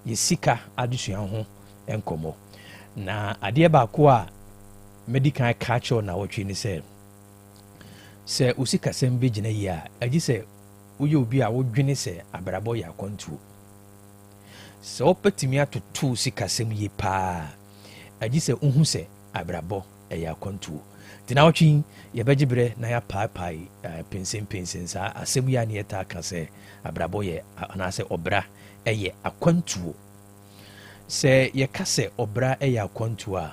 yesika adesua ho enkomo na ade baako a medical culture na wotwe ni se usika sem be gina yi a agi se uye obi a wodwene se abrabo ya kwantuo se opetimi atoto sika sem yi pa agi se uhu se abrabo ya kwantuo tina wotwe ye begibre na ya pai pensen sa asem ya ne eta ka se abrabo ye ana se obra eye akwantuo se ye ka se obra eye akwantuo a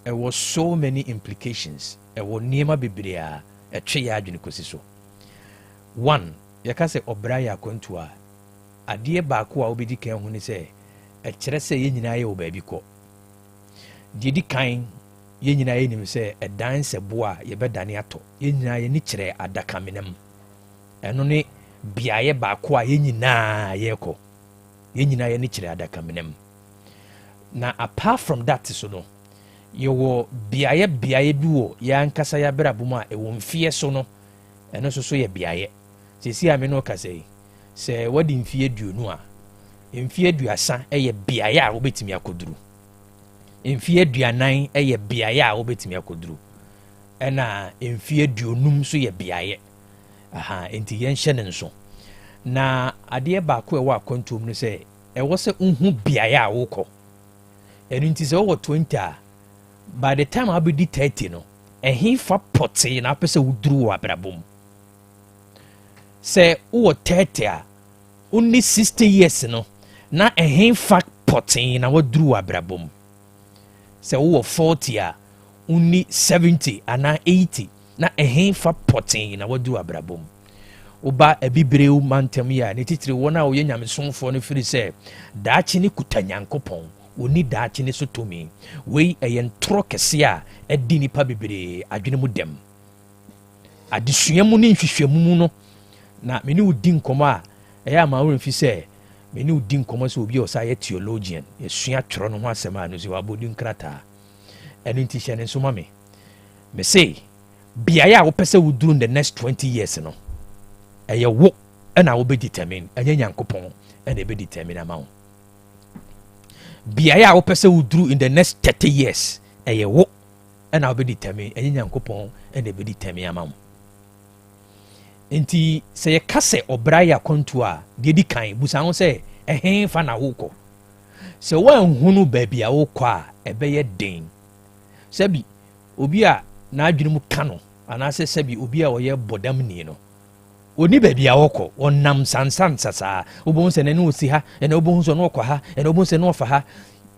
there was so many implications wo niema bebre a etwe ya adwene kosi so. One, ye ka se obra ya akwantuo a ade baako a obedi kan ho ni se kire se ye nyina ye wo ba bi ko di kan ye nyina ye nim se edan se bo a ye bedane ato ye nyina ye ni kire adaka menem eno ne biaye baako a ye nyina ye ko ye nyina ye ni kire adaka menem na apart from that so no ye wo biaye bi wo ya nkasa ya bra bom a e wo mfie so no eno so ye biaye sesi a me no ka se wadi mfie duonu a mfie duasa ye biaye a wo betimi akoduru mfie duanan ye biaye a wo betimi akoduru ena mfie duonum so ye biaye enti yen hye ne nso na ade baako e wa akwantom no se e wo se unhu biaye a wo kɔ enu nti se wo 20 a by the time I be 30 no he fa pote na pese wuduru wa brabom se wo 30 a only 60 years no na he fa pote na wuduru wa brabom se wo 40 a only 70 ana 80 na he fa pote na wuduru wa brabom oba ebibreu mantem ya ne titire wona wo yanyamesonfo no firi se daachi ni kutanyankopon oni daachi ne sotomi wei eyentro kese a edi nipa bebre adwene mu dem adesua mu ne nhwehwemu mu no na me ne udi nkomo a eya ma wo fi se me ne udi nkomo se obi o sa ye theologian ye sua tworo no ho asema no se wabodi nkrata enu nti hye ne nso ma me say biaye a wo pese wo duru in the next 20 years no eye wo na wo be determine anya nyankopon na be determine ama wo biaye a wo pese wo duru in the next 30 years eye wo na wo be determine anya nyankopon na be determine ama wo enti se ye kase obra ya kontu a de di kan busa ho se ehe fa na wo kɔ se wan hunu baabi a wo kɔ a ebe ye den sebi obi a na adwene mu kano ana se sebi obi a oye bodam ni no oni baabi a wo kɔ onam sansan sasa obon se ne no si ha ene obon so no kɔ ha ene obon se no fa ha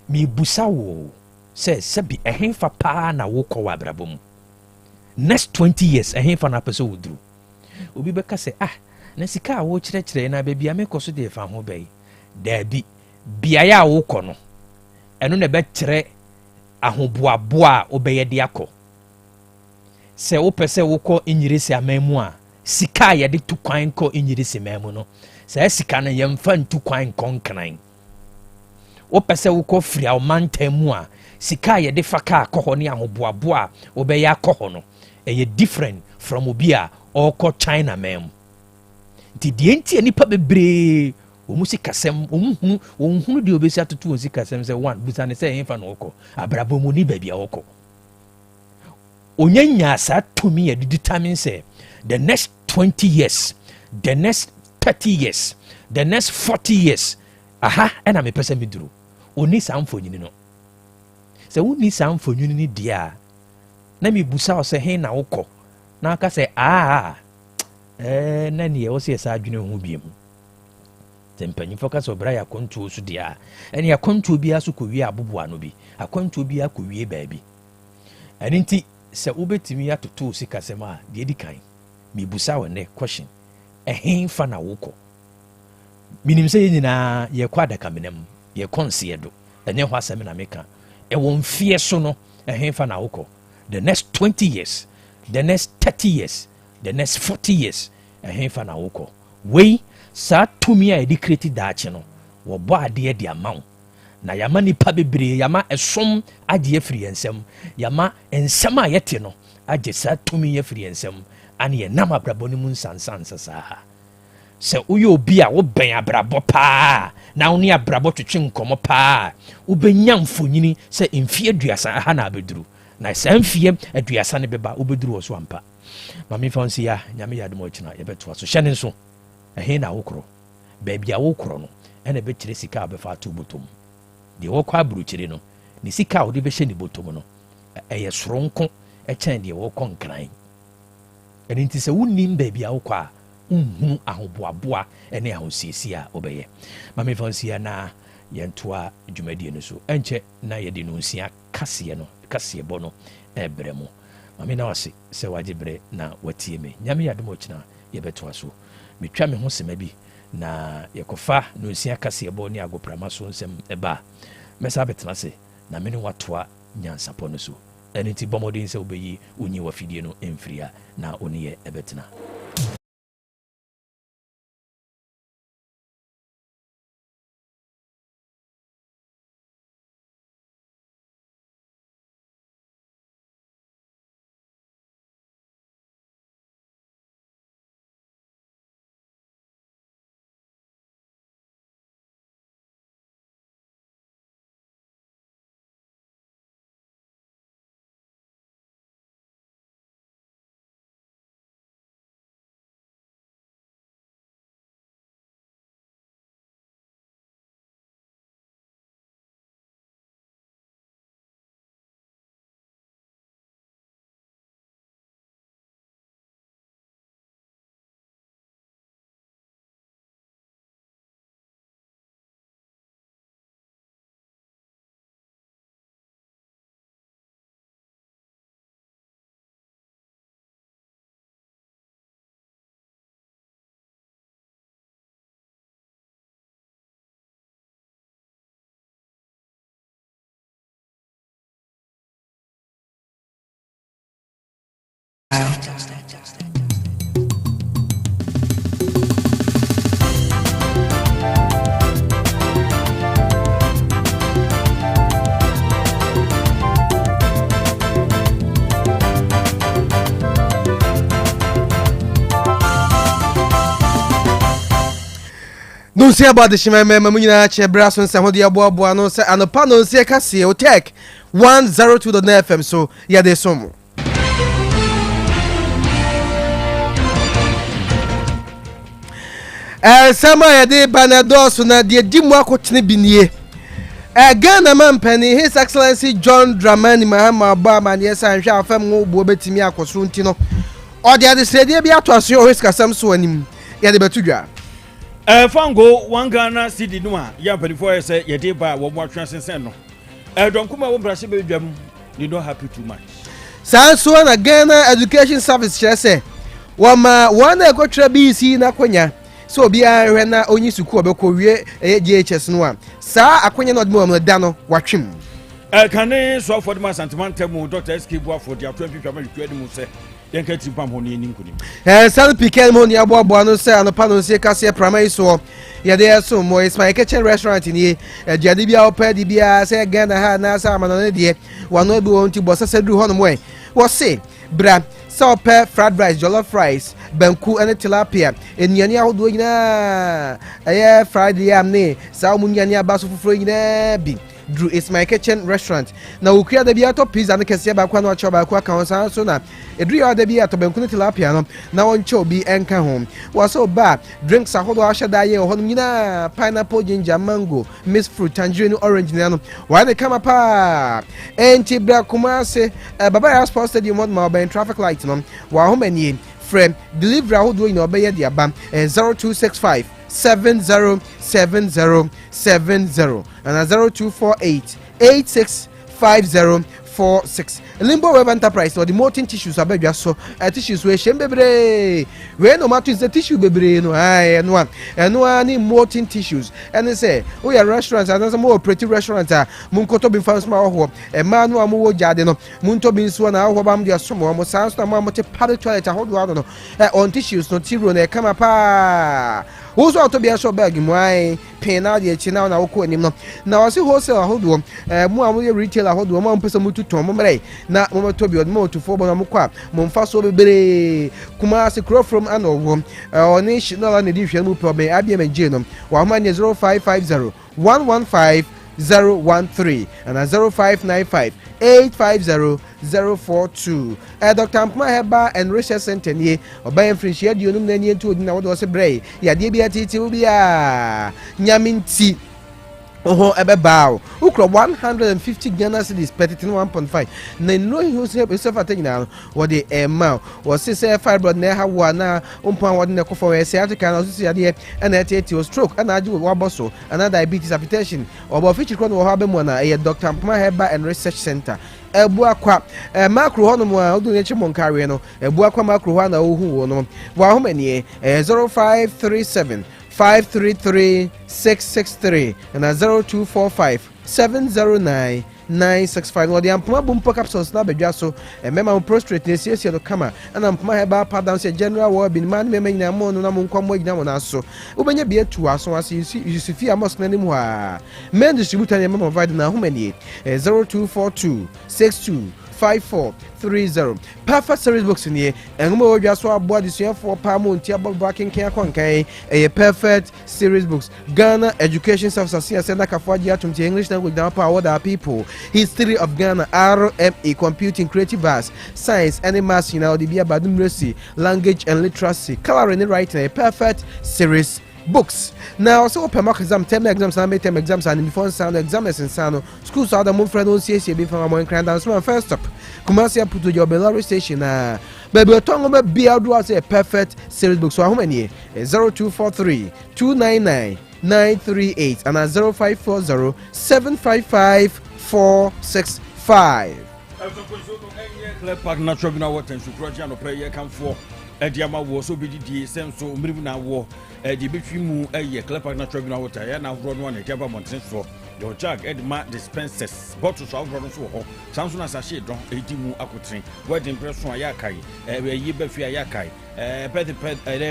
mi busa wo se sebi ehe fa pa na wo kɔ wa brabom next 20 years ehe fa na pese wo duru obi beka se na sika a wo kyerɛkyerɛ na baabi a mekɔ so de fa ho bɛyi daabi biaye a wo kɔ no ɛno na bɛkyerɛ ahoboaboa a wobɛyɛ de akɔ sɛ wopɛ sɛ wokɔ enyirisi amamu a sika a yɛde tu kwan kɔ enyirisi amamu no sɛ sika no yɛmfa ntu kwan nkɔnkran wopɛ sɛ wokɔ firi a ɔmantam mu a sika a yɛde fa ka akɔ hɔ ne ahoboaboa a wobɛyɛ akɔ hɔ no ɛyɛ different from obi a ɔkɔ China mam nti deɛ nti nipa bebree omu sikasɛm omuhunu deɛ obesi atoto on sikasɛm sɛ one busa ne sɛ ɛmfa no ɔkɔ abrabɔ mu ni baabi a ɔkɔ onyanya saa tumi yɛ determine sɛ the next 20 years the next 30 years the next 40 years ɛna mepɛ sɛ meduru oni saa mfonyini no sɛ wonni saa mfonyini ni deɛ a na mebusa wo sɛ he na wokɔ na aka sɛ na ne yɛ wo sɛ saa adwene ho biem sɛ mpanyimfo ka sɛ ɔbra yɛ akwantuo so deɛ a ɛne akwantuo biara so kɔwie aboboa no bi akwantuo biara kɔwie baabi ɛno nti sɛ wobɛtumi atoto sikasɛm a deɛ di kan mebusa wo ne question ɛhe fa na wokɔ minim sɛ yɛ nyinaa yɛkɔ adakamenam yɛkɔ nseɛ do ɛnyɛ hɔ asɛm na meka ɛwɔ mfeɛ so no ɛhe fa na wokɔ the next 20 years the next 30 years the next 40 years ɛhe fa na wokɔ wei saa tumi a yɛde kreti daakye no wɔbɔ adeɛ de ama wo na yama nipa bebree yama ɛsom agye afiri nsɛm yama nsɛm a yɛte no agye saa tumi afiri nsɛm ane yɛnam abrabɔ no mu nsansan saa sɛ woyɛ obi a wobɛn abrabɔ paa na wo ne abrabɔ twetwe nkɔmmɔ paa wobɛnya mfonyini sɛ mfeɛ aduasa aha na abɛduru na saa mfeɛ aduasa no bɛba wobɛduru wɔ so ampa ma memfa nsi a nyame yɛ adom akyina yɛbɛtoa so hyɛ ne nso ɛhe na wokorɔ baabi a wokorɔ no ɛna ɛbɛkyerɛ sika a wobɛfa ato bɔtɔm deɛ wɔkɔ aburukyire no ne sika a wode bɛhyɛ ne bɔtɔm no ɛyɛ soronko ɛkyɛn deɛ wɔkɔ nkran ɛno nti sɛ wonnim baabi a wokɔ a wonhunu ahoboaboa ne ahosiesie a wobɛyɛ ma memfa nsia na yɛntoa dwumadie no so ɛnkyɛ na yɛde no nsia kaseɛbɔ no ɛbrɛ mu ma me na wase sɛ wagye berɛ na watie me nyame yɛ adom ɔkyena yɛbɛtoa so metwa me ho sɛma bi na yɛkɔfa no nsia kaseɛbɔ ne agoprama so nsɛm ɛba a mɛsa bɛtena se na me ne watoa nyansapɔ no so ɛno nti bɔ mmɔden sɛ wobɛyi wonyi wafidie no ɛmfiri a na wo ne yɛ ɛbɛtena Don't say about the Shima Mamuna Chebrason, Samodia Boa, no, and a panel, say Cassie, Otec 102.9Fm, so yeah, there's some. Sama de Banados, na dear Dimwako Tinibinie. Again, a man penny, His Excellency John Dramani Mahama Obama, and yes, I'm sure Femo Bobetimia Cosuntino. Or the other said, there be out to us your risk as some swimming. Yeah, the Batuja. Fango one Ghana city noa young before say ye did by one more transcend no don't come over Brazil you don't happy too much Sanso na Ghana Education Service say one go BC na kwanya so bia na onyi suku obekọ wie GHS no a saa akwanya no odmo no da no watwem can so for the sentimental Dr. SK Boa for the 2020 mu say yankati pam ho ni nkuni san pikel mo ni aboabo no say anopa no say kase primary so ya dey so mo is my kitchen restaurant ni jade bia opa di bia say Ghana ha na sa amano ne de wano bi won ti bossa sedru ho no mo wo say bra so opa fried rice jollof rice banku and tilapia enyane ahodo nyina fried yam ne sa mo nyane abaso fufuro nyina bi Drew is my kitchen restaurant. Now we create the biato pizza and kesi ba kwa no choba kwa kansa so na edru ya the biato banku tilapia no na won cho bi enka home. Was so ba drinks ahodo ahada ye ho nyina pineapple ginger mango mixed fruit tangerine orange no. Why they come pa enti bra kuma se baba ya sports stadium mod ma ba traffic light no. Wa ho mani frame delivery ahodo ina obeye dia ba 0265 707070 and 0248 865046. Limbo Web Enterprise or the molten tissues are baby so tissues we shembebre. We no matter is the tissue bebre no and one need molten tissues. And they say, we are restaurants and some more pretty restaurants are Munkoto bin Fans Maho, a man who amu jadeno, Munto bin Swana, who bam dia sumo, Mosans, no mammoth padded toilet, a hold on tissues, no tiro, ne come apart. wo so auto bia so bag mu ai pin na de chi na na wo ko anim no na wo se wholesale ahodo mu a mo ye retail ahodo mo mpesa mu tuton mo mre na mo to bi mo to fo bo na mo kwa mo mfa so bebere kuma se crow from anowo oni shi na na di hwe mu pro me abia menje no wa ma ne 0550 115 013 and 0595 850 Dr. Ampma Heba and Research Center nie obayen frinchie aduonum na nie ntu odina wo do se brɛ ya de bia titi wo bia nyaminti oho ebebao ukro 150 Ghana cedis petty 1.5 na no he self atagina wo de ema wo se fibroid na ha wo na umpan wo de kofo we sciatica na so sia de na eteti stroke na agi wo boso na diabetes hypertension obo fichi kro no ho abemu na Dr. Ampma Heba and Research Center ebu akwa macro hono mu a odu nechi monkare no ebu akwa macro ho na ohu wo no wa ho manie 0537 533 663 and 0245 709 965 no the ampoma bumpo capsules na bedwa so mema prostrate na siesie no kama na ampoma heba padam se general war bin man mema nyina mo no na mo nkwa mo nyina mo na so ubenya bia tu aso ase Yusufia Mosque na nim ha main distributor na mema provide na humanie 0242 62 5430 perfect series books in here and mo odwa so abo adisuan for pamo ntia bobo kenken akonkan perfect series books Ghana Education Services Center kafaji atumti English language down power the people history of Ghana RME computing creative arts science and maths you know the bia badum literacy language and literacy coloring and writing perfect series books now so open mock exam term exams and midterm exams and before sound exams and sound schools are the mon friend on CSC be from among grand dance one first up Kumasi Puto your Bellary station baby otongo be bia do as a perfect series books so how many 0243 299 938 and 0540 755 465 Park natural bina water and sucroja no pay ye come for Ediama was so bidi senso mrivna wo the between Park natural bina water ya na run one Java mountain for your jug edma dispensers bottles of run so Samsung sachet don edimu akotrin wedding impression ayakai ye befi ayakai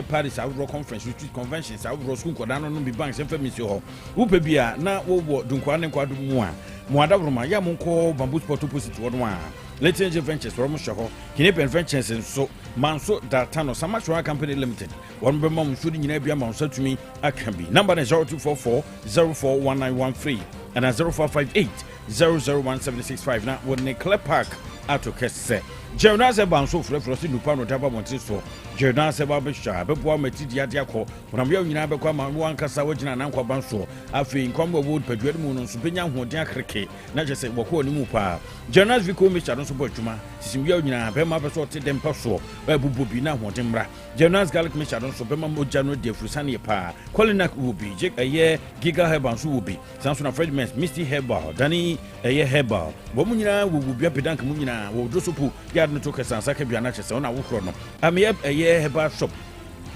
Paris Outdoor Conference Retreat Conventions Outdoor School Kodano no be banks and family ho upe bia na wo dunkwane kwadu mu a Mwada Roma ya munko bamboo sport opposite wodwa Let's Ventures from Shaho Kinepen Ventures and so Manso Datano Samachua Company Limited one be mom shooting in every amount to me I can be number 0244 041913 and 0458 001765 now when the Clay Park Atokese Jonas Banso Flefrosi Lupano Taba Montiso Jonas Babisha Beboa Metidia Diako when I'm young in Abakama one Casawajin and Uncle Banso Afi in Combo Wood Pedremun on Supenia Hodia Kreke not just say Wako Nimupa Jonas Vico Michadon Subotuma Simbiona Bema Pesoti Dem Paso Babubina Hotimra Jonas Gallic Michadon Sobema Mojano de Frusani Pa Colinak Ubi Jake a year Giga Hebansu Ubi Samson Fredmans Misty Herbal Danny a year Herbal Bomuna will be a pedank Munina will do so Yard took a Sansaka Bianacha on our chrono. I may have a year Herbal shop.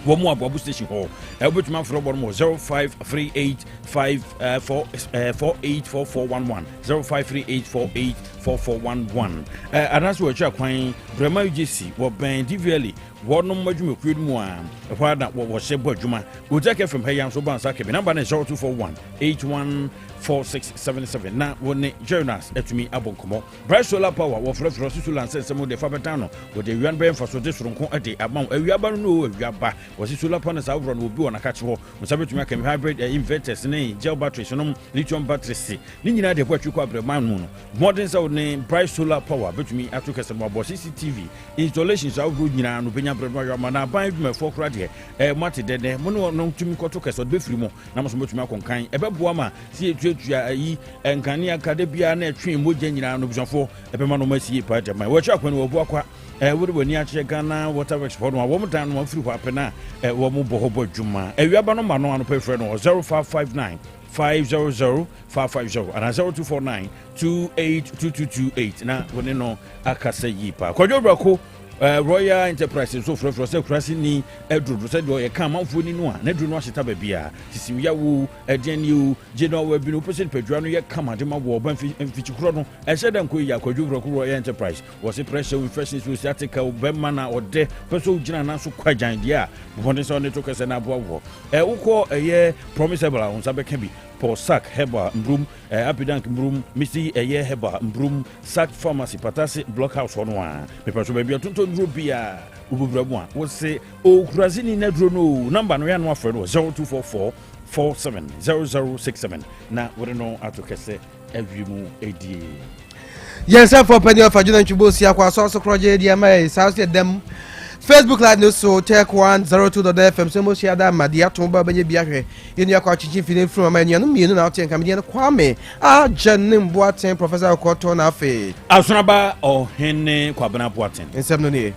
One more Babu Station Hall. Albert Man for one more 0538548411 0538484411. And that's what you're quite Brema UGC or Ben Diviali. What no much you could more. A part that was said by Juma. We'll take it from Hayan Soban Saki. Number 0241 814677. Now, when Jonas at me Aboncomo. Bright solar power of Rossul and said some of the Fabatano with the Yuan Ben for so this room at the amount of Yabano, Yaba was it solar panels out will be on a catch war. Was able to make a hybrid inverters name, gel batteries, lithium batteries. Nina de what you call the man. Modern sound name Bright solar power, but me I took a small CCTV installations out good in Mana buy me for credit. Marty de Mono no to me cotokas or Befrimo, Namas Muchmakon kind, a Babuama, see a church and Kania Cadebia net train wood genera no vision for a Pemano Messi part. My watch up when we walk. Would when Yacha Ghana, whatever for one woman down one through Wapena, a woman Bohobo Juma, a Yabano Mano on a pay friend or 0559 500 550 and 0249 282228. Now, when you know, Akase Yipa. Kojo Brako. Royal Enterprises so for say kurase ni edru say do ye kan manfo ni no a na edru no ahyeta ba bia tisimya wo eden you general we bi no person padua no ye kamade ma wo ban fichikuro no ehye dan ko ya kwadwu Royal Enterprise was a pressure infections with article be mana ode person gina na so kwajan dia bone so ne to kese na bo wo ukọ promisable on sabe kan bi for sack heba mbrum apidank mbrum misi heba mbrum sack pharmacy patase blockhouse ono a me person ba bia tonto ndro bia ububramu a wo se o kurazini na dro no number no ya no afre no 0244 470067 na wore no atokese awimu edi Nyansapo penny of Ajuna Chubosi akwa so kroje di ama South dem Facebook Live no so Otec 102.9Fm so mo share da madia to ba benye bia hwe yenu akwa chichi fini from ama nyanu mienu na oten kam de Kwame Owusu Boateng Professor Okoto na afi asunaba ohene Kwabena Boateng ensem no ne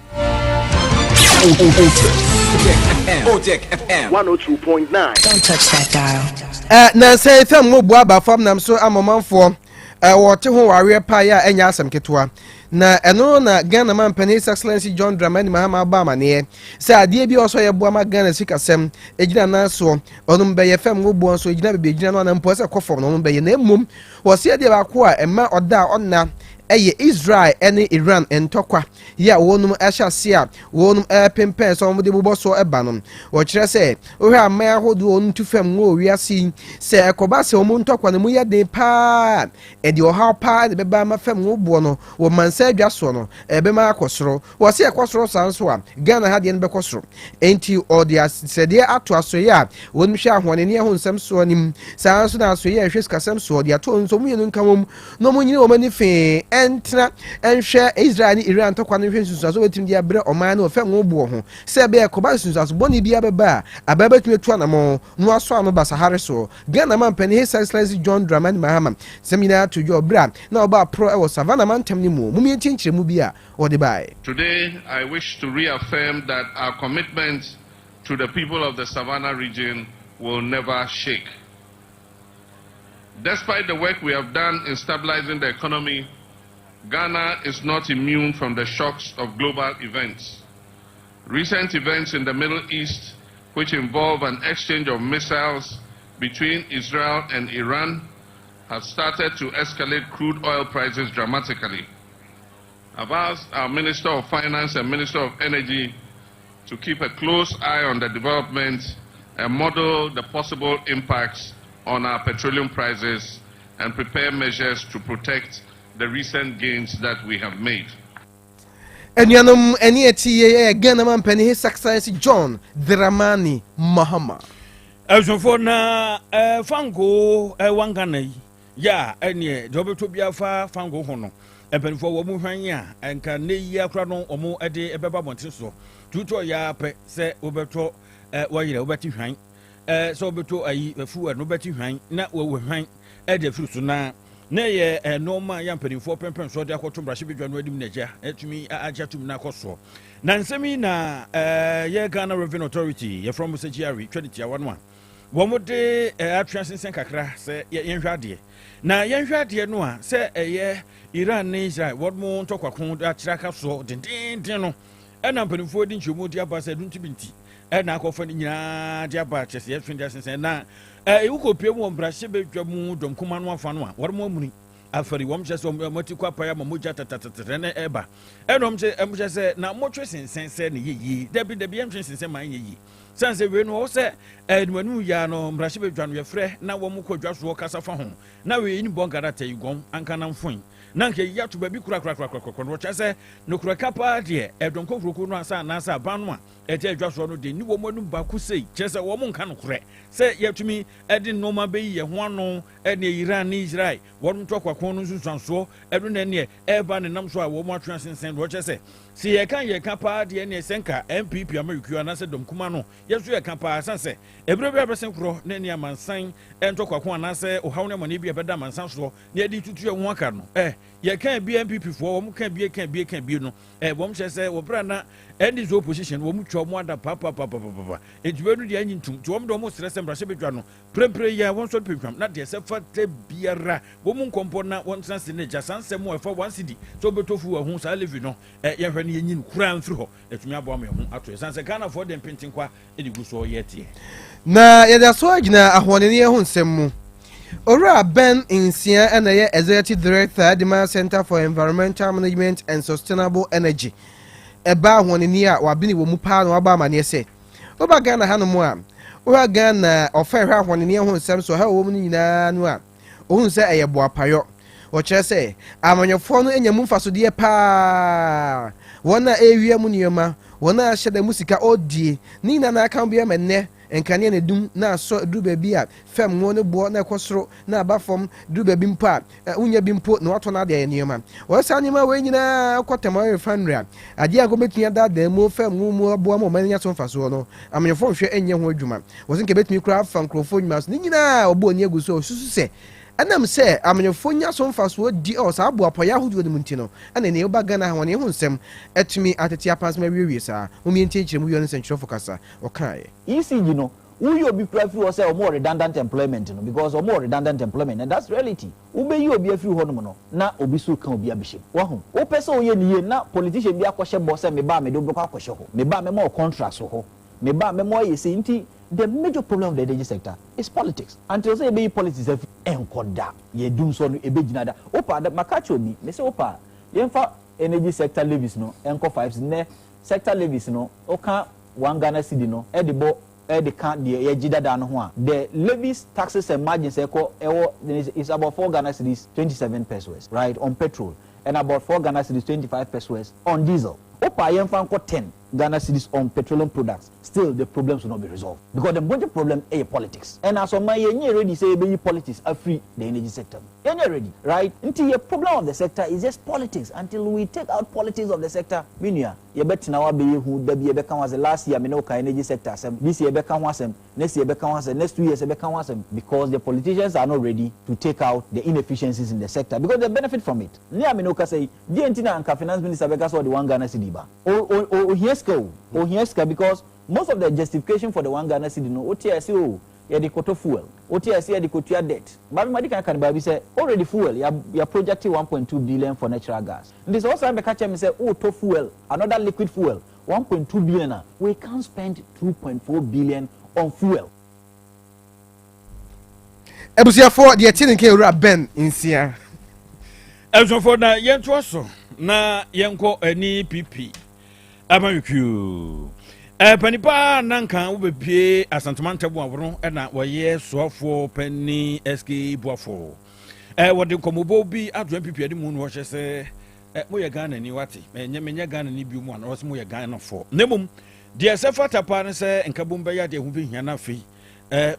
Otec FM 102.9. Don't touch that dial. Na say fam mo bua ba fam nam so amomanfo wote ho ware pa ya enya asem ketwa na eno na Ghana man His Excellency John Dramani Mahama ba mane se ade bi oso ye bua ma Ghana sikasem ejina na so onum be ye fam mo bua so ejina be ejina no na mpo se kofom no be ye na emum wo se ade ba ko a emma oda onna Israel and Iran and Tokwa. Ya wonum Ashasia, wonum pempen so de bobo so ebanom. Wo kire say, o ha ma hodo on tu fam wo wi asi se ekoba se omun Tokwa no mu ya de pa. E de o ha pa de beba ma fam wo bo no, wo mansa adwa so no, e be ma akosoro. Wo se akosoro sanso a, Ghana ha de no be kosoro. Enti o de se de ato aso ya, wonum hwe ahone ne ho nsem so anim. Sanso na aso ya hwe skasem so de ato nso mu yenu nkamom. No mu nyine wo mani fe entra enhwe Israel ni Iran tokwa no hwe sunsuaso wetim dia bre oman no fam wo bo ho se be ekoba sunsuaso boni bia beba ababa tumi tu anamo no aso ano basahare so Ghana man His Excellency John Dramani Mahama seminar to your bra na oba pro e wo savannah man tem ni mu mumi chinchire mu bia wo de bai. Today I wish to reaffirm that our commitment to the people of the Savannah region will never shake. Despite the work we have done in stabilizing the economy, Ghana is not immune from the shocks of global events. Recent events in the Middle East, which involve an exchange of missiles between Israel and Iran, have started to escalate crude oil prices dramatically. I've asked our Minister of Finance and Minister of Energy to keep a close eye on the developments and model the possible impacts on our petroleum prices and prepare measures to protect the recent gains that we have made. Enyanum eni eti Ghana man His Excellency John Dramani Mahama. Ezofo na fango wangana ya eni dobeto biafa fango hono. Ebenfo wo mu hwan a enka ne yi akra no omo ede ebeba bonte so. Tuto ya pe se obeto wayire obeti hwan. So obeto ayi fu no beti hwan na wo hwan ede frusu na ye normal ya mpanimfo pempen so de akoto brahye bedwa no adim nagia etumi agiatum na akoso na nsemi na ye Ghana Revenue Authority ye from Musajiari 2021 wo mo de atwasensen kakra se ye nhwade na ye nhwade no a se ye Iran ne Israel wo mo ntokwakom akira ka so dindindin no ena mpanimfo di nchomu di aba se duntibinti ena akofa nyina di aba chese ye twende asensen na ukopie mu brahye bedwa mu domkuma no afa no a wo mo amuni afari wom chese moti kwa pa ya mamoja tatatata na eba enom chese na motwe sensen ne yeyi debi em sensen man yeyi sanse we no se edmanu ya no brahye bedwa no ye frɛ na wo mo kodwa so kasa fa ho na we ni bongara tayigon anka na mfon na nke ya to babi kura no chese no kura kapa de edon kokoko no asa na asa ban no a ete adwa so no de ni wo mo nu ba ku sei chese wo mo nka no kure se yetumi edi no ma be ye ho ano ene Iran ni Israel wo mo tokwa no nsusanso edu na ne eba ne nam so a wo mo atwa sensen wo chese si ye kan pa de ne senka MPP America na se dom kuma no yesu ye kan pa sanse ebro bia besen kro na ni amansan ento kwako anase ohaw ne mane bia beda mansan so na yedi tutu ho aka no ye kan bia MPP fo wo kan bia no wo mhye se wo bra na end zo opposition wo mtwa mo ada papa ejubenu de anyintum to wo mdo mo stress mbrahye bedwa no prempre ya won so pepwam na de se fate biara wo mu nkompo na won sanse ne ja sanse mo efa 1 cedi so betofu wa hu sa levi no ye hwe ne yin kura mfiri ho etumi abo me hu ato sanse Ghana for dem pintin kwa edigu so yete na yeda so agina ahonene ye hu nsem mu Ora Ben Insia and the Executive Director, Demand Center for Environmental Management and Sustainable Energy. Eba woninia wabini wo mupa no aba mane se. Oba Ghana hanu mu a. Oba Ghana ofa hwa woninia ho nsem so ha wo mu nyina no a. Ohun se eye boapayo. Wo kire se amanyofo no enya mu mfaso de pa. Wona ewie mu nioma, wona ahye da musika odie. Ni na aka bia menne. Enkane ne dum na so du baby a fam wo ne bo na ekosoro na abafom du baby mpa unya bi mpo na wato na de niema wo sa nyema we nyina kwotema refinery ade ago betun da da mo fam mu abo mo manya so mfaso no amenyefo hwe enye ho adwuma wo sin ke betun kura fam krofo nyuma so nyina obo oni aguso susu se anam se amenyefo nya so mfaso di o sa abo apoya hodu de muntino ana ne oba Ghana ho ne ho nsem etumi atete apans ma wiwie sa mo mienti nkyere mu yo ne sentrofo kasa o kai ECG no who you be free or say more redundant employment no because or more redundant employment and that's reality ube you be free hono no na obi so kan obi abihye wo ho wo pese oye niye na politician bi akohye bo say me ba me do bko akohye ho me ba me more contracts ho me ba me more yesi nti the major problem of the energy sector is politics until say be politics enkoda ye dum so no ebe gina da opa da makacho bi me say opa yemfa energy sector levies no enko 5 ne sector levies no oka 1 Ghana cedi no edibo the can't the jidada no ho the levies taxes and margins is about 4 Ghana cedis 27 pesos right on petrol and about 4 Ghana cedis 25 pesos on diesel opa yemfa nko 10 Ghana cedis on petroleum products still the problems will not be resolved because the major problem is politics and as on my yenye ready say be politics are free the energy sector yenye ready right until the problem of the sector is just politics until we take out politics of the sector minia ye betina wa be hu da bi ye beka was last year me no ka energy sector asem this year beka ho asem next year beka ho asem next 2 years beka ho asem because the politicians are not ready to take out the inefficiencies in the sector because they benefit from it ni me no ka say di entina anka finance minister beka so the 1 Ghana cedi ba o because most of the justification for the 1 Ghana cedi no OTS ya the koto fuel OTS ya the kotua debt but me can ba bi say already fuel ya projecting 1.2 billion for natural gas this also be catch me say to fuel another liquid fuel 1.2 billion we can't spend 2.4 billion on fuel ebusia for the tin nke ura Ben Insia ebusia for na yento so na yenko ani PP amayuku panipa nanka ubepie asantomanta buabro na waye soafo pani SK buafo wode komobo bi adu MPP ade mu no wo hye moye Ghana ni wate menye Ghana ni bi mu an wo se moye Ghana fo nemum de se fata pa ne se nkabom be ya de hu be hia na fe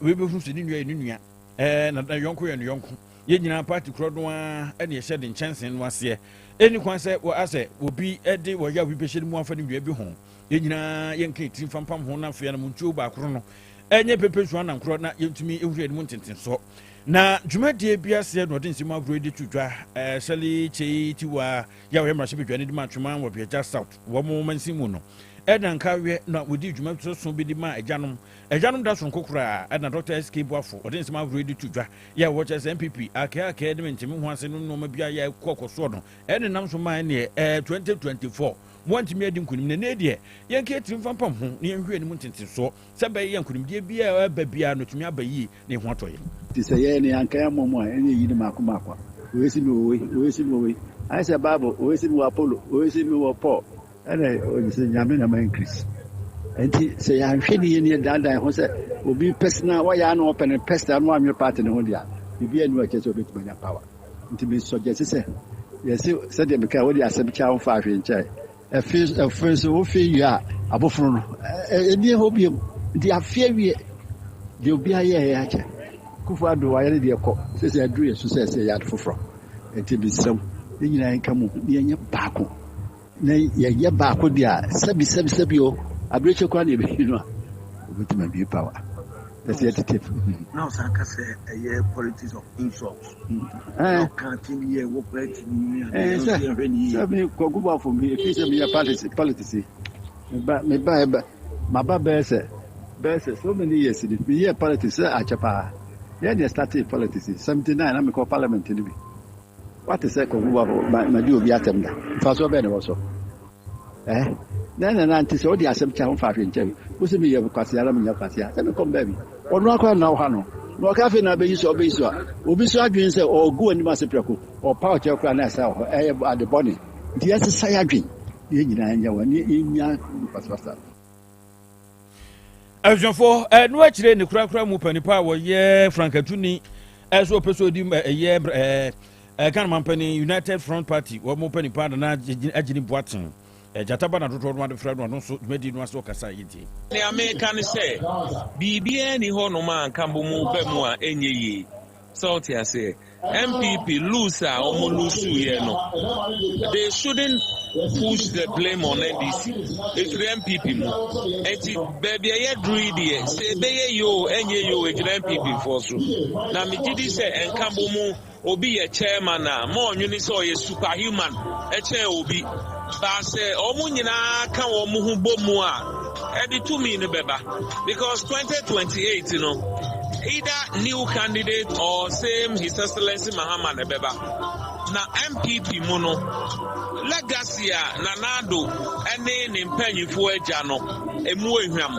we be hu se ni nua na yonko ye yonko ye nyina party kro do a na ye hye de nchen no ase eni kwan se wo ase obi ede wo ya we be hye mu afa ni nua bi ho yenyina yenke tin fampam ho na fe na muntuo ba kro no enye pepe so na nkro na yentumi ehuri mu ntenten so na dwumadie bia se no den sim agro edi tudwa sali chei tiwa ya we mrahye bedwane di ma twema wo bia south wo mo mansimu no edan kawe na wodi dwuma so bi di ma ajanom da so nkokura na Dr. SK Boafo odin sim agro edi tudwa ya wo che MPP aka de mentimi ho ase no no ma bia ya kokoso no ene nam so ma ne 2024 want me adi nkunim ne de yenke trim fampam ho ne yenhwe ne mu tenten so se be yenkunim de bia ba bia no tumi abayi ne ho atoye ti se ye ne anka ya momo enye yi ne makoma oesi mi owe I say Bible oesi mi Apollo oesi mi Paul ene o se nyame na ma increase enti se ya hwe ne ye ne dandan ho se obi personal wa ya no open personal no amye party ne ho dia bibia enu ache so betuma nya power enti bi suggest se yes se de beka wo dia se beka ho fa hwe nche first of ya abofro no eni hobie di afia wie de obi aye ya che kufu ado wa yare de ekọ se adu yesu se ya foforo enti bi sam nyina en kamu ni enye baako na ye baako dia sabi o abreche kwa na be no with my view power. That's the attitude. Now, Sanka said a year politics of insults. I can't hear what way me. Go for me, if it's a politics. But my Baba said, so many years in the year politics at Chapa. Then they started politics. 79, I'm called parliament in me. What is that? My dear Viatemda. First of all, also. Then an anti so the assembly of 5 inches. Who's me of Cassiaram in your Cassia? Then come baby. Or no, now, Hano. No cafe now be so be so. Ubiswa dreams or go and Massipraco or power to your class at the bonnet. The other side dream. Ajuanfo no akire ne kura mu panipa wo ye Frankatuni eso peso di ye kan mampani United Front Party wo mu panipa na agini Boateng jataba na dodo no de fra no so medi no aso kasa yiti ne American say bibia ni ho no man kan bo mu ba mu a enye yi salty say MPP lose or lose here no. They shouldn't push the blame on NDC. It's the MPP mo. Eti baby I greedy. Say be yo enye yo e MPP for so. Na me didi say enkambo mu obi a chairman na mo nwini so ye superhuman. E chair obi. Ba say omu nyina kan omu hu bomu a. E di 2 million beba. Because 2028 you know. Either new candidate or same His Excellency Muhammad Ebeba. Na MPP mono legacy nanado ene ne mpanyifo agya no emu ehwam.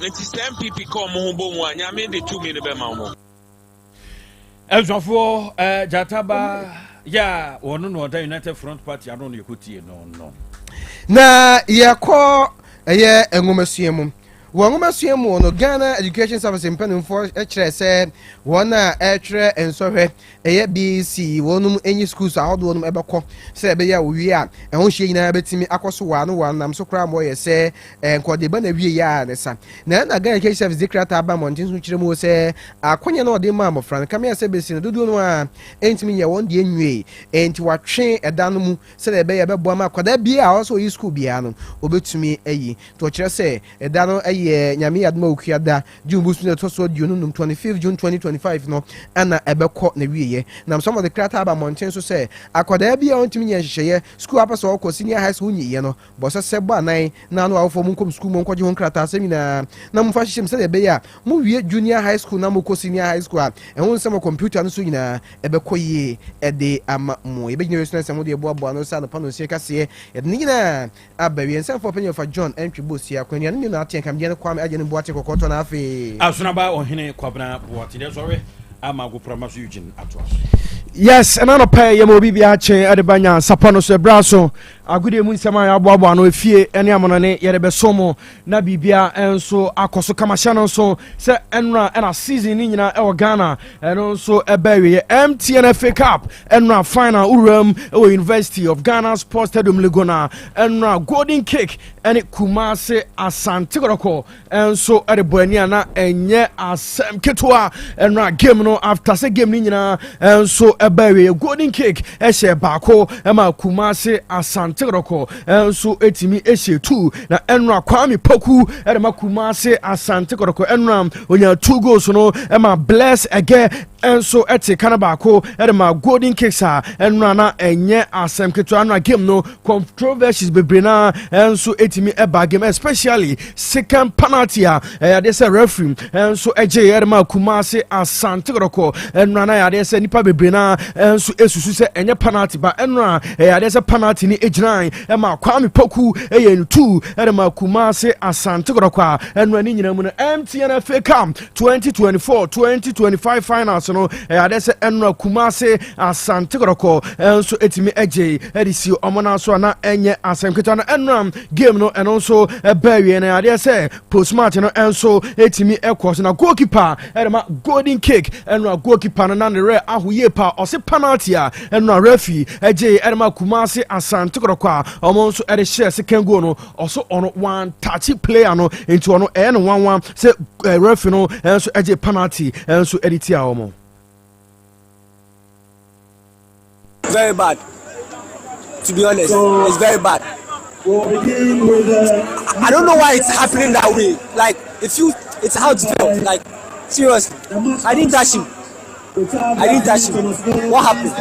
Nti MPP come ho bomu a nyame de 2 million be ma mo. Ajuanfo jataba ya wono no da United Front Party ano no yekotie no. Na yakọ eye enwomasuemu Wangomasuemu no Ghana Education Service Impanimfo ekire se wona ekire ensohwe eye BC wonum enyi schools ahodo wonum ebekọ se ebe ya owie a ehon hye nyina betimi akoso wa no wa nam so kra mo ye se enkode ba na wie ya ne sa na Ghana Education Service decrata aba montin so kire mo se akonye na ode ma mofra kam ya se besi no dodo no a entimi ye won de enwie enti watwe eda no mu se ebe ya bebo ma akoda bia a also yi school bia no obetumi ayi to kire se eda no Nyami Adma Ukiada, June Busman Tosso, June 25th, June 2025, no, Anna Ebeko Newie. Now, some of the Krataba Mountains to say, I could there be on to me, share, school uppers or senior high school, you know, Bossa Seba, nine, now for Munkum School, Monco Krata Seminar, Namufashim said a bear, movie junior high school, Namuko senior high school, and one summer computer and Suina, Ebekoye, a day, Mo, a big news, and some of the Bobo, San Pano Secassie, and Nina, Abbey, and some for penny for John entry boost here, when you're not taking Kwame Ajeni Boateng kokoto na afi asunaba ohene Kwabena Boateng sorry amago promise Eugene atwa yes and no pay ye mo bibia chen adebanya Nyansapo no so braso agude mu nsema ya aboabo no efie ene amonane ye de besomo na bibia enso akoso kamasha no so se enra na season ni nyina e Ghana eno so ebewe MTN FA Cup enra final uram e University of Ghana Sports Stadium Legona enra golden cake ene Kumase Asante Kotoko enso edebani na enye asem ketwa enra game no after se game ni nyina enso ebewe golden cake ehye bako ema Kumase Asante Kotoko enso etimi ehye 2 na enra Kwame Poku edema Kumase Asante Kotoko enra onya 2 goals no ema bless again enso eti kanabako edema golden cakes a enra na enye asem ketwa na game no controversies bebrena enso etimi eba game especially second penalty a they say referee enso eje edema Kumase Asante Kotoko enra na ya they say nipa bebrena enso esusu se enye penalty ba enra they say penalty ni ejran ema Kwame Poku eye 2 edema Kumase Asante Kotoko enra ni nyina mu no MTN FA Cup 2024-2025 finals no they say enra Kumase Asante Kotoko enso etimi eje edisi omona so na enye asem ketwa na enra game no and also bury na they say post match no enso etimi ekos na goalkeeper edema golden cake enra goalkeeper na the rare ahuye pa o se penalty a enra referee eje edema Kumase Asante Kotoko omonso ede share second goal no also on one touchy player no into ono en 1-1 say referee no enso eje penalty enso editi a omo very bad, to be honest. It's very bad. I don't know why it's happening that way. Like it's how it felt. Like seriously, I didn't touch him. What happened?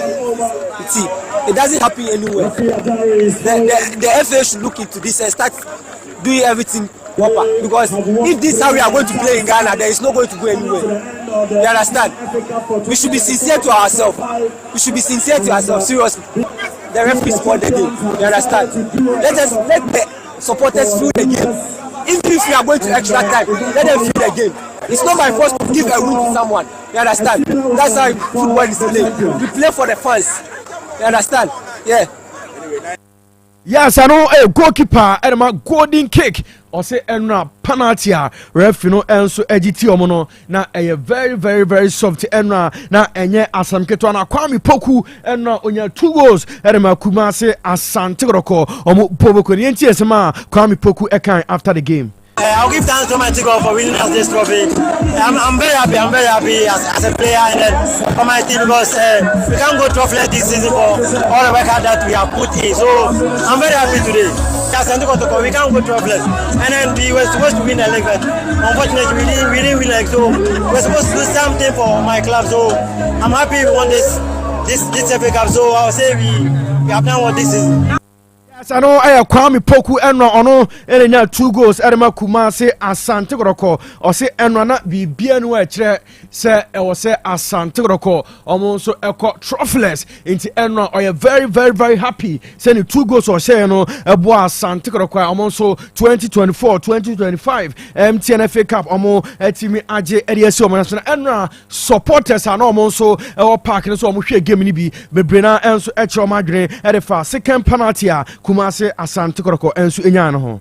See, it doesn't happen anywhere. The FA should look into this and start doing everything proper. Because if this is how we are going to play in Ghana, there is not going to go anywhere. You understand? We should be sincere to ourselves. Seriously. The referee scored the game. You understand? Let the supporters feel the game. Even if we are going to extra time, let them feel the game. It's not my fault to give a win to someone. You understand? That's how football is played. We play for the fans. You understand? Yeah. Yes, I know a goalkeeper and my golden kick. Or say enra penalty ref no enso agiti omono na very very very soft enra na enye asamketo na Kwame Poku enra onya 2 goals edema Kumase Asante Groko omo Boboko ni enti esema Kwame Poku ekan after the game. I'll give thanks to my team for winning us this trophy. I'm very happy as a player and then for my team because we can't go trophyless this season for all the work that we have put in. So I'm very happy today. We can't go trophyless. And then we were supposed to win the league, but unfortunately we didn't win. Like so, we're supposed to do something for my club. So I'm happy we won this FA Cup. So I'll say we have done what this is. Yes, I know Kwame Poku enra ono elenya 2 goals edema Kumase Asante Groko or say enra na bibia no ekire se e wo se Asante Groko omo so eko trophyless into enra or very very very happy say 2 goals or say no ebo Asante Groko omo so 2024-2025 MTNFA Cup omo etimi age ediesi omo na enra supporters are no omo so e wo park no so omo hwe game ni bi bebrena enso ekire omo adwene edefa second penalty Kumase Asante Koroko ensu enya no ho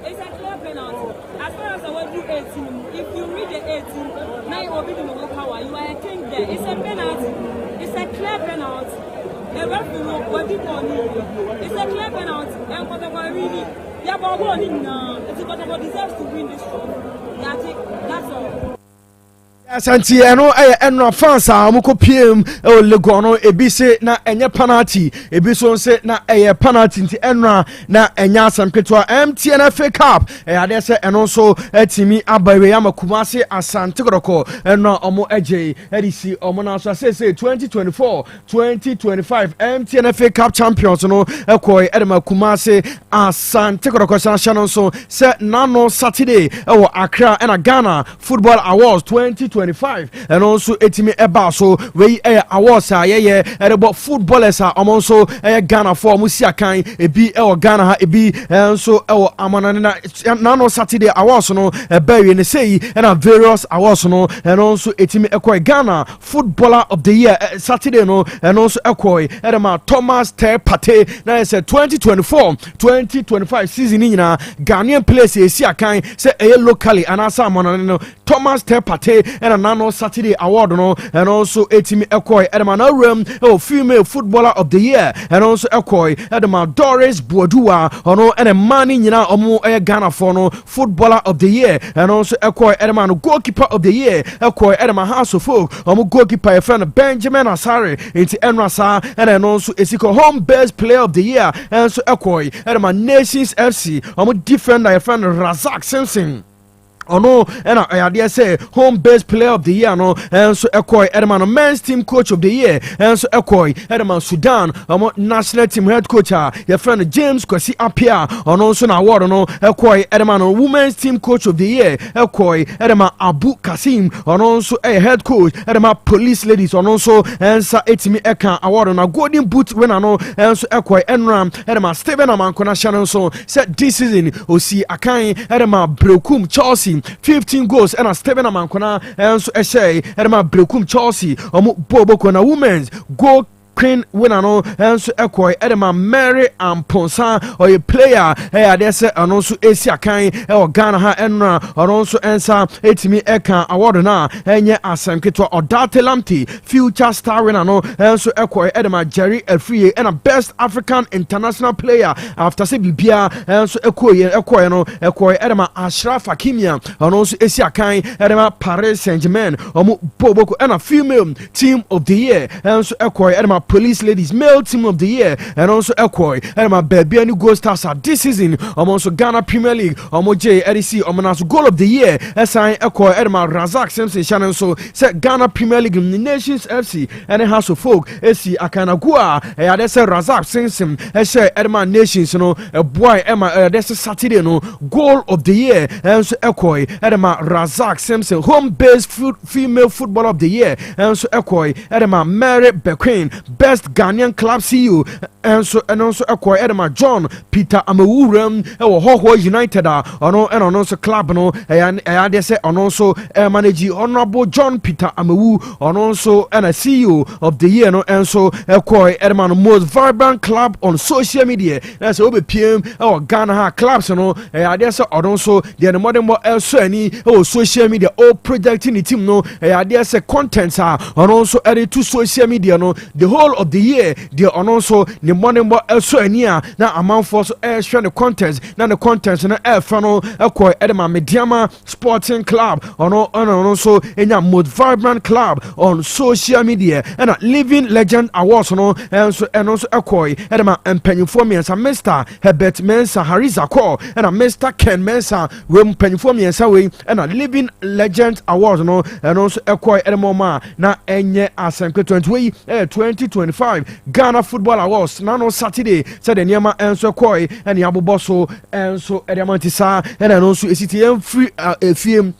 It's a clear penalty. As far as I want to 18, if you read the 18, now you will be the power. You are a king there. It's a penalty. It's a clear penalty. The referee will be it's a clear penalty. And what about really? Yeah, but what it's what about deserves to win this trophy. That's all. Santi eno enra fans amko pm o legono ebise na enye penalty ebiso se na penalty nti enra na enya asamketo MTNFA Cup ade se eno so etimi abawe ya Kumase Asante Groko enra omo eje edisi omo na so say 2024-2025 MTNFA Cup champions no ekoi edema Kumase Asante Groko channel so se nano Saturday ewo Accra and Ghana Football Awards 2025 and also etimi eba so we awards ye erebo footballers also Ghana for musia kan ebi Ghana ha ebi so amanana nano Saturday awards no ebe ne say and various awards no and also etimi ekoi Ghana footballer of the year Saturday no and also ekoi edema Thomas Ter Pate na say 2024-2025 season ni na Ghanaian players esia kan say locally and asa amanana Thomas Ter Pate and nano Saturday award no and also etimi ekoi edema room female footballer of the year and also ekoi edema Doris Boadua ono and a man nyina omo Ghana for no footballer of the year and also ekoi edema goalkeeper of the year ekoi edema House of Folk omo goalkeeper friend Benjamin Asare into Enrasa and also esiko home best player of the year and so ekoi edema Nations FC omo defender friend Razak Simpson ono and I say home best player of the year no and so ekoi edman men's team coach of the year and so ekoi edman Sudan national team head coach your friend James Kwesi Apia ono so na award no ekoi edman women's team coach of the year ekoi edman Abu Kasim ono so head coach edman police ladies ono so and sa etimi eka award na golden boot winner no and so ekoi enram edman Steven Amankona channel so said this season osi akan edman Brekum Chelsea 15 goals and a Steven Amankona and so say Edema Brekum Chelsea Boboko na women's Queen winner no enso ekoi edema Mary Amponsa or a player ade se ano so esia kan e Ghana ha enra ono so ensa etimi eka award na enye asemketo Odate Lamti future star winner no enso ekoi edema Jerry Afriye and a best African international player after se bibia enso ekoi no ekoi edema Ashraf Hakimia ono so esia kan edema Paris Saint-Germain omo boboko and a female team of the year enso ekoi edema police ladies male team of the year and also ekoi edema baby any goal stars this season also Ghana Premier League J RDC Omonaso goal of the year assign ekoi edema Razak Simpson Shannon so set Ghana Premier League Nations FC and a House of Folk AC Akanagua they say Razak Simpson share edema Nations a boy Emma this Saturday goal of the year and so ekoi edema Razak Simpson home based female footballer of the year and so ekoi edema Mary Bequin best Ghanaian club CEO and also acquire Edema John Peter Amewuram Hoho United also club no and they say also manage Honorable John Peter Amewu also and a CEO of the year no and so acquire Edema most vibrant club on social media that's over PM or Ghana clubs no they say also the modern more else any social media all projecting the team no they say contents are also added to social media no the whole of the year they also the morning more also ania na amount for share the contents na the contents na funnel ekoi edema Mediama Sporting Club also enya most vibrant club on social media and living legend awards no and also ekoi edema empenyufo miensa Mr. Herbert Mensa Hariza Ko and Mr. Ken Mensa we empenyufo miensa we and living legend awards no and also ekoi edema ma na enye asemke 2025 Ghana Football Awards nano Saturday said the Niama enso koi and Yaboboso enso Ediamantisa and also ACTM free FM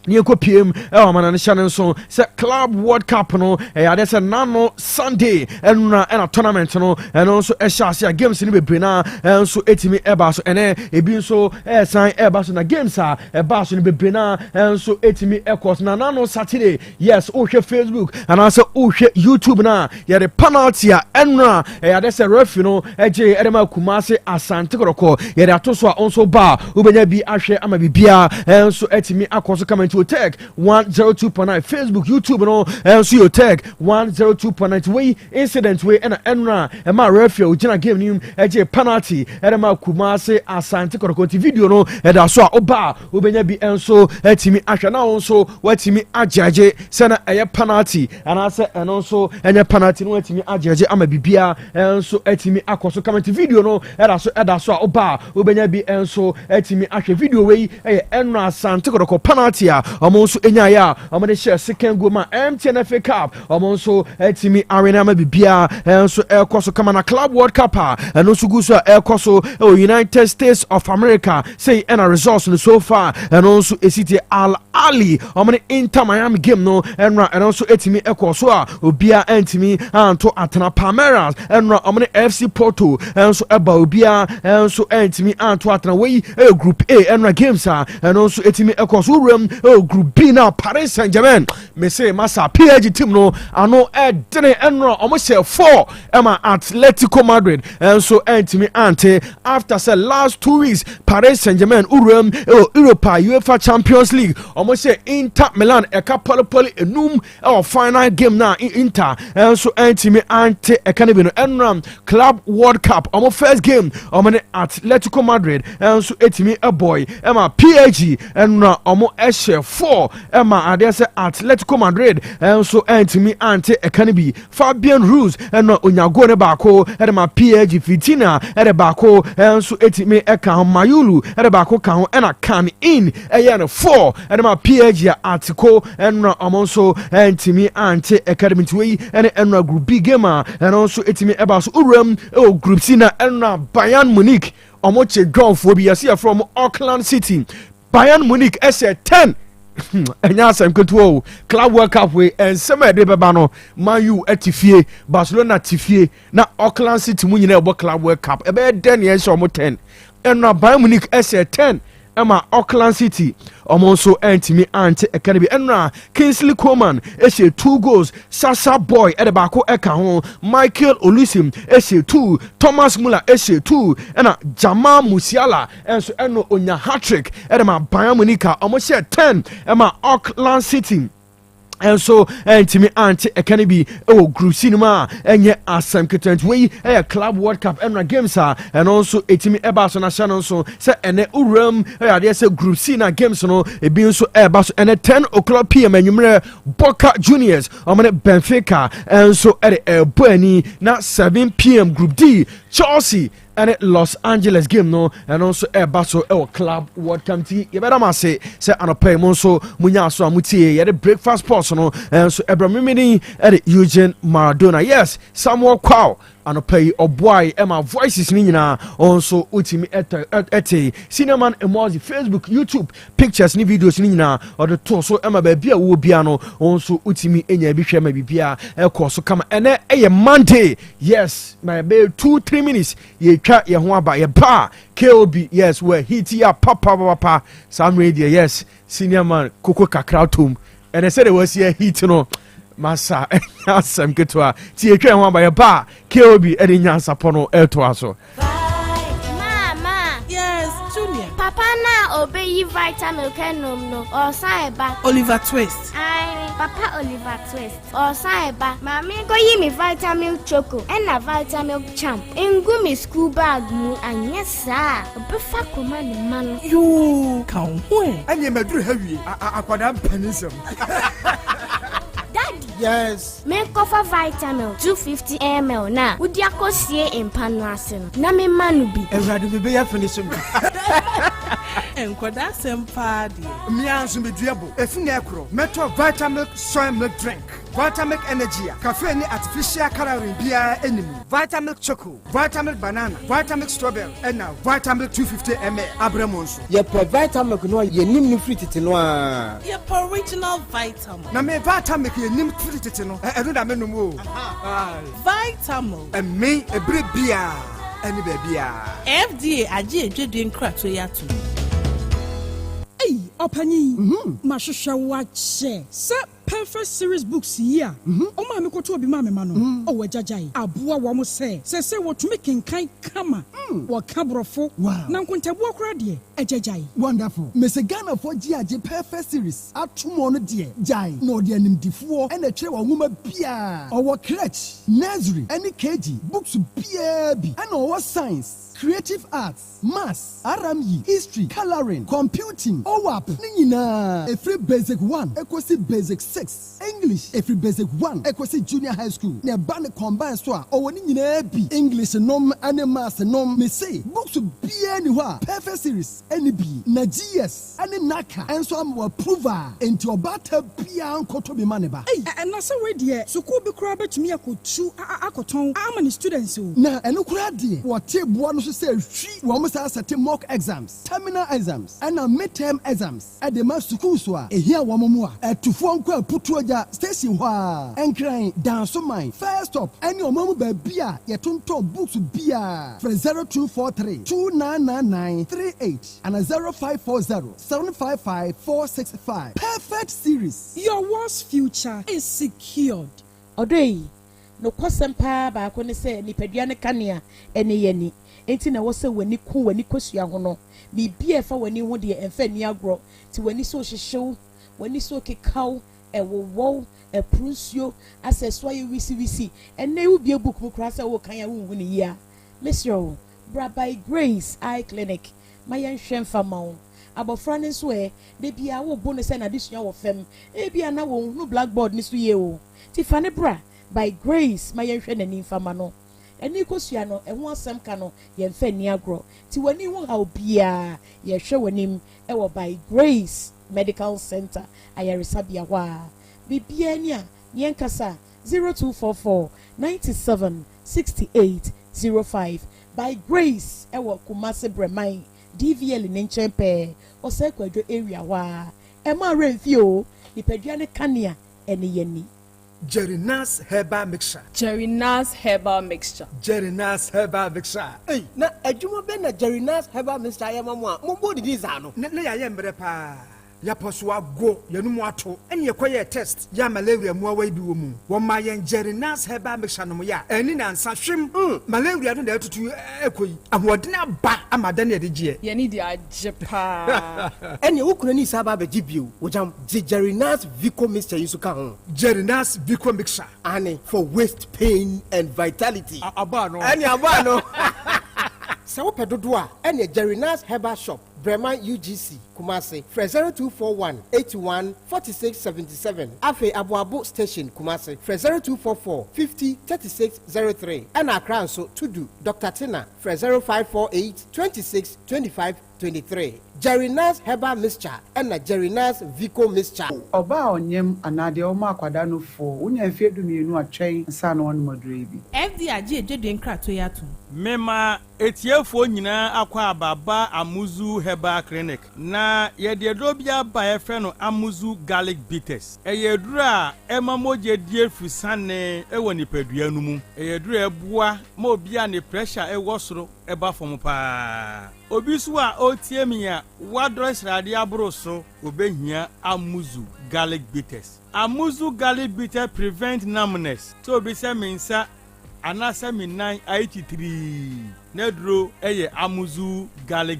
Nieko PM man Shannon so say Club World Cup no there's a nano Sunday and a tournament no and also a games in Bebrina and so etimi ebaso and ebi so sign ebaso na games ebaso in Bebrina and so etimi ekos na nano Saturday yes o Facebook and also o YouTube na the penalty enra there's a ref no eje edema Kumase Asante Koroko the atoso also ba ubenya bi ahwe ama bibia and so etimi akoso come to Otec 102.9 Facebook, YouTube, and see Otec 102.9 way incident way and enra and my refuge Jina game name a penalty and my Kumase Asante Koroko video no and I saw Oba Ubenya be and so etimi Asha now also what me ajaje send a penalty and I said and also any penalty no etimi ajaje ama bibia and so etimi akoso comment video no and I saw Oba Ubenya be and so etimi Asha video way enra Asante Koroko penalty also enya ya amade share second goal ma MTN FA Cup also etimi arena ma bibia so ekoso kama na Club World Cup and also guso ekoso United States of America say and a results so far and also City Al Ali amade Inter Miami game no and also etimi ekoso obia entimi anto atana Palmeiras and amade FC Porto and so eba obia and so entimi anto atana we group A and games and also etimi ekoso room group B now Paris Saint-Germain me say massa PSG team no ano dene enro almost 4 Emma Atletico Madrid and so entimi ante after say last 2 weeks Paris Saint-Germain urum Europa UEFA Champions League almost say Inter Milan poli enum final game na Inter and so entimi ante ekanebe no enram Club World Cup almost first game Atletico Madrid and so etimi boy Emma PSG and almost 4 Emma Adese Atletico Madrid and so entimi ante ekanibi Fabian Ruiz and onyago ne bako edema PSG Fitina ede bako and so etimi eka Mayulu ede bako kan and can in eya 4 edema PSG Atiko and also entimi ante academy way and group B gamer and also etimi eba so uram group C na and Bayern Munich omoche gonfobia see from Auckland City Bayern Munich S10 enya sam kwetuo Club World Cup we and some de beba no Man U etifie Barcelona tifie na Auckland City mu nyina ebo Club World Cup ebe den ye so mo 10 and Bayern Munich S10 Emma Auckland City omonso entimi ante ekane bi enra Kingsley Coleman ehye 2 goals Sasha Boy ede baako eka ho Michael Olusim ehye 2 Thomas Muller ehye 2 ena Jamal Musiala enso eno onya hat-trick ede ma Bayern Munich omoshe 10 Emma Auckland City and so entimi anti ekanibi group cinema enye asem ketent we club world cup and games and also etimi eba so na channel so say ene uram ade say group C na games no ebi so eba so ene 10 o'clock pm anwumre Boca Juniors omene Benfica and so ede boani na 7 pm group D Chelsea and Los Angeles game no and also basso club world cup you better must say anope monso munya so amutie ye breakfast pause no and so Ebramimini at Eugene Maradona yes Samuel Kwao anope oboy Emma voices ni nyina also utimi ete cineman emoji Facebook YouTube pictures ni videos ni nyina or the to so Emma ba bia wo bia no also utimi enya bi hwe ma bibia so kama ene Monday yes my be 2-3 minutes ye twa ye ho aba ye ba KOB yes we hit ya papa some radio yes senior man Koko Kakrautum and they said it was here hit no masa asem ketwa ti ye twa ho aba ye ba KOB e de Nyansapo no eto aso mama yes junior papa na obey vitamin kenom no or saiba Oliver Twist Papa Oliver Twist or saiba mama go yi me vitamin choco and na vitamin champ engu me school bag mu anya sa obefa koma ne man yo kan ho anya maduru hawie akwada mpanisem Daddy yes me cover vitamin 250 ml na udi akosie empano ase no na me manu bi Everade me be ya finish me enkoda sempa de me anso me duabo efuna ekro meto vitamin soy milk drink vitamin energy cafe ni artificial coloring bia enemy vitamin choco vitamin banana vitamin strawberry and now vitamin 250 ml abramonso ye pro vitamin no ye nim ni fruit no a ye original vitamin na me vitamin ye nim fruit no e do da menum o vitamin and me ebre bia any bia FDA age edwedwe nkrato yato Opanyi mahwehwe wache se perfect series books here o ma me koto obi ma me ma no o wajajai aboa wo mo se wo tumi kenkan kama wo kabrofo na nkontabu akora de ajajai wonderful Mr. Ghana for GAG perfect series atomo no de jai no de animdifo e na twere wo nwoma bia o wo crèche nursery any KG books bia bi and o science creative arts, maths, RME, history, coloring, computing, OWAP, nina. Every basic 1, equals basic 6. English, every basic 1, equals junior high school. Ne band combine soa, or nina be English nom and maths nom me say books be anywhere. Perfect series, any be na GS, any naka, and so am approver into your batter pian koto be maneba. And na so we there, so could be crab to me akoton. How many students? Na eno kradi, what tape one say we almost have certain mock exams, terminal exams, and midterm exams. At the master school, here one more at to phone call put to a station and crying down so mine. First up, and your mom by beer, your tonto books beer for 0243 2999 38 and a 0540 755 465. Perfect series. Your worst future is secured. Odei, no question pa ba ko ne se nipadua ne kanea ene yani. Enti na wo se wani ku wani kosua ho no bibia fa wani ho de emfa ni agro ti wani so hyehyew wani so kekaw ewowo eprusuo aseswa ye wisi enne wo bia book mu kra se wo kan ya wo hu ni ya Monsieur By Grace Eye Clinic mayen hwemfa mawo abofra ne so de bia wo bo ne se na desua wo fam e bia na wo hu blackboard ni so ye o ti fa ne bra By Grace mayen hwe nani fama no eni kosua no eho asem ka no ye mfa ni agro ti wani ho ha obia ye hwe wanim e By Grace Medical Center ayaresabia wa bibia ni a yen kasa 0244 97 68 05 By Grace e Kumasi Bremai DVL ne nchempe osekwadwo area wa e ma remfio nipadua ne kanea ene yani Jerry Nas herbal mixture. Jerry Nas herbal mixture. Jerry Nas herbal mixture. Hey, na adwuma be na Jerry Nas herbal mixture ya mama mo body dis ano. Na ya yembre pa. Ya poso ago yanum ato ene yekoye test ya malaria mu awa bi wo mu wo ma yen Jerry Nas herbal mixture no ya eni na nsa hwem malaria no da tutu ekoyi ahodena ba amada na de gie ye ni di ajepa ene wo kuna ni saba be gibio wo jam Jerry Nas Vico mixture yusu ka ho Jerry Nas Vico mixture ane for waist pain and vitality aba no ene aba no sa wo pedodo a ene Jerry Nas herbal shop Bremen UGC Kumasi Fre 0241 81 46 77 Afe Abuabu Station Kumasi Fre 0244 50 36 03 and Accra so Tudu Dr. Tina Fre 0548 26 25 23 Jerry Nas herbal mixture and Jerry Nas Vico mixture Oba onyem anade o ma kwada no fo unya mfie du mienu atwen nsa na won modre bi FDA jedwe nkrato ya to mema etiefo nyina akwa ababa amuzu herbal clinic na yede dobia ba efe no amuzu garlic bitters eyedura emamoje die fusane ewo nipadua nu mu eyedura ebua ma obia ne pressure ewo soro eba fom pa obisu a otie mi a wadro srade abro so obehia amuzu garlic bitters amuzu garlic bitter prevent numbness so be say mensa anasa minan 83 nedro eye amuzu garlic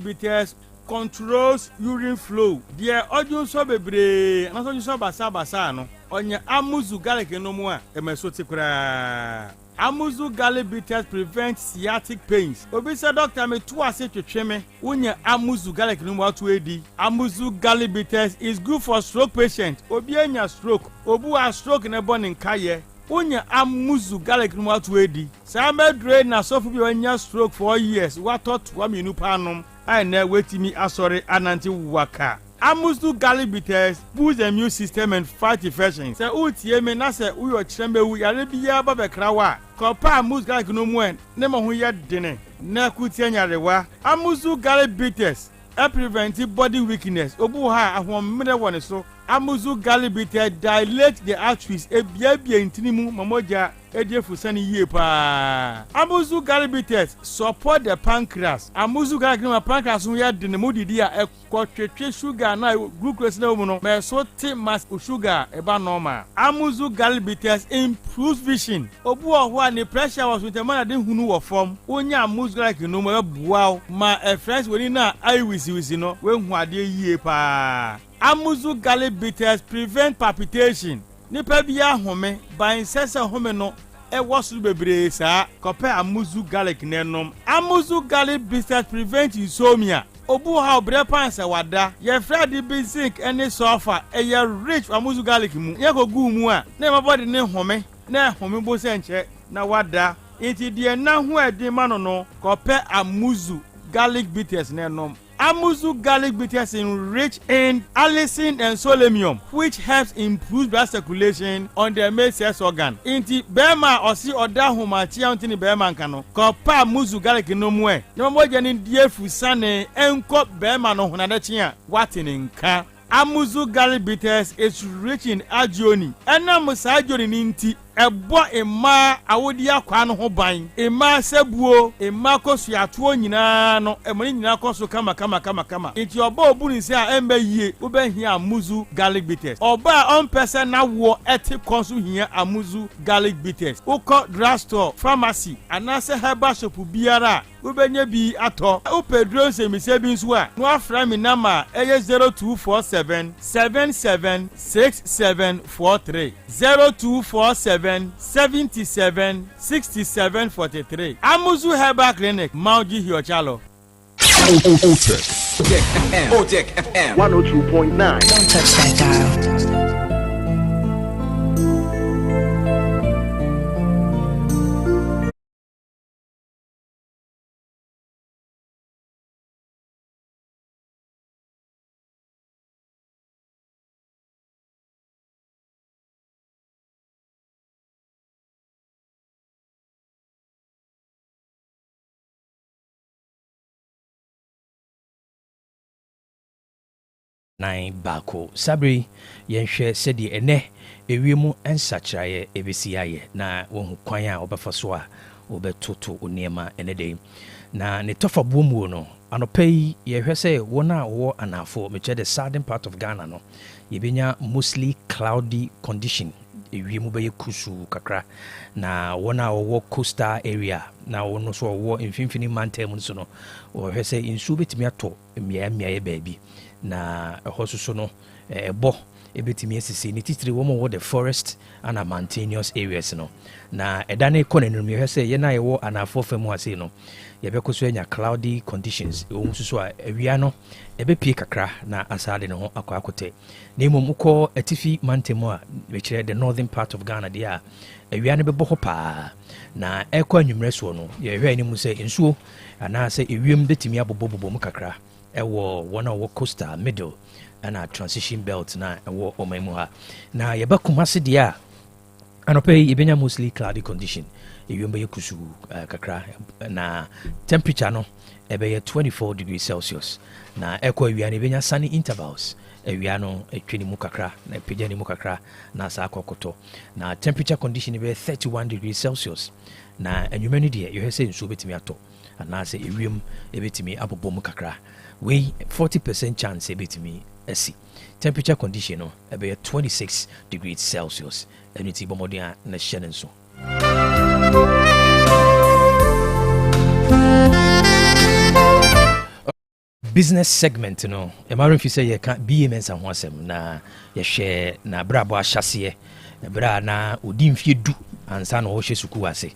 bitters controls urine flow dia odun so bebre anaso so basa no onye amuzu garlic no mu a emeso tikura amuzu garlic bitters prevent sciatic pains obi say doctor me to ase twetweme unye amuzu garlic no mu atu edi amuzu garlic bitters is good for stroke patient obi anya stroke obu a stroke ne bone nkaye unye amuzu garlic no atu edi say drain na sofu bi anya stroke for years what thought wa minu panom ai na wetimi asori ananti waka amuzu garlic bitters boost the immune system and fight infections say utie me na say uyo chirembewu yare biya ba bekrawa kopa amuzu garlic no mu en ne mo ho ye dene na kutie nyarewa amuzu garlic bitters prevent body weakness obu ha ahom mede woni so amuzu garlic bitters dilate the arteries ebia intinimu mamoja ediefusani yie pa amuzu garlic bitters support the pancreas amuzu garlic no pancreas no ya de ne modidi a ekotwetwe sugar na glucose na mu no me so ti mas sugar eba normal amuzu garlic bitters improves vision obu oho a ne pressure was with man de hunu wo form onya amuzu garlic no mo bua ma friends woni na eye wisi no we hu ade yie pa amuzu garlic bitters prevent palpitation nipa bia home ban sese home no ewosu bebre sa kope amuzu garlic nenom amuzu garlic bitters prevent insomnia obu ha obre pansa wada ye fredi basic any sulfur ye rich amuzu garlic mu ye ko gu mu a na my body ne home bo senche na wada enti de na ho edi ma no kope amuzu garlic bitters nenom amuzu garlic bitters rich in allicin and selenium, which helps improve blood circulation on the male sex organ. Inti bema osi oda humachi antini bema nkano. Kopa amuzu garlic no mwe. Nyambo jeni die fusane enko bema no hunadechia watini nka. Amuzu garlic bitters is rich in agioni. Ena musa agioni ninti ebo ema awodi akwa no ho ban ema sebuo ema kosu atuo nyina no emoni nyina kosu kama enti oba obuni se a embe yie ubehia amuzu garlic bitters oba on person na wo eti kosu hia amuzu garlic bitters uko drugstore pharmacy anase herbal shop biara ubenye bi ato upedron se mise bi nso a no afra mi nama eye 0247 776743 0247 77 67 43 Amuzu Herbal Clinic Mauji Hiochalo Otec FM 102.9 Don't touch that dial. 9 baako sabri yɛnhwɛ sɛdeɛ ɛnɛ ewiem nsakyerɛeɛ ɛbɛsi ayɛ na wɔhu kwan a wɔbɛfa so a wɔbɛtoto nneɛma ɛnɛ dɛ na ne tɔfa bomuo no anɔpa yi yɛhwɛ sɛ wɔn a wɔwɔ anaafo mekyerɛ the southern part of Ghana no yɛbɛnya mostly cloudy condition ewiem bɛyɛ kusu kakra na wɔn a wɔwɔ coastal area na wɔn nso wɔwɔ mfimfini mantam nso no wɔhwɛ sɛ nsuo bɛtumi atɔ mmeaeɛ baabi na ɛhɔ soso no ɛbɔ ɛbɛtumi asisi ne titiri wɔn wɔ the forest and mountainous areas no na ɛda ne kɔ n'anim yɛhwɛ sɛ yɛn a yɛwɔ anafoɔ fam ase no yɛbɛkɔ so anya cloudy conditions wɔn nso so a awia no ɛbɛpie kakra na asaade ne ho akɔ akɔtɛ na mmom wokɔ atifi mantam a mekyerɛ the northern part of Ghana deɛ a awia no bɛbɔ hɔ paa na ɛkɔ anwummerɛ soɔ no yɛhwɛ anim sɛ nsuo anaasɛ ewiem bɛtumi abobɔbobɔ mu kakra ɛwɔ wɔn a wɔwɔ coastal middle ɛna transition belt na ɛwɔ ɔman mu ha na yɛbɛkoma se deɛ a anɔpɛ yi yɛbɛnya mostly cloudy condition ewiem bɛyɛ kusu kakra na temperature no ɛbɛyɛ 24 degrees Celsius na ɛkɔ awia no yɛbɛnya sunny intervals awia no ɛtwa ne mu kakra na ɛpagya ne mu kakra na saa akɔkɔtɔ na temperature condition bɛyɛ 31 degrees Celsius na anwummerɛ no deɛ yɛhwɛ sɛ nsuo bɛtumi atɔ anaasɛ ewiem ɛbɛtumi abobɔ mu kakra wei 40% chance ɛbɛtumi asi temperature condition no ɛbɛyɛ 26 degrees Celsius ɛno ti bɔmmɔden a na hyɛ ne nso business segment no ɛmare mfi sɛ yɛka BMS ho asɛm na yɛhwɛ na berɛ abɔ ahyɛseɛ berɛ a na ɔdi mfie du ansa na ɔhyɛ sukuu ase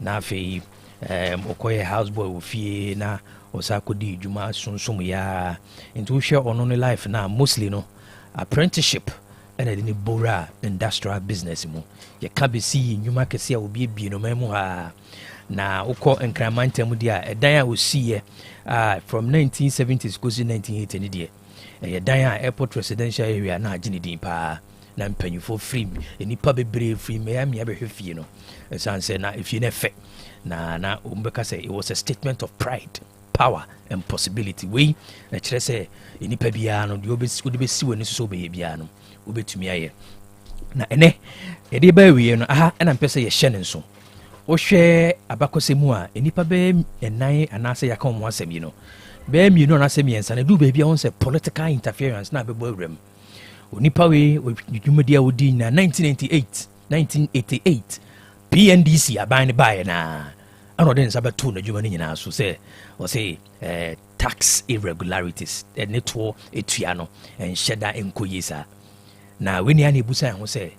na afei ɔkɔyɛ houseboy wɔ fie na ɔsa kɔdi dwuma sonsom ya nti wohwɛ ɔno ne life na mostly no apprenticeship ɛna de ne bora industrial business mu yɛka bɛsi nnwuma kɛse a obiebie no mu ha na wokɔ nkramantam deɛ a ɛdan a ɔsiiɛ from 1970s kɔsi 1980 ne deɛ ɛyɛ dan a airport residential area na agye ne din paa na mpanyinfoɔ firi nnipa bebree firi mmeammea bɛhwɛ fie no ɛsiane sɛ na efie no ɛfɛ na wɔmbɛka sɛ it was a statement of pride power and possibility wei na kyerɛ sɛ nnipa biara no deɛ wode bɛsi w'ani so sɛ wobɛyɛ biara no wobɛtumi ayɛ na ɛnɛ yɛde bɛɛ wie no aha ɛna mpɛ sɛ yɛhyɛ ne nso wohwɛ abakɔsɛ mu a nnipa bɛɛ ɛnan anaasɛ yɛaka wɔn asɛm yi no bɛɛ mmienu anaasɛ mmiɛnsa na duru baabi a wɔn sɛ political interference na abɛbɔ awuram onipa wei dwumadi a wɔdi na 1988 PNDC aban ne baeɛ na ana ɔde nsa bɛto n'adwuma no nyinaa so sɛ ɔsɛ tax irregularities ɛne toɔ ɛtua no ɛnhyɛ da ɛnkɔ yie saa na wei nea na ɛbusa ho sɛ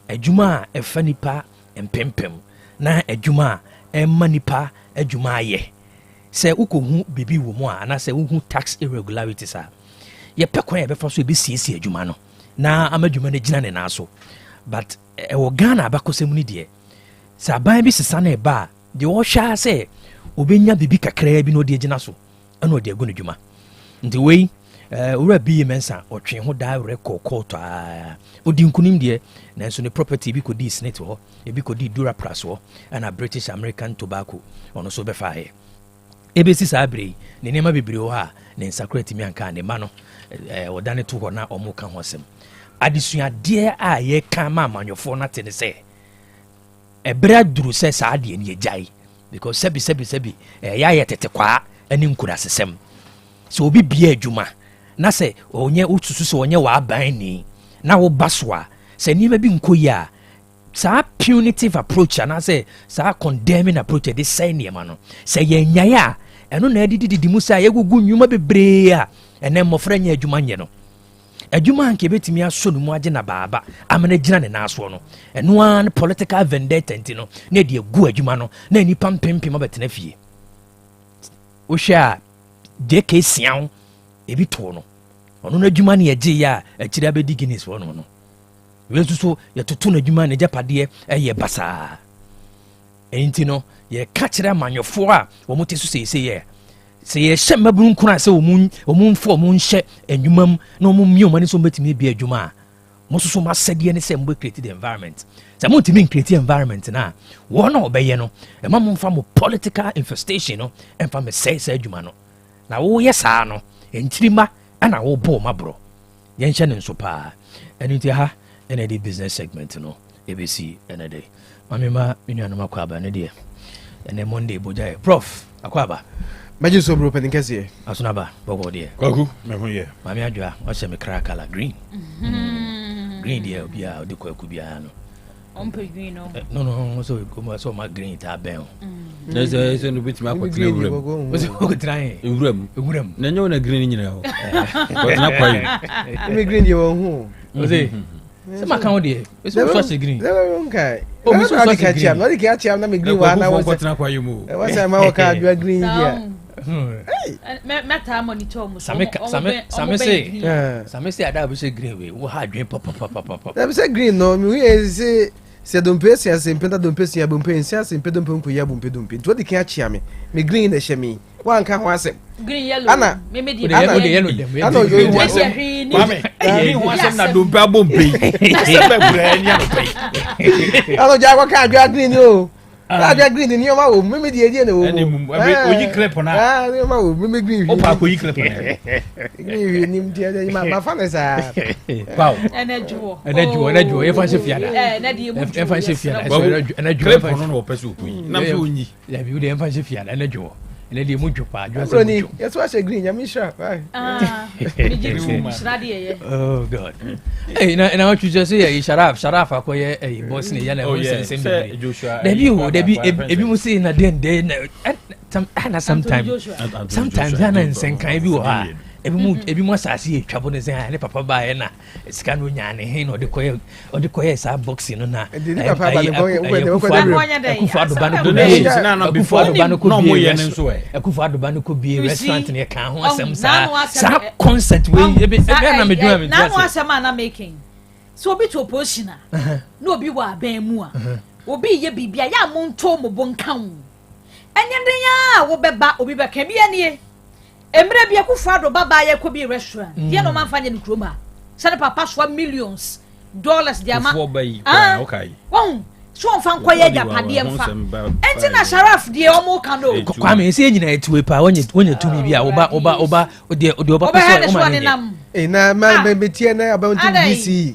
adwuma a ɛfa nipa mpempem na adwuma a ɛma nipa adwuma ayɛ sɛ wokɔhu biribi wɔ mu a anaasɛ wohu tax irregularities a yɛpɛ kwan a yɛbɛfa so ɛbɛsiesie adwuma no na ama adwuma no gyina ne naa so but ɛwɔ Ghana abakɔsɛm no deɛ sɛ aban bi sesa no ɛba a deɛ wɔhwɛ sɛ obɛnya biribi kakraa bi na ɔde agyina so ɛna ɔde agu no dwuma nti wei owura bi mensa ɔtwe ho daa werɛ kɔkɔɔtɔ a ɔdi nkunim deɛ nanso ne property bi kɔdi Senate hɔ ebi kɔdi Durapras hɔ ɛna British American Tobacco ɔno so bɛfaeɛ ɛbɛsi saa berɛ yi ne nneɛma bebree wɔ a ne nsakora tumi anka ne ma no ɔda ne to hɔ na ɔmo ka ho asɛm adesuadeɛ a yɛka ma amanyɔfoɔ no ate ne sɛ ɛberɛ aduru sɛ saa adeɛ no yɛgyae because sɛbi yɛayɛ tete kwaa ne nkurasesɛm sɛ obi bia adwuma na sɛ ɔnyɛ wosusu sɛ ɔnyɛ w'aban ni na woba so a sɛ nneɛma bi nkɔ yi a saa punitive approach anaasɛ saa condemning approach de sɛe nneɛma no sɛ yɛnyae a ɛno na ɛdedidi mu sɛ yɛgugu nnwuma bebree a ɛnɛ mmɔfra nyɛ adwuma nyɛ no adwuma anka ɛbɛtumi aso no mu agye na baaba amana gyina ne naasoɔ no ɛno ara ne political vendetta nti no na ɛde agu adwuma no na nnipa mpempem abɛtena fie wohwɛ a JK Siaw ebi too no ɔno no adwuma no yɛgye a akyiri abɛdi Guinness wɔ no wei nso so yɛtoto no adwuma no agyapadeɛ ɛyɛ basaa ɛnti no yɛka kyerɛ amanyɔfoɔ a wɔn te so sɛ yɛhyɛ mmabunu nkura sɛ wɔn mfo wɔn nhyɛ adwuma mu na wɔn mmea wɔn ani so mbɛtumi bi adwuma a wɔn nso so masɛdeɛ ne sɛ mbɛ create the environment sɛ mo ntumi create environment na wɔn a wɔbɛyɛ no ɛma mo mfa mo political infestation no ɛmfa mo sɛɛ adwuma no na wɔyɛ saa no nkyirima ɛna wɔbɔ wɔn aborɔ yɛnhyɛ ne nso paa ɛno nti ha ɛna de business segment no ɛbɛsi ɛna de mamema menuanom akɔ aba no deɛ ɛnɛ Monday bogyaɛ prof akɔ aba Imagine so bro pending kesi. Asunaba bogo dear. Kwaku me ho ye. Mami adwa o se me kra color green. Green dear obia o de kwaku bia no. Ompe green no. No so go so ma green ta ben. Na se no bit ma kwatena wuram. O se o tran wuram. Na nyo na green nyina ho. Kwatena kwayi. Me green ye wo hu. O se se ma kan o de. O se so green. Okay. O mi so catch am. No dey catch am na me green wa na wo kwatena kwayi mu. Wa say ma wo ka adwa green dia. Meta monitor mu Same say ada be say green we wo ha adwen pop. That be say green no me we say don't pay say simpenta don't pay say don't pay say simpenta don't pay ya don't pay. What the can chia me green dey shame me. One can one say green yellow. Ana me dey yellow dem. Ana you want say mame green one say na don't pay bombe. Say be green ya no pay. Ana ja kwa kan adwa green o. Adwa green ni o ma wo me dey dey na wo. Oyi clip na. Ni ma wo me green. O pa ko yi clip na. Green ni mtie ma fa na sa. Wow. Energy e fa se fiada. Na dey mu. E fa se fiada. Energy clip no no pese okun. Na fe onyi. Ya bi de e fa se fiada energy. Ene de mu dwopa adwa se. Broni, yes wa se green ya mi sha. Me jitu shradi ye. Oh god. Hey na what you just say Sharaf akoye boss ni ya na won sense me. Debi ebi mu say na den sometimes na nsenkan bi wo ha. Ebi mu asase etwabo ne say ne papa ba ye na sika no nya ne he na odikoye sa box no na. Papa ba ne Akufa adoba no ko bi Akufa adoba no ko bi restaurant ne ka ho asem sa concert we ebi na me dwuma me na no asem na making so obi to opposition na obi wa ban mu a obi ye bibia ya mo nto mo bonkan enye den ya wo beba obi be kan bi anie emre bia Akufa adoba ba ye ko bi restaurant ye no man fanye ne kroma sane papa so millions dollars dia ma okay so fan koye japade mfa enti na Sharaf de omo kan do kwa me se nyina etiwe pa onye tumi bia oba ode pese o ma ne na ma betie na about DC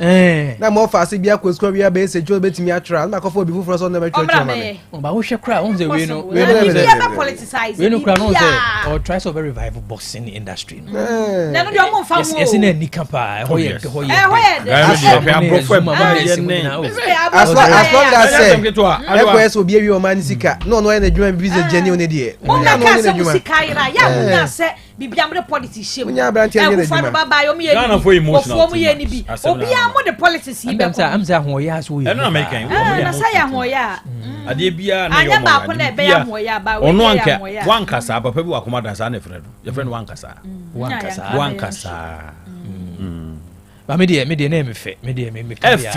na mo fa se bia kwesukwa bia be se jo betimi atra na kofo obi fufuro so na betwe ma me ba wo hwe kra on ze we no politicize we no kra no ze or try to revive boxing industry na no de omo fa mo yes na ni kapa hoye as long as ekwe obi ewi o man sika no na djuma business journey on dey o na ka se musika ira ya munya se bibiamre politics shemu Akufa baba yo me ye ofuomu ye ni bi obi am the politics yi be ko am za ho ya so ye no American na sa ya ho ya ade bia na yo anya ba ko na be ya ho ya ba we ono anka wankasa papa bi wakoma da sa na fredo ye friend wankasa ba me de na me fe me de me ka ya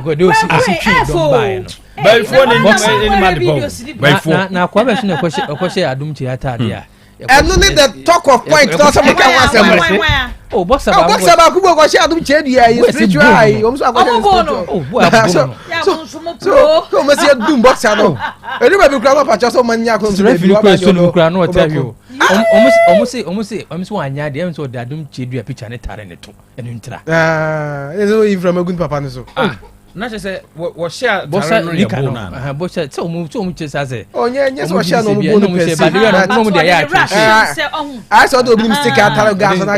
ko de o si twi don ba no by phone any man the by phone na kwa be so na ko she adum ti ata de a eno ni the talk of point to some can want some oh bossa ba ku go she adum che dia yi spiritual ai o so akọ so me se dum bossa no eri ba bi kura no pa cha so man nya ko so refi ko so no kura no tell you almost one nya de so dadum che dua picture ne tare ne to enu ntra so if from a good papa no so na say wo share bossa no na bossa so mu che sa say onye so share no mu bo no pese ba no mu de ya I saw the oblim stick ataro gas na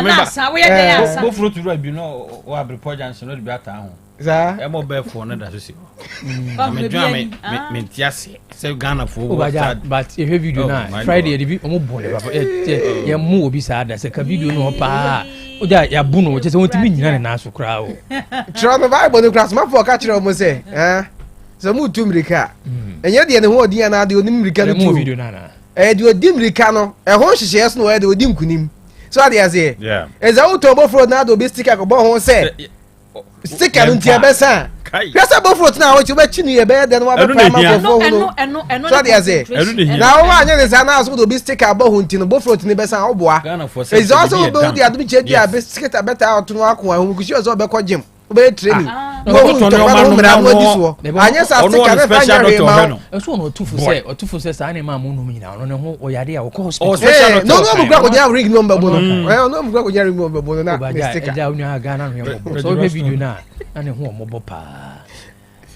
na sa we dey asa bo fruit ru abi no wo abre projanction no de bi ata ho za e mo be for na da so si me dwa me tiase say Ghana for but if video na Friday dey bi omo bole baba ye mu obi sa da say ka video no pa oja ya bu no che say won ti mi nyina na so kra o try me Bible no class ma for ka kire o mo say so mu tu mrika enye de ne ho odi na de onim mrika no tu video na de odi mrika no e ho hyehyes no de odi nkunim so ade aze eza uto bofro na do be sticker ko bo ho say sticker no ntia be sa pesa bofro na wo ti be chi ni e be de no wa be pa ma bofro no so ade aze na wo anya ne sa na so do be sticker bo ho ntino bofro ni be sa wo boa eza also be odi adum che dia be sticker beta out no akwa ho kushi so be ko gym ube training mo to pa no mra mo diso anya sa stick na fa nya ma eso no otufu se sa na ma mu no nyina no ne ho oyade a wo hospital no mo gba ko nya ring number bo no no mo gba ko nya ring number bo no na mistake ja unya ga na no so be video na ne ho mo bo pa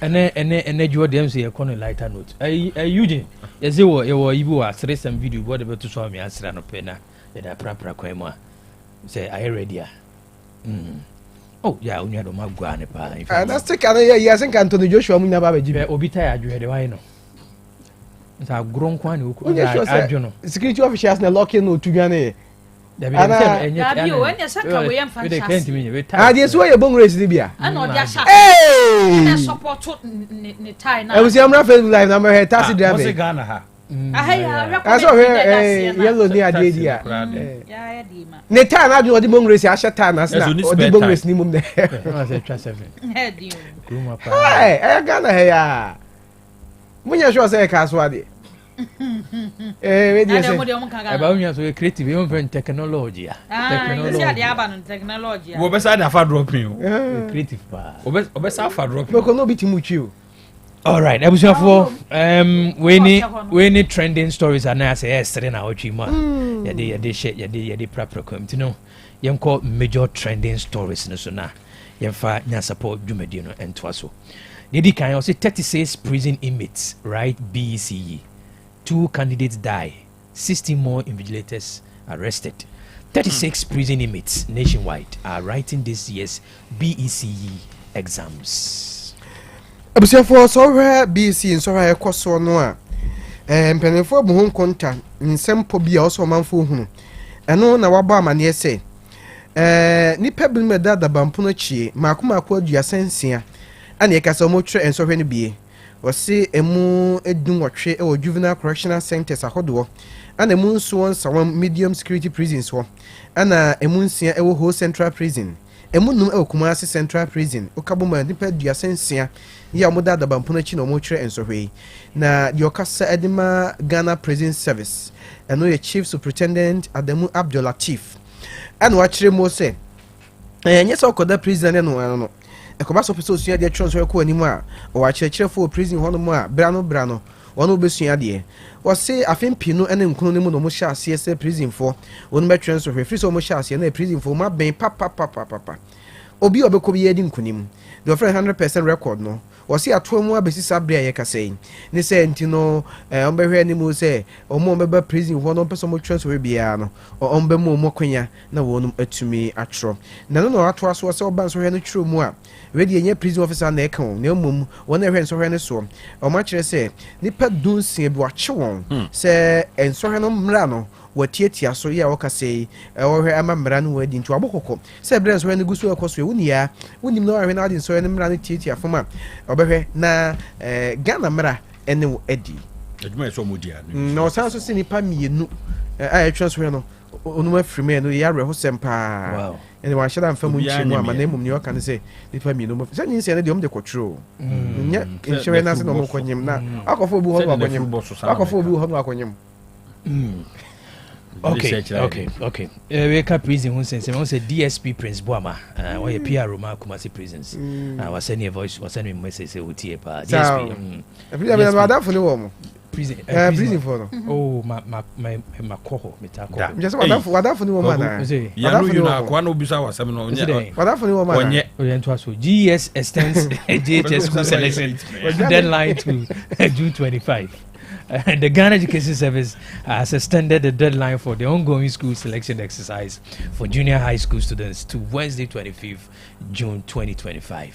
ene juo dem se economy lighter note Eugene yeze wo ibu wa sere some video bo de beto so mi asra no pe na da prapra kwa mu a say are ready a oh yeah unya do magwa ne pa na stick ana ya sen kan Anthony Joshua mu nya ba beji obi ta ya adwe de why no sa gron kwa ne oku adwo no security officials na locking no tudwa ne Dabi o enya saka we yam fan chance. Dey so ye bon race bia. Ana odi asha. Na support ne tie na. E was am Facebook live na me taxi driver. What's Ghana ha? I saw here yellow near dia. Ya di ma. Ne tie na odi bon race asha tie na na odi bon race ni mum de. Na say try 7. He di o. Kuma pa. Hey, Ghana he ya. Munya sure say ka so ade. We dey say about me so creative even for technology technology ade aba no technology wo be say na fa dropping creative pa obe say fa dropping no no be timuchi o. All right for we need trending stories and I say yesterday na ochi ma ye dey proper come to know yem call major trending stories no so na yem fa Nyansapo dwumadi no ento so dey kan say 36 prison inmates right BECE 2 candidates die, 60 more invigilators arrested. 36 prison inmates nationwide are writing this year's BECE exams. Abusiafo so where BECE so where ekoso no a mpenefo bu hon konta nsempo bia o so manfo hunu. Eno na waba amane ese nipa bi meda da bampo no chie makoma adua sensia ana yekasa mo twa enso hwe no bie wasi emu edun wotwe e juvenile correctional centers ahodo ana emu nso won medium security prisons ho ana emu nsia e ho central prison emu num e Kumasi central prison okaboma nipa dua sensia ya mo da bampo no chi no mo twa enso hwe na yokasa edima Ghana Prison Service eno ye chief superintendent Adamu Abdul Latif ana wa kire mo se nyesa okoda prison no ekoba so pese osua de transfer ko animu a o wa chirechire for prison hono mu a brano wono besua de wo se afempi no ene nkunu ne mu no mo sha ase se prison for wono be transfer free so mo sha ase na prison for ma ben papa obi obekọ bi yedi nkunim the 100% record no wo se ato mu abesisa bria ye kasei ne se ntino ombehwe ni mu se omo beba prison wono pese mo transfer bia no ombe mu kwanya na wono atumi atro na no ato aso se oba so hwe no twiro mu a wedi enye prison officer na ekon na mum wona hwe nso hwe ne so o ma kire se nipa dunsia bi wa chewon se enso hwe no mra no watietia so ya wakasei o hwe ama mra no wadi ntu abokoko se bre nso hwe ne gusu ekoso wunia wunim no hwe na adi nso hwe ne mra no tietia foma obehwe na Ghana mra ene wo edi aduma so modia no sanso se nipa mienu a transfer no onuma frime no ya reho sempa wow ene wa shada mfa mu nchimu ama na mum ni oka ne se nipa mienu mo se nyinse ne de omde kwotro nya nhwe na se no mo konyem na akofo obi ho no akonyem akofo obi ho no akonyem Okay. We ka prison hun sense we say DSP Prince Boama we PR Roma Kumasi prisons. Was sending a voice, was sending message say utie pa DSP. Prison for no. Oh my coho metako. Just wada for ni woman na. Ya no na kwa no bisa wasem no nya. Wada for ni woman na. Onye so GS extends JHS school selection deadline to June 25. The Ghana Education Service has extended the deadline for the ongoing school selection exercise for junior high school students to Wednesday 25th June 2025.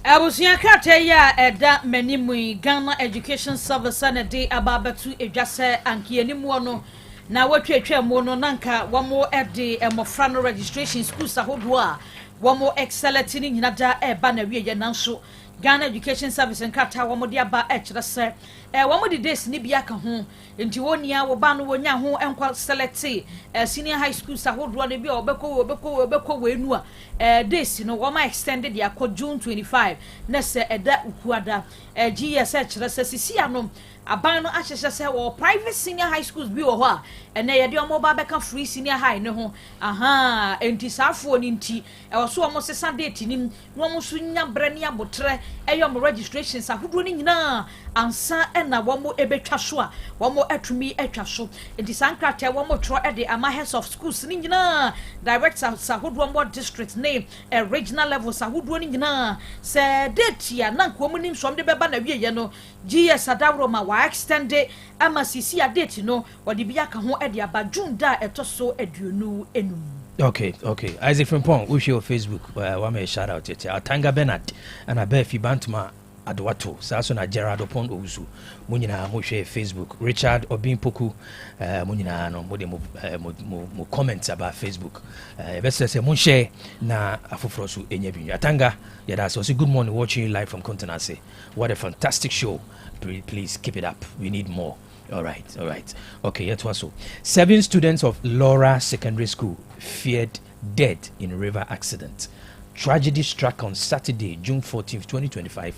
Abusia krata ya eda menimu Ghana Education Service na de ababatu edwase ankiani mu no na watwetwa mu no nanka wamo ede emofra no registration school sahodo a wamo excellent ni nyina da eba na wiye nanso Ghana Education Service nkata wamo de aba ekire se wɔn mo de days ni bi aka ho nti wonia wo ba no wonya ho enko select senior high school sahodoɔ no bi a obekɔ wenu a days no wɔn extended ya kɔ June 25 na sɛ ɛda ukuada GS kyerɛ sɛ sisi anom aban no ahyehyɛ sɛ wɔ private senior high schools bi wɔ hɔ a ɛnɛ yɛde ɔmo ba bɛka free senior high ne ho enti saafoɔ ne nti ɛwɔ so ɔmo sesa date nim na ɔmo so nya brɛ ne abotrɛ ɛyɛ ɔmo registrations ahodoɔ ne nyinaa ansa ɛna wɔmo ebetwa so a wɔmo atumi atwa so enti sankrata wɔmo trɔ ɛde ama heads of schools ne nyinaa directors ahodoɔ mo district ne regional levels ahodoɔ ne nyinaa sɛ date ya na nkomo nim so ɔmo de bɛba na wie yɛ no GS adawro ma wa extend ama sisi a date no wɔde bi aka ho ɛde aba June da ɛtɔ so aduonu enum. Okay. Isaac Frimpong, we share Facebook. One may shout out it. Tanga Bernard and a Befi Bantuma Adwato. Sasona Gerard upon Owusu. Munina mo share Facebook. Richard Obin Poku. Munina no mo comments about Facebook. Best say mo share na afufrosu enyebi. Atanga, yeah, that's also good morning watching you live from Continency. What a fantastic show. Please keep it up. We need more. All right. Okay, yet was so. 7 students of Laura Secondary School feared death in river accident. Tragedy struck on Saturday, June 14th, 2025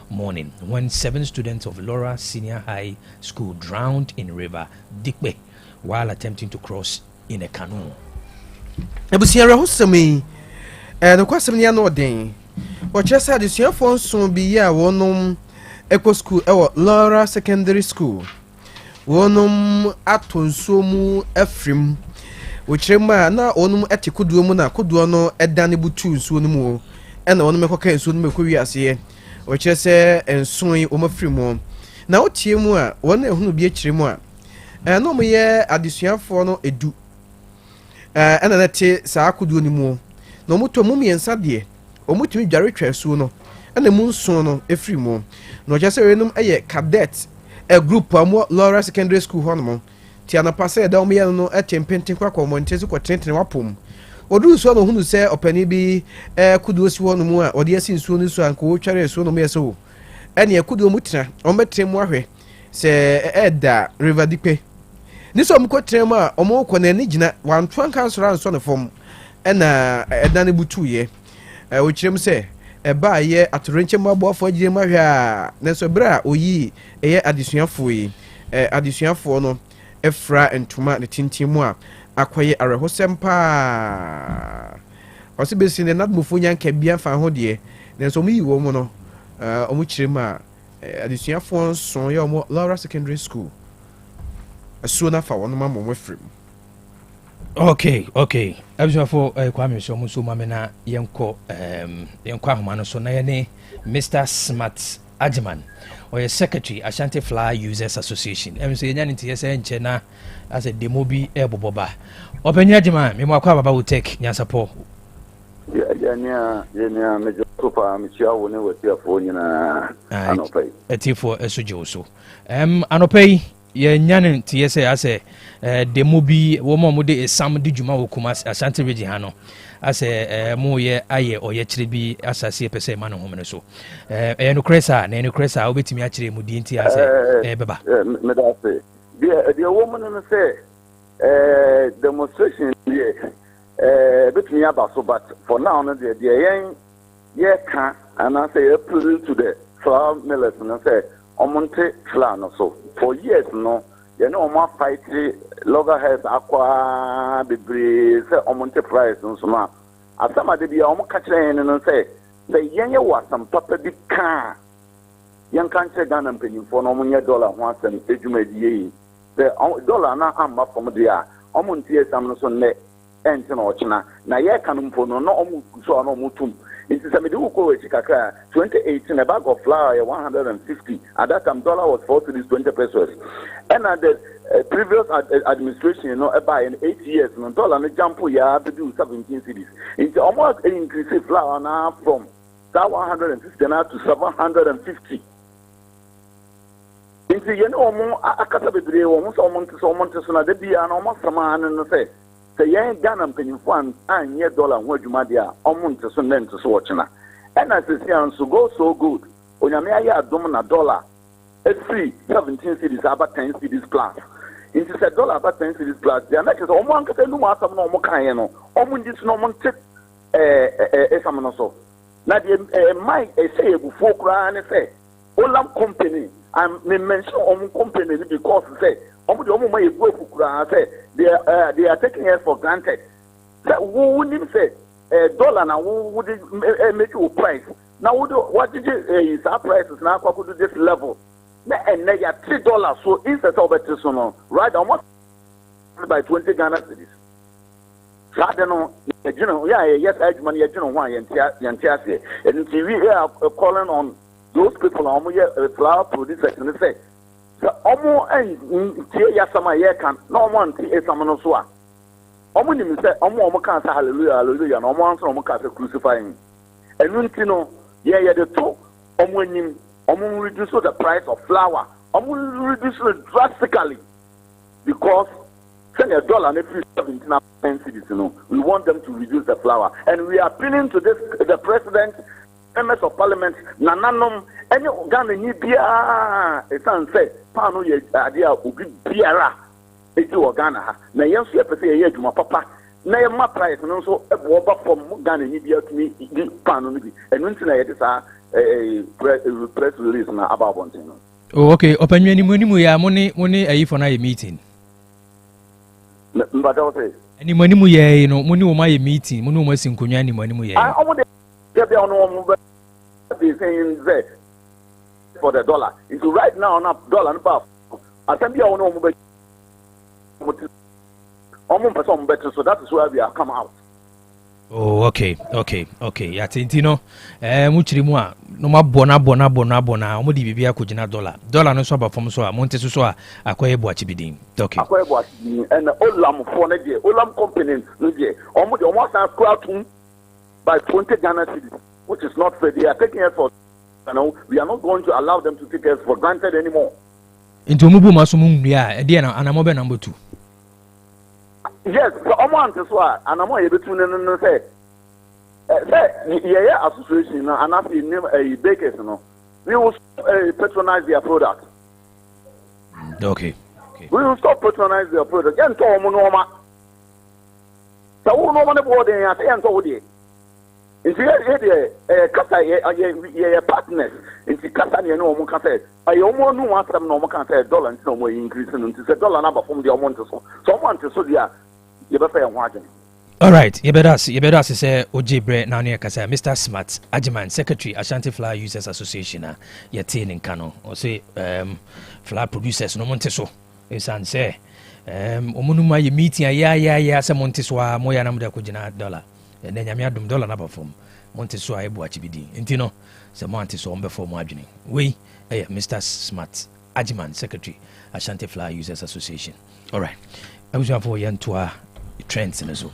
morning when 7 students of Laura Senior High School drowned in river Dikbe while attempting to cross in a canoe. Ebusiara hosemi no kwasem ne no den. Wo chesa de suafo nson bi ya wonom Eco School Laura Secondary School. Wonum atonso mu afrim wochirema na onum etikuduo mu na koduo no edane butu nsuo no mu ena onum ekoka nsuo no mekɔ wiase wochire se enson omafrim mu na otie mu a wona ehunu bi akiremu a no mo ye adesuafo no edu ena na te saa koduo ni mu na omuto mu miensa de omutumi dware twa nsuo no ena mu nson no efrim mu na wochire se renum eye cadet a group Laura Secondary School hono tiana passe da omo no etempenten kwakọ montezu kwatenten wapom odu so no hunu se opani bi kudu osi hono mu a ode asi nsuo no so anko tware so no meso ene akudu mu tena ometrem ahwe se eda river dipe ni so mko trem a omo kọ na ni gina wantwan kansora nso no fom ena eda ne butu ye o kirem se eba ye atorenche mabo afọ agire mahwe a na so bra oyi eye adesuafo yi adesuafo no efra entuma ne tintimu a akoye arehosempa osibesi ne nadmofo nyanka bia fa ho de na so mu yi wo mu no omu kirema adesuafo nso ye omo Laura Secondary School asuo na fa wono mammo efrem. Okay. Abusuafo kwame so muso mamena yenko ahoma no so na ye ne Mr. Smart Ajiman or secretary Ashanti Flower Users Association. So yenya nti yesa enche na as a demo bi eboboba. Openya Ajiman me mwakwa baba Otec Nyansapo. Yenya mejo sofa michia woni watiafo nyina anopai. Etifo esoje so. Anopai ye nyane nti yesa ase demo bi wo mo de esam de djuma wo kuma Ashanti region ha no ase mo ye aye oye kire bi asase pese ma no homene so no kresa na no kresa obetimi a kire mu di nti ase beba me da se the woman no say demonstration between about so but for now no the yen ye can and I say appeal to the flour millers and say omonte flour no so for years no you know more fight loggerheads aqua bebre say omonte price no so na asama de bia omo ka kire yen no say the yen ye was some papa bi ka yen kan che Ghana mpanyimfo no omonye dollar ho asem edwuma di yi the dollar na amma from there omonte esam no so ne enti na ochina na ye kanumfo no no omo so no mutum. It is a middle coach, 2018, a bag of flour, 150. At that time, dollar was 40 20 pesos. And at the previous administration, you know, about in 8 years, no dollar and jump, you have to do 17 cities. It's almost an increase in flour now from that 150 now to 750. It's you know, I can't be there, almost so na de and almost some man and say. The young Ghana mpanyimfo an ye dollar ho adwuma dia omonte so nent so wochina and as it so go so good onyame aye adom na dollar it's free 17 cities about 10 cities plus. Into $1 about 10 cities plus. The next is almost no more some no more kind no. Almost this no more tip so. Now the my say before crying say Olam company and mention company because say almost my say they are taking it for granted. Who wouldn't say $1 now? Who would make you price? Now what did you our prices now to this level? And they are $3. So instead of it, right? Almost by 20 Ghana cities. So I don't know. Yes, money. Why and TV are calling on those people. Flower producers and they say, so almost and Yasama can no one is someone so. Almost say, almost can't say hallelujah, hallelujah. No one can't crucifying. And the two. Reduce the price of flour. Reduce it drastically because send $1 and every 17 cities. We want them to reduce the flour, and we are appealing to the president, members of parliament, Nananum, any Ghana ni bia. It's unsaid. Pano ye idea ubi biara. It's your Ghana. Na yensu ye pese ye juma papa. Na ye ma price no so eboba from Ghana ni bia to me pano ni bi. And when na ye this press release na about one thing. Oh, okay. Open any money ya money ayi for na meeting. Mbada say. Any money mu ya no money o my meeting, money o ma sinkonwa any money mu ya. I almost dey saying that for the dollar. It's right now na dollar na ba. Asambia o no mo be person better, so that is why we are come out. Oh, okay. Ya tintino muchiri mu a no ma bona omo di bibia ko gina dollar no so ba fom so a monte so a akoye boachi bidin. Okay. Akoye boachi and Olam for na je Olam company no je omo san scratch by 20 Ghana cities, which is not fair. They are taking us for we are not going to allow them to take us for granted anymore. Into mubu masumu nua e de na anamobe number 2. Yes, so and I'm able to say, association and after bakers, we will patronize their product. Okay. We will stop patronize their product. And to Monoma. So, who no one board and told you. If you partners, if you can't say, no one can say, I almost know what some normal can say $1 and no more increasing into $1 number from the amount so. Someone to so yeah. All right, you say Ojibre Nania Kasa, Mr. Smart, Ajiman, Secretary, Ashanti Flour Users Association, Yatin in Kano, or say flour producers no Monteso. It's an say Omunuma you meeting ya some Monteswa, Moya Namda Kujina $1, and then Yamiadum $1 number from Monteswa Ebuachibidi, Intino, some Monteso before margining. We, Mr. Smart, Ajiman, Secretary, Ashanti Flour Users Association. All right, I was for Yantua. Trends and so.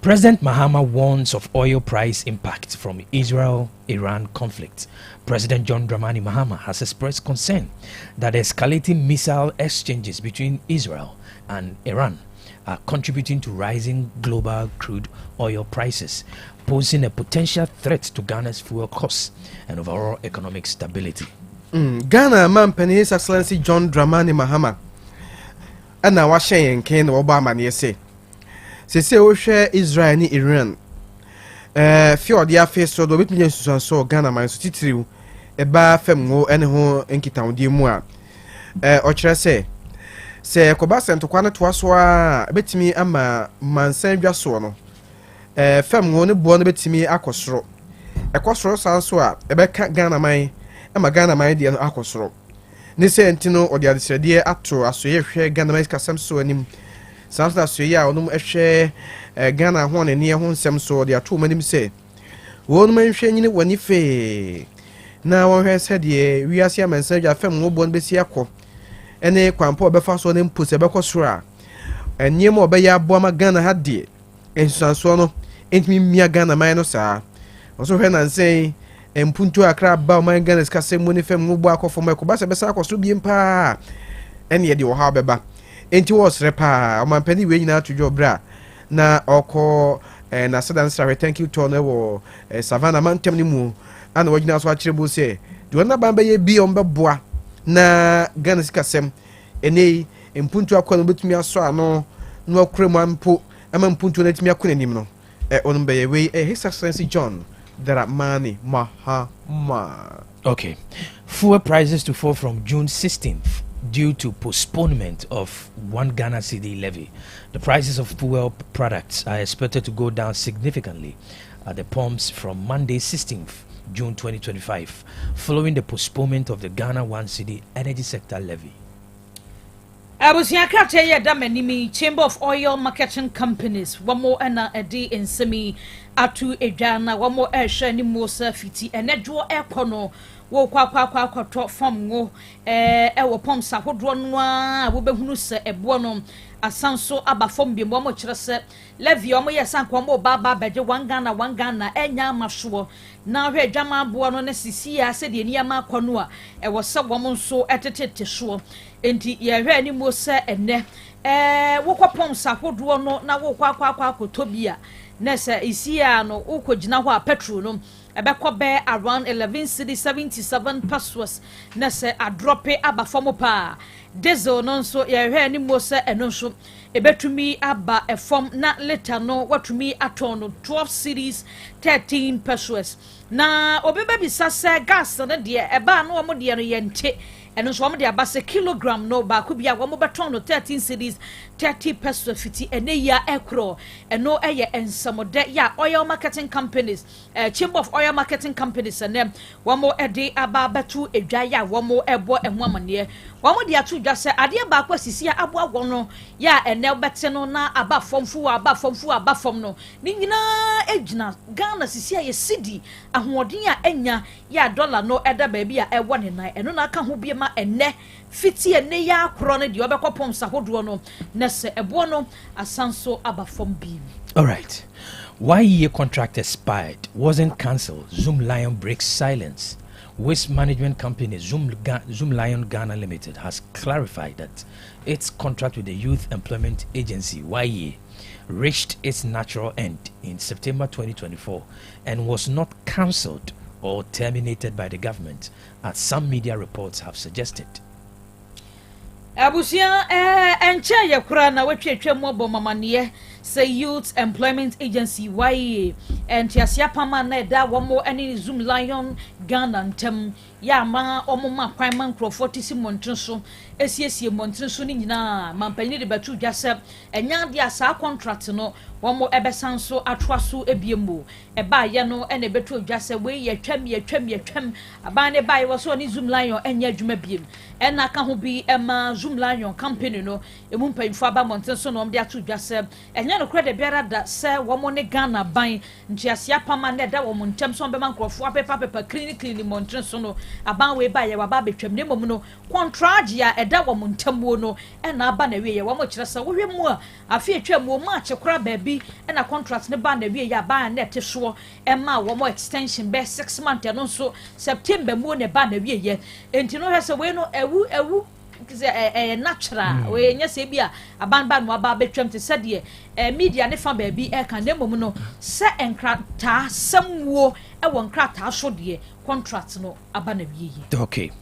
President Mahama warns of oil price impact from Israel-Iran conflict. President John Dramani Mahama has expressed concern that escalating missile exchanges between Israel and Iran are contributing to rising global crude oil prices, posing a potential threat to Ghana's fuel costs and overall economic stability. Ghana man His Excellency John Dramani Mahama and now Washington Kane Obama near say. Se o share Israel ni Iran fiord ya face so do bitnya susan so Ghana man so titiriu e ba fam ngo ene ho enkitaudi mu a o kire se ko ba sento kwa ne to aso a betimi ama mansan dwa so no fam ngo ne bo no betimi akosoro ekosoro san so a e be ka Ghana man ama Ghana man de akosoro ne se entino o de adesrede ato aso ye hwe Ghana man kasam so anim Samson so ya onum ehwe Ghana ho ne ne ho nsem so de ato manim se won man hwe nyine wani fe na won hwe se de wiase amansa dwa fam wo bon besi akọ ene kwampo befa so ne mpose bekosoro a enyem obeya abo ma Ghana ha de ensuanso no entimi mia Ghana man no saa oso hwe na nsen empuntu akra ba man Ghana ska se mu ne fam wo bo akofo ma ko ba se besa akosoro bi mpa ene ye de wo ha beba enti was repa o man pani we nyina to jobra na oko na sadan sare thank you to no savannah mantem ni mu ana wagina so akire bo se do na ban be ye bi on be boa na Ghana sikasɛm ɛnɛ mpuntu akɔ no betumi aso ano no akure mu ampo ama mpuntu na tumi akɔ n'anim no ɔno bɛyɛ wei His Excellency John Dramani Mahama. Okay. Fuel prices to fall from June 16th due to postponement of 1 Ghana cedi levy. The prices of fuel products are expected to go down significantly at the pumps from Monday 16th June 2025 following the postponement of the Ghana 1 cedi energy sector levy. Abusia krate ye da manimi Chamber of Oil Marketing Companies wamo ena edi ensemi atu edwana wamo ehwe ni mosa fiti enedwo ekono wo kwa to fam ngo wo pom sa hodro no a wo behunu se ebo no asanso aba fam bi mo kire se levy omo ye sanko mo baba beje 1 Ghana enya amaso na hwe dwama abo no na sisi ya se de niam akono a wo se wo mo nso etetete so enti ye hwe ni mo se enne wo kwapom sa hodro no na wo kwa kotobia na se isi ya no wo kogina ho a petrol no ebekobe around 11.77 pesos na se a drop aba fam pa diesel no nso ye hwe ni mo se eno nso ebetumi aba efom na liter no watumi aton no 12 cedis 13 pesos na obeba bisa se gas no de eba no omo de no yente eno nso omo de aba se kilogram no ba ko bia omo beton no 13 cedis 30 pesos fiti ene ya ekro eno eye ensamode ya oil marketing companies Chamber of Oil Marketing Companies and wamo ede aba betu edwa ya wamo ebo enho amane wamo de atu dwa se ade ba kwa sisi ya abo agwo no ya ene bete no na aba fom no ni nyina ejina Ghana sisi ya cedi ahoɔden a enya ya dollar no eda ba bia ewo ne nan eno na aka ho bia ma ene fiti ene ya akro no de obekɔpom sahodo no na se ebo no asanso aba fom bi. All right. Why year contract expired wasn't cancelled. Zoom Lion breaks silence. Waste management company Zoom Lion Ghana Limited has clarified that its contract with the Youth Employment Agency YE reached its natural end in September 2024 and was not cancelled or terminated by the government, as some media reports have suggested. Abusia enche ye kura na wetwetwe mo bomamanie say Youth Employment Agency YE entiasia pama na da womo ene Zoom Lion Ghana ntem ya ma omoma kwan man crofoti si montren so esiesie montren so ni nyina mampani de batu dwase enya de asa contract no womo ebesan so atwa so ebiemo eba ye no ene betu dwase we ye twam aba ne ba ye wo so ni Zoom Lion enya adwuma biem ena ka ho bi ema Zoom Lion company no emu mpanfo aba montren so no de atu dwase enya no krede biara da se womo ne Ghana ban ntiasia pama na da womo ntem so be man crofo apepa clinic montren so no aban we ba ye wa ba betwam ne mom no contract ya eda wo montamuo no e na aba na we ye wo mo kire sa wo hwe mu a afi etwam wo ma chekora ba bi e na contract ne ba na we ya ba na te so e ma wo mo extension be 6 months no so September mu ne ba na we ye enti no hwese we no ewu natural we nya se bia aban ba no aba betwam te se de media ne fa ba bi e kan ne mom no se enkrata samwo e wo nkrata so de contract no aba na wie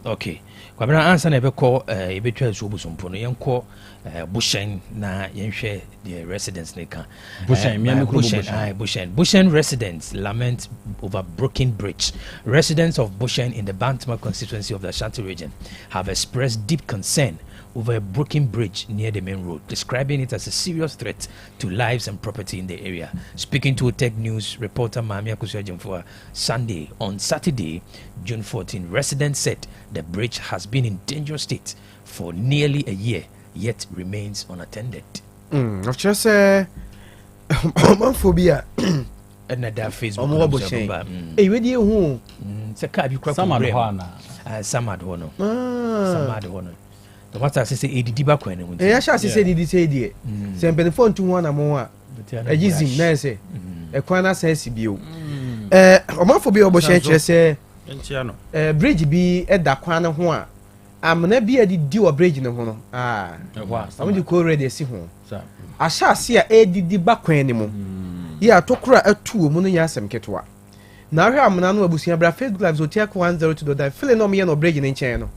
okay kwabena answer na ebekɔ ebetwa so busumpo no yenkɔ Bushen na yenhwɛ the residents ne kan Bushen residents lament over broken bridge. Residents of Bushen in the Bantama constituency of the Ashanti region have expressed deep concern over a broken bridge near the main road, describing it as a serious threat to lives and property in the area. Speaking to Otec News reporter Mami Akusua Sunday, on Saturday, June 14, residents said the bridge has been in dangerous state for nearly a year, yet remains unattended. I've just said, homophobia. Another Facebook. Hey, where do you who? Samad the what I say ADD back when I shall say did say dear. Send the phone to one more. A gizim, nurse, a quana says you. Homophobia Boshe say, bridge be at the quana one. I'm never be a do a bridge in the hono. Ah, I want to call ready a see home. I shall see a ADD back anymore. Yeah, tokra a 2 Munayasam Ketwa. Now, I'm none of Busia Brafed Gloves will take 102 that filling on me no bridge in channel.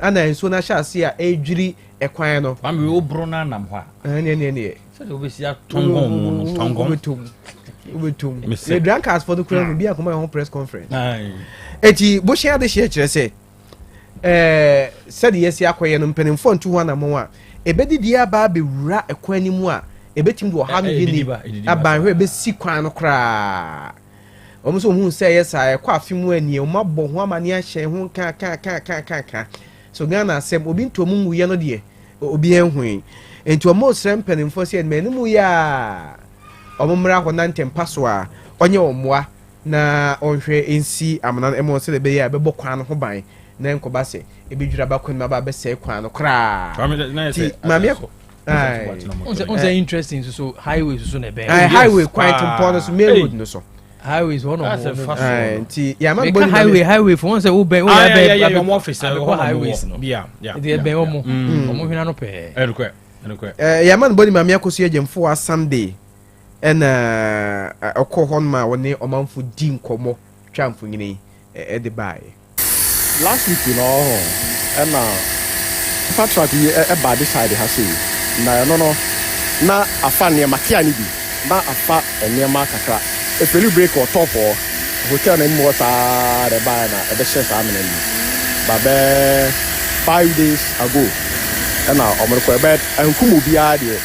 ana nsuo na hyase a edwiri ekwan no ame obro na nam ho a ne so de obesia tongon the drunkers for the crowd be akoma home press conference eti bo share de share kire say said yesi akoye no mpanimfo ntu ho na mo a ebedidi aba be wura ekwan ni mu a ebetim do ha no yeni aban hwe be si kwan no kra omo so hu say yes a kwa afimu ani o mabọ ho amane ahye ho ka so Ghana sem obi ntomu nwuye no de obi enhui enti omo srem mpanimfo say manimu ya omumra ho nantem paso a onye omwa na onhwe ensi amana emo se be ya bebo kwan no ho ban na nkoba se ebedwura ba kwan ma ba be se kwan no kra mami on interesting so highway so na be highway quite important so main road no so highway is one of them ti ya man body highway for once we ben your office highways no yeah they ben omo hwena no pe edukwe ya man body mami akoso yemfo a Sunday and okọ ma woni omanfo di nkomo twamfo nyine e de bai last week you know and patrick e ba this side ha say no na afa ne makia ni bi na afa enema kakra e peli break or top or hotel na mo sa de ba na e be share sa amena ni ba be 5 days ago and now omrko e be enkumo bia de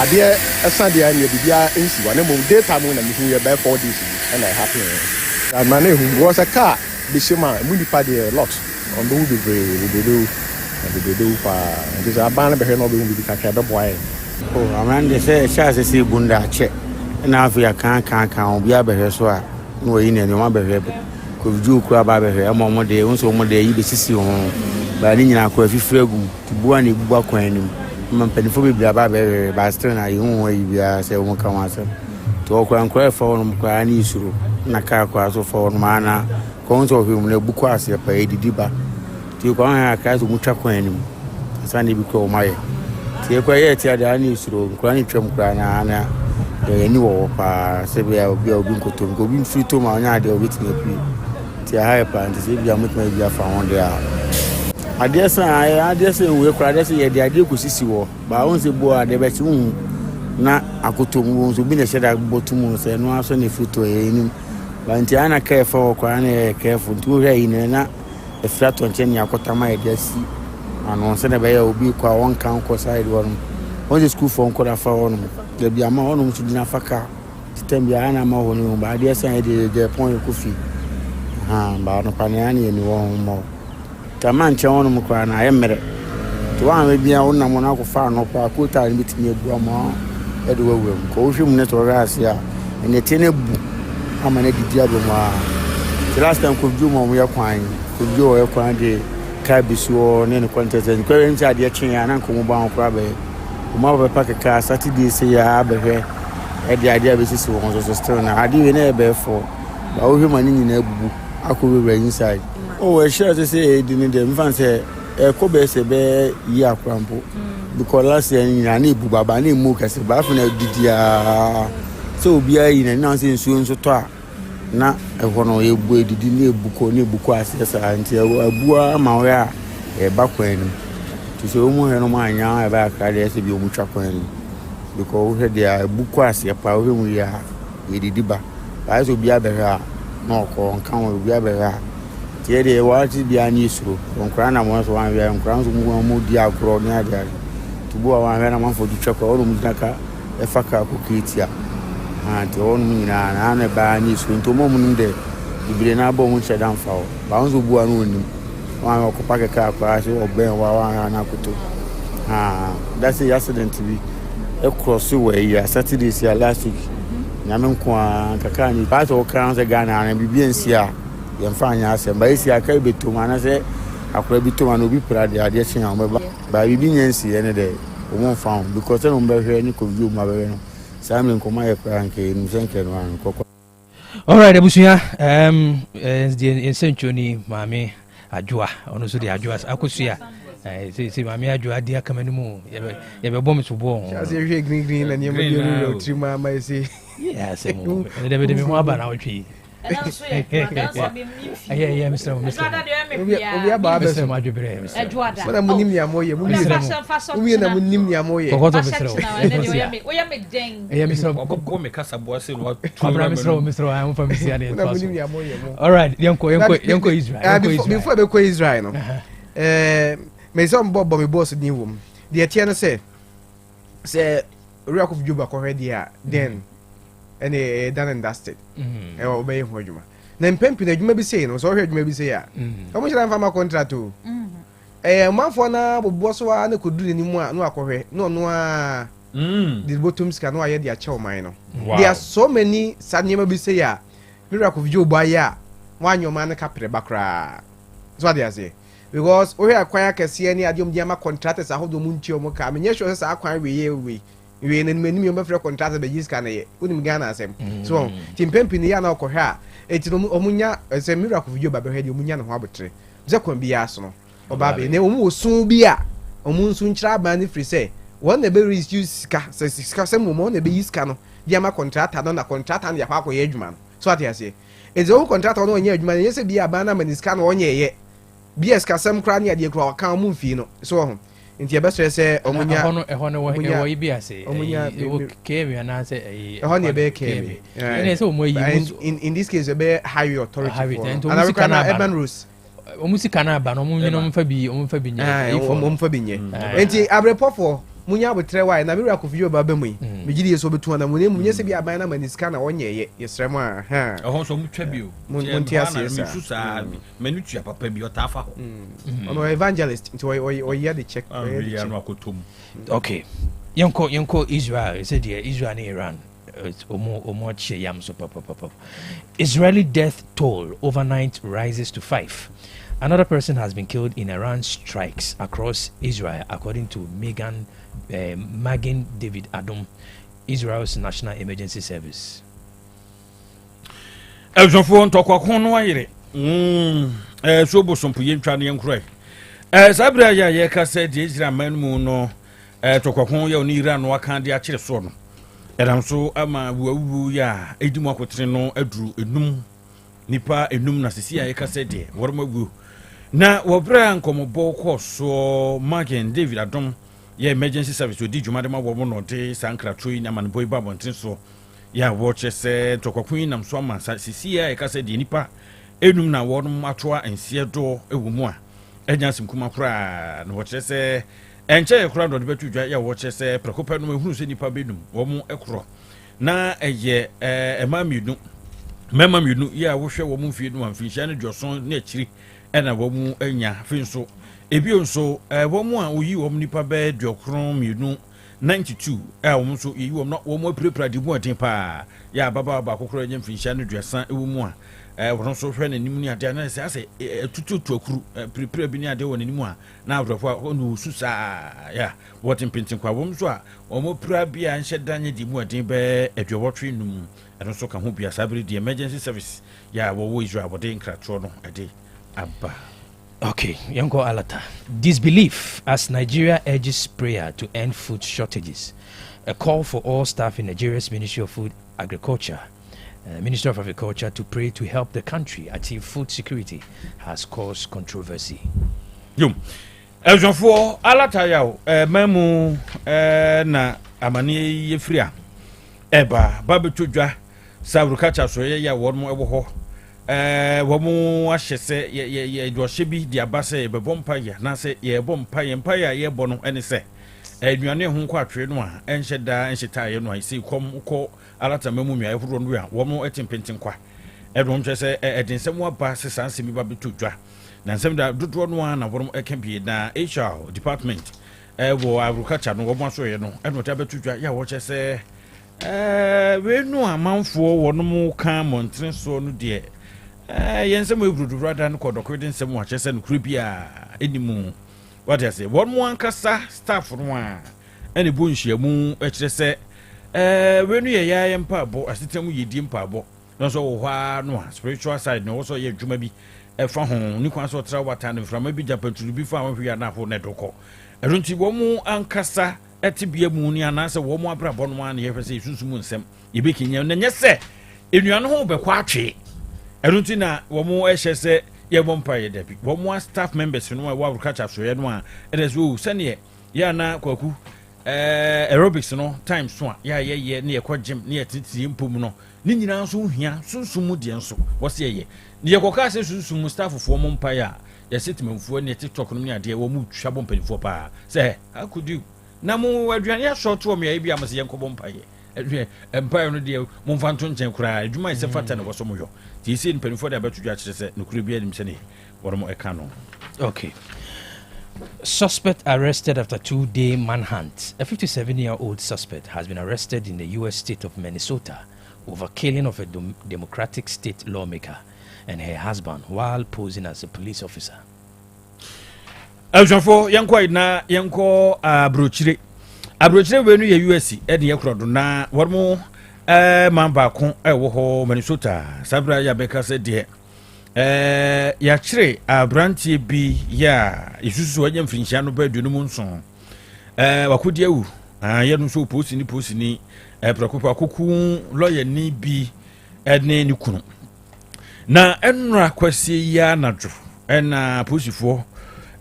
adie esade ani bibia ensi wa na mo data mo na mehu ye be 4 days and I happy and man who was a car the shema mu nipa de lot on do we do pa this abana be no be mu bi kakra be boy oh amande say chance say bunda che na afia kan obi abehwe so a no yi na nyoma behwe ko ju kura ba behwe mo de unso mo de yi be sisi ho ba ni nyina ko afifira gu tibuwa ni buwa kwan ni mpanifo be bia ba behwe ba still na yi hu yi bia say mo kan wasa to ko an kura fa won kwa ni isuru na ka kwa so fa won mana ko unso fi mo na buku ase pa edidi ba ti ko an aka so mutwa kwan ni sane bi ko maye ti ko ye ti ada ni isuru kura ni twam kura na ni wo pa se bia obi nkoto obi mfrito ma onya ade obi tine pi ti ha pa nti se bia mutma bia fa won de a ade san we kura de se ye de ade kosisi wo ba won se bo ade be ti hu na akoto mu so bi na sheda botumu se no aso ne frito ye ni ba nti ana ka fa wo kura na ka fu nti wo hwe yin na e frato nche ni akota ma ye de si ano se na be ya obi kwa won kan ko side won on the school for nkoda fa won de bia ma won mu tudina faka titem ana ma won ba de san de pon ko fi ba no pani ni won mo taman che won mu kwa na yemere to wa me bia won na mo na ko fa no pa ko ta ni bitimi ebu ama e de wawu ko hwe mu ne to ra ase a ne te ne bu ama ne didi abo ma the last time ko ju mo ya kwan ko ju o kwan de ka biso ne ne contest ko en sa de chen ya na ko mo ba ko ba uma ba pa ka Saturday say ya behwe e de ade abesisi won so still na ade we na e be for ba wo hwe mani nyina abubu akọwere inside oh we share say e di ni dem fan say e ko be se be yi akrampo because last year nyina na ebu baba na emu kase ba fa na didia so obi ayi na say nsuo to a na e ho no ebu edidi na ebu ko asesa anti abu ama we a e ba kwani to say omo he no ma anya e ba ka de se bi omu twa kwani because we dey ebu ko ase pa we mu ya edidi ba ba so obi abehwa no ko nkan we obi abehwa tie de wa ti bia ni suro onkra na mo so wan we onkra so mu di agro ni ade tubu wa wan na man fo di choko onu mu daka e faka ko kitia ti onu mu nyina na ba ni suro nto mo mu de ibire na bo mu chedan fa o ba on so bu anu oni wan ko pake ka kwa so oben wa na kuto that's a accident bi e cross we ya Saturday sia last week nyame nko kaka ni ba so kan se Ghana na bibia nsia yemfa anya asem ba esi aka beto ma na se akora bi to ma no bi prade ade chen am ba bibi nyansi ene de o mo fa because no mbe hwe ni ko bi o ma be no samle nko ma ye kwa nke ni senke no an kokko. All right abusuya the century mami adwoa ono so de adwoa akosua si mami adwoa dia kamani mu ye be bom so bo as ye hwe green na nyem bi ru trima ma ese yes mo de be me ho aba na otwi Yeah, Mr. Obi aba be so madwebre. Mana munim ya moye, mu bi na munim ya moye. Kokoto Mr. Oya me den. Yeah, Mr. Go me kasa boase no. Mr. I am from Mr. Mana munim ya moye mo. All right, yanko Israel. Before be ko Israel no. Me some bob me boss ni wom. The tie no say Kwaku Owusu ko hwede a then ene done and dusted. Obey ho adwuma. Na mpempi na adwuma bi sei no so hwe adwuma bi sei a. Omo hira mfa contract o. Manfo na bobo so a na koduru ni mu a no akohwe no a the bottom scan no aye dia che oman no. There are so many sanyema bi sei a Kwaku Owusu Boateng wanyoma na kapre bakra. So what they say because we akwan akese ni adom dia ma contractors ahodo mu nti omo ka menye sure say akwan we na menu me frɛ contract be use kan ye unim Ghana asem so timpempi ni ya na okohwe a eti no omunya se Kwaku Owusu ba be hwe di omunya no ho abotre ze kwan bi ya so no oba be ne omu osun bi a omu nsun kira ba ni free say one na be use sika sika sem mo na be use kan no dia ma contractor no na contractor na ya kwa akoye adwuma no so ati ase ezi o contractor no onye adwuma ye se bi aba na maniska no onye ye BS kasem kra ne ade kra kan mu mfi no so ho nti e be se omunya ehɔ no wo ibi ase omunya kemi na se ehɔ ne be kemi ene se omo yi in this case be high authority for and musika na urban rules omusika na aba no omfa bi nye omfa bi nye nti abrepofo munya abotre why na Kwaku Owusu ba mu yi megidi yeso betu na munye munye se bi aban na maniska na onye ye yesrem a ha ehɔ so mutwa bi o munti ase sa menu tua papa bi otafa ho ono evangelist nti o ye the check okay yanko Israel said here Israel and Iran omo che yam so papa Israeli death toll overnight rises to 5. Another person has been killed in Iran strikes across Israel, according to Magen David Adom, Israel's National Emergency Service. Elzofo ntokwa no ayire. So bosompo yentwa ne yankura. Sabra ya ye ka said Israel man mu no tokwa ya oni Iran no aka de akire so no. Edam so ama wuwu ya edimu akotre no aduru enum nipa enum na sisi ya ye ka said de wormagu na wobra nkomobo so Magen David Adom ye emergency service odi dwuma de ma wo no de sankra troi na man boy babontin so ya watch se tokwakwin nam so ma sisi ya ka se de nipa enum na wonum atoa ensie do ewumu a enyasim kuma kura na watch se enche kura do de betudwa ya watch se prekopa no ehunu se nipa benum wo mu ekro na eye emaminu memaminu ya wo hwe wo mu fie no amfinhia ne dwoson na akiri ena wo mu anya finso ebio nso wo mu a oyi wo nipa be dwokron mienu 92 wo mu so yi wo no wo mu aprepra di mu atin pa ya baba ba kokoro anya mfinhia ne dwosan ewo mu a wo so hwe nanim ni ade na se ase tututu akuru prepra bi ni ade wo nanim a na abrofo no susa ya wotin pintin kwa wo mu so a wo mu pra bi a nhye danye di mu atin be adwowotwe num eno so ka ho bia sabri di emergency service ya wo Israel body nkratro no ade abba. Okay, Yanko Alata. Disbelief as Nigeria urges prayer to end food shortages. A call for all staff in Nigeria's Ministry of Food Agriculture, Ministry of Agriculture, to pray to help the country achieve food security has caused controversy. Yum. Eljonfo Alata yao memu na amani yefria eba babetudwa sabrukacha so ya wonmo ebo ho womu ahese ye dwohye bi di abase be bompa ya na se ye bompa ya ye bono ene se aduane ho kwa atwe no a enhye da enhyeta ye no a se kom ko Alata memu nwa ehuro no a womu etimpentin kwa edom hwe se edinsem aba se sanse mi ba betudwa na nsem da dodo no na womu ekambie na HR department wo agriculture no womu aso ye no eno ta betudwa ya wo hye se we no amanfo wonom kan montren so no de yensem ebrudu brada no kodokode nsem wa chese no kribia enimu what I say one mo ankasa staff no a ene bo nhyiamu ekire se we no ye ya mpabo asetem yedi mpabo no so wo hwa no spiritual side no so ye dwuma bi efa ho ni kwan so tra wata no frama bi japaturu bi fa ahwe ya na ho ne doko erunti wo mo ankasa etibia mu ni anase wo mo abrabọ no an ye fese isusu mu nsem ye bekinya na nye se enuano ho be kwa atwe ɛno na wɔn ɛhyɛ sɛ yɛbɔ mpaeɛ dabi wɔn staff members no a wɔn agriculture soɛ no a ɛdɛ so sɛneɛ yɛ na kwaku aerobics no time so a yɛayɛyɛ ne yɛkɔ gym ne yɛteteɛ mpom no ne nyinaa nso hia sunsum mu deɛ nso wɔsɛ yɛyɛ ne yɛkɔka sɛ sunsum mu stafffoɔ mo mpaeɛ a yɛsɛ timanfoɔ ne tiktok no ne adeɛ wɔn mu twa bɔ mpanimfoɔ paa sɛ akudu na mo aduane asɔɔto wɔ meayɛ bi a mo sɛ yɛnkɔbɔ mpaeɛ mpaeɛ no deɛ momfa nto nkyɛn koraa adwuma yɛ sɛ fata ne wɔsɔ mo yɔ nti yɛsɛ mpanimfoɔ de abɛto dwa kyerɛ sɛ nokora bi anim sɛne wɔn mo ɛka no. Okay. Suspect arrested after 2-day manhunt. A 57-year-old suspect has been arrested in the U.S. state of Minnesota over killing of a Democratic state lawmaker and her husband while posing as a police officer. Elshafo yanko ina yanko abrochire wenu ye US e de yakrodo na wormo mamba ko e wo ho Minnesota sabra ya beka se de ya kire abrantie bi ya isusu wanya mfinhia no ba aduonu mu nson wakodi awu ya no so post ni prekopa koku lawyer ni bi ene ni kunu na enra kwasi ya nadwo na posifo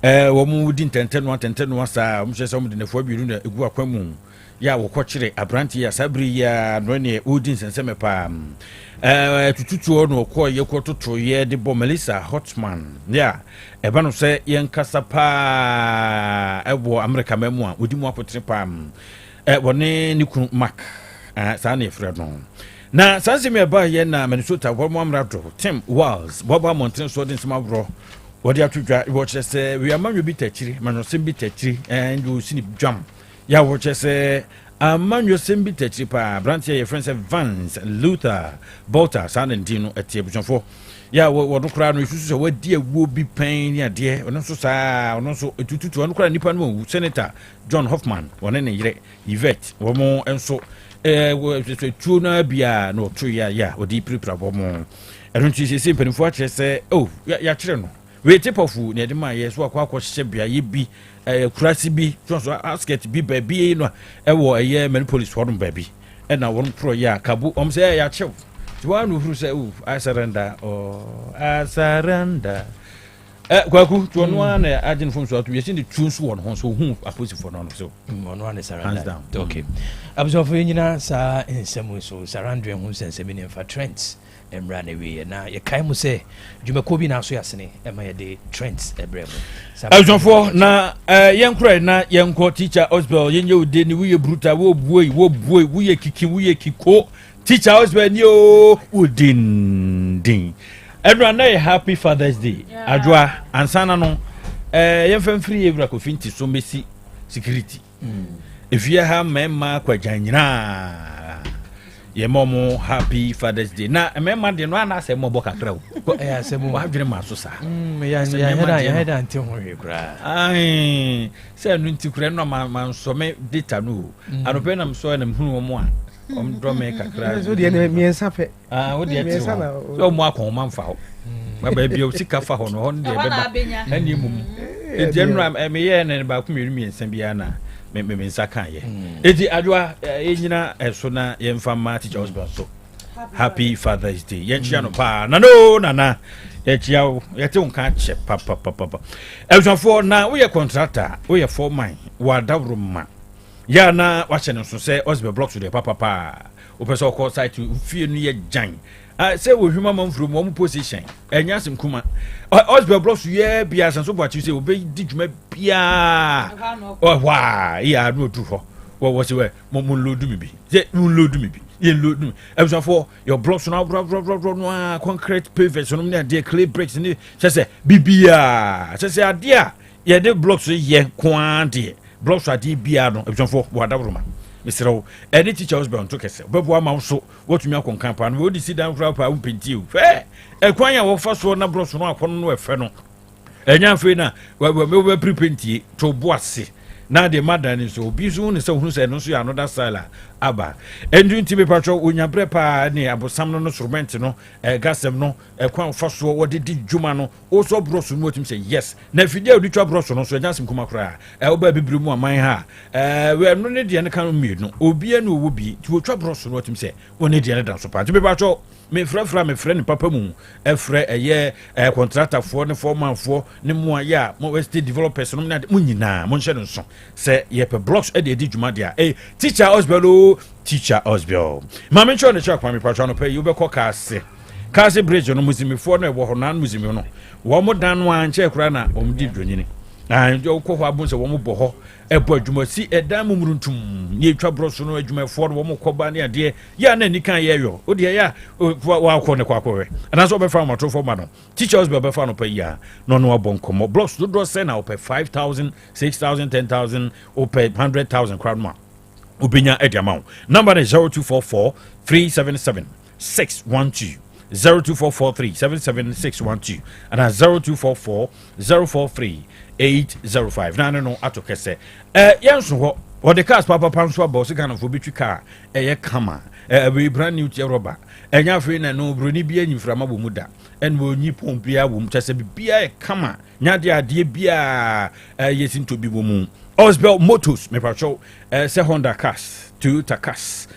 wɔn di ntɛntɛn saa wɔn hyɛ sɛ wɔn de nafua biru na egu akwamu ya wɔkɔ kyerɛ abranteɛ ya sabiri ya no ne odi nsɛnsɛm paa tututuo no kɔ yɛ kɔ toto yɛ de bɔ Melissa Hotman ya ɛba no sɛ yɛn kasa paa ɛwɔ America mɛmu a odi mu akɔtere paa wɔne ne kunu Mark saa na yɛfrɛ no na saa nsɛm ɛba yɛ na Minnesota wɔn mu amrado Tim Walz bɔbɔ amɔnten so de nsɛm aborɔ wɔde atwitwa wɔkyerɛ sɛ wiamanwo bi takyiri manwosɛm bi takyiri and you see dwam ya wɔkyerɛ sɛ amanwosɛm bi takyiri pa brantia yɛ friend sɛ Vance Luther Bolter san and Dino etie bushonfo ya wɔdo kra no isusu sɛ wɔdi awuo bi pɛn ne adeɛ ɔno nso saa ɔno nso etututu ɔno kra nipa no Senator John Hoffman wɔne ne yere Yvette wɔmo nso tuo na bia no to ya wɔde prepare wɔmo ɛno nti sɛ mpanimfo akyerɛ sɛ ya kyerɛ no we tipofu ne de ma ye so akwa hye bia ye bi kurasi bi so asket bi ba bi no e wo eye Minneapolis hodon ba bi e na won pro ya kabu om say ya chew ti wa no huru say I surrender kwaku to no na agin fun so to ye sin the tune so won ho so hu aposifo no so no na surrender okay abusofo nyina sa ensemu so surrender hu sensemi ne fa trends emra na we na ye kai mu se dwumako bi na so yasene ema ye de trends ebrem azofo na yenkura na yenko teacher Osbel yenye ode ni we brutal wo buoi we kiki we kiko teacher Osbel ni o udin everyone na happy Father's Day adwa ansana no yemfam free evra ko finti so mesi security if you have memma kwajanyina ye momo happy Father's Day na memma de no ana se mo boka krawo se mo adwene ma so sa ya heda anti ho hwe kra ai se no nti kra no ma so me data no anope na so na hunu mo a do me kakra so de mi ensafe wo de ti so mo akon ma mfa ho ma ba bia o sika fa ho no ho de beba ani mum e de no me ye ne ba ku mi ensa bia na me nsa kan ye edi adwa enyina eso na ye mfa ma teacher Osbel so happy Father's Day ye chia no pa na no nana ye chia ye te unka che papa elfo na wo ye contractor wo ye foreman wa dabroma ya na wa che no so se Osbel blocks to the papa o person call site fie no ye jan say we human man from one position enya sim kuma Osbel blocks ye bia san so boachi say obe di dwuma bia wa ya no du ho wo se we mo load me bi ye load me bi ye load me e for your blocks no no concrete pavers no na dey clay bricks ni say bibia say ade a ye de blocks ye kwa de blocks ade bia no e for wa dabroma Mr. Any teacher Osbel took us, but one mouse so what you can campaign, would you sit down for a pintiu? Fair, a quire of first one number of one no feno. And young Fena, where we were prepinti to Boissy. Now the mother is so busy, so who said no, so another sailor, Abba. And doing to be patrol when you prepare near about some no sorrentino, a gasem no, a quan first what did Jumano also brought some what him say, yes. Nefidia, which are brought no so just in Kumakra, El baby Brumo, my ha. We are no need the kind of meat, no, Obia no would be to a trouble what him say, when it did so part to be patrol. me friend papa mu efre eye contractor for ne foreman for ne mo ya mo estate developers no na mo nyina mo nhye no so se ye pe blocks e de di dwuma dia teacher Osbel ma me ncho ne check pa me patwa no pay you be call Kase bridge no musimi for no wo honan musimi no wo mo dan no anche kura na o mdi dwonyini na njo ko ho abun se wo mo bo ho ebo adwuma si edan mumuruntum ye twa broso no adwuma for wo mo koba ne ade ya na ni kan ye yo o de ya wa ko ne kwakwe ana so be fa mo to for ma no teachers be fa no pa ya no no abon komo blocks do say na o pe 5,000 6,000 10,000 o pe 100,000 crown ma obenya ediamount number is 0244 377 612 0244377612 and 0244043805 no atokese yanso ho o de cars papa panso aba o se kan fo betwi car kama we brand new tie rubber enya free na no broni bia nyiframa bo mu da en wo nyi pompia wo mu chese bia kama nyade ade bia yesin to bi bo mu Osbel Motors me pacho se Honda cars Toyota cars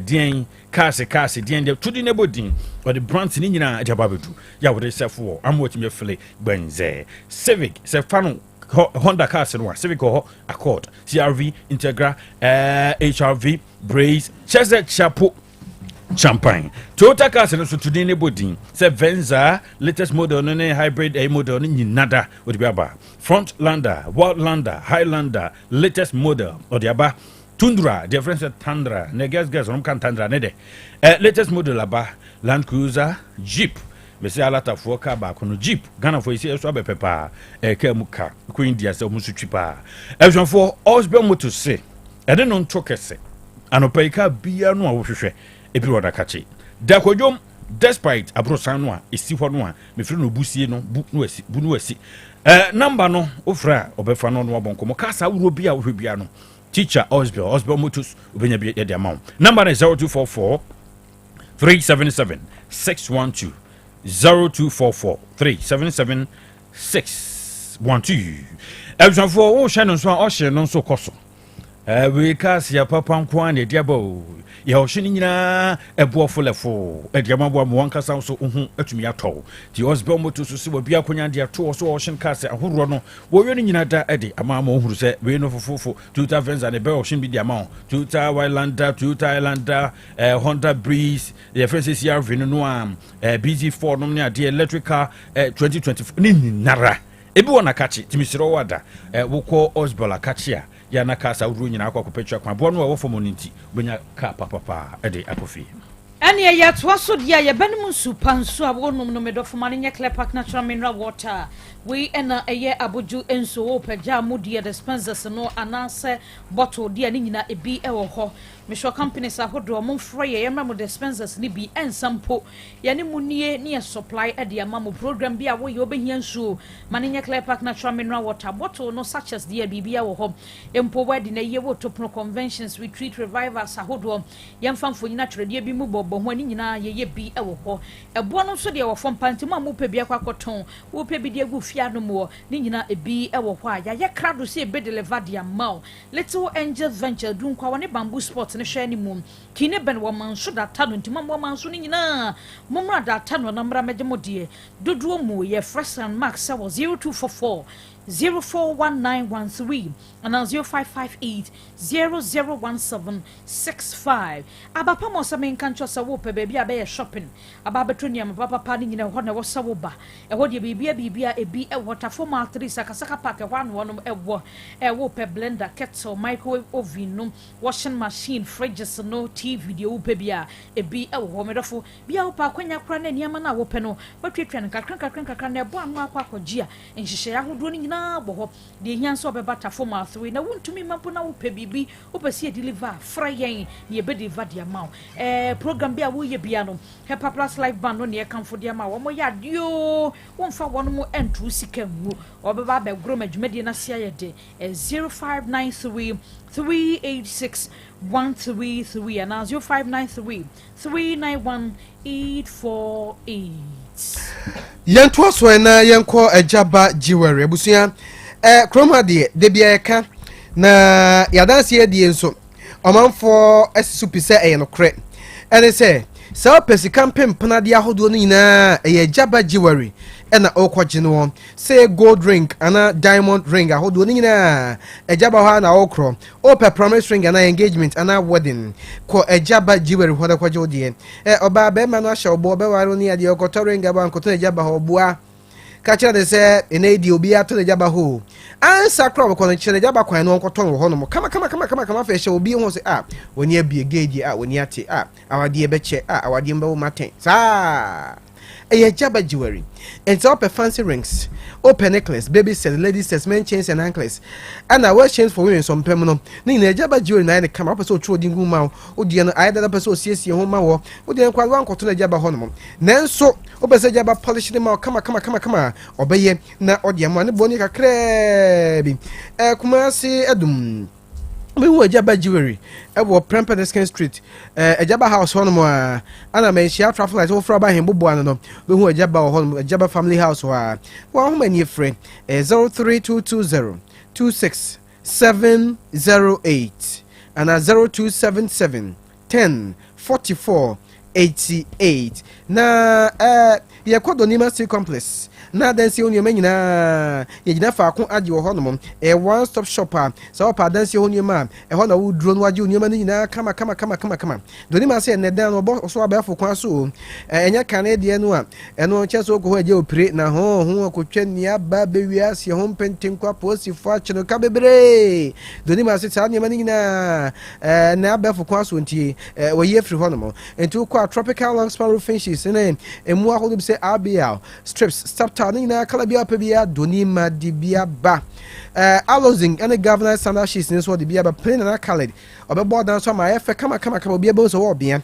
dien cars dien de tudi ne bodin or the brands ni nyina ajababedu ya wo de sefo am what me fele benze Civic se fano Honda cars no Civic ho Accord CRV Integra HRV Braze Chese Chapo Champagne Toyota cars no so tudi ne bodin se Venza latest model no ne hybrid model ni nada wo de aba Frontlander Wildlander Highlander latest model or de aba Tundra, difference Tundra, negas can Tundra nede. Latest model aba Land Cruiser, Jeep. Me say a lot of work back on Jeep. Ghana for see so be pepper, kemuka, Queen Dia so musu chipa. Everyone for Osbel Motors say. I don't know chokese. Anopeika bia no ahwehwe. Ebi roda kachi. Da kodwom despite abrosan no a esi ho no a me firi no busie no bu no esi. Number no ofra obefa no no abonko mo kasa wuro bia wo bia no. Teacher Osbel Motors ubenya bi the amount. Number is 0244 377 612 0244 377 612. Everyone for o shine so o shine no so koso. We cast ya papa nko an ediabo. Ya o shine nyina ebo folefo. Ediama bo am wankasa so hu atumi atɔ. Ti Osbel Motors so we bia konya de ato so o shine cast ahoro no. Wo we nyina da ede ama ma ohuru se we no fofofo. Toyota Venza ne be o shine bi di ama. Toyota Wildlander, Toyota Highlander, Honda Breeze, the first CRV no am BZ4 no ne ade electrical 2024 ni nara. Ebi wona kachi timisiro wada wokɔ Osbel akachi ya na kasa uru nyina akwa kopetwa kwa bo no wo fomo ninti benya ka papa ede akofi ene ya to so dia ye benim supanso abonum no medofo mane nye clear park natural mineral water we ena eye aboju enso opagya modie dispensers no anase bottle dia ni nyina ebi ewo ho Misho companies ahodo mo frɛ ye yemra mo dispensers ni bi ensampo ye ne munie ne supply e de ama mo program bi a wo ye obehia nsuo mane nye clear park natural mineral water bottle no such as dia bibia wo ho empo wadi na ye wo to pro conventions retreat revivals ahodo yemfamfo nyina twede bi mu bobo ho ani nyina ye bi e wo ho ebo no so de wo fom pantimo a mo pe bi akwakoton wo pe bi de gu fia no mo ni nyina ebi e wo ho a ya ye krado se be deliver dia ma Little Angel Venture dun kwa woni bamboo sport ne hwɛ ni mum kine ben wo man so data no ntima mo man so ni nyina momra data no namra megemo dodo mu ye fresh and max 0244 041913 and 0558 001765 abapa mo se men kancho se wo pe baby abe shopping ababetro niam papa pa ni nyina ho na wo se wo ba e ho de bibia ebi e water formal 3 sakasaka pack e ho no e wo pe blender kettle microwave oven no washing machine fridges no TV de wo pe bia ebi e wo medofo bia wo pa kwanya kra na niam na wo pe no watwetwa nkakran na ebo anu akwa akogye nhihye ahodo ni boho de nyanso obebata formal 3 na wuntumi mampo na wo pe bibi wo pese deliver fra yen ne be deliver dia ma program bia wo ye bia no Hepa Plus live band no ne kanfo dia ma wo mo ya dio wo mfa wo no mo entru sika mu obeba be gro madwumade na sia ye de 0593 386 133 and 0593 391 848 Yanto so na yanko ajaba jiwere abusuya kroma de bia eka na yadanse de enso omanfo asisupise no kre ene se sa pesika mpempena de ahodo no nyinaa ɛyɛ jaba jewelry ɛna ɔkɔgye no say gold ring ana diamond ring ahodo no nyinaa ɛjaba hɔ na ɔkrɔ open promise ring ana engagement ana wedding kɔ ɛjaba jewelry hɔ da kɔgye odie ɔba bɛma no ahyɛ ɔbɔ bɛware no yɛ ɔkɔtɔ ring aba nkɔtɔ ɛjaba hɔ boa ka kyerɛ de sɛ ɛna di obi ato ɛjaba hɔ ansa kra bɛkɔ no kyerɛ ɛjaba kwan no ɔkɔtɔ wɔ hɔ no kama fɛ hyɛ obi ho sɛ wɔni abie gauge wɔni ate awadeɛ bɛkyɛ awadeɛ mbɛwo maten saa ɛyɛ jaba jewelry and so open fancy rings open necklace baby set lady sets men chains and ankles and our chains for women some permanent ni na jaba jewelry na ne kama person tro di nguma o di no either person siesie ho ma wo o di nkwa wan koto na jaba ho no nanso o be se jaba polish ne ma kama obeye na o di am ne boni kakra bi kumasi adum we were jaba jewelry ewo Prempedesken Street ejaba house hono mo ana me share traffic light ofra ba hembo bo no we hu ejaba hono ejaba family house wa ho many friend 03220 26708 and 0277 10 44 88 na ye kodo Nima City Complex na dansi onye nyina ye gina fa ko age wo honom one stop shopper so pa dansi onye ma ho na wo duro no age onye ma nyina kama doni ma se ne dan no bo so aba fo kwa so enya kane de no a eno che so ko ho age opire na ho ko twa ni aba be wi ase ho penten kwa posi fo a chino ka bebre doni ma se sa nyama nyina na aba fo kwa so ntie wo ye free honom enti ko tropical long span roofing sheets ne emu ahodo bi se RBL strips stop turning na kala bia pa bia doni ma di bia ba alozing and governor standard sheets ne so di bia ba plain na colored obebo dan so ma efe kama bia bo so wo bia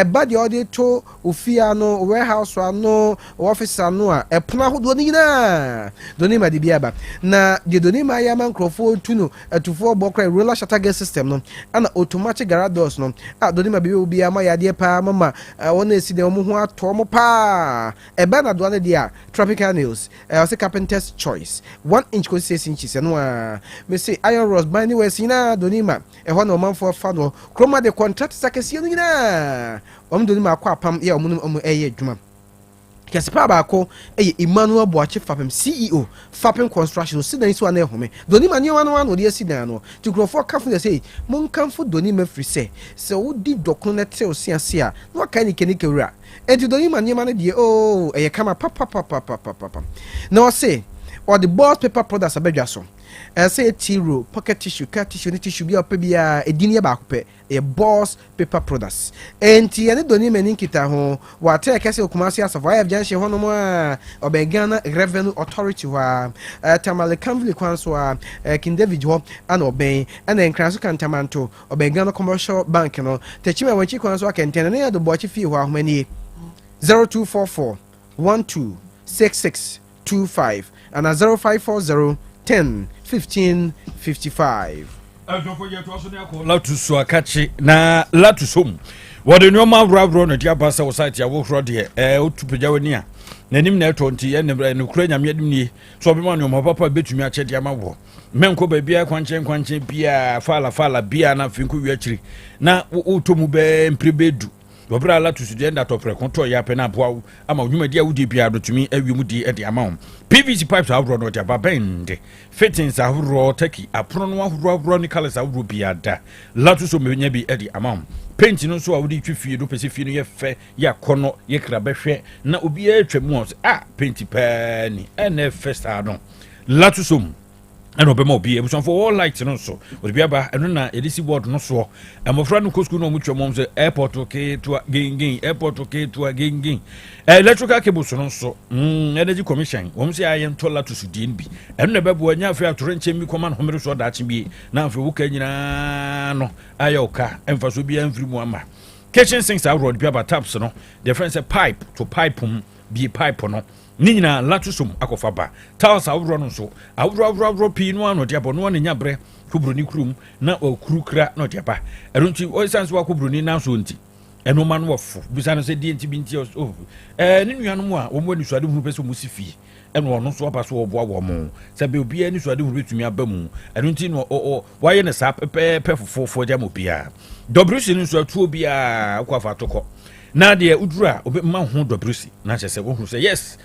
ba di odi to ofia no warehouse no office no a epona ahodo ni na doni ma di bia ba na di doni ma ya man crofo tuno atufo bokra roller shutter gate system no ana automatic garage doors no doni ma bia ma ya de pa mama wona esi de mo ho ato mo pa ba na do na dia tropical nails was a carpenter's choice 1 inch ko 6 inches no me say iron rods by anywhere sina donima ho na man for fa no kroma de contract sakasi no nyina donima akwa pam ya omu adwuma Kesipa baako Emmanuel Boache Fapem CEO Fapem Construction sidan so na ehome donima ni wan odi asidan no tikrofo kafu dey say mon kanfo donima free say wo di dokno na te osiase a no ka ni kenikewura enti donima ni man de eye kama papa na o say or the boss paper products abedwa so say tiro pocket tissue cut tissue ni tissue bia opebia edini ba akopɛ a boss paper products enti ene doni mani kita ho wa take kase okumasi asafo IF junction ho no mo Ghana Revenue Authority wa tamale kanvili kwanso King David ho ana oben ana nkranso kantamanto Ghana Commercial Bank no techima wanchi kwanso akenten na do bochi fi ho ahomani 0244 126625 and 0540 10 15 55. Latuso akachi na latusom wode nyoma wrawro no dia basa wo site ya wo hro de otupeja wani a nanim na 20 ne kura nyame adim ni so be ma nyoma papa betumi ache dia ma wo menko ba bia kwankye bia fala bia na finku wi akiri na utomu be mprebedu Dobra la to student that opera control ya pena boa ama nwuma dia wudi bia do tumi awiemu di e de ama PVC pipes awro no dia babend fittings awro taki aprono no awro ni colors awro bia da la to so menya bi e de ama paint no so awudi twifie do pese fie no ye fe ya kono ye kra behwe na obi atwam paint pa ni ene first no la to so and obema be able for all lights no so we be aba eno na edisi board no so amofra no school no mutwa mom say airport okay to gain airport okay to gain electrical cables no so energy commission wom say ayen tola to sudin bi eno na bebo anya afia to renche mi command homere so da chi bi na afia wo ka nyina no ayoka emfa so bi amfiri mu ama kitchen sinks are road be aba taps no the friend say pipe to pipe bi pipe no Nina latusum akofaba tiles awro no so awro pi no ano dia bo no nya bre kubroni krum na okrukra no dia ba erunti o sense wa kubroni na so nti eno ma no wofo bisa no se die nti bi nti ni nuanom a wo mo ni suade hu pese mo sifi eno ono so oba so oboa wo mo se be obi ani suade hu betumi aba mu erunti no waye ne sa pepe fofo dia mo bia dobrusi ni so atu obi a akwafa tokọ na de udura obe ma ho dobrusi na chese wo hu say yes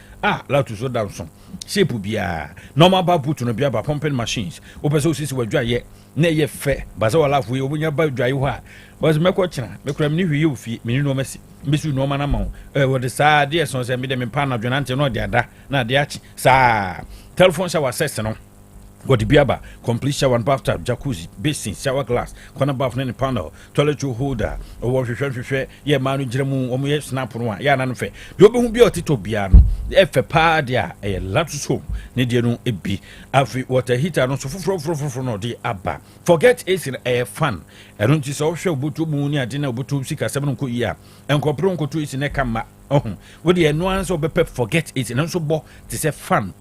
latu so down so shape bia normal ba boot no bia ba pumping machines opeso sisi wadwa ye na ye fe baza wala fu ye obunya ba dwa ye ho a was mekọ china mekura mni hwie ofi meni no masi mbisu no ma na ma wo de saa de so se me de me pa na dwonante no de ada na de achi saa telephone shower access no what the biaba complete shower and bathtub jacuzzi basin shower glass corner bath ne panel toilet holder or hwehwehwehwe ye manu giremu omo ye snap no ya na no fe bi obehu bi otito bia no e fe pa dia e lapsus home ne die no ebi afi water heater no so foforo no de aba forget AC e fan e no nti so hwe obutu mu ni ade na obutu sika 7 nko yi a enkopro nko to isi ne kama what the nuance of forget it and also bo to say fan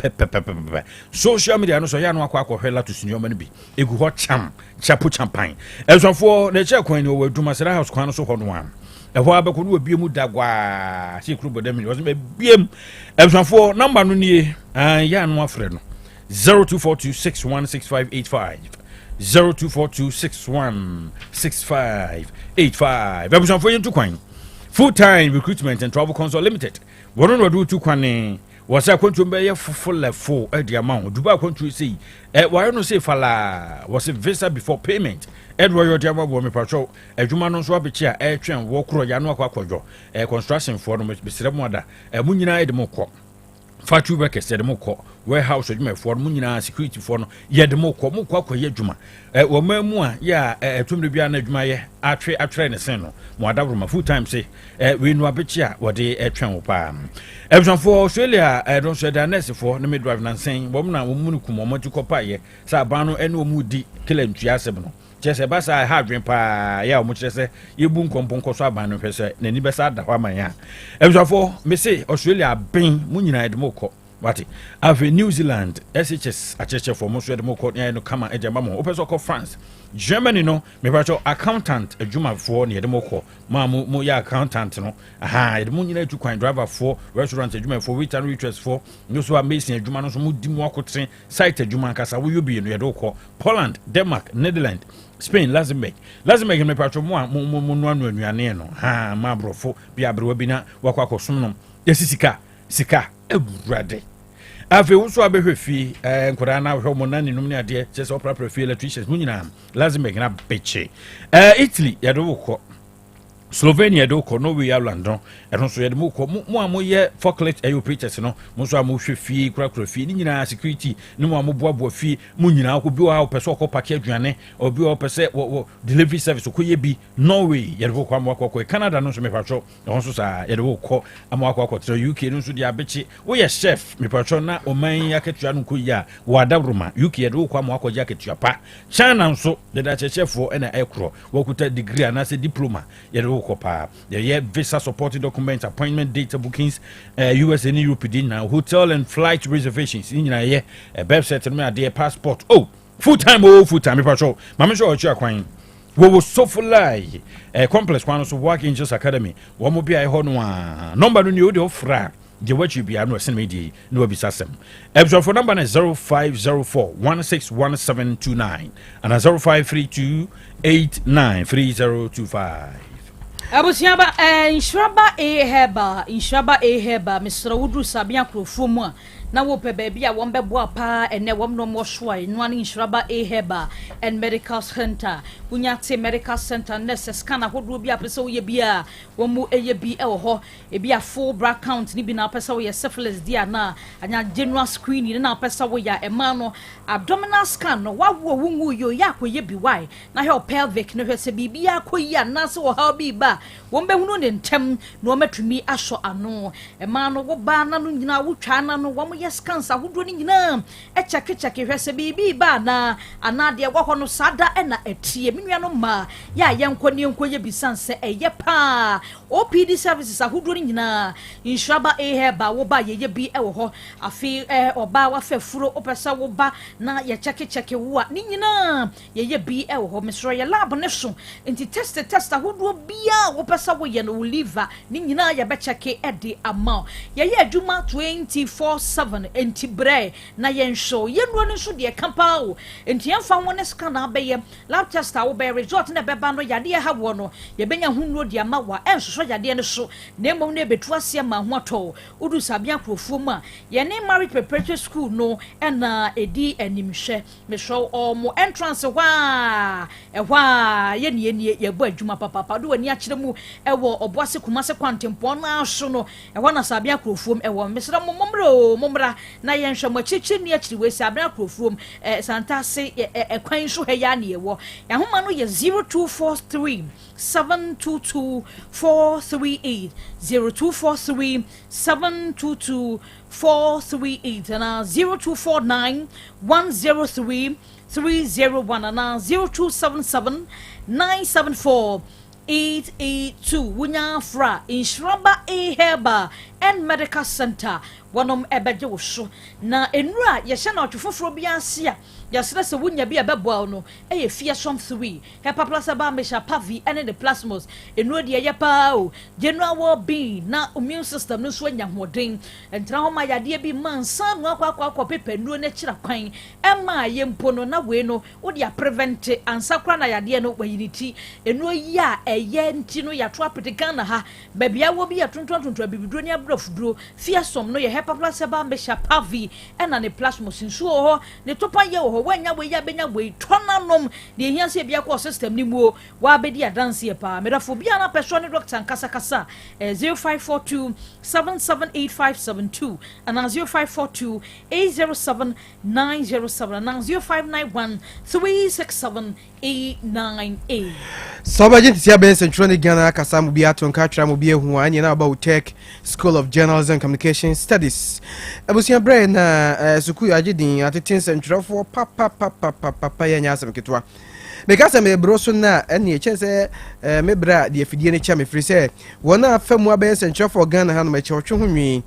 social media no so ya no akwa hwela to senior man bi egu ho chapo champagne elsofo na che kwan ni o waduma sera house kwan so ho no am e ho abeko no obie mu dagwa se kru bodam ni o so biem elsofo number no nie ya no afre no 0242616585 0242616585 elsofo yentu kwan full-time recruitment and travel consult limited. What do to kwane was a country be full level at the amount. Dubai country say, why no say fala was a visa before payment. Edward your Jama Womi Patrol, a Jumano Swabicha, air train, walk Yano Quaquajo, a construction for the Mr. a Munina Edmoko. Factory workers said Moko, warehouse for Munina security for no, yet the Moko, Moko, Yejuma. Or Memua, ya, a Tumbiana Jumaya, a train a seno, Moadavuma, full time say, we know a bitcha, what they a train palm. Everson for Australia, I don't say that necessary for the midwife and saying, Womna, Womukum, Motucopaye, Sabano, and Womudi, killing Chiasabno. Just a basa I have dream pa ya much say you boom compon so ban no pese na ni besa da hwa man ya ebusafo me say Australia ben munyina edmoko wati ave New Zealand SHS acheche for most edmoko ya no kama ejama mo opeso ko France Germany no me pacho accountant adwuma for na edmoko ma mo ya accountant no edmunyina tu kwan driver for restaurant adwuma for waiter and waitress for no so amazing adwuma no so mu di mu akotre site adwuma kasa wo yobi no yedoko Poland Denmark Netherlands Spain Luxembourg me patro mo no anuane no ma brofo bia brewa bina wakwa som sika eburade afi wo so abehwe fi nkora na hwe mo nani num ne ade chese opera fi electricians mu nyina Luxembourg na beche Italy yado ko Slovenia do ko Norway London e so yede mo ko mo amoye forklift operators no mo so amohwe fi kura fi ni nyina security ni mo amoboa fi mo nyina ko bi o pese ko pack aduane obi o pese delivery service ko ye bi Norway yede ko amwa Canada no so me patro e so sa yede ko amwa to UK no so dia bechi wo ye chef me patro na o man yaketua no ko ya wadabruma UK yede ko amwa ko yaketua pa China so de da chefo e na ekro wo kuta degree na se diploma yede Kopa. The visa supporting documents, appointment data bookings, US and Europe, hotel and flight reservations. In a birth settlement, their passport. Full time. Patrol. Mama show you quine. We will so full a complex one of work angels academy. One will be a honor. Number no new fra. The what you be a no send me no be sassem. Episode for number is 0504-161729 and 0532-893025. Abusiaba insuraba a heba Mr. Wudru Sabia Crofuma na wo pe baby a won bebo pa ene wom no mo hwa eno an insuraba a heba and medical center unyate medical center nurse scan ahodo bi apese wo ye bia wo mu eye bi e wo ho e bia full bra count ni bi na apese wo ye syphilis dia na anya general screening na apese wo ya ema no abdominal scan no wa wo wungu yo ya koye bi why na he pelvic no hwese bibia koye na se wo ha bi ba wo be hunu ne ntem no matumi ahso ano ema no wo ba na no nyina wo twa na no wo yes cancer ahodo ni nyina e cheke hwese bibi ba na anade wo ho no sada e na etie menua no ma ya yenkoni enkoye bisanse eye pa OPD services ahodo ni nyina insuraba eheba wo ba ye bi e wo ho afi oba wa fafuro opesa wo ba na ye cheke wo ni nyina ye bi e wo ho mesro ye lab ne so enti test ahodo bia wo pesa wo ye no liver ni nyina ye be cheke e de amount ye adwuma 24/7 7 enti bre na yen show yen no nso de kampa o enti yen fa won scan na be lab test a wo be result na be ba no yade ha wo no ye benya hunro de ama wa enso yade ne so na mom na betu ase ma ho ato udu sabia krofo mu a ye ne marriage preparatory school no na edi animhwe me show omo entrance wa ye ne ye bo adwuma papa do wani akire mu ewo oboase kumase kwantempo na so no ewo na sabia krofo ewo mesra momra na ye nhwe machichi ne akire we sabia krofo santase kwan so he ya ne ewo ya homa no ye 0243 722 438 0243 722 438 and 0249 103 301 and 0277 974 882 Wunya Fra Insuramba A Herba and Medical Center wanom ebeje wo so na enura ye hye na otwofoforo bia sia ya sere se wunya bia beboa no eye fie som 3 hepa plus ba mesha pavi and the plasmos enura de ye pa o general well being na immune system no so anya hoden entra ho ma yade bi mansa no akwa pepe enura na kira kwan ema ye mpo no na we no wo de prevent ansakra na yade no wayiniti enura ya eye nti no ya to apetikan na ha babia wo bi ya tonton bibidro ni abrofudro fie som no ye hepa plus ba mesha pavi and the plasmos nso ho ne topa ye ho wanya we ya benya we tonanom de hia se bia ko system ni mu wa bedi adanse e pa medafo bia na person doctor nkasa 0542 778572 and 0542 807 907 and 0591 367 898 so budget sia ben central Ghana kasa mu bia to nka tra mu bia hu anye na about Otec School of Journalism and Communication Studies abusia brain na suku agedin ateten central for papa ya nya asem ketwa because me broso na ene che se me bra de afidie ne cha me free se wona afamu aben central for Ghana ha no me che otwe ho nwi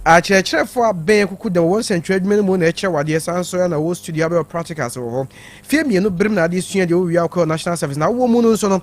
a chefo aben kuku de won central admin mu na eche wade sanso na wo studio abe practicals wo fie mienu brim na de sua de wo wi akọ national service na wo mu no so no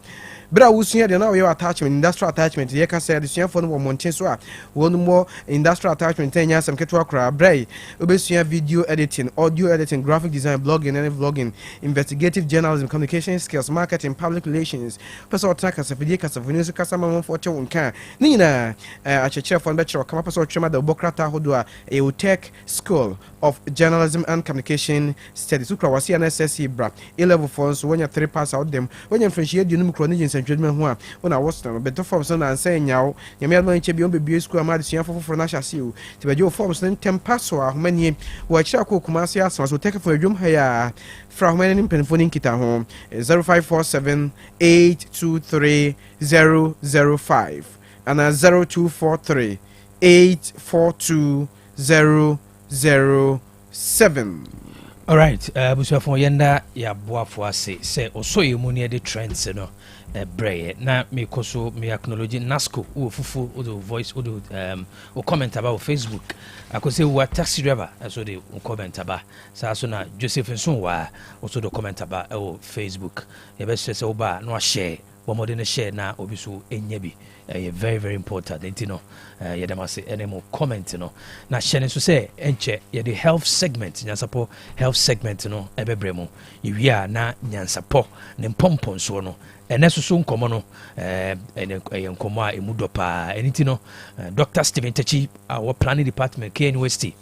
bra wo sua de na wo attachment industrial attachment ye ka say de sua fo no wo monten so a wo no mo industrial attachment enya sam keto akra bra obesua video editing, audio editing, graphic design, blogging and vlogging, investigative journalism, communication skills, marketing, public relations, person attack as a video cast of news cast among for chonka nina a chefo on bachelor come up so chema de bokrata hodua a Otec School of Journalism and Communication Studies ukra wasi NSSC bra A-level forms when you 3 pass out them when you French you no chronology and judgment ho when I was no better forms and say nyaw you me advan chebi on be school amad sian for na chasiu ti bejo forms 10 pass so ahmani wo achira ko kumasi aso so take for adwum ha ya fra ahmani penfoni kita ho 0547 823 005 and 0243 842 007. All right, busafo yenda ya boafo ase se osoye mu ne de trends no breye na me koso me acknowledge Nasco wo fufu wo voice wo comment about Facebook akose wo taxi driver so de comment about sa so na Joseph Nson wa also do comment about Facebook ye be se oba no share wo modern share na obi so enya bi very very important you know ye dem ase enemo comment no na share so say enche ye the health segment Nyansapo health segment no ebebremu yiwia na Nyansapo ne pompon so no ene so nkomo no nkomo a emudopa eniti no Dr. Stephen Techi our planning department KNUST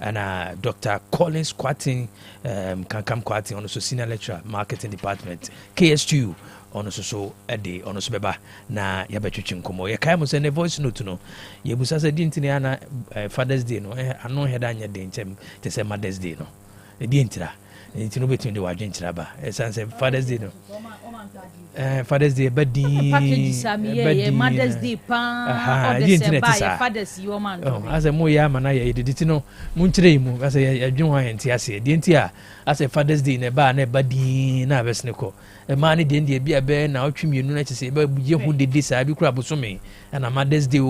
and Dr. Collins Kwatin Kankam Kwatin on so senior lecturer marketing department KSTU ono so ede ono so beba na ya betwetwe nkomo ye kai mo se ne voice note no ye busa se di ntini ana Father's Day no ano heda anya de ntem te se Mother's Day no e di ntira ntino between de wadwe ntira ba e san se Father's Day no Father's Day badi package samiye Mother's Day pa o de se ba ye Father's yo man ase mo ya mana ye diditi no mu ntire mu ase ye adwun ho enti ase de enti a ase Father's Day ne ba na badi na besne ko mani de ndie bia be na otwemienu na chese be buje hu de sa bi kura bosome na Mother's Day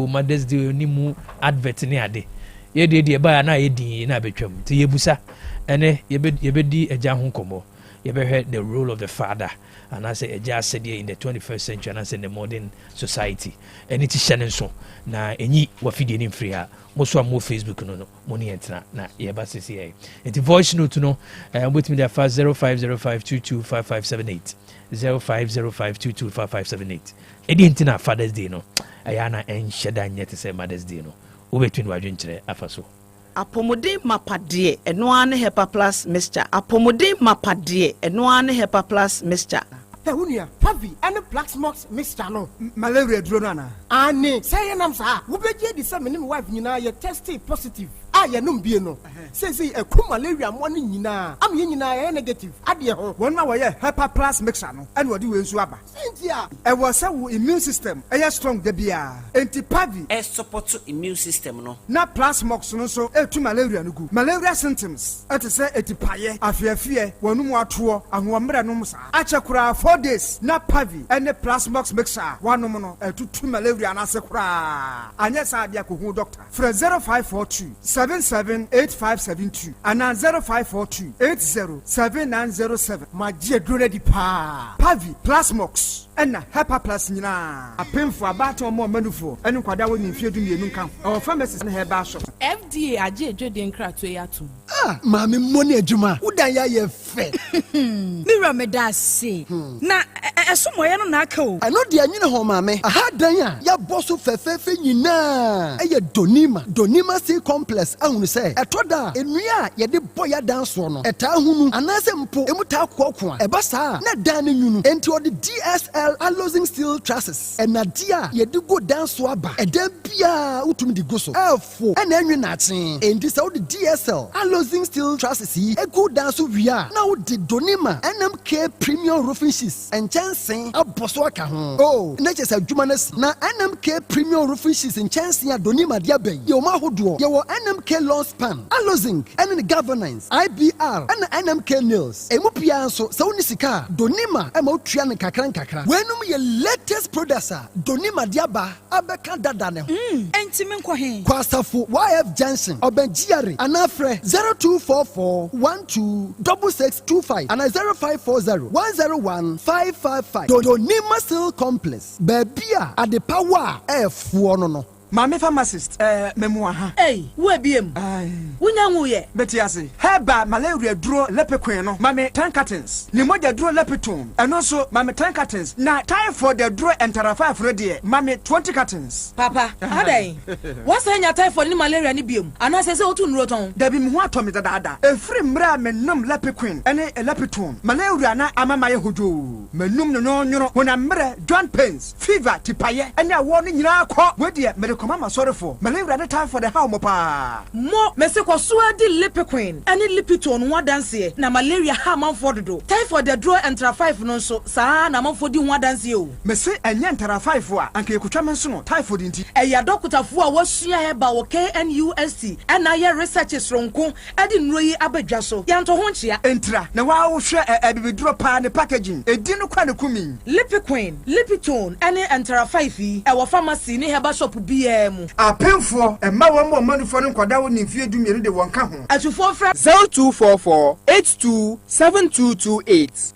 ni mu advert ni ade ye de ba na ye din na betwam ti ye busa ene ye be di eja ho komo yɛbɛhwɛ the role of the father anaasɛ agya asɛdeɛ in the 21st century anaasɛ in the modern society ɛne ti hyɛ ne nso na ɛnyi wafidie no mfiri a mo so a mo Facebook no mo ne yɛntena na yɛba sesi yɛ nti voice note no wobɛtumi de afa 0505225578 0505225578 ɛdeɛ nti na Father's Day no ɛyɛ na ɛnhyɛ da nyɛ te sɛ Mother's Day no wobɛtumi no wadwenkyerɛ afa so apomodin mapadeɛ ɛno ara ne Hepa Plus mixture apomodin mapadeɛ ɛno ara ne Hepa Plus mixture Unia, Pavi, and the Black Smokes mixture no. Malaria drona. Ane, say an answer. Who be the same wife, you know, you're tested positive. Ya no be no. Say a cool malaria morning, you know. I'm in negative. Adia, 1 hour, Hepa Plus mixture no. And what do you swabba? Cynthia, I was so immune system. I strong the beer. Anti Pavi, a support to immune system no. Na Plus Mox no so, to malaria no good. Malaria symptoms. At a say, a tipaye, a fear, one more tour, and 1 minute. Achakura 4 days. Na Pavi, and the Plus Mox mixture. 1 no, 2 malaria and asakura. And yes, I be a doctor. For 0542 778572 and 0542 807907. My dear Grady Pa Pavi Plasmox and Hepa Plus Nina. A pin for about or more manufo and Quada in Field in Camp. Our pharmacist and her bar shop. FDA aje Jordan Cratwayatu. Ah, Mammy Money Juma, who die ye fe? Mira me da say. Na somewhere no nako. I know the anina home, mammy. I had Danya, ya boss of Fefe Nina. Aya Donima C complex. I will say, a toda, and we are ye de boya dance one. A tahunu, and as mpo, emuta kwakwa, a basa, not dining you, and to the DSL alloying steel trusses. And Nadia, ye do go dance swaba, a debia utum di goso. Elfo, and then you not saying, and this out the DSL alloying steel trusses, a good dance we are. Now the Donima, NMK premium roofing sheets, and chancing a boswaka. Oh, not just a humanist, na NMK premium roofing sheets and chancing a Donima diabe, your mahudo, your NMK law span, Alozing, and the governance, IBR, and NMK nails. Emupianso, Saunisika, Donima, Emotrian Kakran Kakra. When we latest producer, Donima Diaba, Abeka Dadane. Entimen Kwahin. Kwasafu, YF Johnson, Obenjiari, Anafre 0244 126625 and 0540 101 555. Donima Steel Complex, Babia, at the power F no. Mame pharmacist, memoir. Hey, where be him? Unyanguye. Betiasi. Heba malaria draw lepequeno. Mame 10 cartons. Nimoja draw lepetone. And also mame 10 cartons. Na time for the draw and tarafa ready. Mame 20 cartons. Papa, how day? What's your time for the malaria nibium? And I say so to Roton. There be more to me that ada. A free mra men num lepequin and a lepetone. Malaria na amamaya hudu. Menum no when I'm joint pains, fever, tipaye, and ya warning na ko. Where dear Mama sorry for malaria the time for the how mopa mo mese kwa suadi lipiquin any lipitone one dance na malaria ha man for do time for the draw and 5 no so sa na man for di one dance o mese enye ntara 5 a anka ekutwa menso no typhoid nti eya dokutafo a wasua heba wo KNUST and aye researches ronko edi nroyi abadwa so yanto ho nchia entra na wa wo hwe ebibidro pa ne packaging edi no kwa ne kumi lipiquin lipitone any ntara 5 e wo pharmacy ni heba shop bi apemfo emma wo mo manufo no kwada wo nimfie dumie de won ka ho atufo fra 0244 827228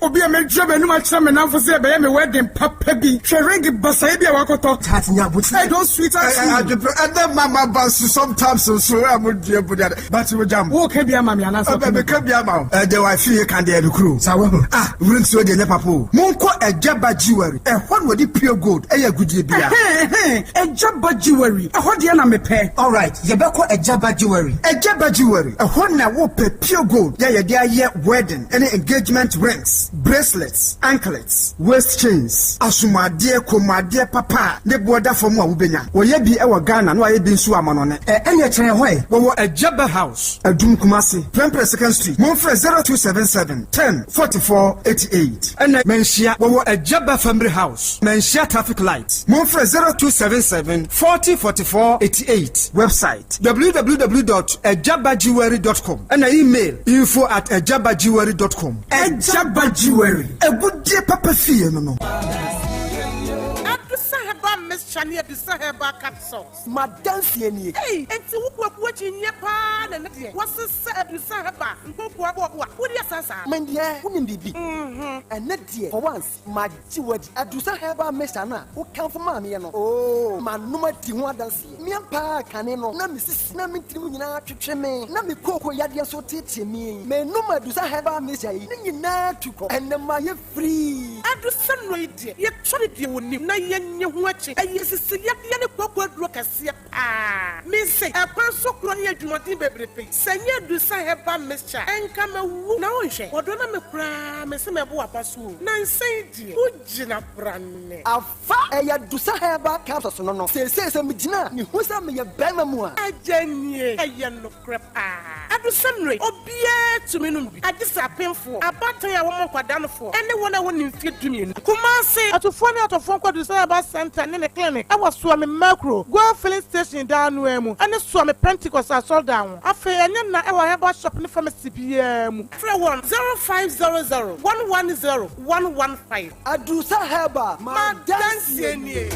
obi a me jobe no ma kira me nanfo se be me wedding papa bi hweregi basai bia wakoto tatnya buti I don't sweet and mama bas sometimes so am dia budia but we jam wo ka bia mama ana so be ka bia ma de wa fie kan de kru sa wo wurin so de papo monko ejaba jewelry e hon wodi pure gold e ya gudie bia ejaba jewelry e hodi na mepe all right ye be ko ejaba jewelry e hon na wo pe pure gold ye de aye wedding any engagement rings bracelets anklets waist chains asumade komade papa ne boda fom a wo benya wo ye bi e wo Ghana no aye bi nsu amanone enye kire hoy wo ejaba house adum kumase Prempre Second Street monfre 0277 10 44 88 ene menhia wo ejaba family house menhia traffic light monfre 0277 40 44 88 website www.ejabajewelry.com and email info@ejabajewelry.com Ejaba Jewelry a good day papa fee no mixture near the Sahaba capsules. Madansi any. Hey, and to what you near pan and what's the Sahaba? What is Sasa? Mendia, wouldn't be. And net dear, for once, my jewel at the Sahaba messana, who come from Mammy. Oh, my number Tiwa dancy. Miampa caneno, Namis, Namitrina to Cheme, Nami Coco Yadia so teaching me. May no matter Sahaba message, to go and the Maya free. At the sun rate, yet charity would not yet watching. And yes, it's a young Coco Rocasia. Ah, Miss say, a person crying to not baby. Say, you do Sahaba mixture and come a woman. What don't I cry, Miss Mabuapasu? Nan say, Ujina Brand. A fire do Sahaba capsules no. Say, Mijina, you who's a me a Bemamua. A genie, a yellow crap. At the sun rate, or be to me. I just a painful. A battery I want more down for. Anyone I want to fit to me. Kumasi, at a phone out of phone call to Sahaba Center in the clinic. I was swimming macro. Go filling station down Wemu. And a swam a Pentecost I saw down. I feel and then I will have a shopping from a CPM. 0500 110 115. Adusa Heba, my dancing.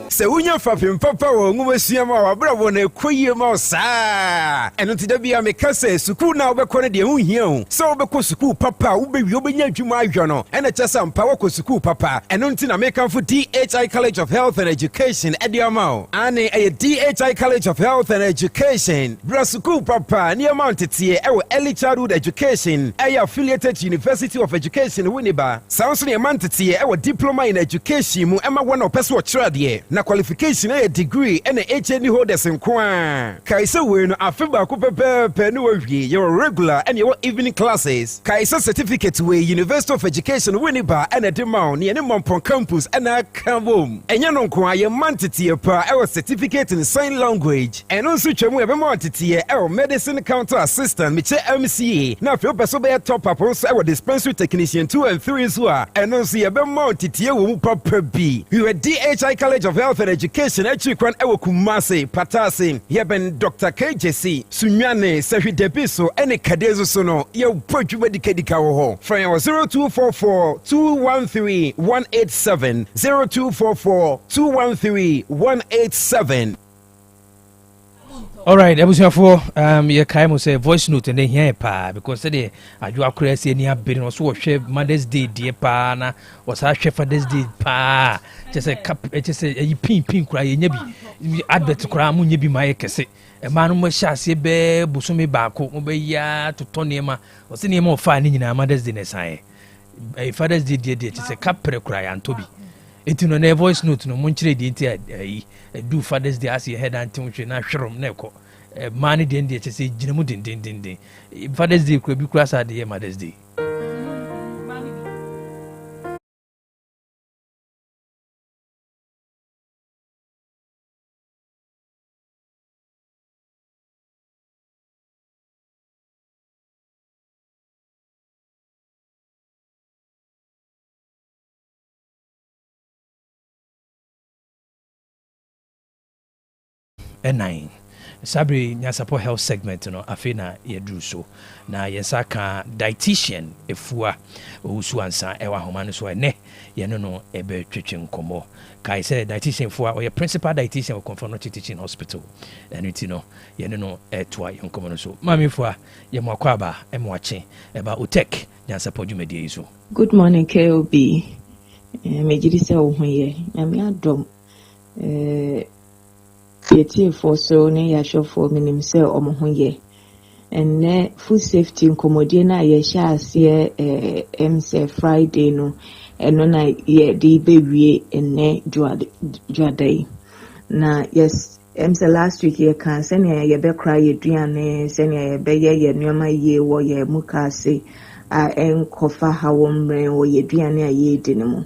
Se unya fapim papa wo ngumasiam a wabrabo na ekoyie ma osa eno ti da bia me kase suku na obekọ ne de hu hia hu se obekọ suku papa ubewi obenya adwuma ahwo no ena kyesa mpa wo suku papa eno nti na make for DHI College of Health and Education ediamao ane DHI College of Health and Education bra suku papa ne amount tie ewo early childhood education affiliated to University of Education Winneba sounds ne amount tie ewo diploma in education mu ema wona opeso chirade na qualification a degree and HND holders in Kwa. Kaisa we no afeba ko pepe no wie your regular and your evening classes. Kaisa certificate we University of Education Winneba and a demand near Mompon campus and a kabom. Enya no kwa ye mantity pa our certificate in sign language and also twemu e be mantity our medicine counter assistant meche MCA. Na fe opeso be top up also our dispensary technician 2 and 3 so and also ye be mantity wo papa bi. We were DHI College of Health and Education Echikwan ewo Kumasi Patasi yeben Dr. KJC Sunyane Sehi Debiso ene kadezo sono ye podwuma dikadika wo ho from 0244 213 187 0244 213 187. All right, ebusuafo ye kai mo say voice note and here pa because say adu akura say ni abiri no so hwe Mother's Day die pa na was a hwe Father's Day pa just say yi pin kura ye nya bi advert kura mu nya bi ma ye kese e ma no mo hya se be busumi baako mo be ya toto nema o se nema o fa ni nyina Mother's Day ne san e Father's Day die just say kapre kura ya ntobi enti no na voice note no monchire di enti do Father's Day as your head and tinwe na hwerom na ekọ mani de ndi say ginemu din Father's Day kura bi kura sa de Mother's Day. N9 Sabri Nyansapo health segment no afina yedru so na yensaka dietitian efua Owusu ansa ewa homa no so ene ye no ebe twetwe nkomo kai say dietitian fua or principal dietitian of Confirmatory Teaching Hospital and no ye no etwa nkomo no so mami fua ye mwakwa aba emwache eba Otec Nyansapo dwumedie so. Good morning KOB mejiri se wo hoye nyame adom yeti for so ne ya show for minim se omohoye enne food safety nkomodie na ye sha ase MC Friday no eno na ye di bewie enne juadai na yes MC last week ye kan se ne ye be cry ye duane se ne ye be ye nneoma ye wo ye mukase a enkofa hawomre wo ye duane a ye dinemu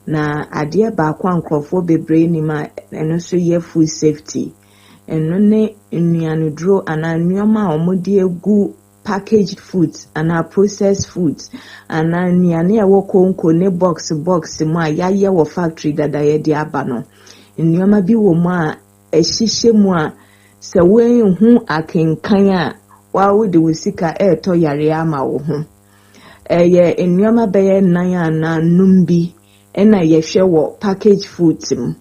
na adie ba kwa nkrofo bebre ni ma eno so ye food safety eno ne nnuanu duro ana nneoma omodi egu packaged foods ana processed foods ana nnuane e wo konko ne box mu a yaye wo factory dada ye di aba no nneoma bi wo mu a ehihye mu a se wen hu akenkan a wa wo de wosika to yare ama wo ho eye nneoma be ye nan ana numbi ɛna yɛhwɛ wɔ package food mu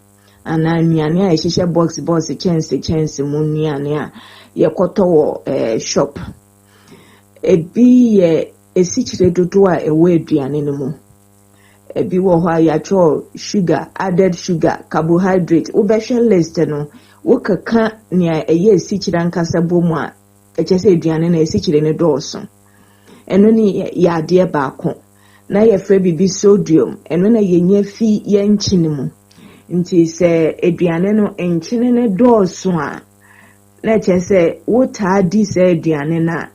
ana nnuane a yɛhyehyɛ box kyɛnse mu nnuane a yɛkɔtɔ wɔ shop ebi yɛ esikyire dodo a ɛwɔ aduane no mu ebi wɔ hɔ a yɛatwerɛ sugar added sugar carbohydrate wobɛhwɛ list no wokaka nea ɛyɛ esikyire ankasa bom a ɛkyɛ sɛ aduane no esikyire no dɔɔso ɛno ne yɛ adeɛ baako na yɛfrɛ bibi sodium ɛno na yɛnya fi yɛnkyene mu nti sɛ aduane no nkyene no dɔɔso a na ɛkyɛ sɛ wotaa di sɛ aduane no a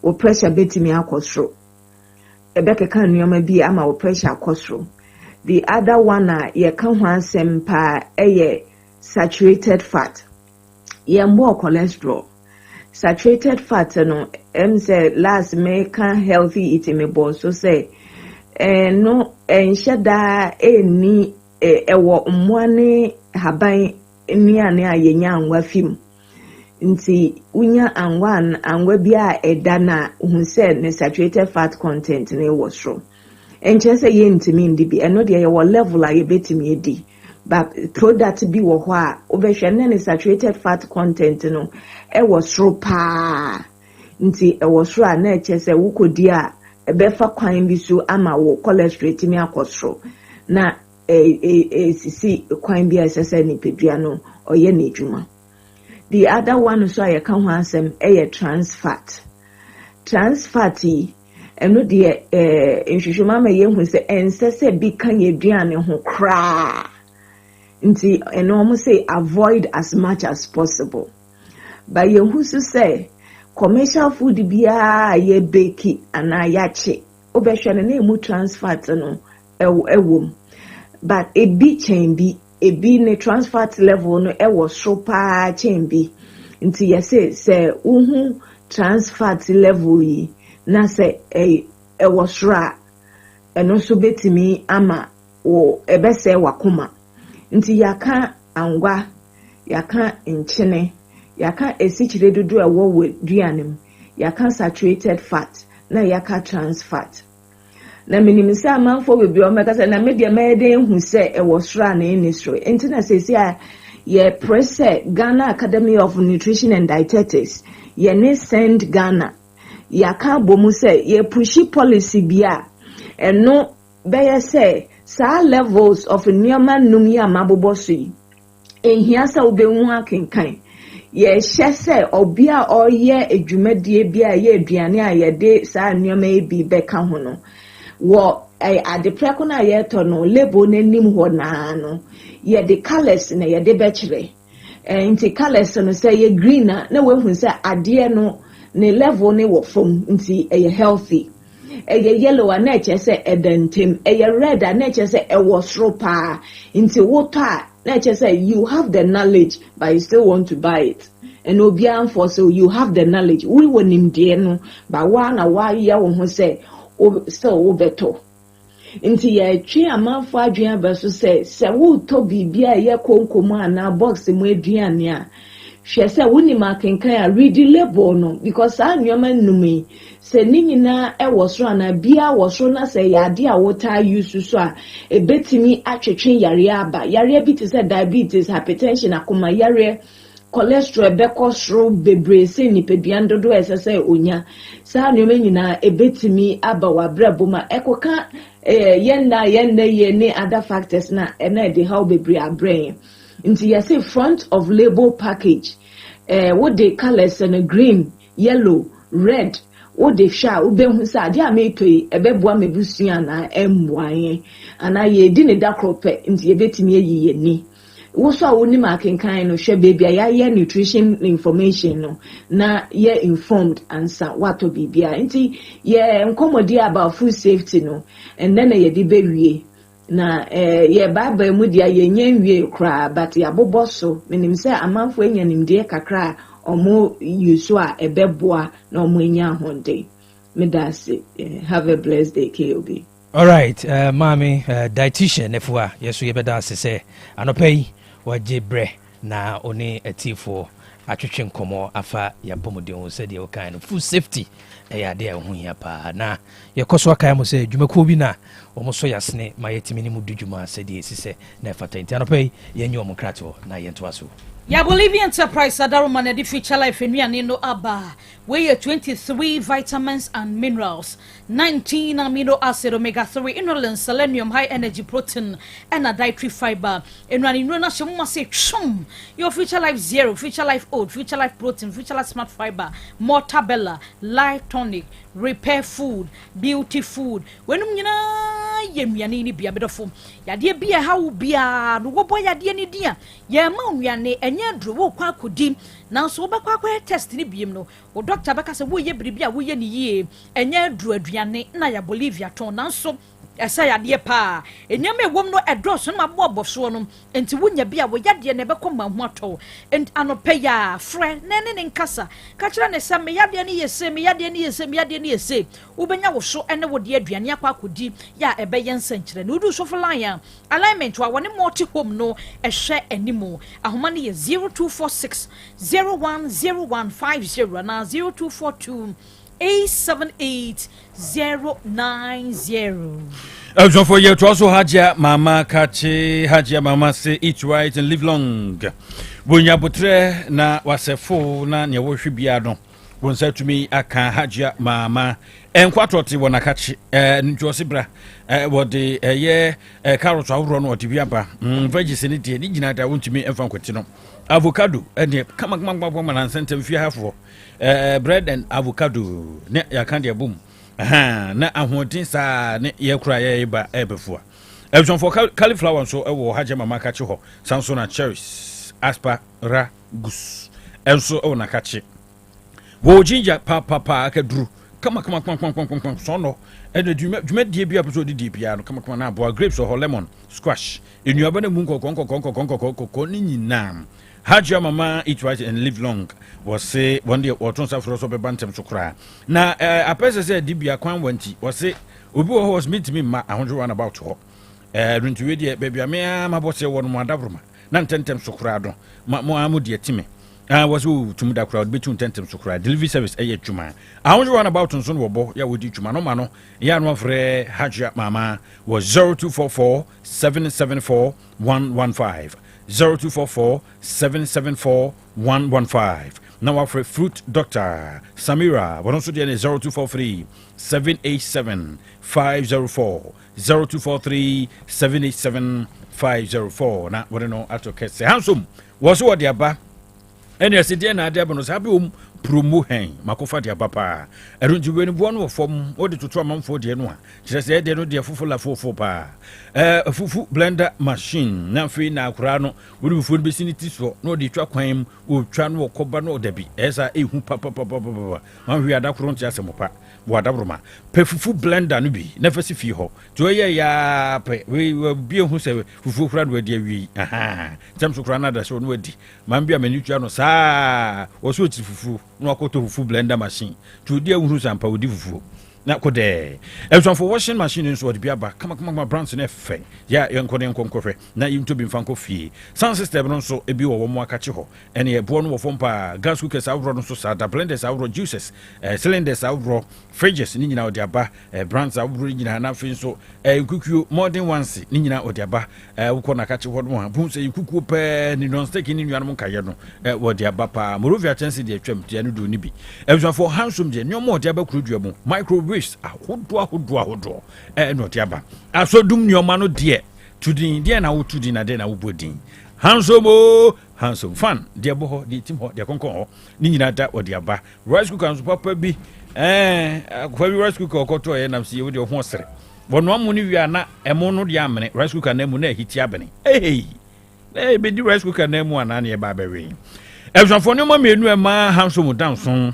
wo pressure betimi akɔ soro ɛbɛkeka nneɛma bi ama wo pressure akɔ soro the other one a yɛka ho asɛm paa ɛyɛ saturated fat yɛmbɔ cholesterol saturated fat no say last make healthy eating me bon so say no enhyɛ daa eni ɛwɔ mmoane haban nnuane a yɛnya anwa fim nti unya anwa bi a ɛda na hu sɛ ne saturated fat content ne wɔ soro enkyɛ sɛ yɛntimi ndi bi ɛno deɛ yɛwɔ level a yɛbɛtimi edi but product bi wɔ hɔ a wobɛhwɛ ne saturated fat content no ɛwɔ soro paa nti ɛwɔ soro a na ɛkyɛ sɛ wokɔdi a ɛbɛfa kwan bi so ama wo cholesterol timi akɔ soro na sisi kwan bi a ɛsɛ sɛ nipadua no ɔyɛ n'adwuma the other one so a yɛka ho asɛm ɛyɛ trans fat yi ɛno deɛ nhwehwɛmu ama yɛhu sɛ ɛnsɛ sɛ bi ka yɛduane ho koraa nti ɛno ɔmo say avoid as much as possible but yɛhu so sɛ commercial food biara yɛ bake ana yɛakye wobɛhwɛ no na ɛmu trans fat no ɛwom but ebi kyɛn bi ebi ne trans fat level no ɛwɔ soro paa kyɛn bi nti yɛsɛ sɛ wohu trans fat level yi na sɛ ɛwɔ soro a ɛno nso betimi ama wo ɛbɛsɛ wakoma nti yaka angwa yaka nkyene yaka esikyire dodo ɛwɔ wɔ duane mu yaka saturated fat na yaka trans fat na minim sɛ amanfo bebree ɔmɛka sɛ na media mɛde hu sɛ ɛwɔ soro na ɛne soro nti na sɛsi a yɛ press Ghana Academy of Nutrition and Dietetics yɛne send Ghana yaka bomu sɛ yɛ pushi policy bia ɛno bɛyɛ sɛ saa levels of nneɛma num yi a mabobɔ so yi ehia sɛ wobɛhu akenkan yɛhyɛ sɛ ɔbea ɔyɛ adwumadie bi a yɛ aduane a yɛde saa nneɛma yi bi bɛka ho no wɔ adeprɛko no a yɛtɔ no label n'anim hɔ naa no yɛde colours na yɛde bɛkyerɛ nti colours no sɛ yɛ green na wahu sɛ adeɛ no ne level ne wɔ fam nti ɛyɛ healthy ɛyɛ yellow a na ɛkyɛ sɛ ɛda ntem ɛyɛ red a na ɛkyɛ sɛ ɛwɔ soro paa nti wotɔ a na ɛkyɛ sɛ you have the knowledge but you still want to buy it and obiara mfo so you have the knowledge we wɔ nimdeɛ no ba wa na wayɛ wo ho sɛ still wo beto nti yɛtwe amanfo adwene aba so sɛ wotɔ biribi a yɛ konkomu ana box mu aduane a hwɛ sɛ wonim akenkan a read the label no because saa nneɛma nnum sɛ ne nyinaa ɛwɔ soro ana bia wɔ soro na sɛ yɛade a wotaa use so a ebetimi atwetwe yare aba yare bi te sɛ diabetes hypertension akoma yare cholesterol bɛkɔ soro bebree sɛ nipadua dodo ɛsɛ sɛ onya saa nneɛma nyinaa ebetimi aba wabrɛbo ma ɛkɔka yɛnna yɛ ne other factors na ɛna ɛde how bebree abrɛn nti yɛsɛ front of label package what the colors no green yellow red what the hwa wobɛhu sɛ ade a meto yi ɛbɛboa mebusua na ɛmboaye ana yɛdi ne dakropɛ nti yɛbɛtumi ayi yɛni woso a wonim akenkan no hwɛ baby a yɛayɛ nutrition information no na yɛ informed ansa wato bibia nti yɛ nkɔmmɔdi about food safety no and then yɛde bɛwie na yɛ baba mu dia yɛnya nwie kra but yɛabobɔ so menim sɛ amanfo anya nimdeɛ kakra omo yusu a ɛbɛboa na omo anya honde medase have a blessed day KOB. All right, mami dietitian efua yeso yebeda se anopai waje bre na oni etifo atwetwe nkɔmmɔ afa yɛbɔmɔden ho sɛdeɛ wokae no food safety ɛyɛ adeɛ a ɛho hia paa na yɛkɔ so akae mo sɛ dwumakuo bi na wɔn so yɛasene ma yɛtumi ne mu di dwuma sɛdeɛ ɛsi sɛ na ɛfata nti anɔpɛ yi yɛnyɛ wɔn krate hɔ na yɛntoa so. Ya Bolivian Enterprise Adaruma na di Future Life Enuane no aba. Weigh 23 vitamins and minerals, 19 amino acid, omega-3, inulin, selenium, high energy protein, and a dietary fiber. Enuane no na shemu say chum. Your Future Life Zero, Future Life Oat, Future Life Protein, Future Life Smart Fiber, Mortabella, Life Tonic, Repair Food, Beauty Food. When yemiane ni bia bedofo. Yade bia ha wo bia no wo boy yade ni dia. Ye ma nwiane enye dro wo kwa kodi. Na so obekwa kwa test ni biem no. O doctor beka se wo ye biribi a wo ye ni yie. Enye dro aduane na ya Bolivia ton na so esa yade pa. Enyame wom no edros no mabobɔ so no. Enti wonya bia wo yade ne bɛkɔ ma ho atɔ. Ent anope ya frɛ ne nkasa. Ka kira ne se me yade ne yese me yade ne yese me yade ne yese. Ubenya wo so ene wo de aduane akwa akodi ya ebɛyɛ nsankyerɛ. No do so for line alignment wa wone multi home no ehwɛ animo. Ahoma ne yɛ 0246 010150 na 0242 878-090. John for you to also Hajia Mama Kachi Hajia Mama say eat right and live long. Bunya butre na wasefo na nya wo hwebiado. Won say to me aka Hajia Mama enkwatoti wona kachi ntwosi bra wo de ye carrot awro no odi biaba veggies ni de ni gina da wontumi emfa nkwati no avocado ene kama na sentem fi hafo bread and avocado ne yakan de bom na ahotin sa ne ye kura ye ba ebefua ebson for cauliflower so ewo Hajia Mama kachi ho sanso na cherries asparagus enso o na kachi wo ginger pa akaduru kama so no ene dwuma die bia episode die bia no kama na boa grapes or lemon squash enuaba na mu konko ni nyinam Hajia Mama eat right and live long was say one day or tonsa for so be bantem so kra na apese say die bia kwan wanti was say obi wo was meet me ma ahonjo run about ho runtu we die bia me ma bose won mo adabroma na ntentem so kra do mo amu die time was who to the crowd between tentem so cry delivery service juma I want to run about on son wobo ya wodi juma no mano ya no frɛ Hajia Mama was 0244 774 115 0244 774 115 now our fruit doctor Samira but also the 0243 787 504 0243 787 504 na what no atokese handsome was what the aba ene asidi na ade abono sabi promo hen makofa dia papa erunji weni bo no fom odi tutu amamfo de no a kire se de no de fufula fofo pa fufu blender machine na fi na akura no wodi bufu be siniti so no de twa kwan o twa no koba no dabi esa ehu papa man wi adakoro nti asemopa bo adabroma pe fufu blender no bi na fasi fi ho to ye ya pe we bi ehu se fufu kura no de awi jam so kura na da so no adi man bia mani twa no saa wo so ti fufu no akoto fufu blender machine to dia wuru sampa wodi fufu na kode elson for washing machine nso wodi biaba kama brands na fe ya yenkode nkonkofre na yinto bi mfanko fie sound system no nso ebi wo mo akache ho ene ebo no wo fompa gas cookers awro no so sada blenders awro juices cylinders awro fridges ni nyina wodi aba brands awro nyina na fe nso kukuo modern ones ni nyina wodi aba wo na akache ho no bu se kukuo pe ni non stick ni nnuano kaye no wodi aba pa morovia chance de atwam tia no do ni bi elson for handsome de nyomo wodi aba kurudua mu micro waste ahodo no tiaba asodum nyoma no de tudin de na wo tudin na de na wo bodin handsome fan de boho de tim ho de konkon ho ni nyina da odi aba rice cooker so papa bi akwa rice cooker okoto ye nam si wo de ho sere bono amu ni wi na emo no de amene rice cooker na mu na hiti abene be di rice cooker na mu ana na ye ba bewe ebsanfo ne mo menu e ma handsome danson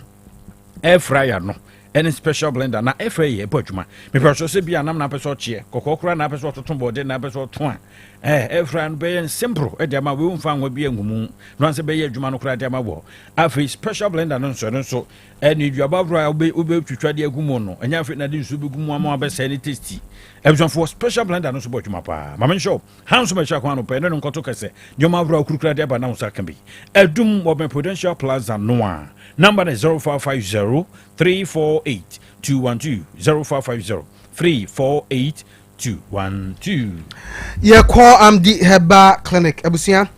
air fryer no any special blender na every year pojuma me pressure se bia nam na person che kokokora na person toton bode na person ton every an be simple e dia ma we mfa nwa bia ngumu no anse be ye adwuma no kora dia ma wo every special blender no so any duaba bra ube twitwa dia gumu no anya afi na di nsu be gumu ama be say ni tasty every for special blender no so bojuma pa mama show hands me cha kwa no pe no nkoto kese dioma bra kurukura dia ba na unsa kan bi edum Open Prudential Plaza Noa. Number is 0550-348-212. 0550-348-212. Yeah, call the Heba Clinic. Abusia.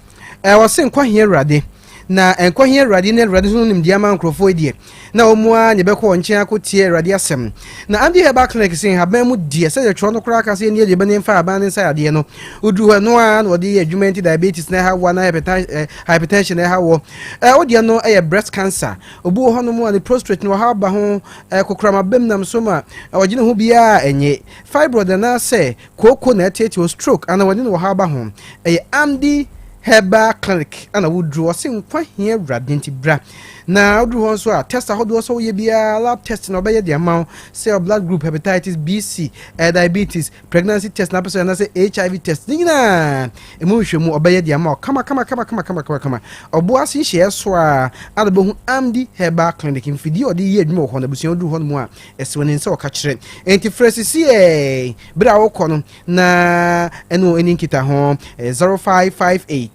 I was saying, quite here, Raddy. Na enkwa hie radi ne radi so nim dia man krofo die na omua nye beko nche akotie radi asem na andi heba clinic sin haban mu die se ye tro no kra ka se ne ye be ne fa aban ne sa ade no udu ho no a no de adwuma diabetes na ha wa na hypertension na ha wo odie no breast cancer obu ho no mu ani prostate no ha ba ho kokrama bem nam so ma ogine ho bia enye fibroid na se koko na tete stroke ana woni no ha ba ho andi Heba Clinic and I would draw sing quite here radinti bra. Now do also a test how do also ye be a lab test and obey the amount cell blood group hepatitis B, C, diabetes, pregnancy test, na person say HIV test. Nina emotion mu obey the amount. Come. Oboasi share swa and the Amdi Heba Clinic in video the year more on the busion do one more as when in so catch it. Anti fresh see bra okono na eno enikita home 0558-591113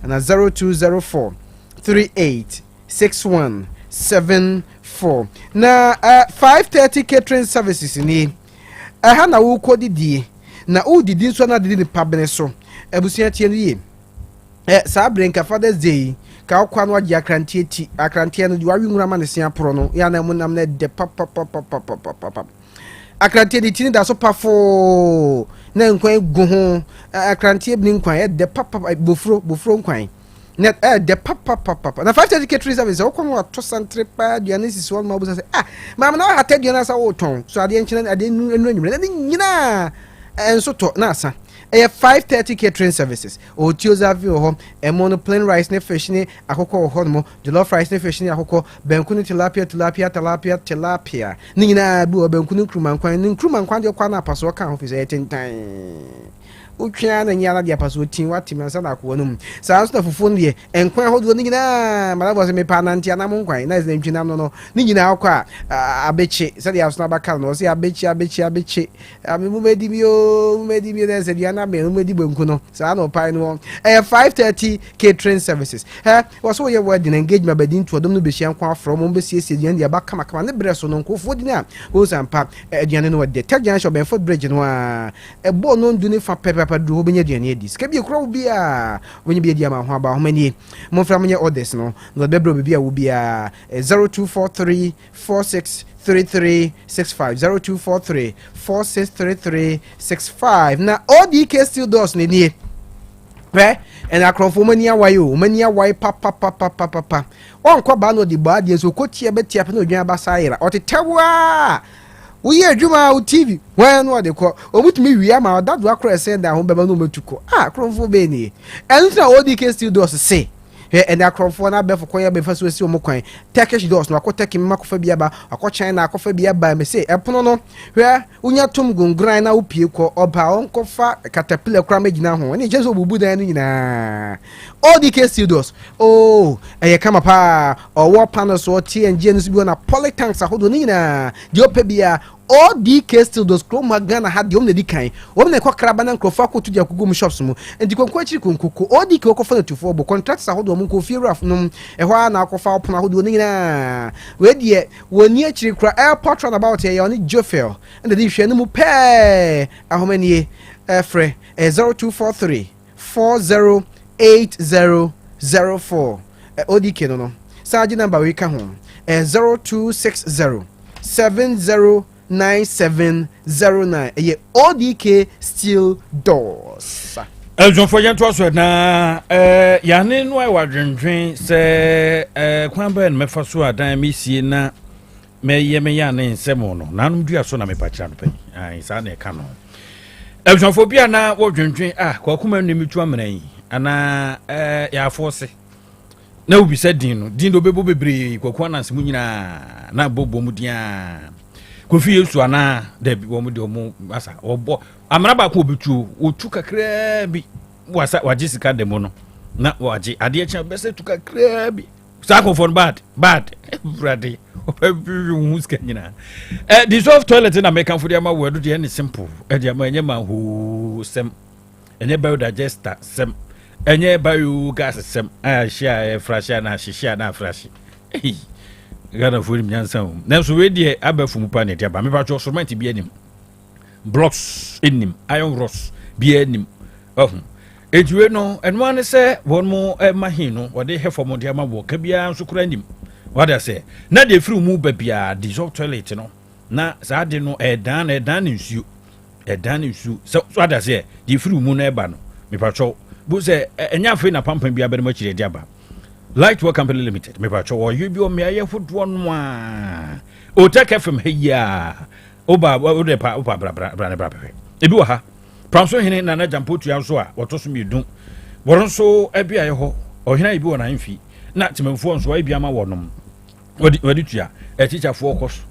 and a 0204-386174. Na 5:30 catering services ni aha na wo kodi die na wo didi so na didi pabene so abusia tie no ye sa brenka Father's Day ka kwa no agya akrantie no di wawi ngurama ne sia pro no ya na munam na de papa akrantie di tini da so pafo na nkwan gu ho akrantie bi nkwan de papa bofro nkwan na de papa na 5:30 catering service o kwa to santre pa duane sisi won ma bu say mama na ha ta duane sa wo ton so ade nkyina ade enu na nyina enso to na asa 5:30 catering services o tiozavi o home mono plain rice ne fish ne akoko o home jollof rice ne fish ne akoko benkunu tilapia ni nyina bi o benkunu nkrumankwan de kwa na paso ka ho fi say tentan utwa na nyala dia paso tin watim na sana ko num sa so fufu ne enkwan hodo ni nyina mara bo se me pa na ntia na mo nkwan na ze ntwina no ni nyina akwa abeche se dia so na baka no se abeche mu medi mi na se dia na me medi benku no sa no pai no 5:30 catering services was so ye wedding engagement bedin to odom no be hia nkwa from mo be sie dia dia baka makama ne breso no nkofo di na wo sampa aduane no de tag jan shop Benford bridge no a ebo no ndu ne fa pepe do obenya aduane edi ska bi kro bi a wenye bi dia ma ho aba ho mani mo fra mo nye orders no no be bro bi a wo bi a 0243463365 0243463365 na ODK still does ni and akrofo mania wai papa on kwa ba no di ba de so kotie betia pe no dwan abasayira otetewa we adwuma o TV when no de ko omutumi wi ama dadu akra send da ho beba no metuko akrofo be ni and na ODK still does say and akrofo na be for koya be faso esi omo kwan Turkish doors no akoteki makofa bia ba akochen na akofa bia ba me say epono no unya tum gungran na upie ko oba onkofa caterpillar kra magina ho ni jeso bubu dan nyina ODK studios eye kama pa owo panel so TNG no bi na polytanks ahodo nyina di opa bia ODK studios kro magana ha di omna di kan omna ko kraba na nkrofa ko tudia kugu shops mu enti konko achiri konko ODK ko fa na tufo bo contracts ahodo mu ko fiera num ehwa na akofa opona ahodo nyina we die woni achiri kra airport about here oni Jofel and the hwe no mu pe ahomanie efre 0243408004 ODK no saji number we ka ho 0260709709 ODK steel doors Eljon for yanto so na yane no ai wadwendwen se kwanba en mefa so adan mesie na meye me yane nsemo no nanum dua so na mepacha no pen sa na e ka no Eljon for bia na wadwendwen Kwaku ma nemi tu amran ana ya force na obi said din do bebo bebre Kwaku anansi mu nyina na bobo mu dia Kofi Yesu ana da bi wo mu de mu asa obo amara ba ko obetu otu kakra bi wasa waje sika de mu no na waje ade cha be se tu kakra bi sa ko for bad brade opebu muska nyina dissolve toilet na make am for dia ma wo do de simple e dia ma nyema ho sem enye biodigester sem enye biogas sem share frasha na shisha na frashi Gana for him Nyansapo na so we de abafu mu pa ne dia ba me ba cho cement bi anim blocks enim iron rods bi anim ejuwe no enwa ne se won mo mahin no wode he for mo dia ma wo ka bia nso kura anim wada se na de free mu ba bia dissolve toilet no na sa de no edan nsuo so wada se de free mu na eba no me pa cho bu se enya fe na pampan bia ba ma chire dia ba Light Work Company Limited. Me pacho wo you bi o me aye footwo no a. Otec FM heya. Oba o de pa oba bra. Ebi wo ha. Pranso hene na na jampo tua so a woto so medun. Woron so abi aye ho. Ohina ibi wo na mfi. Na timamfo nso abi ama wonom. Wadi tua. Teacherfo koso.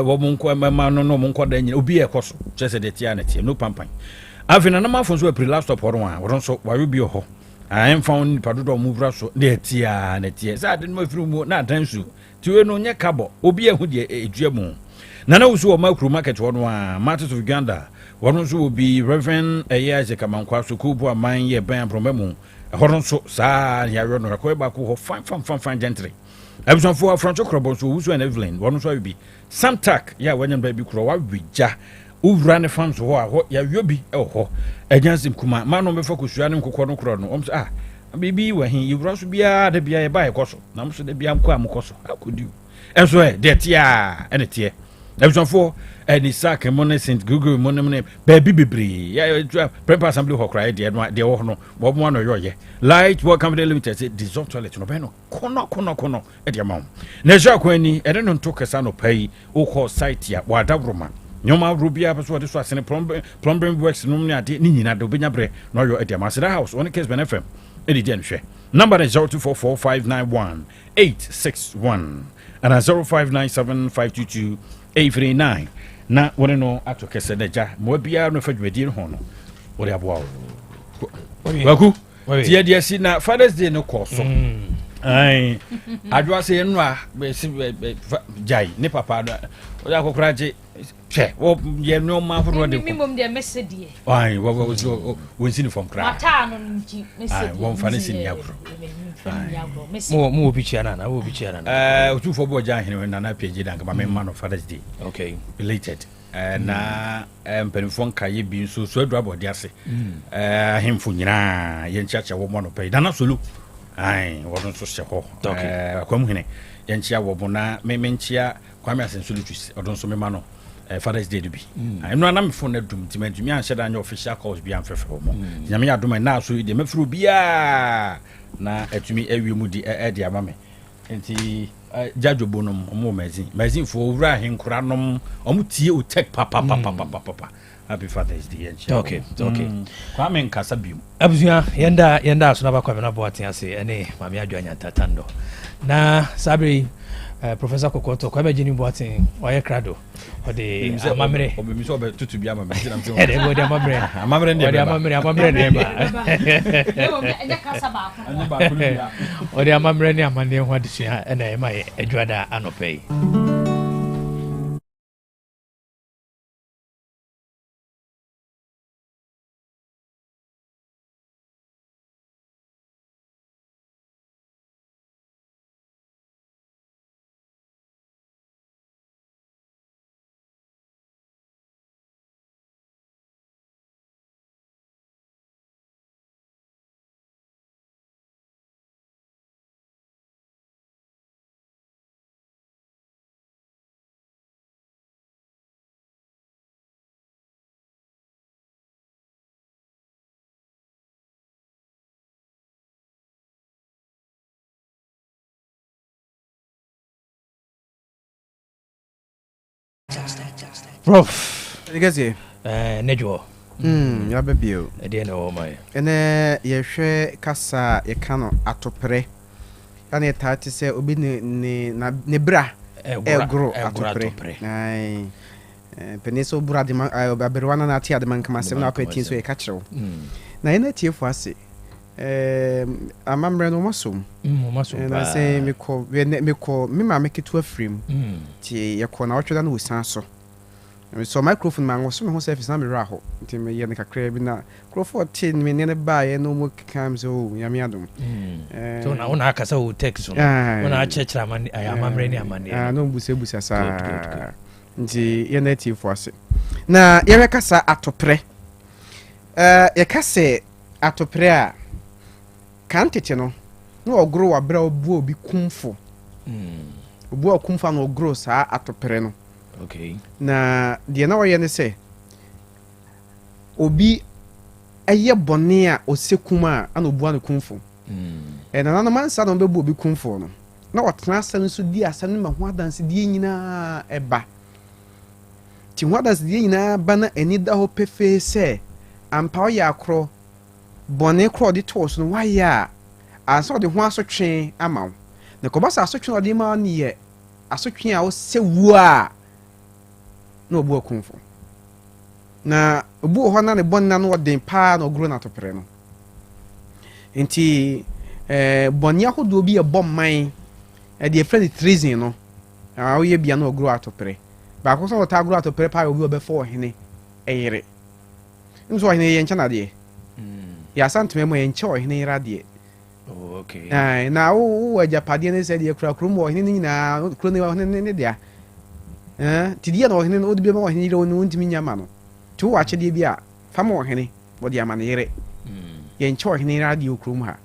Wo monko mama no monko da nyina obi e koso. Chese de tia na tie no pampan. Afina na mafo so april laptop horon a woron so wayo bi ho. I am found Padudo Muvra so de tia na tie sa de no firi mu na dansu tiwe no nye kabo obi ehu de eduamu nana wusu o makru market wono a market of Uganda wono so obi Reverend Isaac Amankwa so kubu aman ye ban promamu horon so sa ya no rakoi ba ko ho fan gentry ebson fo afrancho krobo so wusu and Evelyn wono so obi Samtak ya wanyam ba bi kro wa wija uvra ne fam so ho a ho ya yobi ho ajansim kuma ma no me fokusua ne nkokɔ no kro no om so bibi wa hin yura so bia da bia ye ba ye koso na mo so da bia amko amokoso akodi enso de tia ene tie ebsonfo eni sak mo ne St Google mo ne baby bebre ya prepare assembly ho cry de no de wo no bo mo no yoye Light Work Company Limited say dissolve toilet no be no kono e de ma na ja kwani ene no nto kesa no pai wo call site ya wa dabroma nyoma rubia so de so asene plumbing works no ne ade ni nyina do benya bre no yo e de ma Seda house on case Ben FM number is 0244591861 and 0597522839 na wone no atoke sedeja mo bia no fadwedi ho no wore aboa Kwaku tie dia si na Father's Day no koso ai adwa se no a be jai ne papa o ya kokraje che wo ye no ma foro de minimum de mesedie ai wo nsini from kra mata no nti mesedie wo mfa ne sini agro mo obi chiana na wo obi chiana otu fo bo ja hene na na page dan ka me man of Father's Day okay related na mpenfo nkaye bi nso so adu abode ase ahemfo nyina ye nchacha wo mo no pay dana solu ai wo nso se ho akwam hene ye nchia wo bo na me nchia kwame asensolu twisi odon so me ma no Father's Day bi eno na me fo na dum timantumi anhye da anya official calls bi amfefe mo nyame ya dum na so de mefuru bia na atumi awiemu di de amame enti jajo bonum omo magazine fo wura henkura nom omo tie Otec papa happy Father's Day okay kwame nkasa biom abusua yenda so na ba kwame na Boateng ase ene mame adwanya tatando na sabri Professor Kokoto kwame jini Boateng oye krado ode amamre obi so be tutu bia amamre tinam so ede ode amamre ne ba enya kasa ba ode amamre ne amane ho adesua ena e mai adwada anopai Prof, Legacy. Nejo. Ya bebio. Ede na o mai. Ene ye hwe kasa ye ka no atopre. ana etati se obi ne bra egro atopre ai peniso bra de aberwana na tia de man kama sem na petin so e ka kire wo na ina tie fo ase amamre no masom na se meko me ma meketu afrim tie yeko na otweda na wosan so microphone man was so me ho service na me raho nti me ye ne kakra bi na microphone tin me ne ba ye no mo kam so ya me adom so na ona akasa o text so ona achechra man amamre ni amane no busebusa sa nti ye na ti fo ase na ye be kasa atopre ye kase atopre a kan tete no no ogro wa bra obu obi kumfo obu akumfa no ogro sa atopre no. Okay. Na die na woye ne se obi eye bone a osekuma ana obu an kumfo na na mansa no bebu obi kumfo no na wotena asan so di asan ma ho adanse die nyina eba ti ho adanse die nyina ba na ani da ho pefe se ampa ya akro bone kro de tos no waya aso de ho asotwe ama na ko ba sa asotwe no de ma ne ye asotwe a o se wu a no obu akumfo na obu ho na ne bonna no den pa na ogro na topere no enti bonia ho do bi e bomman de friend treason no o ye bia na ogro atopere ba ko so wota ogro atopere pa obi obefo ohene eyere nso ohene ye ncha na de ya santime mo ye ncha ohene ira de okay na o ajapade ne se de kura krum ohene ni na kuro ne ohene ne dia tidia na ohene no odi be ma ohene ire no ntimi nyama no tu wa chede bi a fama ohene bodi amane yere ye nche ohene ire okrom ha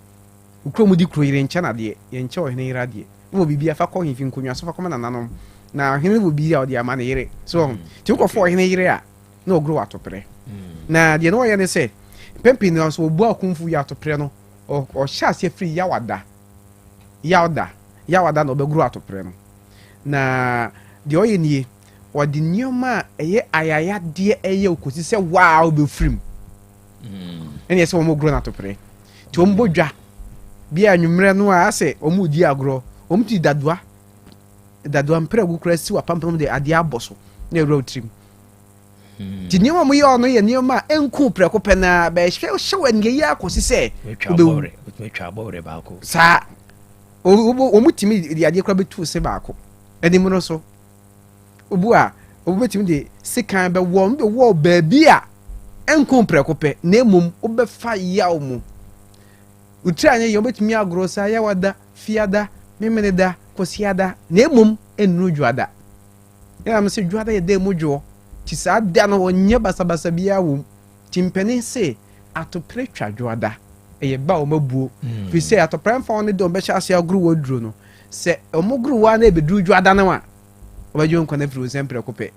okrom di kro ire nche na de ye nche ohene ire de wo bibia fa ko hinfin konwa so fa ko na nanom na ohene wo bi a odi amane yere so ti ko fo ohene ire a na ogro atopere na de no ye ne se pempi no so obu akumfu ya atopere no o sha se free yawada na obegro atopere no na de oye nie wodi nyoma eye ayaya de eye okosi se wow be frim ene se omo gro na topre ti ombo dwa bia anwumre no a se omo di agro omti dadua mpre gukura si wa pampam de ade aboso na ero trim ti nyoma mo ye ono ye nyoma enku preko pe na be hwe nge ya akosi se twa bore ba ko sa omutimi de ade kura betu se ba ko eni mo no so obu betimi de sekan be wo baabi a enko prekope na emum obefa yaw mu utranye yo betimi agro sa ya wada fiada memeneda kosiada na emum enu dwada ya am se dwada ye de mudwo ti sa da no onye basabasa bia wo timpene se atopre twa dwada eye ba o mabuo fi se atopre mfa on de be chase agro woduro no se omogro wa na ebeduru dwada na wa obaje nkwa na firi sempre kope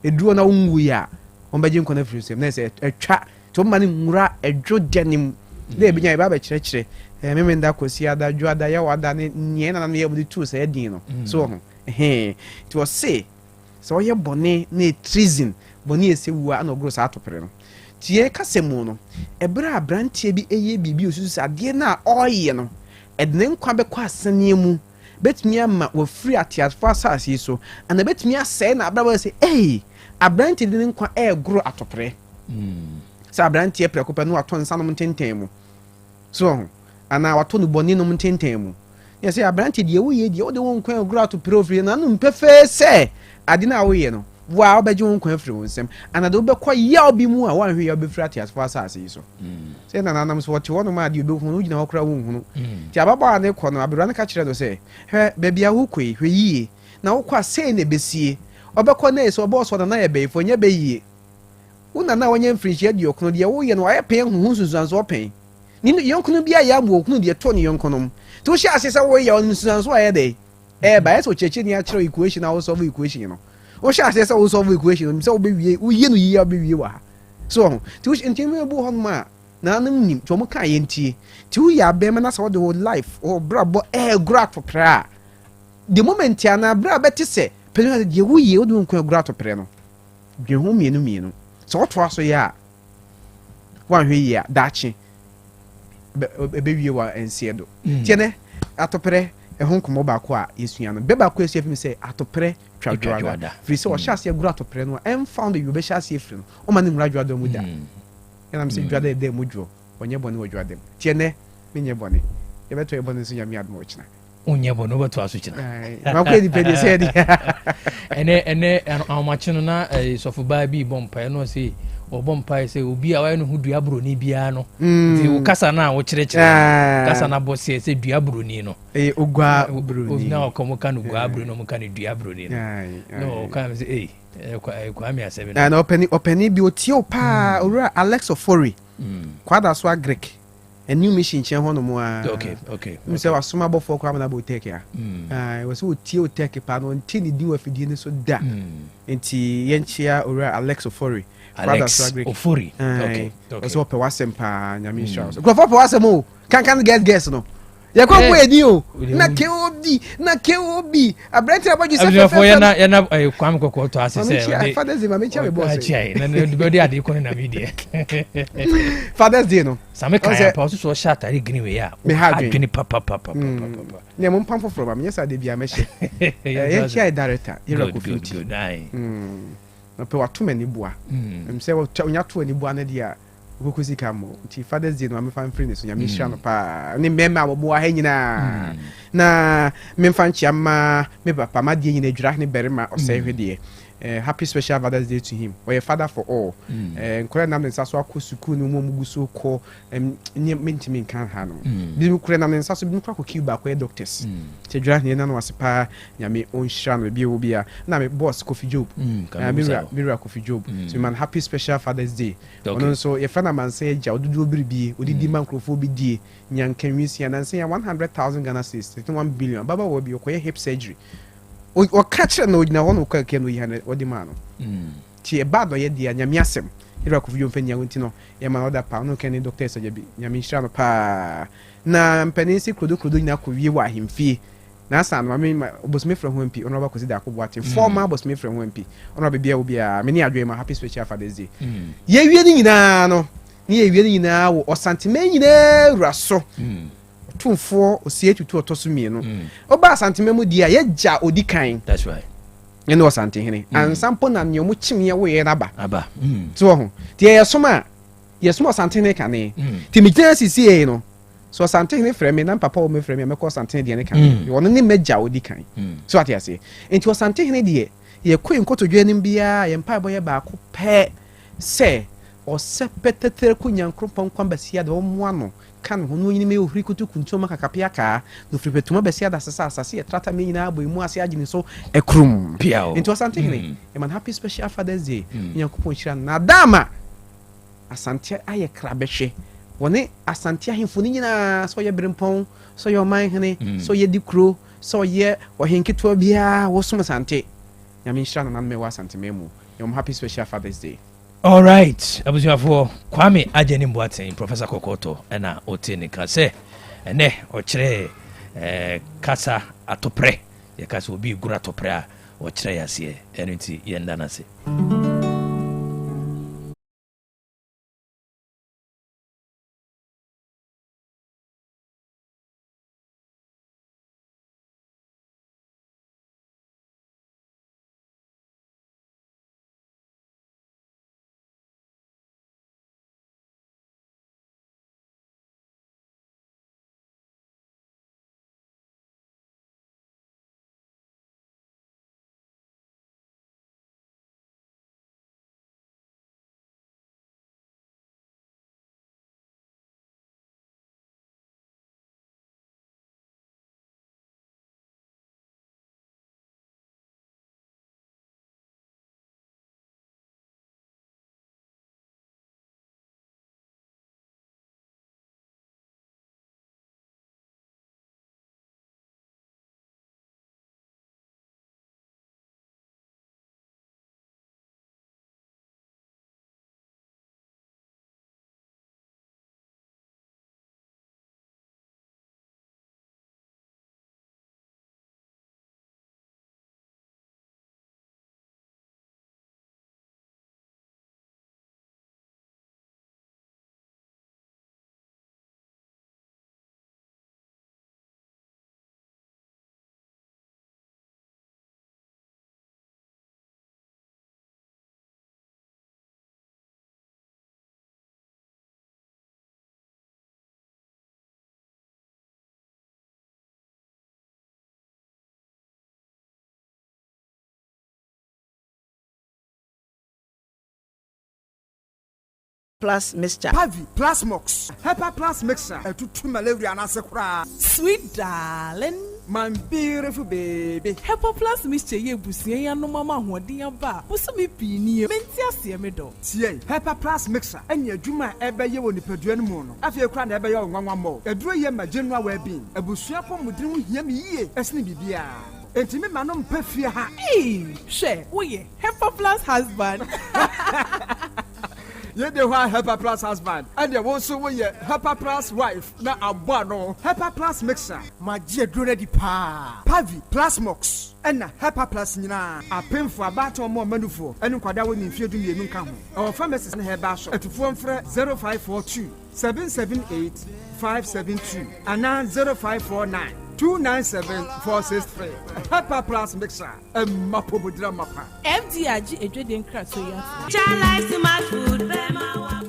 eduo na unwu ya obaje nkwa na firi sempre na se etwa to mane nwura edwo denim na ebinya ba ba kirekire memenda kosi ada dwada ya wada ne nye na ye budi tu se edin no so ho ti o se so ye bone na treason bone ese wu a na ogro sa atopere no tie kasemu no ebra abrantie bi eye bibi osusu ade na oye no edne nkwa be kwa asane mu betimi ama wo free atias for asase so ana betimi asɛ na abraba se abrantie de nkwa gro atopre sa abrantie prekope no ato nsa no mtenten mu so ana wato no boni no mtenten mu ya se abrantie de wo ye de wo de won nkwa gro atopre ofri na no mpefe se ade na wo ye no wa obeje won nkwa afri wonsem ana de obekɔ ya obi mu a wanhwe ya obefri atias for asase so se na nanam so wote wono ma de obi hunu gina wakra won hunu ti ababa ne kɔ no abira ne ka kire do se hwɛ baabi a wokoi hwɛ yie na wokɔ se ne besie obekɔ na eso obo so na ye beifo nya be yie una na wonye mfiri hia de okunu de wo ye no aye pen huhu susuanso pen ni yonkunu bia ya mu okunu de to ne yonkunum ti wo hia asesa wo ye on susuanso aye de ba eso cheche ni a kire equation na wo solve equation no wo hia asesa wo solve equation no se wo be wie wo ye no yie a be wie wa so ti wo ntimi bu hon ma na nam nim to mo ka ye ntie ti wo ya be na sa wo de wo life o brabo gra to pra the moment ya na bra beti se pele de wo ye wo de nko gra to pre no dwe ho mienu so wo to aso ya wan hwe ya dachi be wie wa ensiedo tiene atopre ɛho nkɔmmɔ baako a yɛsua no bɛbaako yɛsua fim sɛ atɔprɛ twa dwoada firi sɛ ɔhyɛ aseɛ goro atɔprɛ no a ɛmfa no yɛbɛhyɛ aseɛ firi no ɔma ne mmara dwoada mu da ɛnam sɛ dwoada ɛda mu dwoɔ ɔnyɛ bɔne wɔ dwoada mu tiɛ nɛ menyɛ bɔne yɛbɛtɔ yɛ bɔne nso nyame adom ɔkyena wonyɛ bɔne wobɛto aso kyena makɔ nipadeɛ sɛ ɛde ɛnɛ ahomakye no na sɔfo baa bi bɔ mpaeɛ no sɛ ɔbɔ mpaeɛ sɛ obi a wayɛ no ho dua buroni biara no nti wo kasa no a wokyerɛkyerɛ kasa no abɔ sɛ sɛ dua buroni no ogua buroni na ɔkɔ mo ka no gua buroni no mo ka no dua buroni no na ɔka me sɛ kwame asɛm no na ɔpani bi ɔtie wo paa owura Alex Ofori kwada so Greek new mission nkyɛn hɔ no mu a sɛ wasoma abɔfoɔ koraa mana bɛ Otec a wɔ sɛ wɔtie Otec paa no ɔnte ne din wɔ afidie no so da nti yɛnkyea owura Alex Ofori Ofori ɔsɛ ɔpɛ w'asɛm paa nyame nhyira so nkurɔfoɔ pɛ w'asɛm o kankan guess no yɛkɔ bɔ ɛni o na kob aberɛnti abɔdwe sɛ fɛfɛfɛ yɛna kwame kɔkɔɔ tɔ ase sɛ Father's Day mamekyia me bɔsɛ bɛde ade kɔ ne na medeɛ Father's Day no same kan ya pa ɔso so ɔhyɛ atare gini wei a adwene papapapa ne mo mpam foforɔ ba menyɛ sɛ ade bia mɛhyɛ yɛnkyia yɛ director yɛra kofinti na pɛ wato m'ani boa sɛ wonya to ani boa no deɛ a wobɛkɔ sika mmɔ nti Father's Day no amefa mfiri ne so nyame hyira no paa ne mmɛma a wɔboa ha nyinaa na memfa nkyea ma me papa madeɛ nyina adwira ne barima ɔsɛe hwɛ deɛ happy special Father's Day to him. Or a father for all. Nkora nam nsa so akɔ sukuu no mu mugu so kɔ mentimi nkan ha no. Bi mu kora nam nsa so bi mu kɔ Cuba kɔ doctors. Tedra ne na no asepa nyame onhira no bi obi a na me boss Kofi Job. Mira Kofi Job. So man happy special Father's Day. Ono so ye fa na man say ja odudu obiribie odidi man krofo bi die nyankan wisi na say 100,000 Ghana cedis 1 billion. Baba wo bi okoye hip surgery. O catch no na hono kwa ke no yi ha odi ma no ti e bad no ye dia nyame asem ira ko video mfanya wonti no ye ma oda pa no ken doctor so bi nyame hira no pa na mpanisi krodo nyina ko wie wa himfie na asa no me obosme fra ho mpi ono ba ko si da ko boate former obosme fra ho mpi ono ba bia obi a me ni adwe ma happy special Father's Day ye wie ni nyina no ni ye wie ni nyina wo osantime nyina raso tumfo osie tutu otoso mienu oba asanteme mu dia ye ja odi kan that's right ye no asante hene ansampo na nyomu chimye wo ye raba aba so ho ti ye soma asante hene kane ti mi gina sisi ye no so asante hene frɛ me na papa wo me frɛ me mekɔ asante hene de ne kan wo no ne meja odi kan so ati ase enti asante hene de ye kɔ nkotodwe nim bia ye mpa boye ba ko pɛ sɛ ɔsɛpɛtɛtɛrɛ ko nyankropɔn kwambasia de wo moano kan hono nyine me ohri kutu kuntu maka kapia ka no fripetuma besia da sasa asase e trata me nyina abo mu ase agine so ekrum piao into asante hene e man happy special Father's Day nyankopɔn hira na dama asante aye krabehwe woni asante ahemfo ni nyina so ye brempɔn so ye ɔman hene so ye dikro so ye ohenketo bia wo som asante nyame hira na me wa asante memu yom happy special Father's Day. All right, abusuafo Kwame Ajeni Boateng Professor Kokoto na otene ka se ene o kire kasa atopre ye kasa obi gura atopre a o kire yase eno nti yenda na se Plus Mixture. Pavi Plus Mox. Hepa Plus Mixture. To malaria and asakura. Sweet darling. My beautiful baby. Hepa Plus Mixture ye busie ya no mama hoden aba. Busumi pini menti ase me do. Tie. Hepa Plus Mixture. Enya adwuma ebe ye woni padua no mu no. Afie kura na ebe ye onwanwa mo. Eduro ye ma general well-being. Abusua pomudin ho hia me yie. Esne bibia. Enti me ma no mpa fie ha. She, we Hepa Plus husband. Ye de wa Hepa Plus husband. And ye also we Hepa Plus wife. Na abwa no. Hepa Plus Mixture. Ma je duro di pa. Pavi Plus Mox. Ena Hepa Plus nyina. Apemfo abato mo manufo. Enu kwada woni mfie du mienu nka ho. Our pharmacist na Herbal Shop. Etufo mfre 0542 778 572 ana 0549 297-463. Hepa Plus Mixer. Mapo budra mapa. MDRG edwede nkra so ya. Chalice smart food.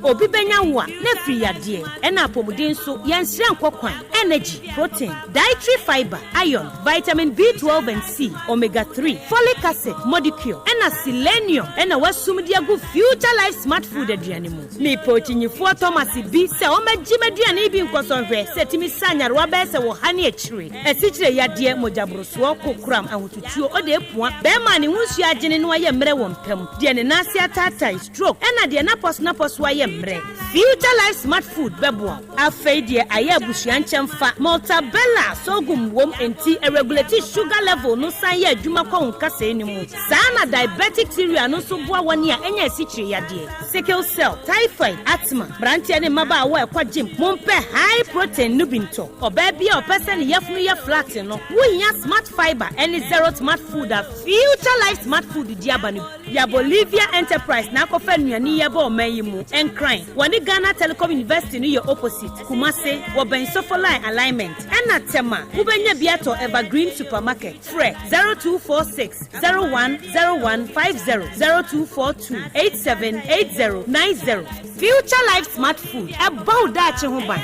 Obi benya wa na free yade. Ena apomuden so yansire nkokwan, energy, protein, dietary fiber, iron, vitamin B12 and C, omega 3, folic acid, molecule, ena selenium, ena wasumdi agu future life smart food aduane mu. Me pochinyifo Thomas B se o magime aduane bi nkosonhwe setimi sanyarwa be se wo hane achire. Esichire yade mojabroso kokram ahotutuo ode epua be ma ne hunsu agene no aye mre wo mpam. De ne nase atata stroke, ena de na pos aye mre. Future life smart food bebo. Afei de aye abusua nchemfa Maltabella sogum wom enti regulate sugar level no san ye adwuma kwa nkasa enimu. Sana diabetic cereal no so boa woni a enya esichire yade. Sickle cell, typhoid, asthma, brantia ne maba wa kwa gym. Mompe high protein no binto. Oba bia opese ne yefunu ye flat no. Wunya smart fiber any zero smart food a future life smart food diabani. Ya Bolivia Enterprise na kofa nuani ye ba omayimu. Encrying. Wani Ghana Telecom University no your opposite. Kumase wo ben line alignment. Ena tema. Ubenya biato Evergreen Supermarket. Fre 0246 010150 0242 878090. Future Life Smart Food. About that chehuban.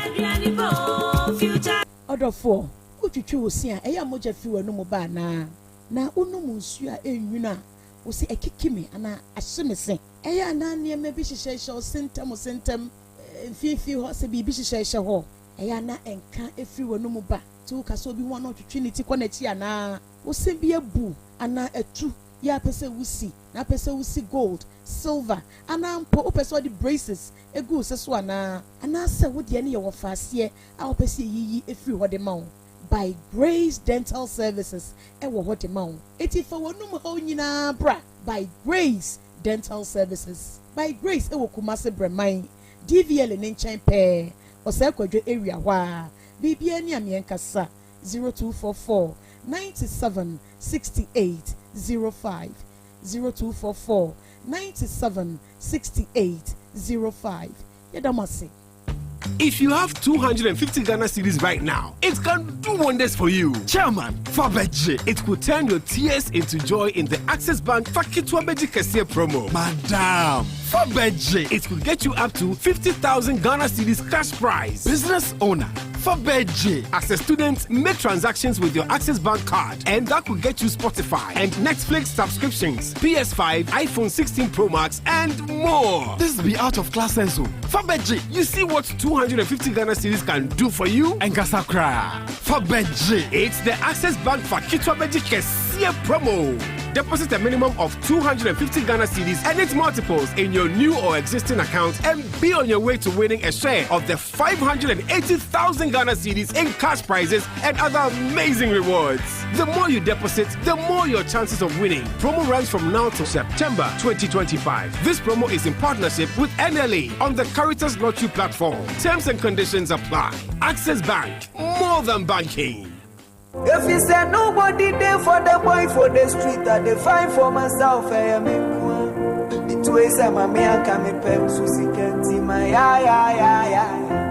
Order 4. Utwitwi osia eya moja fi wanu mo ba na onum nsu a enwuna wo se ekikimi ana ahyemese eya na niam bi hyehyehye sentem fifi ho se bi hyehyehye ho eya na enka efi wanu mo ba tu ka so bi ho na otwitwi ni ti kɔ na chi ana wo se bi abu ana etu ya pese wusi na pese wusi gold silver ana mpo o pese the braces egu se so ana se wo de ne ye wo faase a wo pese yiyi efi ho de ma by Grace Dental Services ewo ho de ma wo eti fa wonum ho nyina bra by Grace Dental Services by Grace ewo Kumase Breman DVL ne nchen pe ose kwadwo area wa bibia ni amenkasa 0244 97 68 05 0244 97 68 05. Yedamasi. If you have 250 Ghana cedis right now, it can do wonders for you. Chairman, Fabeji, it could turn your tears into joy in the Access Bank Fakitwabeji Kesiye promo. Madam, Fabeji, it could get you up to 50,000 Ghana cedis cash prize. Business owner, Fabeji, as a student, make transactions with your Access Bank card, and that could get you Spotify and Netflix subscriptions, PS5, iPhone 16 Pro Max, and more. This be out of class senso. Fabeji, you see what 250 Ghana cedis can do for you? And Gasakra. Fabeji, it's the Access Bank Fakitwabeji Kesiye promo. Deposit a minimum of 250 Ghana cedis and its multiples in your new or existing account and be on your way to winning a share of the 580,000 Ghana cedis in cash prizes and other amazing rewards. The more you deposit, the more your chances of winning. Promo runs from now to September 2025. This promo is in partnership with NLA on the Caritas Lottery platform. Terms and conditions apply. Access Bank, more than banking. If you say nobody there for the boy for the street, I define for myself. I am a the two ways I'm a man, come a pen, so she can't see my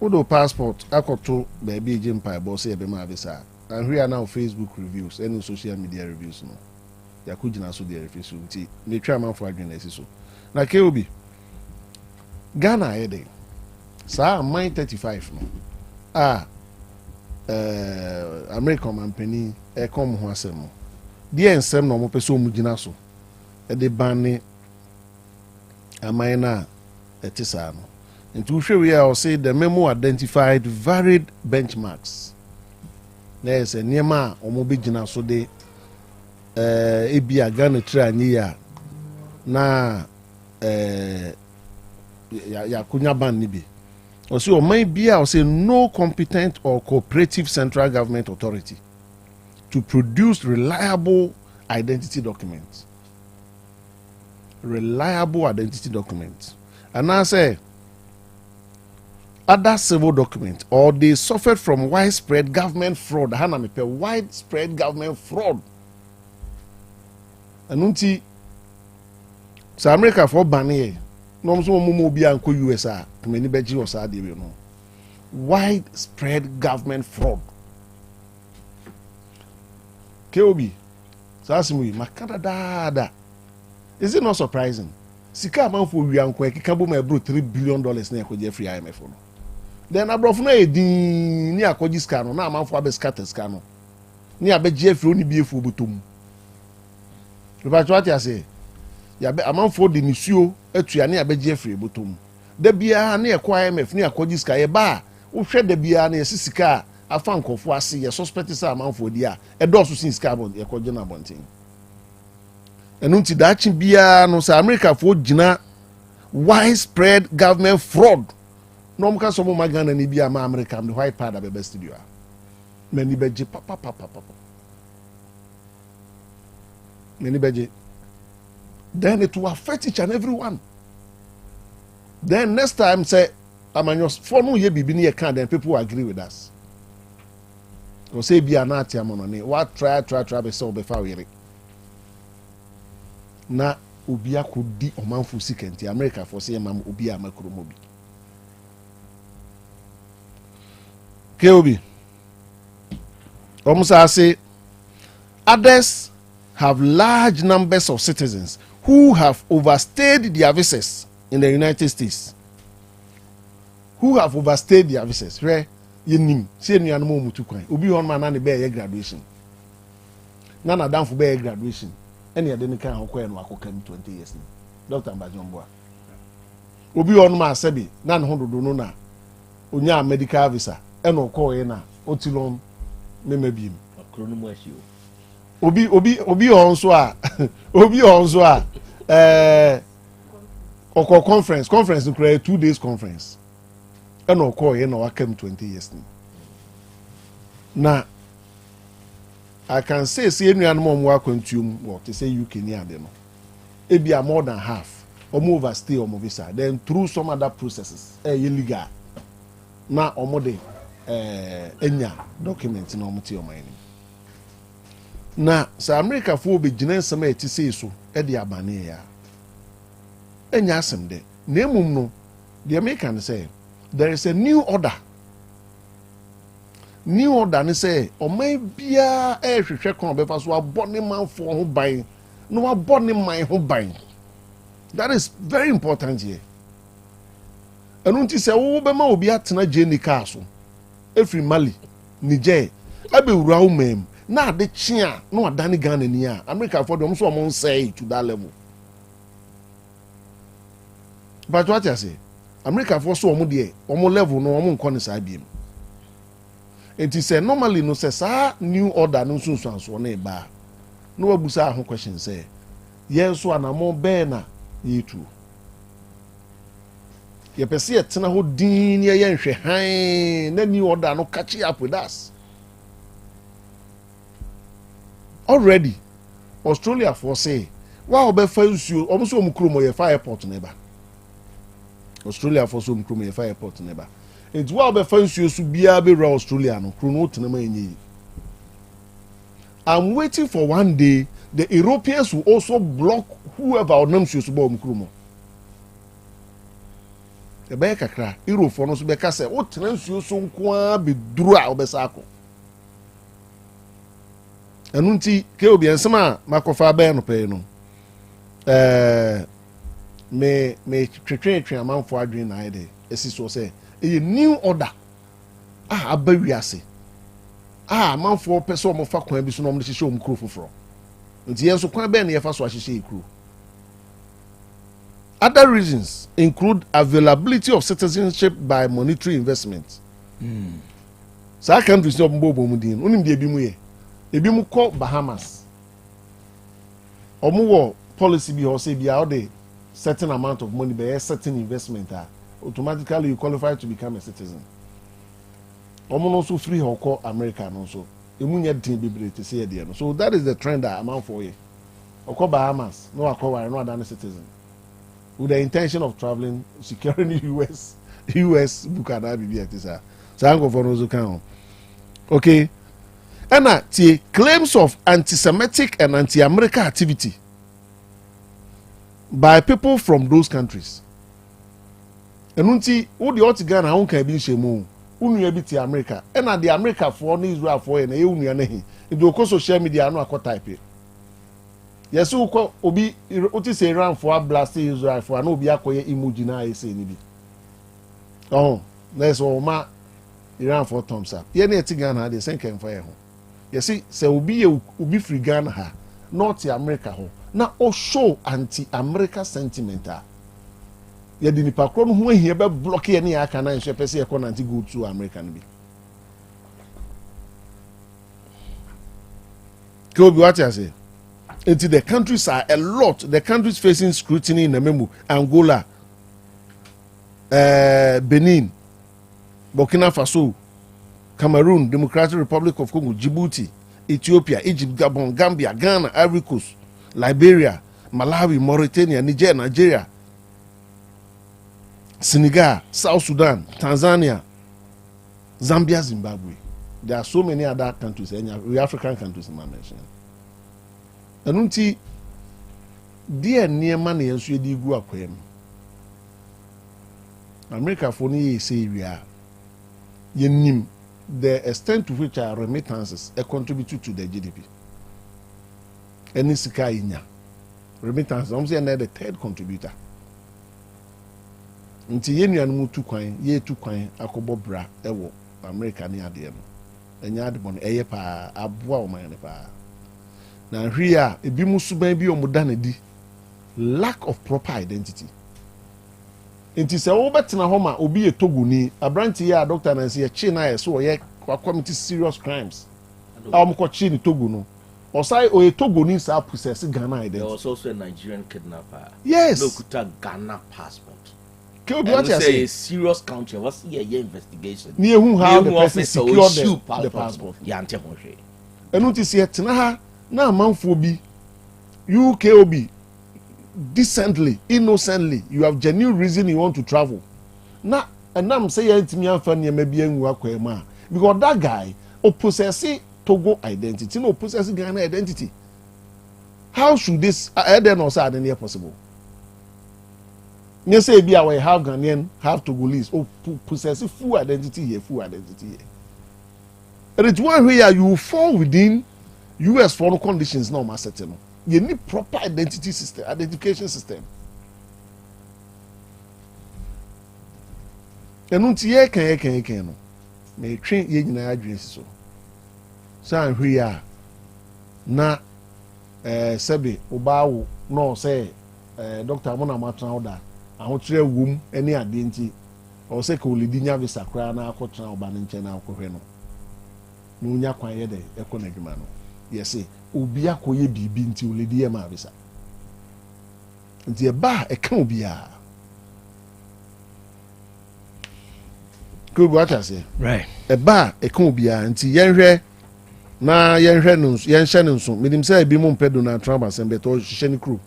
Odo passport akoto baby Jim Pai boss e be ma visa. And we are now Facebook reviews any social media reviews no. Ya kujina so dey refisu nti me twa man for adwene so. Na Keobi Ghana ede. Sa mine 35 no. American company e come ho asem. Die ensem no mo pese omu gina so. E de banne amina etisa no. Into we are say the memo identified varied benchmarks. There is a niema omobi gina so de ebia Ghana trani ya na ya kunya ban ni bi. O say o man bia o say no competent or cooperative central government authority to produce reliable identity documents. Reliable identity documents. And I say other civil documents or they suffered from widespread government fraud. Widespread government fraud. And unti so America for banning no so mo bi anko USA many beji o sa dey no. Widespread government fraud. Keobi so asimu makada dada. Is it not surprising? Sika man for wi anko e kika bo ma bro $3 billion na ekoje free IMF no. Then abrofo na edin ni akoji ska no na amanfo abescatter ska no ni abeje afiri oni bi efu botom rubacho ati ase ya be amanfo de nisuo atua ni abeje afiri botom da bia na ekwa IMF ni akoji ska ye ba wo hwe da bia na yesisika afa nkofo ase ye suspect sa amanfo di a edoso sin ska bo ekoje na bonten enunti dachi bia no sa America fo gina widespread government fraud. No mka so mo magana ni bia ma America the white powder be studio a mani beje papa mani beje then it will affect each and every one. Then next time say amanyo for no ye bibi ni ye can then people will agree with us. Go say bia na ati amono ni what try be so be fa were na obi akodi omanfo sikenti America for say mam obi amakromobi. Keobi Omusa say others have large numbers of citizens who have overstayed their visas in the United States. Where yenim say nuanu mo mutu kwan obi hon ma na ne be graduation na na danfo be graduation ene de ne kan hokwa no akoka 20 years ni Dr. Mbajomboa obi hon ma asebi na ne hododo no na onya medical visa eno ko ye na otilon memabiem akronomu ahio obi onso a oko conference no create 2 days conference eno ko ye na wakam 20 years ni na I can say enuanu mo mo akwantuom what to say UK ni ade no e bia more than half omo overstay omo visa then through some other processes illegal na omo de enya document na omo ti o mine na sa America fo be gina nsema eti sei so e de abane ya enya asem de na emum no the American say there is a new order ni say oman bia hwehwe kon be fa so abone manfo ho ban no abone man ho ban. That is very important here. Enu nti se wo be ma obi atena jenika so efri Mali Niger abewura wo mem na ade chia no adane Ghana ni a America for them so omon say to that level. But what you say America for so omo de omo level no omo nko ne sa biem. It is normally no say sa new order no sunsuanso na eba no wabusa ho question say yes so anamo be na yitu ye pese etena ho din ye nhwe han na new order no catch up with us already. Australia for say wa obefa nsuo omuso omukromo ye fire airport na eba Australia for so omukromo ye fire airport na eba. It's what the fancy to be a bit Australian. I'm waiting for one day the Europeans will also block whoever our names used to bomb Krumo. ebe kakra irofo no so be ka se wo tena nsuo so nko a be duru a obesa akọ enu nti ke obi ensem a makofa be no pe no me twetwe amanfo adwen na ide esi so se e new order aba wiase amanfo pese o mo fa kwan bi so no mo hihye o mkro foforo nti yenso kwan be na ye fa so ahihye ikru. Other reasons include availability of citizenship by monetary investment. Sa countries no mbobo mu din onim de ebi mu ye ebi mu kọ Bahamas omo wo policy bi ho say bia o de certain amount of money by a certain investment automatically you qualify to become a citizen. Omo no so free ho kọ America no so emu nya din bebre te say de no. So that is the trend that amount for ye okọ Bahamas no akọ no other citizen with the intention of traveling, securing US book and IBB. So I'm going for those account. Okay. And claims of anti-Semitic and anti-American activity by people from those countries. And unti who the Otigan and can be shemu, Unibiti America, and at the America for Israel for an Union. It will also share media no type. Yes, obi oti say ran for blast Israel for no be akoye emoji na say ni bi. Oh, let's all ma Iran for thumbs up. Ye na eti Ghana dey send ken for ye ho. You see, say obi free Ghana ha, North America ho. Na o show anti-America sentiment a. Ye di nipa kro no ho ehia be block ye na aka na nhwe pese ye ko na anti go to America no bi. Ko bi what you say? Until the countries are a lot, the countries facing scrutiny in the memo: Angola, Benin, Burkina Faso, Cameroon, Democratic Republic of Congo, Djibouti, Ethiopia, Egypt, Gabon, Gambia, Ghana, Ivory Coast, Liberia, Malawi, Mauritania, Niger, Nigeria, Senegal, South Sudan, Tanzania, Zambia, Zimbabwe. There are so many other countries, we African countries in my nation. Anunti dear niema na yenso edi gu akwem America for ni say we are yenim the extent to which our remittances contribute to the GDP. Any sika inya remittances I'm saying the third contributor. Nti yenu anu tu kwan ye tu kwan akobo bra ewo America ni ade no enya ade bon eye pa aboa o man ne pa. Na here ebi musuban bi omuda na di lack of proper identity. Nti se wo betena ho ma obi ye togoni abranti ya doctor na se ye chi na ye so ye commit serious crimes. Ko chi ni Togo no. Osai o ye togoni sa possess Ghana identity. There was also a Nigerian kidnapper. Yes. No kuta Ghana passport. What you say? A serious country. What's the investigation? Near whom how the person secured the passport. Yante Moshe. And notice here tena na manfo bi UKOB decently, innocently, you have genuine reason you want to travel. Na and I'm saying to me amfani maybe enwu akwema because that guy possess Togo identity, no possess Ghana identity. How should this then also are possible? You say be our half Ghanaian, half Togolese, possess full identity here, full identity here. And it's one where you fall within US foreign conditions now, certain. You need proper identity system, identification system. And until ye can no. May train ye na address so. So we are na sebe obawo no say Dr. Mona Matran order. Ahotre wum any ade nti o say ko lidi nya visa kra na akotran oba ne nche na akohwe no. No nya kwan ye de ekọ na adwuma no. Yes, obi akoye bibi nti oledi e ma bisa nti e ba e kan obi a ko bi what I say right e ba e kan obi a nti yenhwe na yenhwe no yenhye no nso medim say bi mo mpedo na Trump asem beto hihye ne crew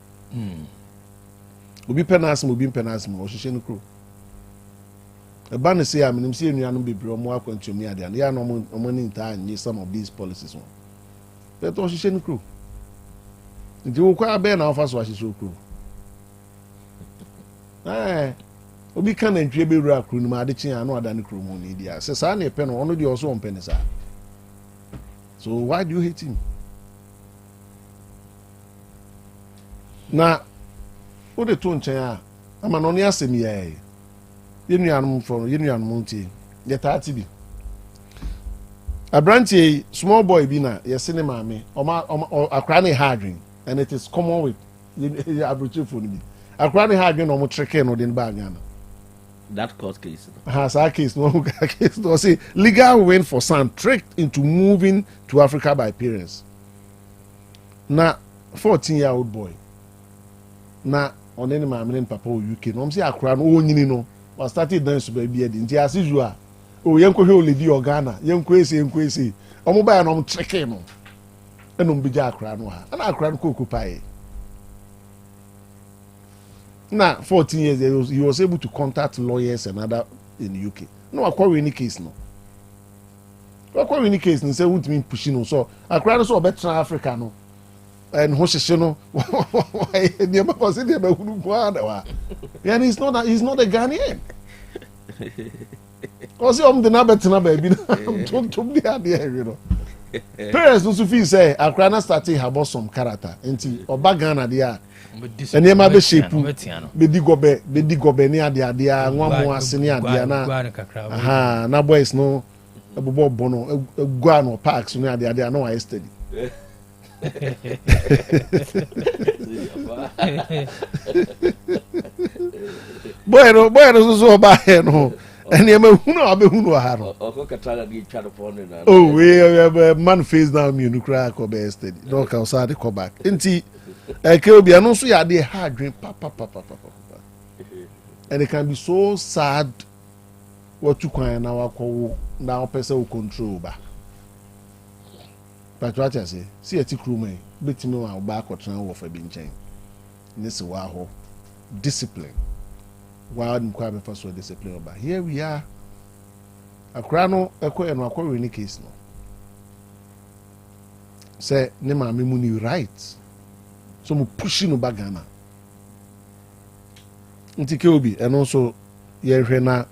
obi penasem obi penasem o hihye ne crew e ba ne say a medim say enua no bebre o mo akwantuomi ade ya no mo ni nta nyi some of these policies one. Let us share crew. Nti wo kwa be na ofa so ahye crew. obi kan antwie be wura kru no ma ade kyen ano ada ne kru mu ne dia se sa na epe no ono de also on pen sa. So why do you hate him? Na wo de to nchen a ama no ne asem ye yenuanum from yenuanum nti ye taati bi abrantie small boy bi na ye sene maame akra ne hardwin and it is common with abrochefo ni bi akra ne hardwin no mo treke no den ba Ghana. That court case. Sa case no case no say legal win for son tricked into moving to Africa by parents. Na 14-year-old boy na onene maame ne papa o UK no say akra no onyini no was started dance baby edi nti as usual o yenko hwe oledi o Ghana yenko ese omo ba ya no treke no eno mbija akra no ha na akra no kokupai na 14 years he was able to contact lawyers and other in the UK. No akwa any case no akwa any case no say won't mean pushing no so akra no so better Africa no and ho hye no the ma was the ba hunu kwa da wa and he's not a Ghanaian. Cause the na better baby to be there, you know. Parents no feel say akra na starting have some character nti oba Ghana there and you be shape be di gobe ni ade nwamu ase ni ade na na boys no ebobo bono gua no parks no ade no wa steady. Boy no so ba he no and you hunu ha no oh we man face down me no cry ko be steady no can so ade come back nti Obi no so ya dey hard dream papa and it can be so sad what you kwan na wakwo na person will control ba but what I say see a tikru me betimi wa ba akotran wo fa bi nchen nisi wa ho discipline wa nkwa be fa so discipline ba here we are akra no ekọ no akọ any case no say ne ma me mu ni right so mo push no bagana nti ke obi eno so ye hwe na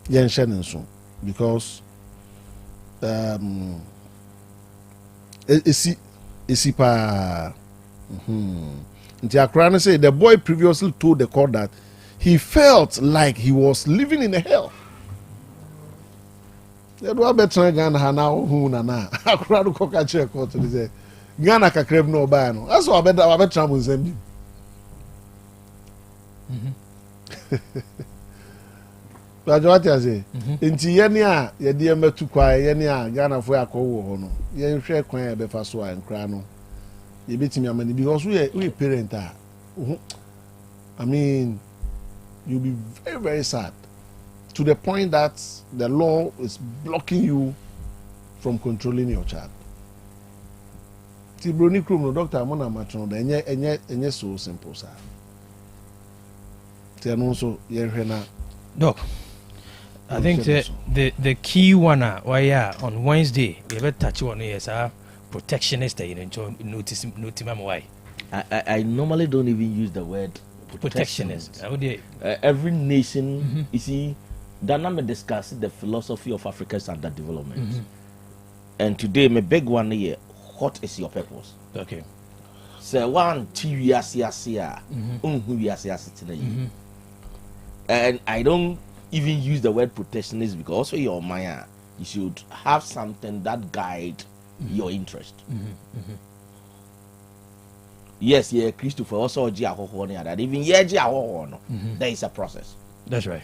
ye nhye nso because esi pa nti akra no say the boy previously told the court that he felt like he was living in a hell. You do better Ghana hana hu na na akra do koka che court ni say Ghana kakreb no ba no aso abetra mo nzambi But what I say nti ye ne a ye de metu kwa ye ne a Ghana fo akọwo ho no ye hwe kwan e be fa so a nkra no ye betimi amani because we parent I mean you'll be very very sad to the point that the law is blocking you from controlling your child. Ti broni krum no doctor mo na matron da enye so simple sir. Ti anu so ye hwe na doc I think the key one on Wednesday we will touch on is protectionist notice why I normally don't even use the word protectionist. Every nation you see dynamic discuss the philosophy of Africa's underdevelopment. And today my big one here, what is your purpose? Okay. So one and I don't even use the word protectionist because also your mind you should have something that guide your interest. Yes, yeah, Christopher also that even there is a process. That's right.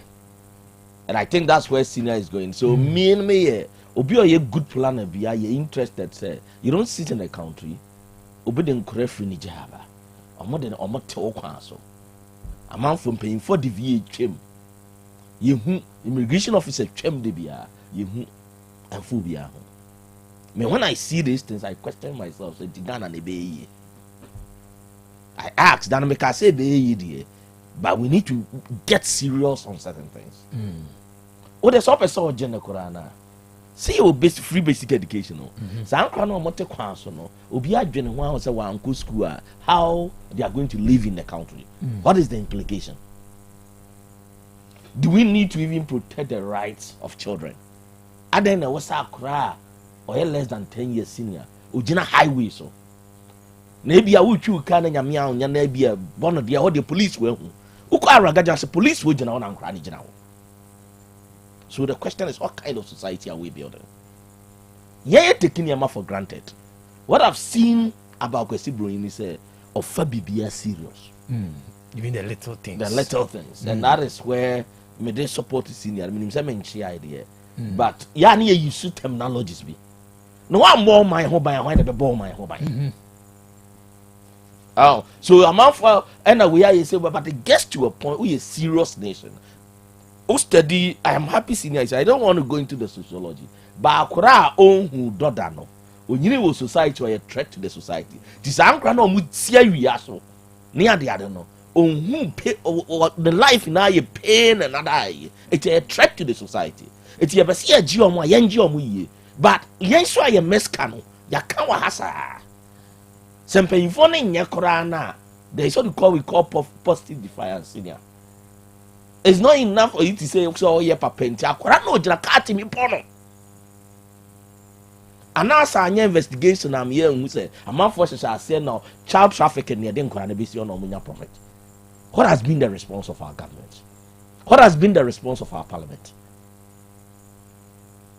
And I think that's where senior is going. So me and me obi a good planner be you interested say you don't sit in a country obi den korefri ni jaba omo te okwan so a man from paying for the VA twem yehu immigration officer twem de bia yehu anfu bia ho me when I see these things I question myself say Ghana na be I ask that make I say be but we need to get serious on certain things. Oh, there's up a so general Quran. see your basic free basic education no saa nkwa no mo te kwan so no obi adwene ho a say wan go school how they are going to live in the country. What is the implication? Do we need to even protect the rights of children? Aden na wasa akra or less than 10 years senior ojina highway so na bia wutwu ka na nyame a nya na bia bono de ho the police we hu uko aragaja say police we jina wona nkra ni jina ho. So the question is, what kind of society are we building? Yeah, taking Yama for granted. What I've seen about Kwesi Broyin is of Fabibia serious. Even the little things. The little things. And that is where they support the senior. I mean, I'm idea. But yeah, you use terminologies be. No one more my home by why the ball my home by. Oh, so I'm out for and we are you say, but it gets to a point we a serious nation. Study, I am happy senior. I don't want to go into the sociology. But akura on who dodano. When you know society or a threat to the society. This ankra no mutia wiaso. Near the other no. On who pay or the life in our pain and die. It's a threat to the society. It's a basi a geomo yenjiomu ye. But yenswa ye meskano. Ya kanwa hasa. Sempe infone nyakora na. There is what we call positive defiance senior. It's not enough for you to say, so yeah, papenti. Akwara no jira kati mi pono. And now, an investigation I'm here who say, a man forces are saying now, child trafficking near them can be seen on Munya Prophet. What has been the response of our government? What has been the response of our parliament?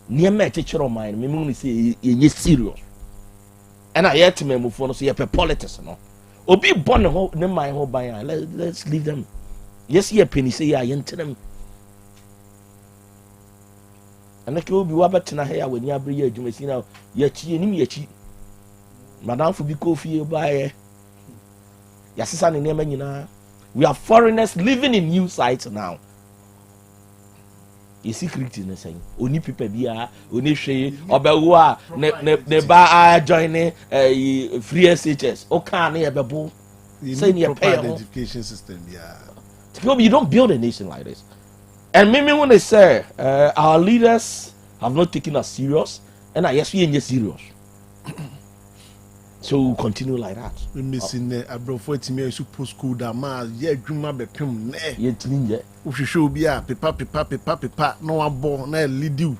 Near my teacher of mine, me say, you're serious. And I hear to me move on, so you're politics, no? Obi born no my whole by let's leave them. Yes, ye penny say I enter them. And the will be wabat na hair when you bring your Jumesina, yachi and yachi. Madame for be coffee by Yasan in Yemenina. We are foreigners living in new sites now. You secret in the saying, only people be only she, Obewa, Neba joining a free SHS, or can near Babu. Saying your education system, yeah. You don't build a nation like this. And maybe when they say our leaders have not taken us serious, and I yes we ain't serious. So we'll continue like that. We missing a bro for it me post school that man yeah juma be pim ne. Ye tinje. We should show be a paper no one born na lead you.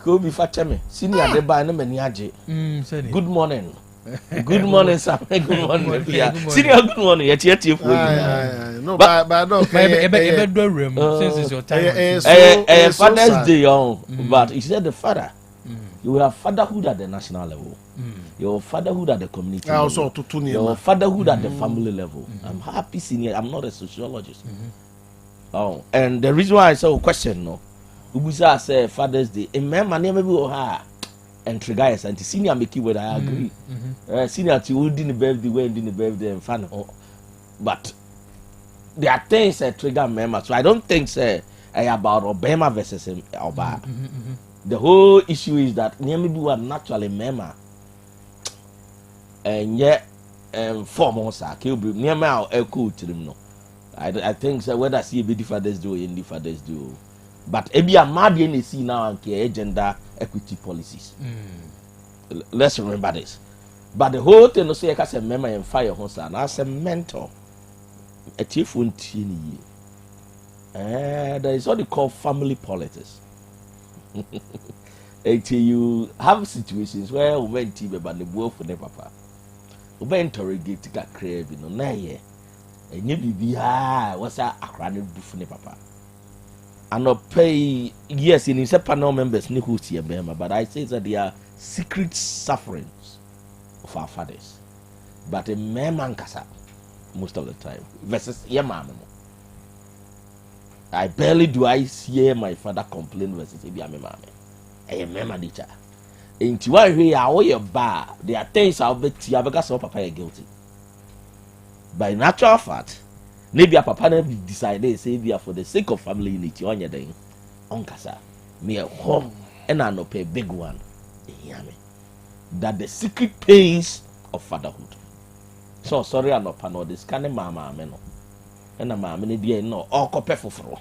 Go be fat me. Senior de ba na mani age. Good morning. Good morning, sir. Good morning. Senior, good morning. Yet for you. No, but no. Since it's your time. Father's Day, but he said the father. You have fatherhood at the national level. Your fatherhood at the community level. Your fatherhood at the family level. I'm happy senior. I'm not a sociologist. Oh, and the reason why I saw a question, no, Ubusa say Father's Day. A man, my name will have. And guys, and the senior make it whether I agree. Senior to who didn't birthday, when didn't birthday and fan. But there are things that trigger member. So I don't think say about Obama versus Obama. The whole issue is that Nyamibu are naturally member. And yet 4 months I kill Nyama echo to them no. I think so whether see a bit fathers do in the fathers do. But ebi a mad in see now and gender equity policies. Let's remember this. But the whole thing no say I can member and fire Honsa and as a mentor. A chief untini. There is what they call family politics. Until you have situations where women team about the work for the papa. Women interrogate to get craving no na ye. And you be what's that acronym do for the papa. And not pay yes in his panel members but I say that they are secret sufferings of our fathers. But a man kasa most of the time versus your mom. I barely do I hear my father complain versus a mama. A mama teacher. Ain't you here all your bar? There are things I'll bet you because of papa guilty. By natural fact. Maybe a papa decided say be for the sake of family unity on your day. Onkasa, me a home and I no pay big one. That the secret pains of fatherhood. So sorry I no pano this kind of mama meno. And a mama dear no all copy for.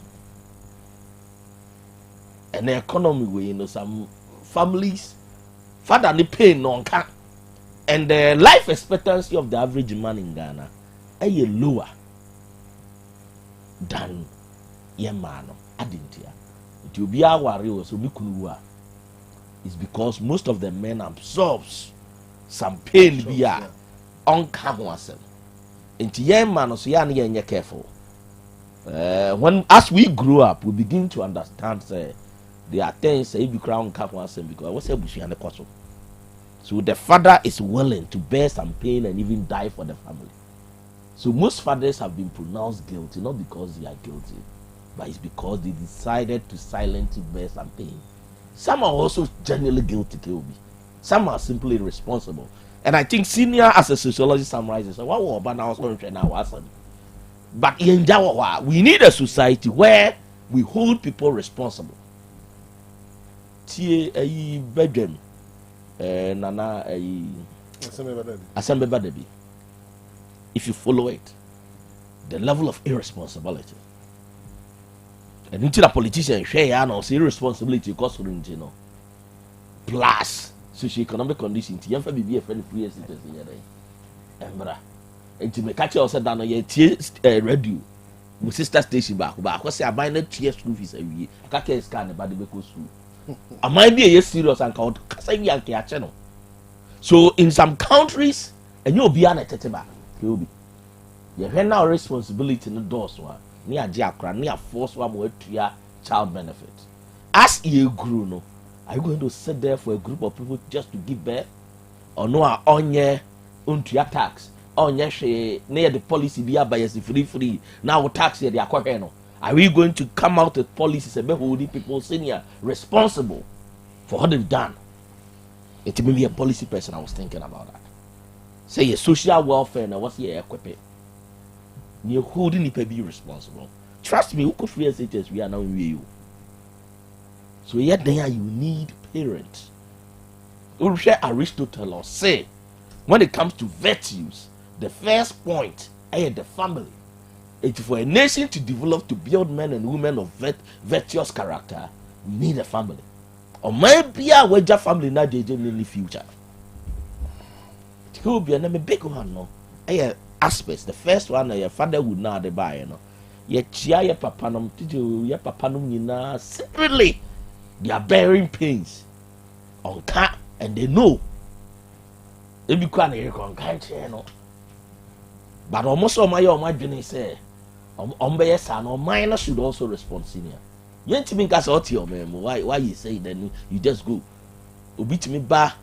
And the economy way some families, father ni pain no nka, and the life expectancy of the average man in Ghana is lower than your man. Adintia. It will be our worry so it's because most of the men absorbs some pain via on camera. Into young man, so you're careful. When as we grow up, we begin to understand there are things if you crown cap once because what's a bush and the cost. So the father is willing to bear some pain and even die for the family. So most fathers have been pronounced guilty, not because they are guilty, but it's because they decided to silently bear some pain. Some are also genuinely guilty, KOB. Some are simply responsible. And I think senior as a sociologist summarizes, but in Jawa, we need a society where we hold people responsible. Bedroom, Nana, Assembly Badabi. If you follow it, the level of irresponsibility. And into the politician share no irresponsibility because of plus socio-economic conditions. You have to be a friend of 3 years Embra. And to make catch yourself down on your radio. My sister station back. I say I buy no tears school fees every year. I can't scan about the school. I might be a serious and count. So in some countries, and you'll be an etetiba. You'll be. You have now responsibility in the doors. Near Jackra, near force one more to your child benefit. As you grew, no, are you going to sit there for a group of people just to give birth? Or no, on your your tax? On your share near the policy be bias free. Now tax here, they are quite. Are we going to come out with policies and be holding people senior responsible for what they've done? It may be a policy person I was thinking about that. Say a social welfare and what's your equipment? You're holding it be responsible. Trust me, who could fear it we are now with you. So yet there you need parents. Aristotle say when it comes to virtues, the first point is the family. It's for a nation to develop, to build men and women of virtuous character, we need a family. Or maybe a wager family not in the future. It could be a big one, no? Aspects. The first one, your father would not buy, you know. Your chia, your papanum, your papanum, you know, secretly they are bearing pains on cat, and they know. They be quite a channel. But almost all my journey say, on son or minor should also respond senior. You ain't me gas out your man. Why you say then you just go. Obi to me ba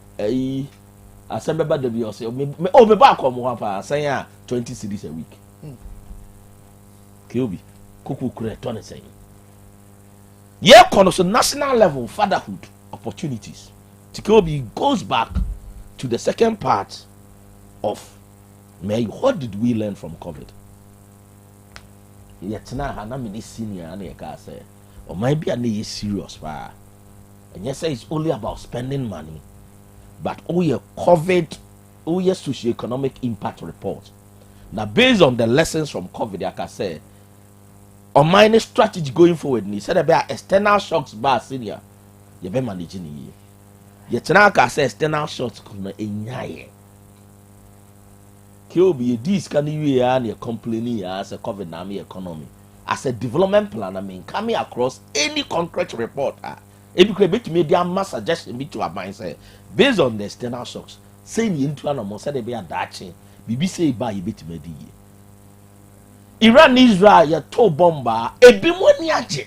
Assembly by the bill say, oh, me back on one say 20 cedis a week. Kyobi, Kuku Kuretone saying. Yeah, so national level fatherhood opportunities. Tikobi goes back to the second part of what did we learn from COVID? Yet now, I'm senior and I can say, or maybe I need serious fire. And yes, it's only about spending money. But your COVID, your socio-economic impact report. Now, based on the lessons from COVID, I can say, on my strategy going forward, he said about external shocks by senior. You be managing it. Yet now, I can say external shocks come in year. Be this can you and complaining as a COVID economy as a development plan. I mean, coming across any concrete report. If you could make their mass suggestion me to our mindset based on the external shocks, saying into an almost said they be a datching, BBC by a bit me. Iran Israel, your toe bomber, a bimoniaje.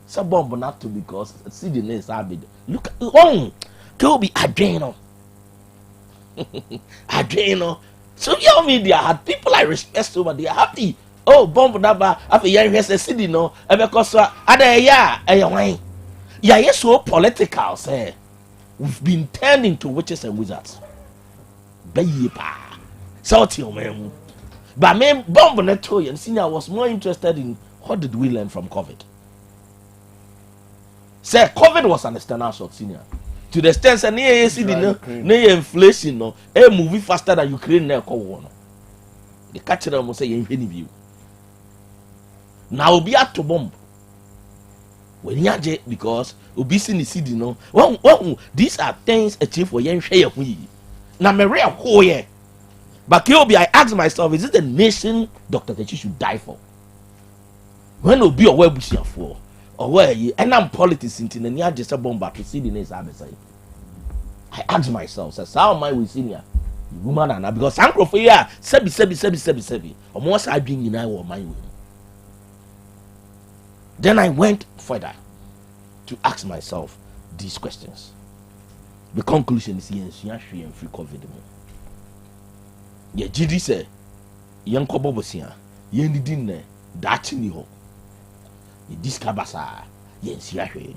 So bomb not to because see the next habit. Look on, can be adrenal. Adrenal. So your media had people I respect over they are happy. Oh, bomb number after young city no, and because other wine. Yeah, yes, so political, say. We've been turned into witches and wizards. Bayipa. Salty, man. But me, bomb Netoy and senior was more interested in what did we learn from COVID. Say, COVID was an external shock, senior. To the extent that near inflation, no, a movie faster than Ukraine now. The catcher must say, in any view. Now be at to bomb. when yaje because obesity cd no well these are things achieved for yen share hu na me real ho ye but Kiobi, I ask myself, is it the nation Dr. Techi should die for? When obi or where busia for or where you and I'm politics in the near just a bomb to see the next abesai. I ask myself, says how am I with senior woman and because uncle for ya sebi or more side being in I or my way. Then I went further to ask myself these questions. The conclusion is yes, free and free COVID. Ye GD say, young Kobobosia, yen didn't that ni ho. Ye discabasa, yen siahe.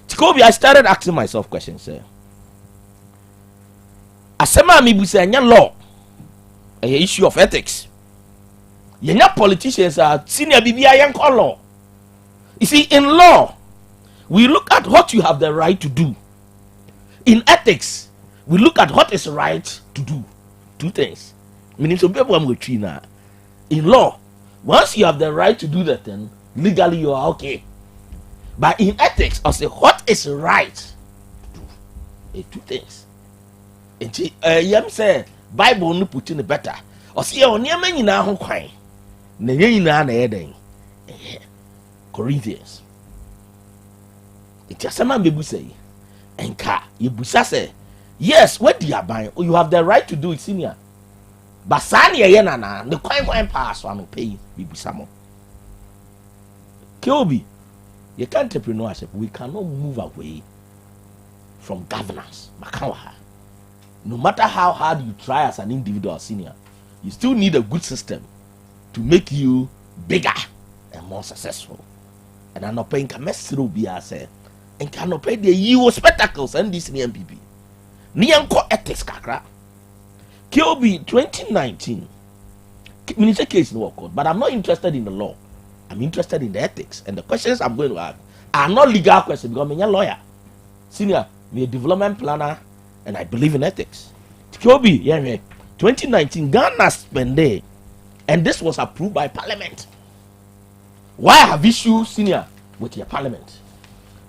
Tikobi, I started asking myself questions, sir. Asema mi busa nya law, a issue of ethics. Yenya politicians are senior BBI young law. You see, in law, we look at what you have the right to do. In ethics, we look at what is right to do. Two things. Meaning some people I'm with you now. In law, once you have the right to do that thing, legally you are okay. But in ethics, I say what is right to do. Two things. And say Bible no put in better. Or see on near many now who cry. Corinthians. It's just a man baby say. And car, you busa say, yes, what do you buy? You have the right to do it, senior. But Sani na the coin pass one pay bibu samo. Kiobi, you can't entrepreneurship. We cannot move away from governance. No matter how hard you try as an individual senior, you still need a good system to make you bigger and more successful. And I'm not paying Kamesro Biase and cannot pay the EU spectacles and this MPP. Nianko ethics kakra. KOB 2019 minister case no work out, but I'm not interested in the law. I'm interested in the ethics, and the questions I'm going to ask are not legal questions because I'm a lawyer. Senior, I'm a development planner, and I believe in ethics. KOB, 2019 Ghana spending, and this was approved by Parliament. Why have issues, senior, with your Parliament?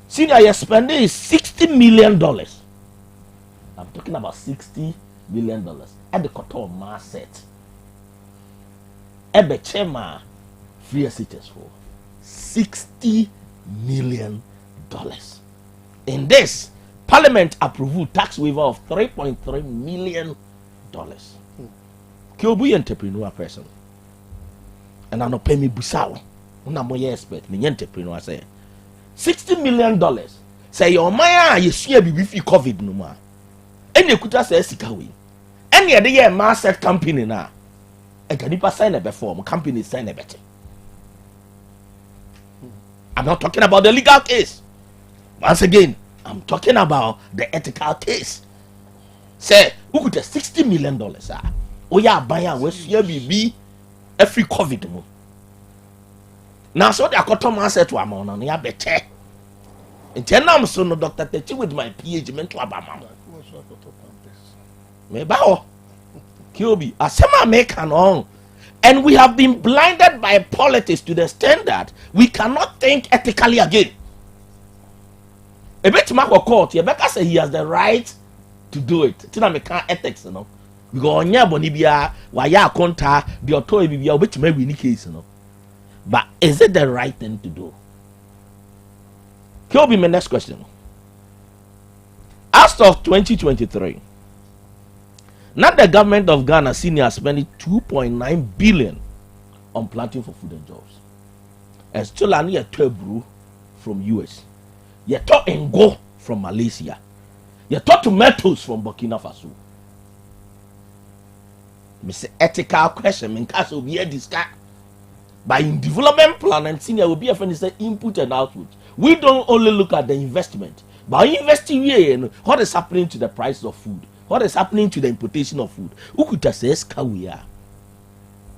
Senior, your spending is $60 million. I'm talking about $60 million. At the Kotor mass set. Ebe Chema free assistance for $60 million. In this, Parliament approved tax waiver of $3.3 million. Kyobu entrepreneur person. And I no pay me busao. Una moye expert. Me entrepreneur say $60 million. Say your maya you share be with COVID no ma. Any kuta say sikawe. Any other year mass set company na. E can nipa sign a before company sign a better. I'm not talking about the legal case. Once again, I'm talking about the ethical case. Say, who could $60 million? Oh yeah, buy we share be every COVID mo. Now so they got Thomas said to Amon and ya better. And then I'm so no Dr. Techi with my PhD mental abama. Maybe Kyobi, Asema make an on. And we have been blinded by politics to the extent that we cannot think ethically again. A bit Marco court, Rebecca said he has the right to do it. Tina me can't ethics, you know. Because on ya bonibia, waya conta, the authority be a bit maybe in case, you know. But is it the right thing to do? Kyobi, my next question. As of 2023, not the government of Ghana senior spending $2.9 billion on planting for food and jobs. And still only a 12 brew from US. You talk Ngo from Malaysia. You talk tomatoes from Burkina Faso. Mr. Ethical question, in case of here discuss. But in development plan and senior will be a friend say input and output. We don't only look at the investment, but investing here, what is happening to the price of food? What is happening to the importation of food? Who could just say we are?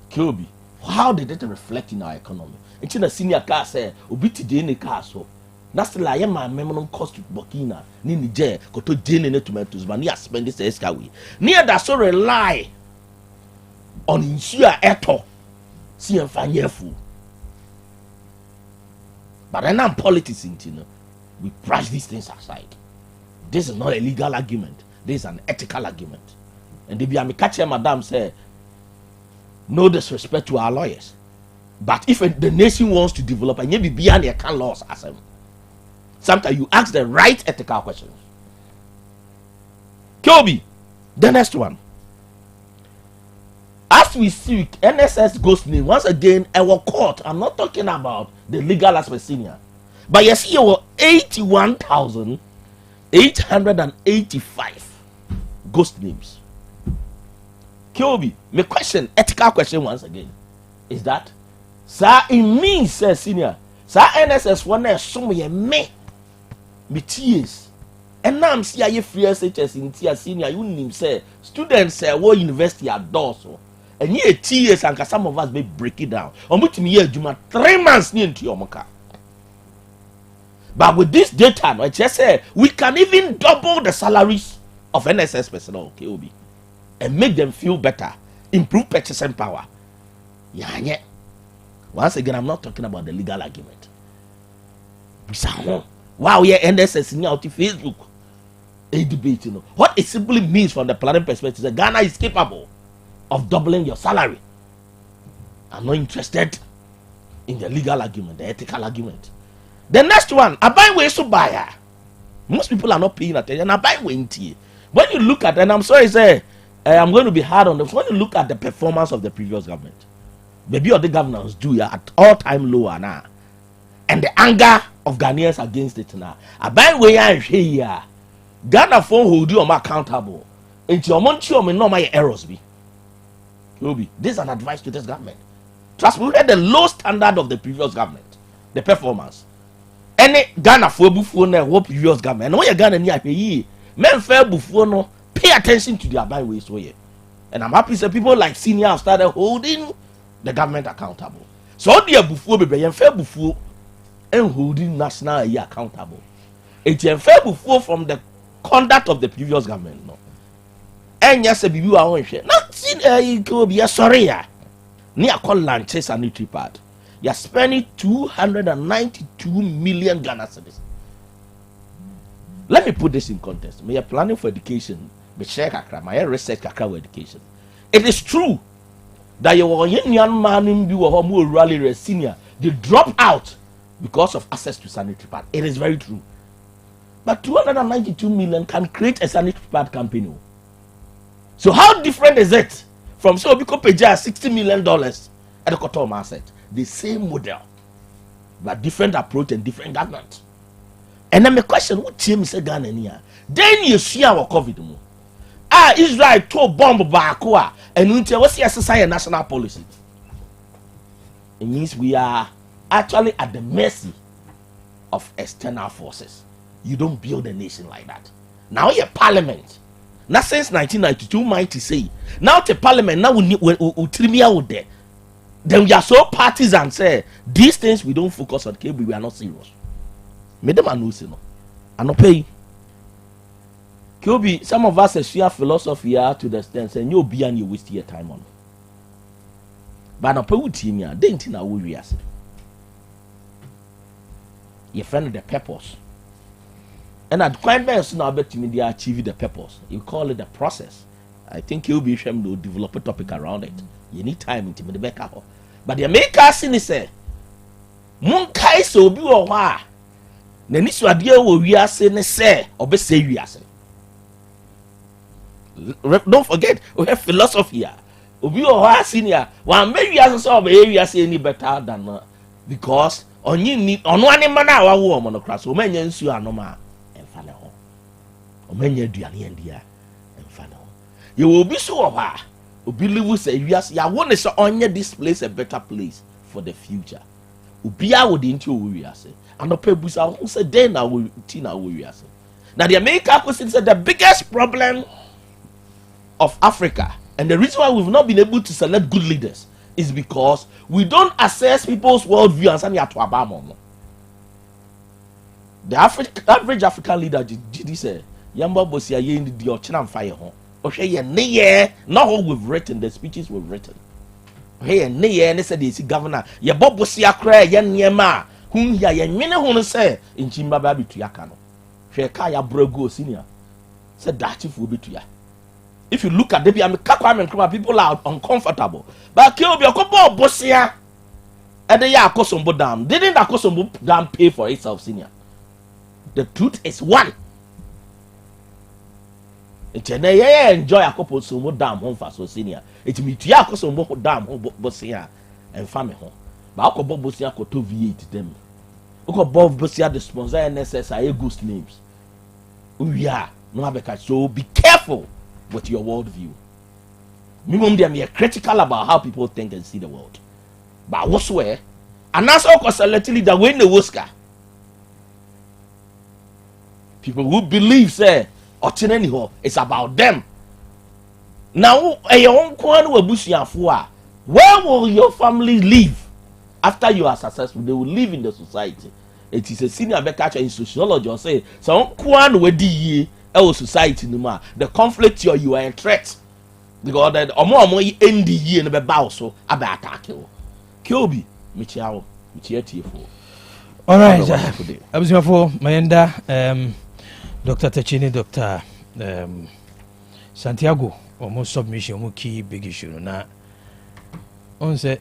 Kyobi, how did it reflect in our economy? It's in a senior car say, Obiti Dene car so. That's the lie, my minimum cost to Burkina, Nini J, Koto Dene tomatoes, but near spend this escawi. Near that so rely on insure eto. See and find food. But then I'm politics, you know, we brush these things aside. This is not a legal argument. This is an ethical argument. And if you are catching Madam say, no disrespect to our lawyers, but if the nation wants to develop, and you be beyond their can laws, as sometimes you ask the right ethical questions. Kobe, the next one. As we speak, NSS ghost name once again. Our court. I'm not talking about the legal aspect, senior, but you see, our 81,885 ghost names. Kobe, my question, ethical question once again, is that, sir, it means, sir, senior, sir, NSS one there, some me tears. And now I'm see a free SHS in tier senior, you name say students say what university are doors. And ye tears and some of us may break it down. On which me Juma 3 months near into your mocha. But with this data, I just say we can even double the salaries of NSS personnel, KOB, and make them feel better, improve purchasing power. Yeah. Once again, I'm not talking about the legal argument. Wow, yeah, NSS in out Facebook. A debate, you know. What it simply means from the planning perspective is that Ghana is capable of doubling your salary. I'm not interested in the legal argument, the ethical argument. The next one, I buy way so buyer. Most people are not paying attention. I buy way into. When you look at, and I'm sorry, say, I'm going to be hard on them. When you look at the performance of the previous government, maybe other governors do at all-time lower now, and the anger of Ghanaians against it now. I buy way I here. Ghana phone hold you accountable. Into your money, you may know my errors be. This is an advice to this government. Trust me, we had the low standard of the previous government, the performance. Any Ghana for before what previous government, and when you Ghana near pay, men fair before no pay attention to their byways way. And I'm happy that people like senior have started holding the government accountable. So dear before baby and fair before and holding national accountable. It's a fair before from the conduct of the previous government. No. And yes, a baby, I won't share. Not it will be a sorry. Near call lunches sanitary pad. You're spending 292 million Ghana cedis. Let me put this in context. We are planning for education, but share kakra, my research kakra education. It is true that your young man in you rally senior, they drop out because of access to sanitary pad. It is very true. But 292 million can create a sanitary pad campaign. So how different is it from so because pay $60 million at the Kotom asset? The same model, but different approach and different government. And then my question, what team is a Ghana here? Then you see our COVID. Israel told bomb Bakua and we tell what's the SSI national policy. It means we are actually at the mercy of external forces. You don't build a nation like that. Now your parliament. Not since 1992, mighty say. Now the parliament now we trim me out there. Then we are so partisan. Say these things we don't focus on. Okay, we are not serious. Madam Anusi no, I no pay. Kobe, some of us share philosophy to the extent saying you'll be and you waste your time on. But no pay with him ya. They ain't na we are. You find the purpose. And at quite best now bet me they achieve the purpose. You call it the process. I think you'll be ashamed to develop a topic around it. You need time into the back up. But the America sin say Munkai so be or wa. The nisu idea we are saying say or be say we are saying. Don't forget we have philosophy here. Obi or wa senior. One maybe as so be say any better than because on you need on one man our woman across so many nsu anoma. Omenya duane endia emfa no you will be so oba obi live say ya won say onye this place a better place for the future obi a would into we say and opa busa who say then na we tina we say now the America question said the biggest problem of Africa and the reason why we've not been able to select good leaders is because we don't assess people's worldview and say ya to abamo. The average African leader did say Yamba Bosia ye in the Ochinam fire home. Okay, ye not all we've written, the speeches we've written. Hey, and they said, governor, ye Bob Bosia cry, yen yema, Whom ya yenwene ho say in chimba ba bitua ka no. Hwe ka ya brogo senior. Say that if we bitua. If you look at the people are uncomfortable. But Kyobi Okobo Bosia and the Yakosombo Dam. Didn't Akosombo Dam pay for itself, senior? The truth is one. It's enjoy a couple Somo Dam home for so senior. It's me to Yakosombo Dam home Bosia and family home. But Okobo Bosia could to V8 them. Okobo Bosia the sponsor NSS are good names. We are no Abeka, so be careful with your worldview. Minimum they are critical about how people think and see the world. But what's where? And that's all because leader win the Oscar. People who believe say it's about them. Now where will your family live after you are successful? They will live in the society. It is a senior catcher in sociology or say so our society no the conflict you are a threat because the omo end the year no be bow so aba attack you Kyobi michiao michiatifo. All right, abusifo mayenda Dr. Techini, Dr. Santiago almost submission omo key big issue na on say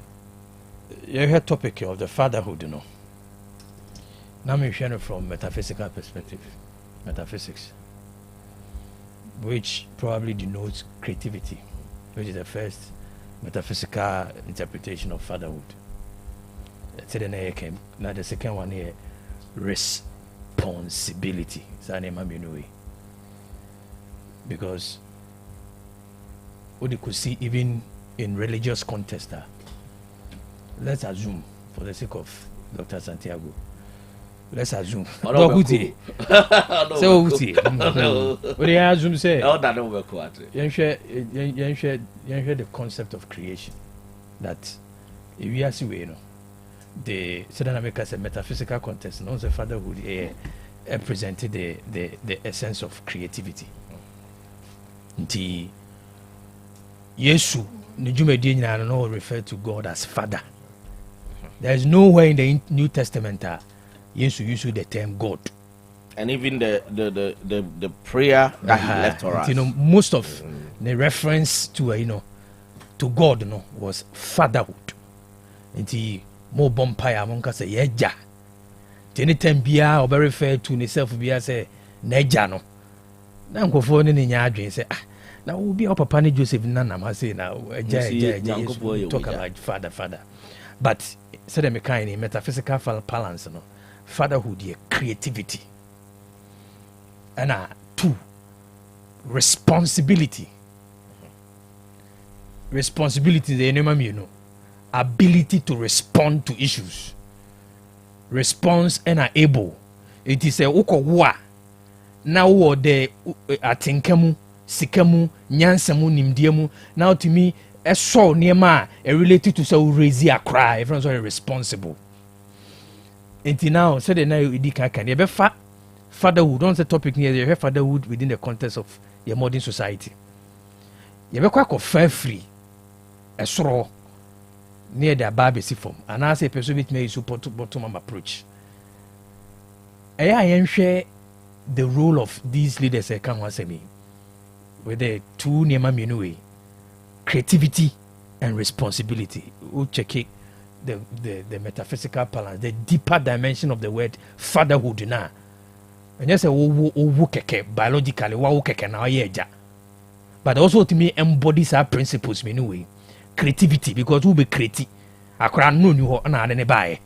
you heard topic of the fatherhood, you know. Now me share from metaphysical perspective, metaphysics, which probably denotes creativity, which is the first metaphysical interpretation of fatherhood. Now the second one here, responsibility. Because what you could see even in religious context, let's assume, for the sake of Dr. Santiago, let's assume. So Uti. What do you assume say? You share the concept of creation. That if you are see, the Southern America is a metaphysical context. No, the fatherhood presented the essence of creativity. The Yesu, Nijumedi no refer to God as Father. There is nowhere in the New Testament Yesu use the term God. And even the prayer that he left for us. Most of the reference to to God was fatherhood. Nti mo bompire monka say yeja. Anytime bia or refer to himself bia say neja no. Na nkofo ne nya adwen say na wo bia papa ne Joseph nana ma say na eja talk about father. But say the kind in metaphysical balance no. Fatherhood is creativity. And two, responsibility. Responsibility is the ability to respond to issues. Response and able. It is a ukowa. Now the atinkemu, sikemu, nyansamu, nimdiemu. Now to me, a so near related to so raise a cry. Everyone's very responsible. Until now, so now you can you have fatherhood. Don't say topic here. You have fatherhood within the context of your modern society. You have quite fair free, a straw near the barbecue form, and I say person with me support to bottom approach. I am share the role of these leaders. I can say me with the two near my creativity and responsibility. We'll check it. The metaphysical balance, the deeper dimension of the word fatherhood na. And you say biologically na. But also to me embodies our principles anyway. Creativity, because we be creative. Akra no ni ho na ne bae.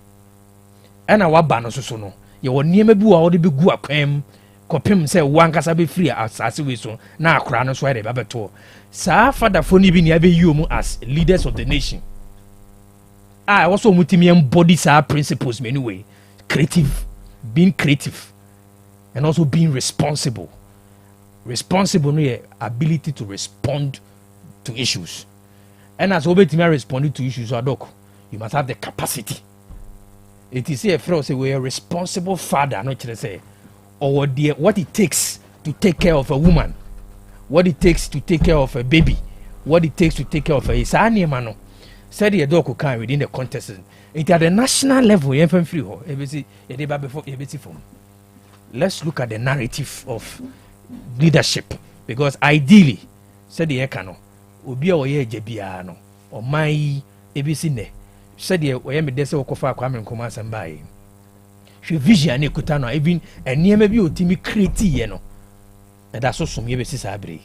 And our ba no so no. Ye wo niema bi wa wo de be gu akwam kopem say wankasa be free asase we so na akra no so e de ba beto. Sa father fo ni bi ni abe mu as leaders of the nation. I also multi embodies our principles anyway. Being creative, and also being responsible. Responsible no ability to respond to issues. And as obey responding to issues, you must have the capacity. It is a phrase say we are responsible father, not to say, or what it takes to take care of a woman, what it takes to take care of a baby, what it takes to take care of a isani mano. said the dog can within the contest. It at the national level, you can free ho. Let's look at the narrative of leadership, because ideally, said the Ekano, Ubia Oye Jebiano, or my ABC, said the Oyemi Desa Okofa Kwame Nkrumah and by. She vision Kutano, even and near maybe Timi Kriti, you know. And that's also some Yebesi Sabri.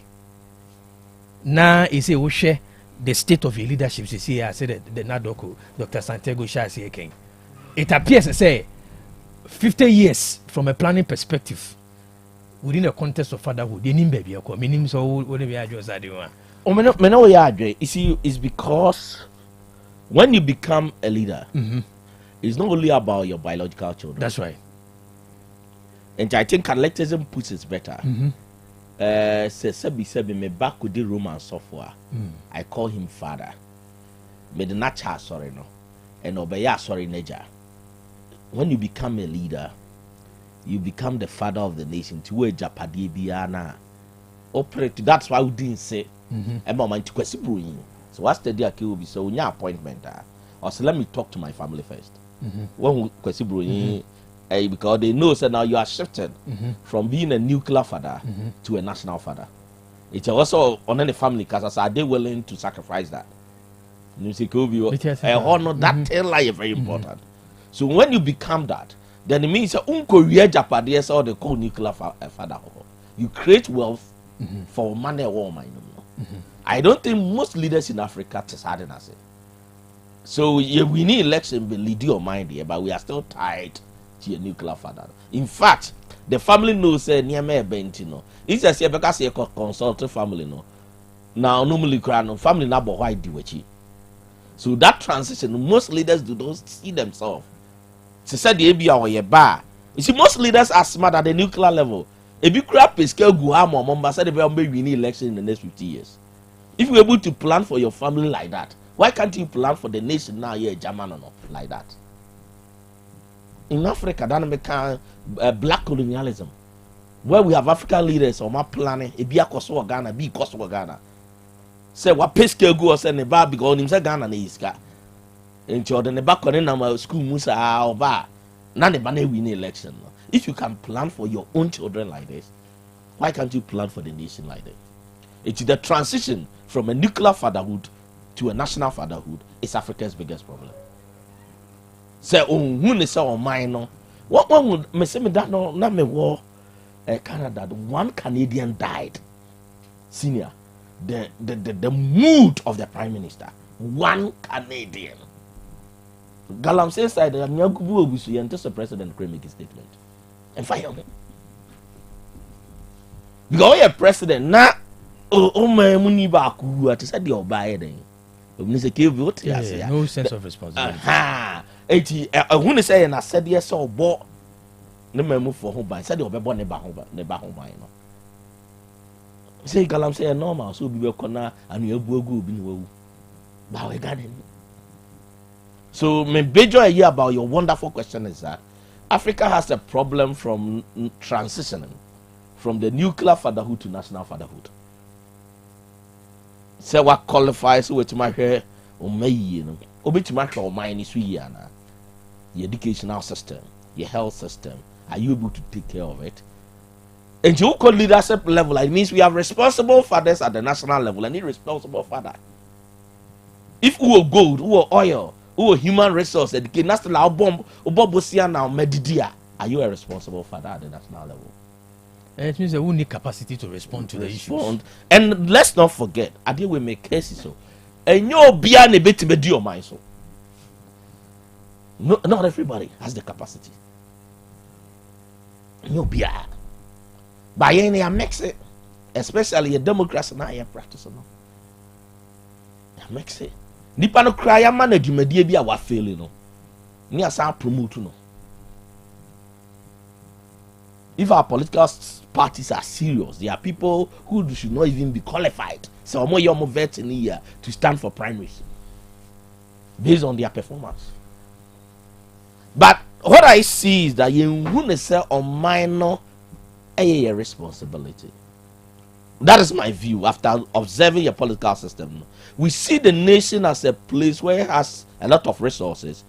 Now, is a share the state of your leadership. You see, I said the Nadoko, Dr. Santiago Shasi again. It appears to say 50 years from a planning perspective within the context of fatherhood. You need baby, meaning so whatever you just said. You see, it's because when you become a leader, it's not only about your biological children. That's right. And I think collectivism puts it better. Sebi me back with the Roman software. I call him father. Me the nacha sorry no, and obeya sorry neja. When you become a leader, you become the father of the nation. To a Japadi biana operate. That's why we didn't say. Emma mind to question. So what's the deal? Will be so your appointment. Or so let me talk to my family first. When question because they know that now you are shifted from being a nuclear father to a national father. It's also on any family because are they willing to sacrifice that? You see, that tell lie very important. So when you become that, then it means that or the call nuclear father. You create wealth for money or money. I don't think most leaders in Africa are as it. So we need election, but lead your mind here, but we are still tied to a nuclear father. In fact, the family knows near me bentino. It's as if because you consult family no. Now normally family na bo why do it. So that transition, most leaders do not see themselves. She said the ABA or your bar. You see, most leaders are smart at the nuclear level. If you crap is scale Guam or Mumba said we need election in the next 50 years. If you're able to plan for your family like that, why can't you plan for the nation now? You're German or not like that. In Africa, that make black colonialism, where we have African leaders on my planet, it be a Kosovo Ghana, be Kosovo Ghana. Say what pesque go or send a bar because in Ghana iska. In Jordan, the back on a school Musa or bar, none of money win election. If you can plan for your own children like this, why can't you plan for the nation like that? It's the transition from a nuclear fatherhood to a national fatherhood is Africa's biggest problem. Say who is our minor? What one would me say me that no na me war Canada, one Canadian died. Senior. The mood of the Prime Minister. One Canadian. Galam says that the Nyansapo Obusu until the president can make a statement. And fire him. Because you're president na my money back who at said the Obay no sense of responsibility. Who say and I said yes or bought no memo for home by said you'll be born never home. Say Galam say normal, so be corner and you'll be garden. So my major idea about your wonderful question is that Africa has a problem from transitioning from the nuclear fatherhood to national fatherhood. Say what qualifies with my hair or may you know, obit my or mine is your educational system, your health system. Are you able to take care of it? And you call leadership level, it means we have responsible fathers at the national level and irresponsible father. If who are gold, who are oil, who are human resource, educate national bomb, now medidia, are you a responsible father at the national level? It means that we need capacity to respond to the issues. And let's not forget, I deal with make cases so. And you're beyond a bit to be your mind so. No, not everybody has the capacity. You're beyond. By any I mix it, especially a democracy now you practice no. I mix it. Nipa no cry a manage media be a failing no. Ni asa promote no. If our political parties are serious, there are people who should not even be qualified. So more young vets in here to stand for primaries based on their performance. But what I see is that you wouldn't say on minor a responsibility. That is my view. After observing your political system, we see the nation as a place where it has a lot of resources.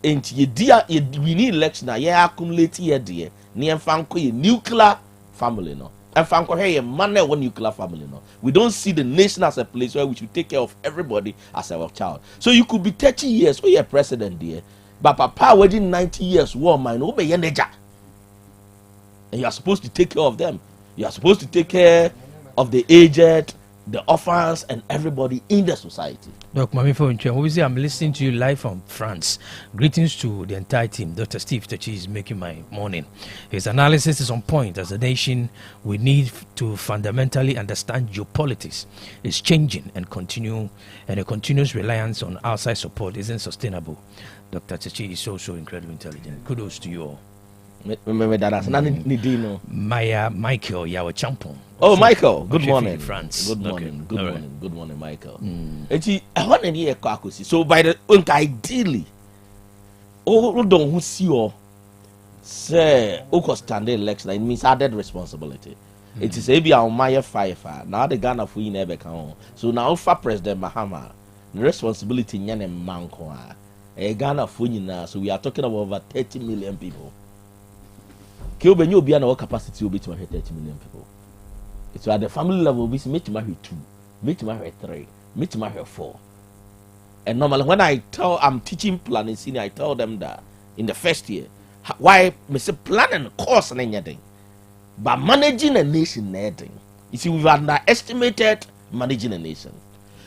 And we need election. Accumulate here, dear. Nuclear family, no. And a man one nuclear family, no. We don't see the nation as a place where we should take care of everybody as our child. So you could be 30 years, you're president, dear. But papa within 90 years, war man, obey and you are supposed to take care of them. You are supposed to take care of the aged, the orphans, and everybody in the society. Dr. Obviously, I'm listening to you live from France. Greetings to the entire team. Dr. Steve Tachi is making my morning. His analysis is on point. As a nation, we need to fundamentally understand geopolitics is changing and a continuous reliance on outside support isn't sustainable. Dr. Tachi is so incredibly intelligent. Kudos to you all. Maya Michael Yawa Champon. Oh, Michael, good morning. France. Good morning. Good morning, Michael. I want to hear Kwaku. So by the ideally, don't who see you say who stand the election, it means added responsibility. It is maybe our Maya Fifer. Now the Ghana for you never come. So now for President Mahama, the responsibility nyane manko a Ghana for you now. So we are talking about over 30 million people. When you be an our capacity will be to 30 million people. It's at the family level, we meet to marry 2, meet to marry 3, meet to marry 4. And normally when I'm teaching planning senior, I tell them that in the first year, why me say planning course and anything, but managing a nation anything. You see, we've underestimated managing a nation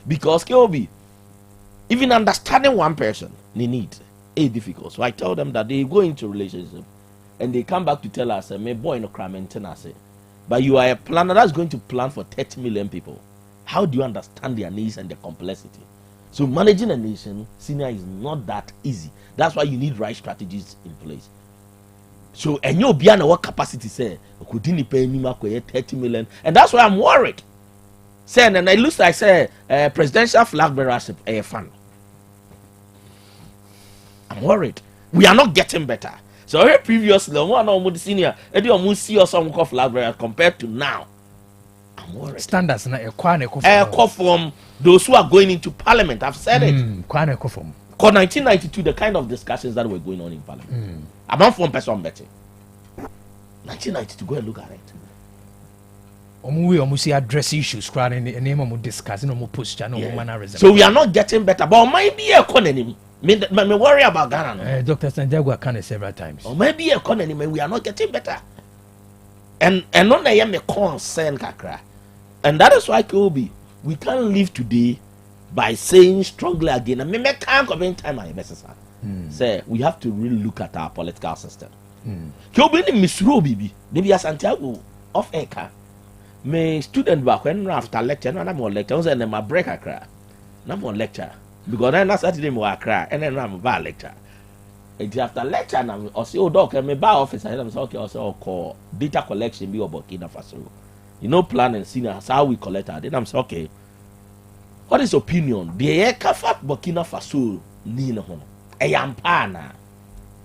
because KOB, even understanding one person, they need a difficult. So I tell them that they go into relationship. And they come back to tell us, "My boy no crime maintenance." But you are a planner that's going to plan for 30 million people. How do you understand their needs and their complexity? So managing a nation, senior, is not that easy. That's why you need right strategies in place. So and you'll be what capacity say couldn't pay me 30 million, and that's why I'm worried. Saying and it looks like presidential flag bearership a fun. I'm worried. We are not getting better. So previously, one of the senior, and see us some flag compared to now. I'm worried. Standards na from those who are going into parliament. I've said it. From 1992, the kind of discussions that were going on in parliament. I'm not from person betting. 1992, go and look at it. We almost address issues, crying in the name of discussing or posture, no mannerism. So we are not getting better, but might be a economy. Me worry about Ghana. Dr. Santiago can several times. Or maybe economy, we are not getting better. And not I am a concern, Kakra. And that is why Kobe, we can't live today by saying strongly again. And me can't come in time I say we have to really look at our political system. Kobe ni misro bibi. Maybe a Santiago of Eka. My student back when after lecture, no, I'm on lecture. I was in my break Kakra. I'm on lecture. Because then last Saturday I cry and then I'm a lecture. And after lecture, I'm also oh doc, I'm a bar officer. I'm okay. Also call data collection be about Burkina Faso. You know, plan and see how we collect that. Then I'm saying okay. What is opinion? The aircraft Burkina Faso ni na hono. Eyampana.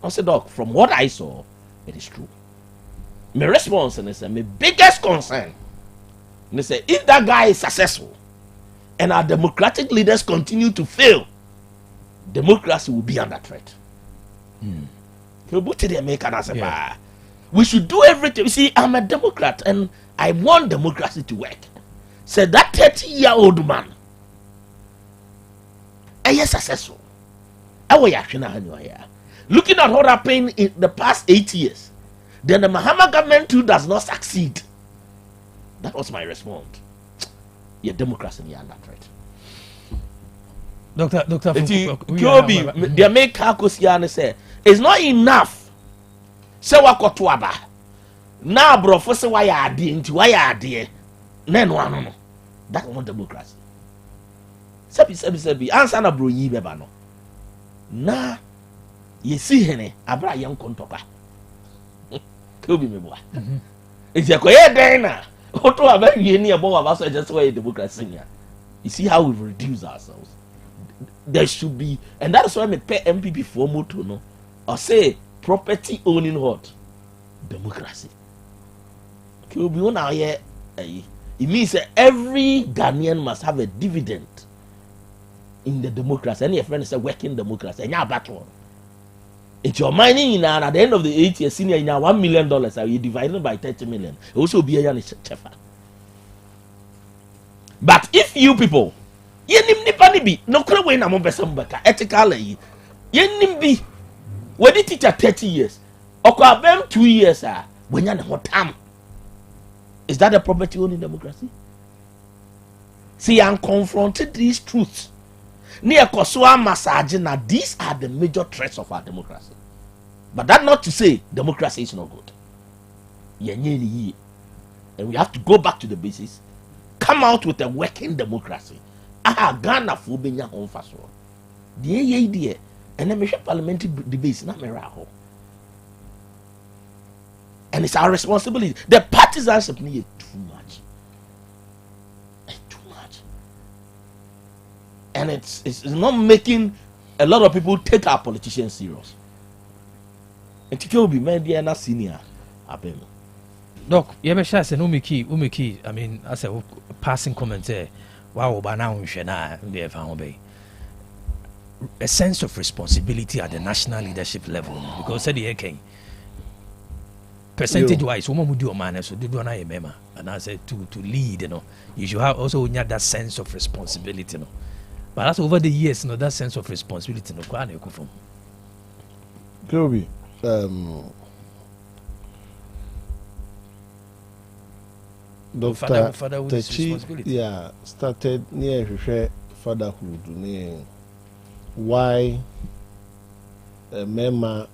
I said doc, from what I saw, it is true. My response and my biggest concern. And they say if that guy is successful. And our democratic leaders continue to fail, democracy will be under threat. We should do everything. You see, I'm a Democrat and I want democracy to work. Said that 30-year-old man, is successful. Looking at what happened in the past 8 years, then the Mahama government too does not succeed. That was my response. Your democracy is under threat. Dr. Kyobi, they make Kakosiane say it's not enough. Say what kotuaba. Now, bro, for say why are they? No. That's not democracy. Sebi. Answer na bro yi beba no. Na ye see hene abra yam kontoka. Kyobi me boa. It's a koye den na. Oto aba wie ni ebo wa so just why democracy ya. You see how we've reduced ourselves. There should be, and that's why I pay MPP for moto no, or say property owning what democracy. If it means that every Ghanaian must have a dividend in the democracy. Any friend is a working democracy. And you're battle. It's your mining in at the end of the 8 years, senior in $1 million. Are you divided by 30 million? It also be a chefa. But if you people, you be no crowd when I'm on Besambaka, ethically, you be when you teach 30 years, or 2 years, when you're not time. Is that a property owning democracy? See, I'm confronted these truths. Near Kosoa Masajina, these are the major threats of our democracy. But that not to say democracy is not good. And we have to go back to the basis. Come out with a working democracy. Ghana for being your own first one. The idea and then make parliamentary debates not miracle. And it's our responsibility. The partisanship need too much. Too much. And it's not making a lot of people take our politicians serious. And it will be maybe a senior. Doc, you ever share umiki, I mean, as a passing comment there, wow, by now, a sense of responsibility at the national leadership level. Because said the percentage wise, woman would do a man, so they do not remember. And I said to lead, you should have also have that sense of responsibility. But that's over the years, that sense of responsibility. Kobe, Dr. Techi, started near fatherhood, near why a member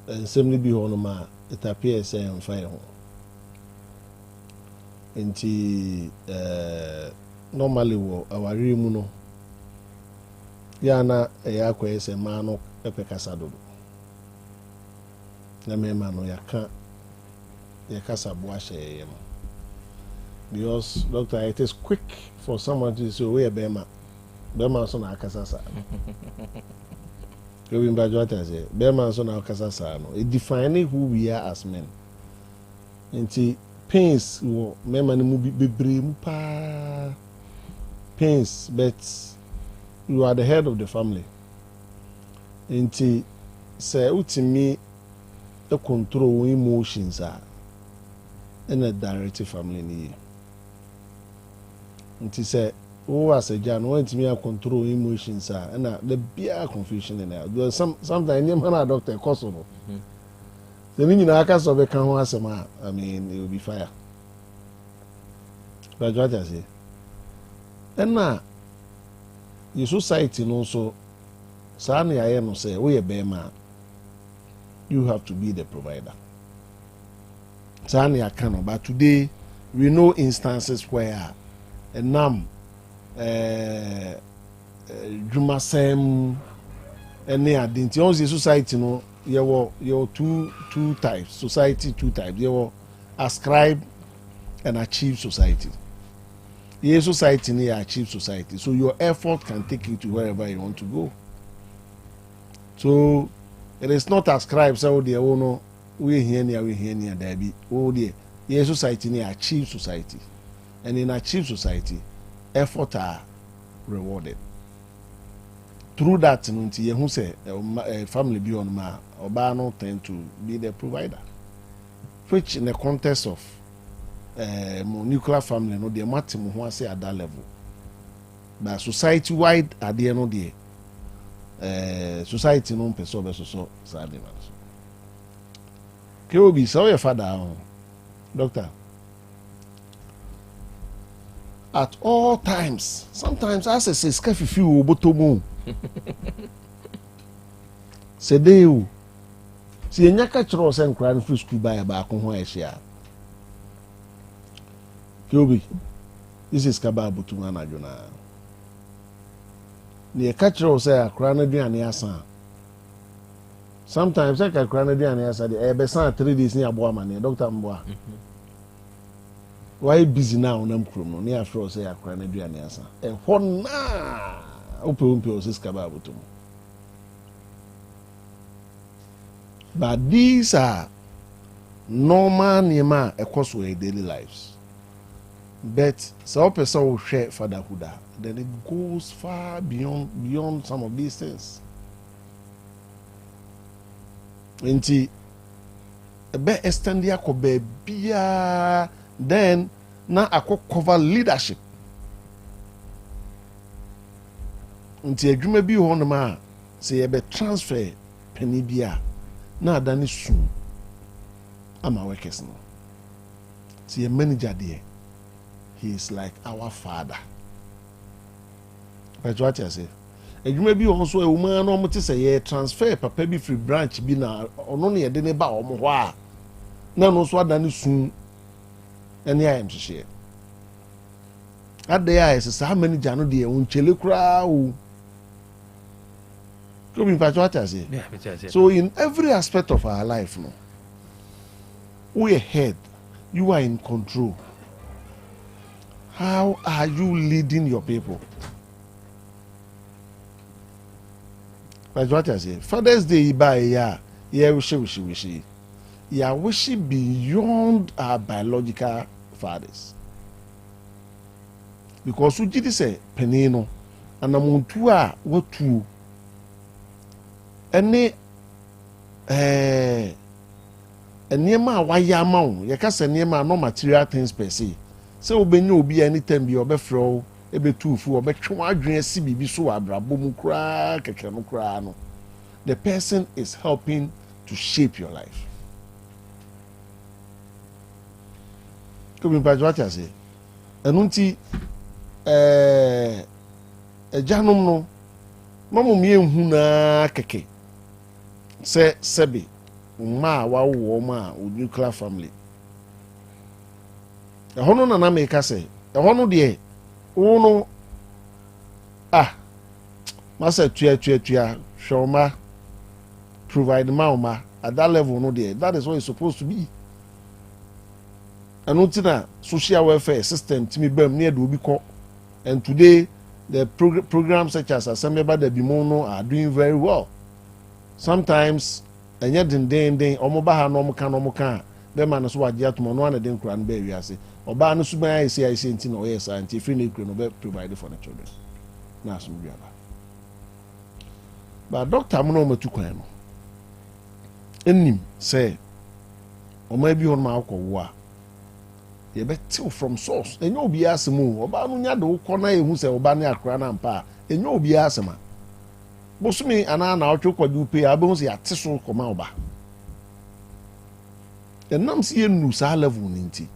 and simply be on it appears and fire. Into normally, our remuno Yana a yakwa a man of Pecasado. Na member no yaka yakasa boashe. Because doctor, it is quick for someone to say, "We are Bema, Bema son akasasa." You will be what I say. Bema son akasasa. No, it defining who we are as men. Into pains, Mema ni mubi pa pains, but you are the head of the family. Into say ultimately the control emotions are in a directive family ni. Nti say who as a John want me to control emotions and the beer confusion in there. Sometimes any man doctor Kosovo. The meaning I can't solve a can I mean it will be fire. But what I say. And now your society also Sani I am say we a bear man. You have to be the provider. Sani I cannot, but today we know instances where a nam Jumasem any identity on the society no you two types society two types you ascribe and achieve society. Your society near achieve society, so your effort can take you to wherever you want to go. So it is not ascribed so the no we here near there be oh dear your society near achieve society. And in achieve society, effort are rewarded. Through that, who say family beyond ma or no tend to be the provider. Which in the context of nuclear family, no, the maximum who say at that level. But society wide at the end of the society no person so sadly. K.O.B. So your father, doctor. At all times, sometimes I say scaffy few botomo. Say they you see nyaka chro sen kran free school by back on where she are. Kobe, this is Kaba Butumana Jona. The catcher say a cranadian yasa. Sometimes I can cranadian yasa the Ebesan 3 days near Boaman, Dr. Mboa. Why busy now on them chrono near Fro say a cranadian yasa. And for now, open is Kaba Butum. But these are normal Nima across our daily lives. But so person will share fatherhood, then it goes far beyond some of these things. Nti ebe extend ya ko bia then na akọ cover leadership. Nti adwuma bi ho no ma say ebe transfer penny bia na adane su ama workers no. See a manager there. He is like our father. That's what I say. Adwuma bi also a woman no mo te say ye transfer papa bi free branch bi na ono ne ye de ne ba omo ho a na no so adane su ene ayem hye. Ade ya ese sa manager no de won chele kura o. That's what I say. So in every aspect of our life no, we are head. You are in control. How are you leading your people? That's what I say. Father's Day by yeah, wish. Yeah, wish beyond our biological fathers. Because we did say penino and amontua what to any nneɛma a wayɛ ama wo yɛka sɛ nneɛma no material things per se sɛ wobɛnya obi anytime bi ɔbɛfrɛ wo ɛbɛtu fu ɔbɛtwe wo adwene asi biribi so wɔ abrabɔ mu koraa kɛkɛ no koraa no the person is helping to shape your life. Kobi mpatsɔ ate ase ɛno nti agyanom no mamu mienhu na kɛkɛ sɛ sɛbi ma wawo ma o nuclear family ɛhɔ no na meka sɛ ɛhɔ no deɛ wo no masa tua hwɛma provide ma at that level no deɛ that is what it's supposed to be. And until social welfare system timi bam near do obi kɔ and today the programs such as Assembly by the Bimono are doing very well. Sometimes and yet den omoba no mo kan be man so wagia to no na den kura no be wiase oba no suban ai say nti no yes anti free no kura no be provide for the children na so wiaba but doctor mo no matu kwan no enim say oma bi hon ma akɔwo a ye betil from source enyo obi asemu oba no nya de ukɔ na ehu sɛ oba ne akra na mpa enyo obi asema bosumi ana na otwe kwadu pe abehu sɛ yate so kɔma oba enam si enu sa level ni nti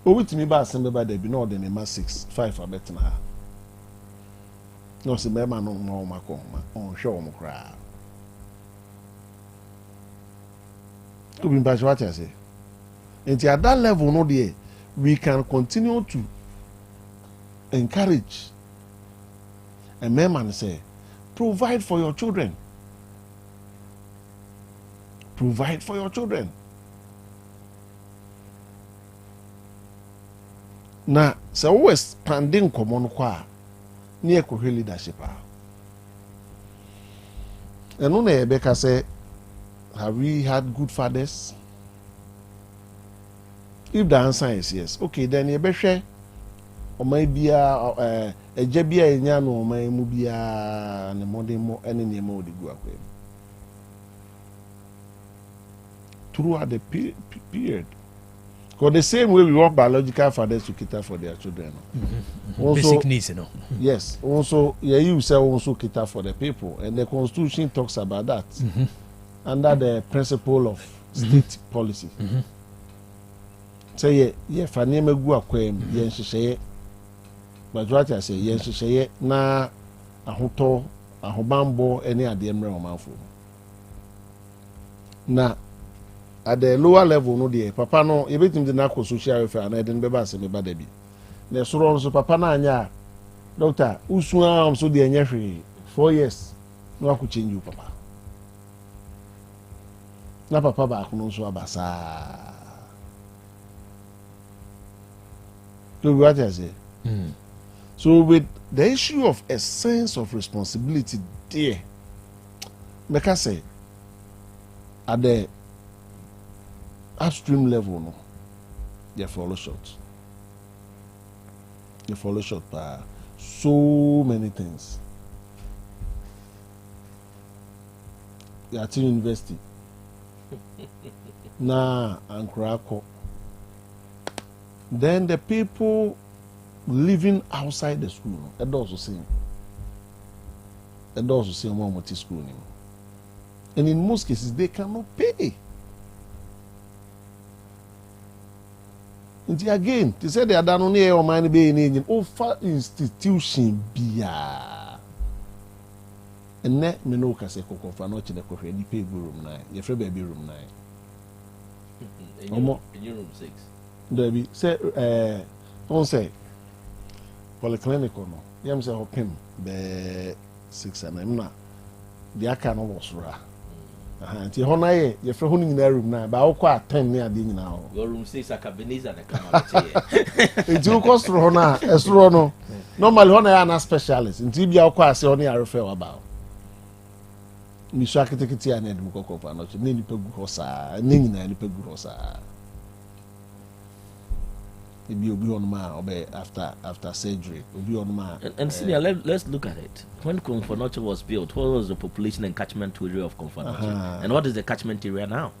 obitimi ba asem ba da bi na ɔde ne ma 6-5 abetena ha no se be ma no ma o makɔ ma on hwɛ o mokra obi mba what I say. And at that level, no there, we can continue to encourage a man say, provide for your children. Provide for your children. Now, so always standing common qua near cohe leadership. And on Rebecca say, have we had good fathers? If the answer is yes, okay, then you better or maybe a jabia in or my mubia and the modern more any more the go away. Throughout the period. Because the same way we want biological fathers to cater for their children. Also, basic needs, you know. Yes. Also, you say also cater for the people. And the Constitution talks about that under the principle of state policy. Say ye fa nneɛma gu akwam ye nhyehyɛ but what I say ye nhyehyɛ na ahotɔ ahobambo ene ade mmerɛ omanfo na at the lower level no dey papa no ye betim de na social welfare na den beba asem ba da bi na soro no so papa na anya doctor usu am so de anya hwe 4 years no akọ change you papa na papa ba akọ so abasa. So what I say? So with the issue of a sense of responsibility there, like I say, at the upstream level, no, they follow short. You follow short, so many things. You are at university. And Krakow. Then the people living outside the school, that also same. That also same one with school. And in most cases, they cannot pay. And again, they say they are done only or money being in offer institution bia. And net me no kase koko for not the coffee the pay room 9. Your free baby room 9. In your room 6. There be say don't say polyclinic or no. Yam say open be 6 and I'm not. The aka no was ra. Nti ho na ye ye frɛ ho nyina room na ba wo kwa 10 ne ade nyina ho. Your room 6 akabeniza na kama bete. Nti wo kostro ho na esro no. Normally ho na ya na specialist. Nti bia wo kwa ase ho na ya refer wa ba. Mi so akitekiti ya na edum kokko pa no. Ne ni pegu ho sa, ne nyina ni pegu ho sa. Maybe obi on ma obe after surgery. Obi on ma. And senior, let's look at it. When Komfonoche was built, what was the population and catchment area of Komfonoche? And what is the catchment area now?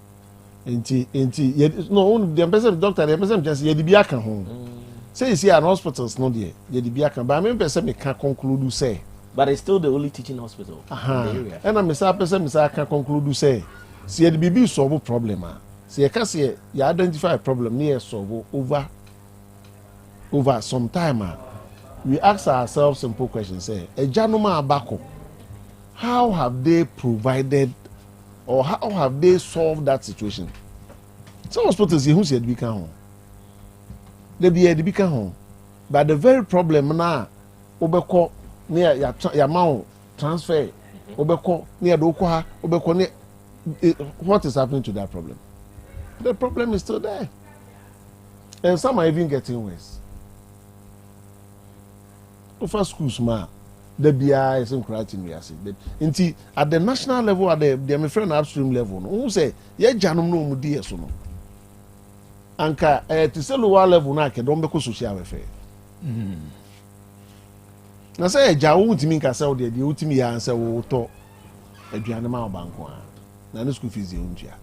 No, the person doctor, the person just yedibiaka home. Say you see an hospitals no there. Yedibiaka, but I mean person me can conclude say. But it's still the only teaching hospital in the area. And I'm a person can conclude say. See yedibibi solve problem. See you can see you identify a problem near solve over some time, we ask ourselves simple questions. Say, a gentleman abako, how have they provided or how have they solved that situation? Some hospitals who said we can home. They be the become home. But the very problem now, obeko near your transfer, obeko near dokoha, obeko near. What is happening to that problem? The problem is still there. And some are even getting worse. Over schools ma the BI is creating we are saying at the national level at the my friend upstream level no who say ye janum no mu die so no anka to say lower level na ke don be ko social welfare na say ja wo ntimi nka say wo de utimi ya answer wo to aduane ma banko a na no school fees e untia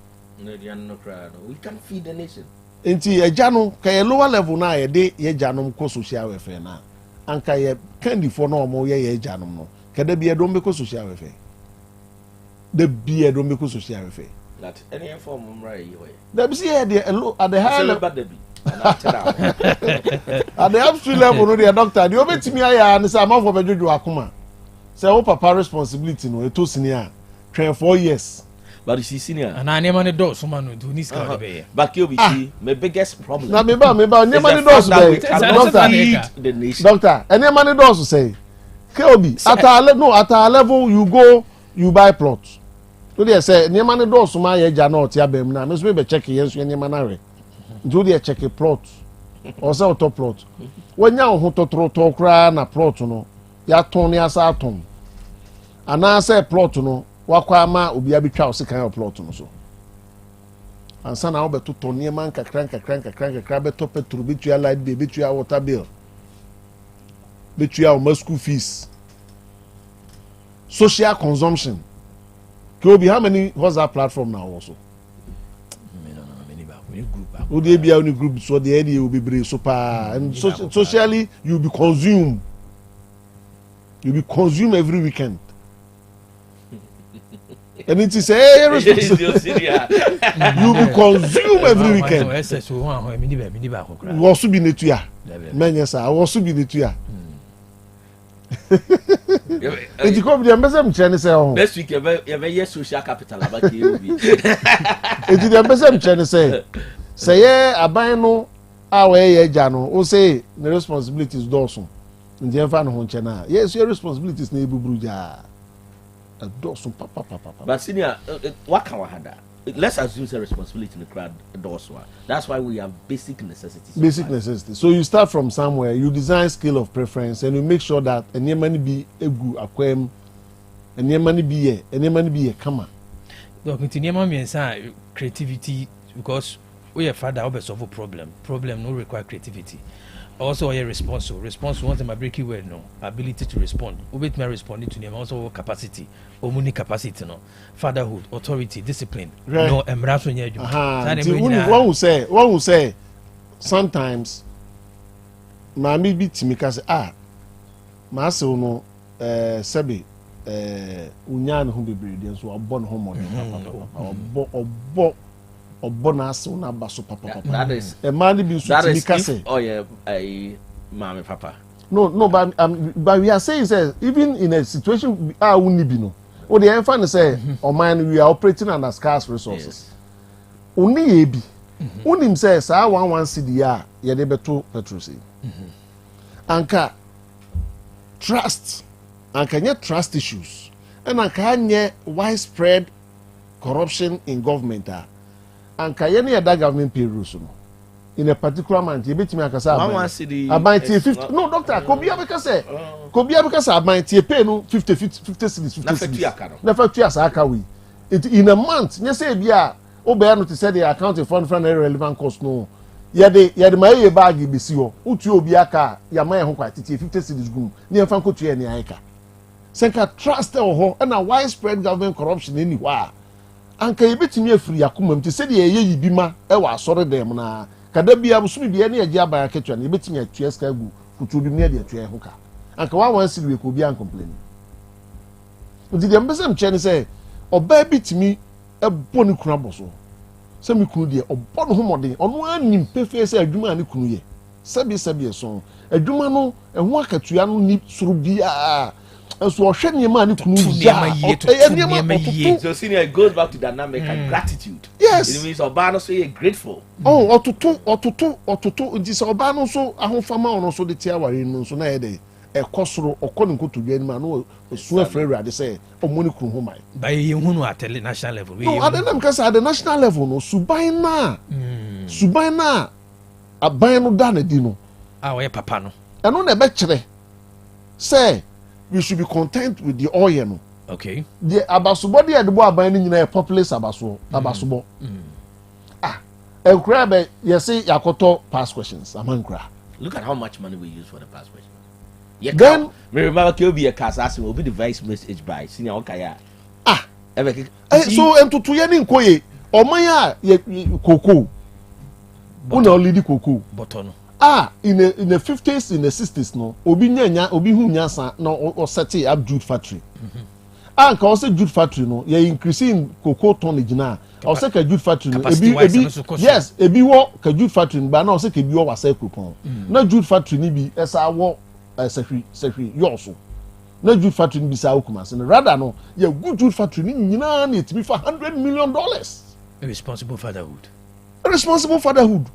no aduane no cry no we can feed the nation enti ejanu ka lower level na ye de ye janum ko social welfare na anka ye candy for no mo ye janum no kada bia don be ko social welfare the bia don be ko social welfare that any form right you there be see at the high level at the upstream level no the doctor the obetimi aya and say am for bejojo akoma say o papa responsibility no eto senior train 4 years. But you see, senior, and I never do so man do this kind of way. But you see, my biggest problem. Now, me ba never does doctor. Any money does say, Keobi at our level you go you buy plots. So they say any money does my age are not ya bem na. Me be check yes any manare. Do they check a plot or sell top plot? When ya ho to kra na plot no ya ton ya sa ton. Ana say plot no wakwa ma obi abetwa ose kan plot no so ansa na obeto to niema nkakran beto petrol betua light bill betua water bill betua o school fees social consumption Kobi how many WhatsApp platform now also o dey be only group so the area will be brave super and socially you be consumed every weekend. And it is a responsibility. You be consumed every weekend. Was to be netuya. Many sir, was to be netuya. It come the ambassador Chinese say. Next week you social capital about you. It the ambassador Chinese say aban no awe ye ja no o say the responsibilities dosun. Ndi enfa no ho nchena. Yes, your responsibilities na ebubruja. But senior, what can we have? Let's assume the responsibility in the crowd does one. That's why we have basic necessities. Basic necessities. So you start from somewhere, you design scale of preference, and you make sure that any money be a good aquam, any money be a comma. Look, into creativity because we are father of solve a problem. Problem no require creativity. also a response once my breaking word no ability to respond obet me responding to them also capacity omuni capacity no fatherhood authority discipline no embrace nya adwuma one who say sometimes mami bi timi ka say ma se no sebe unya no ho bebre de so obọ no ho mo obọ na ase na baso papa that is a man bi so timi ka say mami papa no but we are saying say even in a situation uni bi no o the emphasis say man we are operating under scarce resources oni ye bi unim say sa 11 cedi ye de beto petrol say anka trust anka nye trust issues and anka nye widespread corruption in government anka ye ne that government pay rules no in a particular month you betimi akasa about 50 no doctor kobia because about pay no 50 cedis never two as aka we in a month you say bia obeya no to say the account fund relevant cost no yede ma ye bag bi si ho utu obi aka ya ma ye ho kwa titi 50 cedis gum ne emfa nkotu ye ne ayika senka trust ho na widespread government corruption any wa anka ye betimi afiri yakomam to say the ye yibi ma e wa asore dem na kada bia busumi bia ne ye aba aketwa ne betimi atu eska gu kutu bi ne de atu e ho ka anka wa wan siri we ko bia complain odi dem besem chen say oba bitimi ebo ne kunu aboso se me kunu de obo no homode ono anim pefe se adwuma ne kunu ye sabi so adwuma no eho akatua no ni suru bia so ohwe niema ne kunu ya so senior it goes back to dynamic and gratitude. Yes, it means oba no so you grateful. Ototo nti se oba no so ahofama ono so de tia ware no so na ye de ekosoro okọ nkoto dua ni ma no so afrere ade say omoni kunu ho mai by ye hunu at the national level no ade nam ka say at the national level no suban na aban no da na di no we papa no eno na be kire say we should be content with the oil no okay the abasobo de edebo aban ni nyina populace abasobo enkura be yesi yakoto past questions amankura. Look at how much money we use for the past question. Then remember Kyobi a cast will be the vice message by senior Okaya. So entutu ye ni nkoye oman ya koko una olidi koko botono in the 50s in the 60s no obi hu nyasa no o set up jute factory anka o se jute factory no ye increasing cocoa tonnage na o se ka jute factory no ebi wo ka jute factory ba na o se ka bi wo wasa ekropon na jute factory ni bi esa wo sehwi yoso na jute factory ni bi sa okuma se rather no ye good jute factory ni nyina na etimi for $100 million. Responsible fatherhood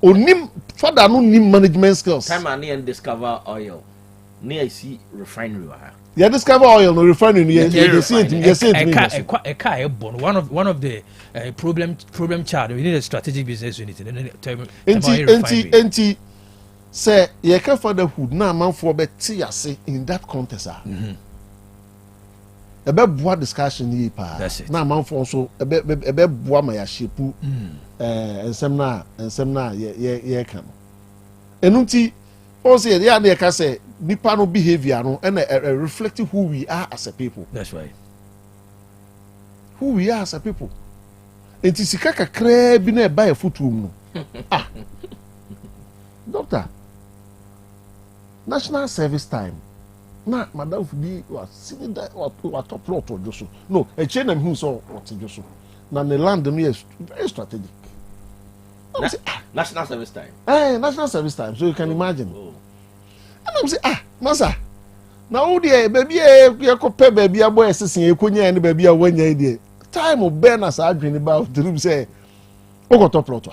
onim father no nim management skills. Time and discover oil near see refinery yeah, discover oil no refinery you see it one of the problem child we need a strategic business unit enti say ye ka fatherhood na manfo be tiase in that context ebe boa discussion yi pa na manfo so ebe boa ma ya shepu ensem na ye kan enunti o say ya na ka say nipa no behavior no and reflecting who we are as a people. That's right. Who we are as a people. Enti sika kakra bi na ba e futum no. Doctor, national service time na madam fudi was sitting there what top plot or just no a chain them who saw what just na the land them is very strategic. National service time. National service time, so you can imagine. And I'm say masa na wo de baby e ko pe baby abo esesen e konya ne baby a wanya de time be na sa adwene ba dream say o go top plot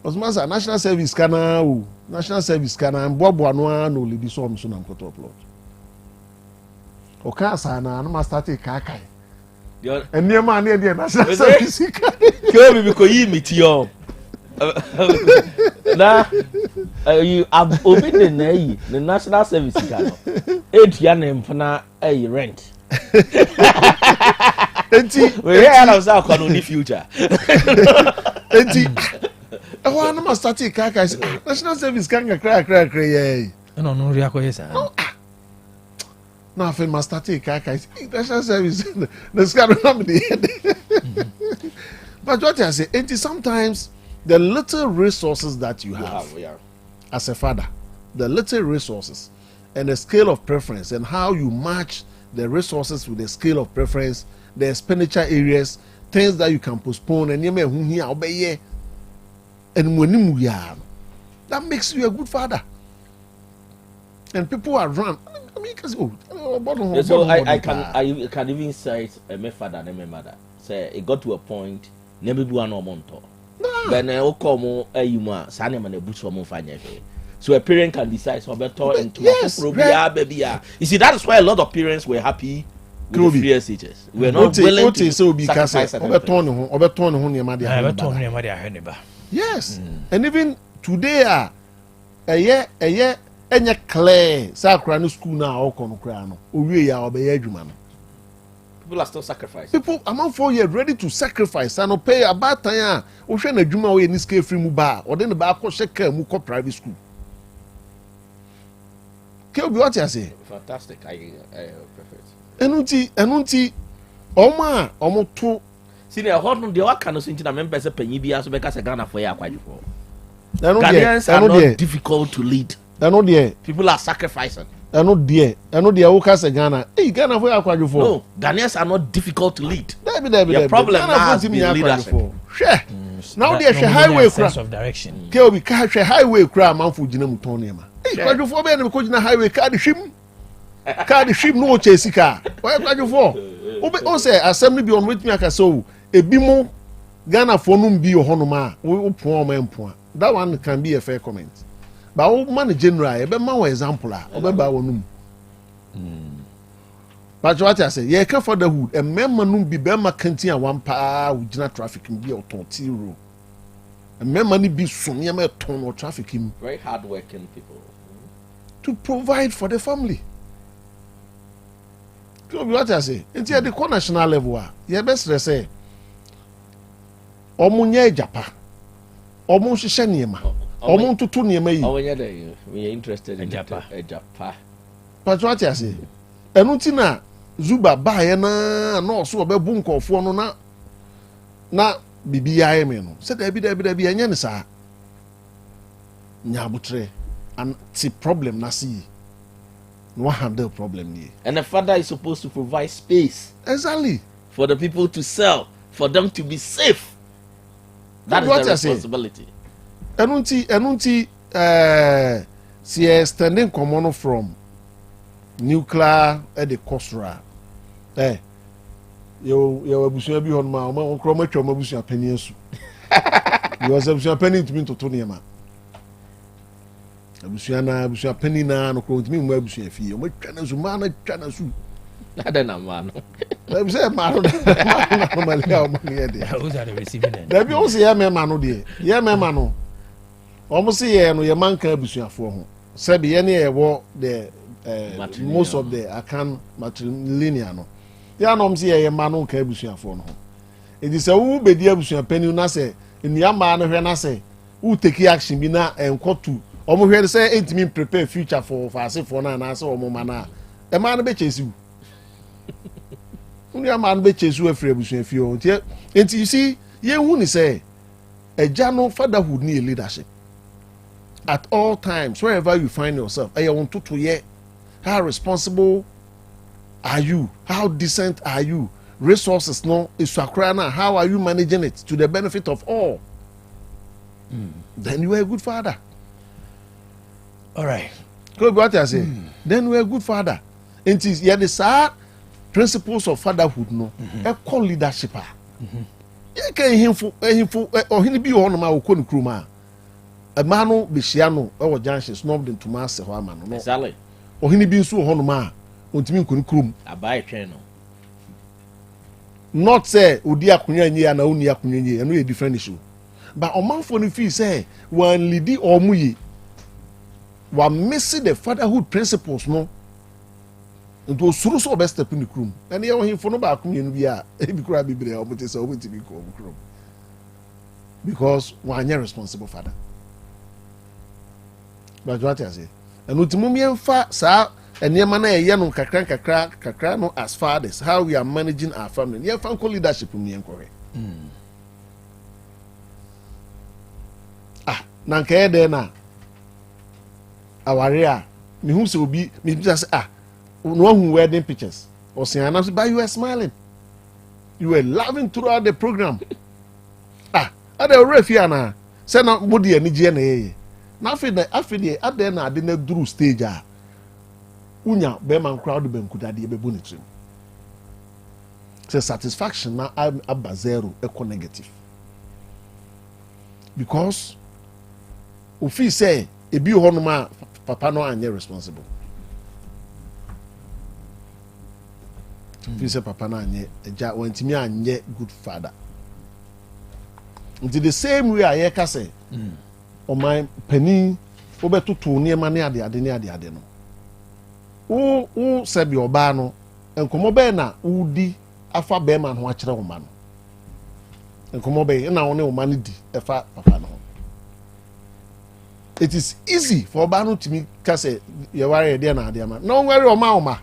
Osmasa national service kana o national service kana mbobo ano na olidi so omso na top plot o ka sa na ma start kai enne ma na de national service ko bi ko yi mitio na you obi de na yi the national service kana etua na mfana rent enti we here na say akwa no future enti ɛhɔ anam start kaka national service kan kakra yɛ ɛna ɔno ri akɔyɛ saa na afei ma start kaka national service na sika no nam de but what I say it is sometimes the little resources that you have as a father, the little resources and the scale of preference and how you match the resources with the scale of preference, the expenditure areas, things that you can postpone and you may obey and when that makes you a good father. And people are run. I mean, so I can even say my father and my mother. Say it got to a point. Never do an omonto. Then I come yuma sani man bush for monfanya. So a parent can decide so better into baby. You see, that is why a lot of parents were happy with the free SHS. We're not willing to sacrifice. Yes, and even today, a year, any clear sacred school now or conocrano, we are obey man. People are still sacrificing. People among 4 years ready to sacrifice and pay a bad time. Ocean a juma way in this case free muba or then the back of shake muko private school. Can be what I say? Fantastic. I perfect. Enunti, Oma, Omo two. See, the hot the what kind of thing that members a penny be as because a Ghana for ya quite before. Ghanaians are not difficult to lead. People are sacrificing. I know dear. Who can say Ghana? Hey, Ghana for quite before. No, Ghanaians are not difficult to lead. The problem now is leadership. Share. Now there's a highway sense of direction. Kelby catch a highway crowd man for Jinam Toniama. Hey, quite before me because na highway car the ship no chase car. Why quite before? Obe say assembly be on with me aka so e bimo Ghana for num bi ohonoma we pon ma. That one can be a fair comment. But old man general, ebe ma one example obe ba wonum. But what I say, ye ka fatherhood, e memma num bi be ma kantin a one pa ugina traffic bi o ton ti ro. E memma ni bi so ne ma ton o traffic him. Very hard working people. To provide for the family. So what I say, it's at the national level, ye best say omunye japa. Omun hihye niema. Omun tutu niema yi. We are interested in Japa. But what I say? Enuti na Zuba ba ye na so obebu nkofo no na bibia ye me no. Se da bi enye ne sa. Nyabutre and see problem na see. No handle problem ni. And the father is supposed to provide space. Exactly. For the people to sell, for them to be safe. That is the responsibility. Enunti si extending common from nuclear at the Kosra. You abusia bi hon ma o kro matwa ma abusia pani asu. You was abusia pani to me to Toniama. Abusia pani na no kro ntimi mu abusia fi. O matwa na su ma na twa na su. Ada na ma no. Dem say ma no normally how money e dey. Who's are receiving it? Dem o say ya me ma no dey. Ya me ma no. Almost ye no ye man ka abusuafo ho. Sabi ye ne ye wo the most of the account matrilineal no. Ya no mse ye man no ka abusuafo no ho. It is a wu be di abusuapani na say enia ma no hwe na say who take action bi na enkotu. Omo hwe say entimi prepare future for ase for na say omo ma na. E ma no be chesiu. Unia man be chesiu afre abusuafi o. Enti you see ye hu ni say eja no fatherhood ni leadership. At all times, wherever you find yourself, I want to hear how responsible are you? How decent are you? Resources, no, is sakrana. How are you managing it to the benefit of all? Then you are a good father. All right. Good, what I say. Then you are a good father. It is the sad principles of fatherhood, no, a call leadership. You can him or he be on my own crew. A mano bishiano or junction snobbed into master man. Exactly. Or he be so honoma, until krum. I buy a channel. Not say, Udia Kunya and Unia Kunya, and we a different issue. But a man for the fee say, one lady or muyi, one missing the fatherhood principles, no. It was so best step in the room. And here, for no back, we are a big crabby, but it's over to be called. because one year responsible father. But what I say, and with Mumian fa sa and Yamana Yano kakra no as fathers, how we are managing our family. Yeah, fan leadership me and correct. Nanka de na awaria me who so be me just no who wedding pictures or say and but you were smiling, you were laughing throughout the program. Ade refia na say na body ani je na ye na afide ade na ade na duru stage unya be man crowd be nkudade be bu ne trim say satisfaction na aba zero eco negative because ofi say ebi ho no ma papa no anye responsible. Ofi say papa no anye eja wantimi anye good father. Into the same way I can say, o my penny over to near money at the ade no. O said your bano and come obena udi afa beman watch the woman. And come obey and now only money di a fat papa no. It is easy for bano to me case you worry a dear na dear man. No worry oma.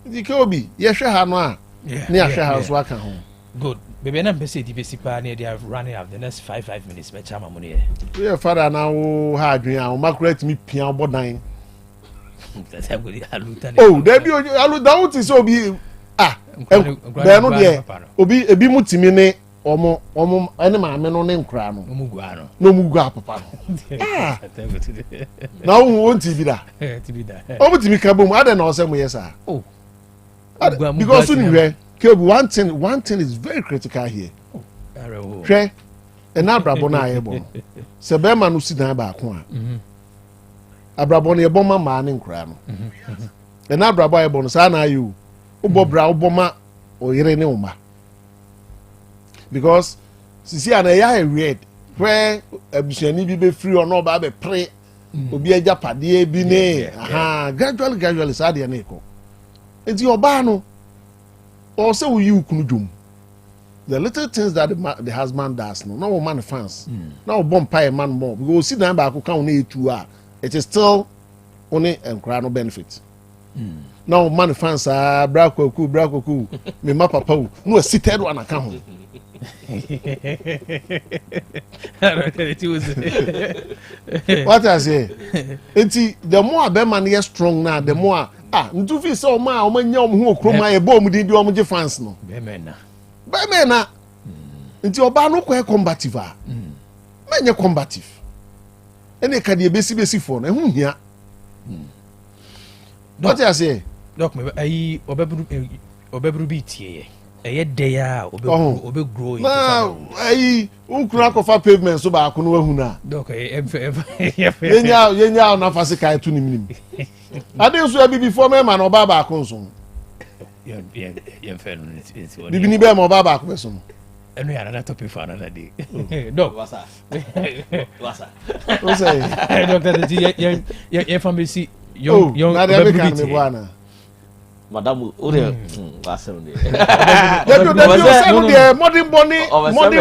The Kobe, yes, no, near house work home. Good. Baby, I'm busy. The basic near they are running out the next 5 minutes. My chama money. Your father now had me. I'll mark me piano bodine. That's how good. Oh, there be a doubt is so be there no there. Obi ebi mutimine omo ene ma me no ne nkra no. No mugua papa. Now won't be that. Omo timi kabum ade na osem yes ah. Oh. Because one thing is very critical here. Share and abrabo na ayebo. Se be ma no si dan ba ko a. Abrabo na yebo ma ma ne nkra no. And abrabo ayebo no sa na ayu. Ubobra uboma oyire ne uma. Because sisi ana ya weird where abusuani bi be free or no ba be pre obi ajapade bi ne gradually sa de na eko. Enti oba no or say we you kunu dum. The little things that the husband does no woman fans. Now bomb pie man more because see dan ba ko kan na etu it is still only enkra no benefit. Now man fans bra kwaku me ma papa no seated one account ho. What I say? Enti the more be man is strong now the more ntu fi so ma o manya om hu okroma e bom din bi om je fans no be me na nti oba no ko combative manya combative ene ka de besi fo na hu hia what I say doc me ayi obebru bi tie eye dey a obe grow na ayi unkura ko fa pavement so ba ko no ahu na doc yenya na fa se kai tu nim ade so abi before me ma no ba ko nso ye fe no it's bibi ni be ma ba ko so eno ya na topic for another day doc wasa o say doctor ye family young baby Madam Uriel wasem de modern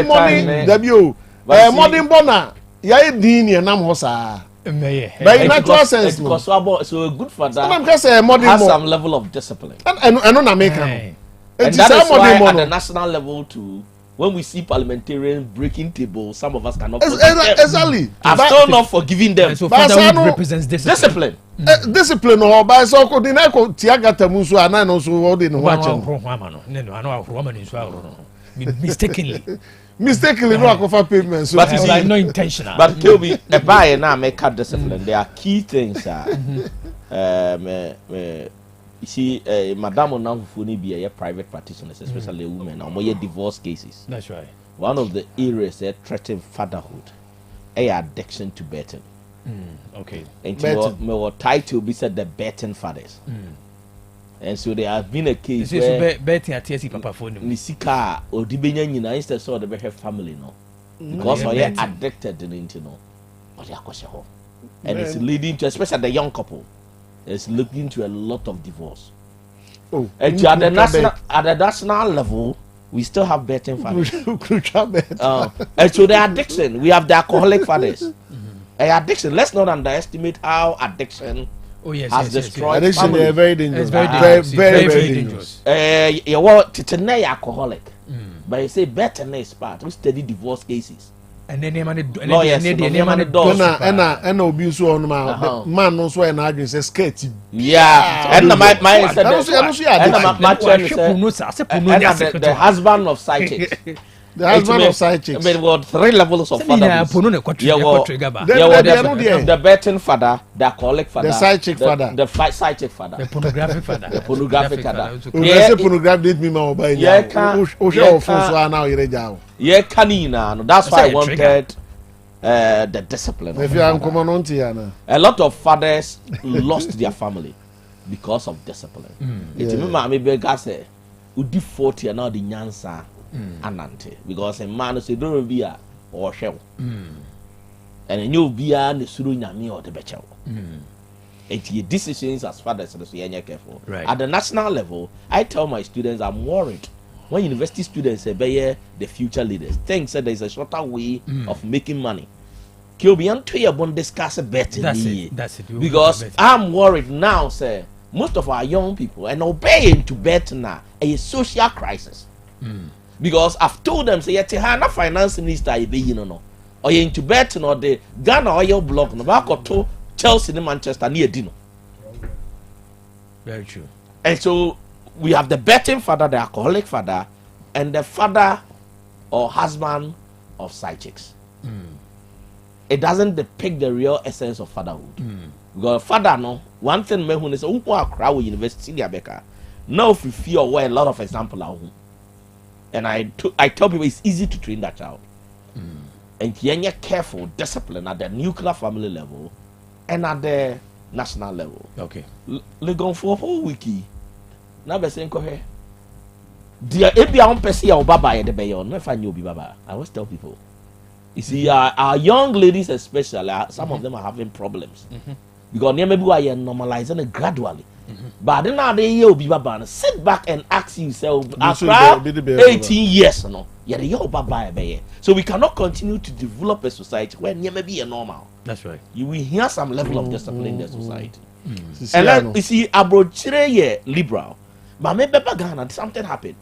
money debut modern bona ya din ne nam ho saa by natural sense no so a good father has some level of discipline and na make am and that is why at the national level too when we see parliamentarians breaking tables, some of us cannot exactly. I'm still not forgiving them. So fatherhood represents discipline. Discipline or by so could deny Tiagata Musu and I know so what in watching. Mistakenly rock of a pavement. So but it's no intentional. But kill me a buyer now make up discipline. There are key things. You see, Madame Onamfuni be a private practitioners, especially women, or more divorce cases. That's right. One of the areas that threaten fatherhood, addiction to betting. Okay. And more title be said the betting fathers. And so there has been a case where betting at TSC Papa phone. Nisika or Dibenya instead so the her family no. Because they are addicted into no. Or they are and it's leading to especially the young couple. It's looking to a lot of divorce. at the national level, we still have betting fathers. And so the addiction, we have the alcoholic fathers. Addiction, let's not underestimate how addiction has destroyed addiction family. Is very dangerous. Very dangerous. You want to alcoholic, but you say better is part of steady divorce cases. And then man obi so on man no so na adwin say skirt. Yeah, and my said the husband of side chicks. The husband of side chicks. But what 3 levels of fatherhood. The betting father, the alcoholic father, the side chick father, the side chick father, the pornographic father, the pornographic father. Yeah, pornography didn't mean more by now. Yeah, canina. That's why I wanted the discipline. If you are a lot of fathers lost their family because of discipline. It's maybe say, "Udi 40 and now the Nyansa anante," because a man say don't be a or shell, and a new beer and the suru nyami or the becho. It's your decisions as fathers, so you're careful. Right. At the national level, I tell my students I'm worried. When university students say the future leaders, think that there's a shorter way of making money. Kyobian to your bond discuss a better. That's it. Because I'm worried now, sir. Most of our young people and obeying to bet now a social crisis. Because I've told them say Tehana finance minister no or you into bet no the Ghana oil block no back to Chelsea in Manchester near Dino. Very true. And so we have the betting father, the alcoholic father, and the father or husband of side chicks. It doesn't depict the real essence of fatherhood. Because father, no, one thing me who is who are crowd university Abeka. Now if you feel where a lot of example are home. And I tell people it's easy to train that child. And you're careful, discipline at the nuclear family level and at the national level. Okay. Legon for a whole wiki. Now be saying go here. Dear if you want to see our baba at the bayon, never find you be baba. I always tell people. You see, our young ladies especially, some of them are having problems. Because maybe we are normalizing it gradually. But then now they will be baba. Sit back and ask yourself, after 18 years, no, you're the baba. So we cannot continue to develop a society where you may be a normal. That's right. You will hear some level of discipline in the society. And then you see, abroad liberal, but maybe Ghana something happened.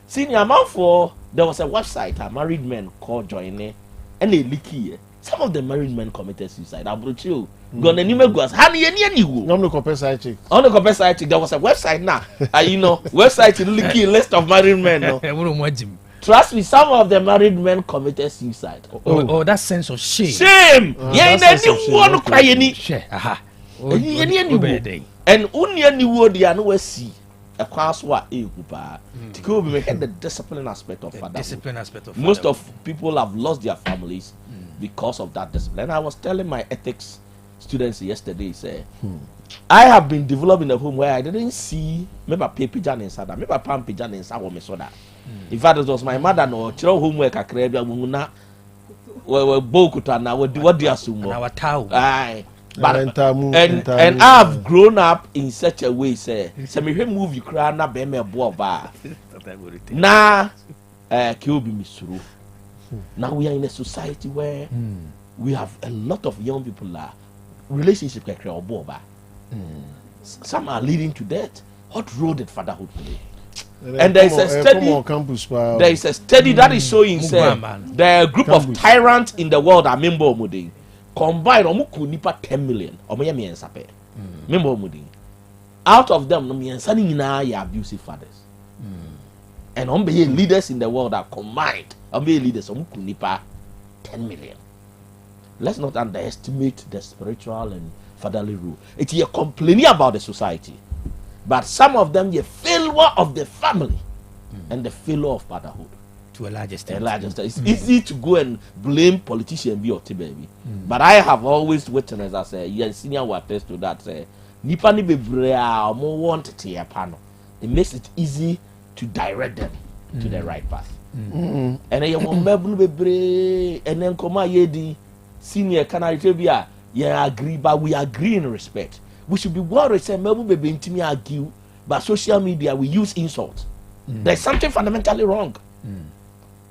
Senior man for there was a website a married men called joining and they leaky. Some of the married men committed suicide. Abroad gonna name was honey any no compare side chick. On the compare side chick, there was a website now. Website leaky list of married men. No. Trust me, some of the married men committed suicide. Oh, that sense of shame. Shame! Yeah, you want to cry any. And only any word you know see a class what to go be the discipline aspect of fatherhood. Most of people have lost their families because of that discipline. I was telling my ethics students yesterday, say, I have been developing a home where I didn't see maybe pigeon inside that, maybe palm pigeon inside what me saw that. In fact, it was my mother no children homework a crabia muna bokuta na what do you assume? Our town. Aye. But and I've grown up in such a way, say me move you cry na be me boa ba. Na kill be misuru. Now we are in a society where we have a lot of young people relationship can create boba. Some are leading to death. What road did fatherhood play? And there is a study that is showing the group of tyrants in the world are member muding combined omuku nipa 10 million omoye Nyansapo member muding out of them no Nyansani nyina ya abusive fathers and ombe leaders in the world are combined ombe leaders omuku nipa 10 million. Let's not underestimate the spiritual and fatherly rule. It's a complaining about the society. But some of them, the failure of the family and the failure of fatherhood. To a large extent. It's easy to go and blame politicians be or baby. But I have always witnessed, I say, yes, senior will attest to that, say, Nipa ni bebrea mo want to your panel. It makes it easy to direct them to the right path. And then you want bebre and then come yedi senior can I tell you, yeah, agree, but we agree in respect. We should be worried say mebu bebe intimi argue but social media we use insult. There's something fundamentally wrong.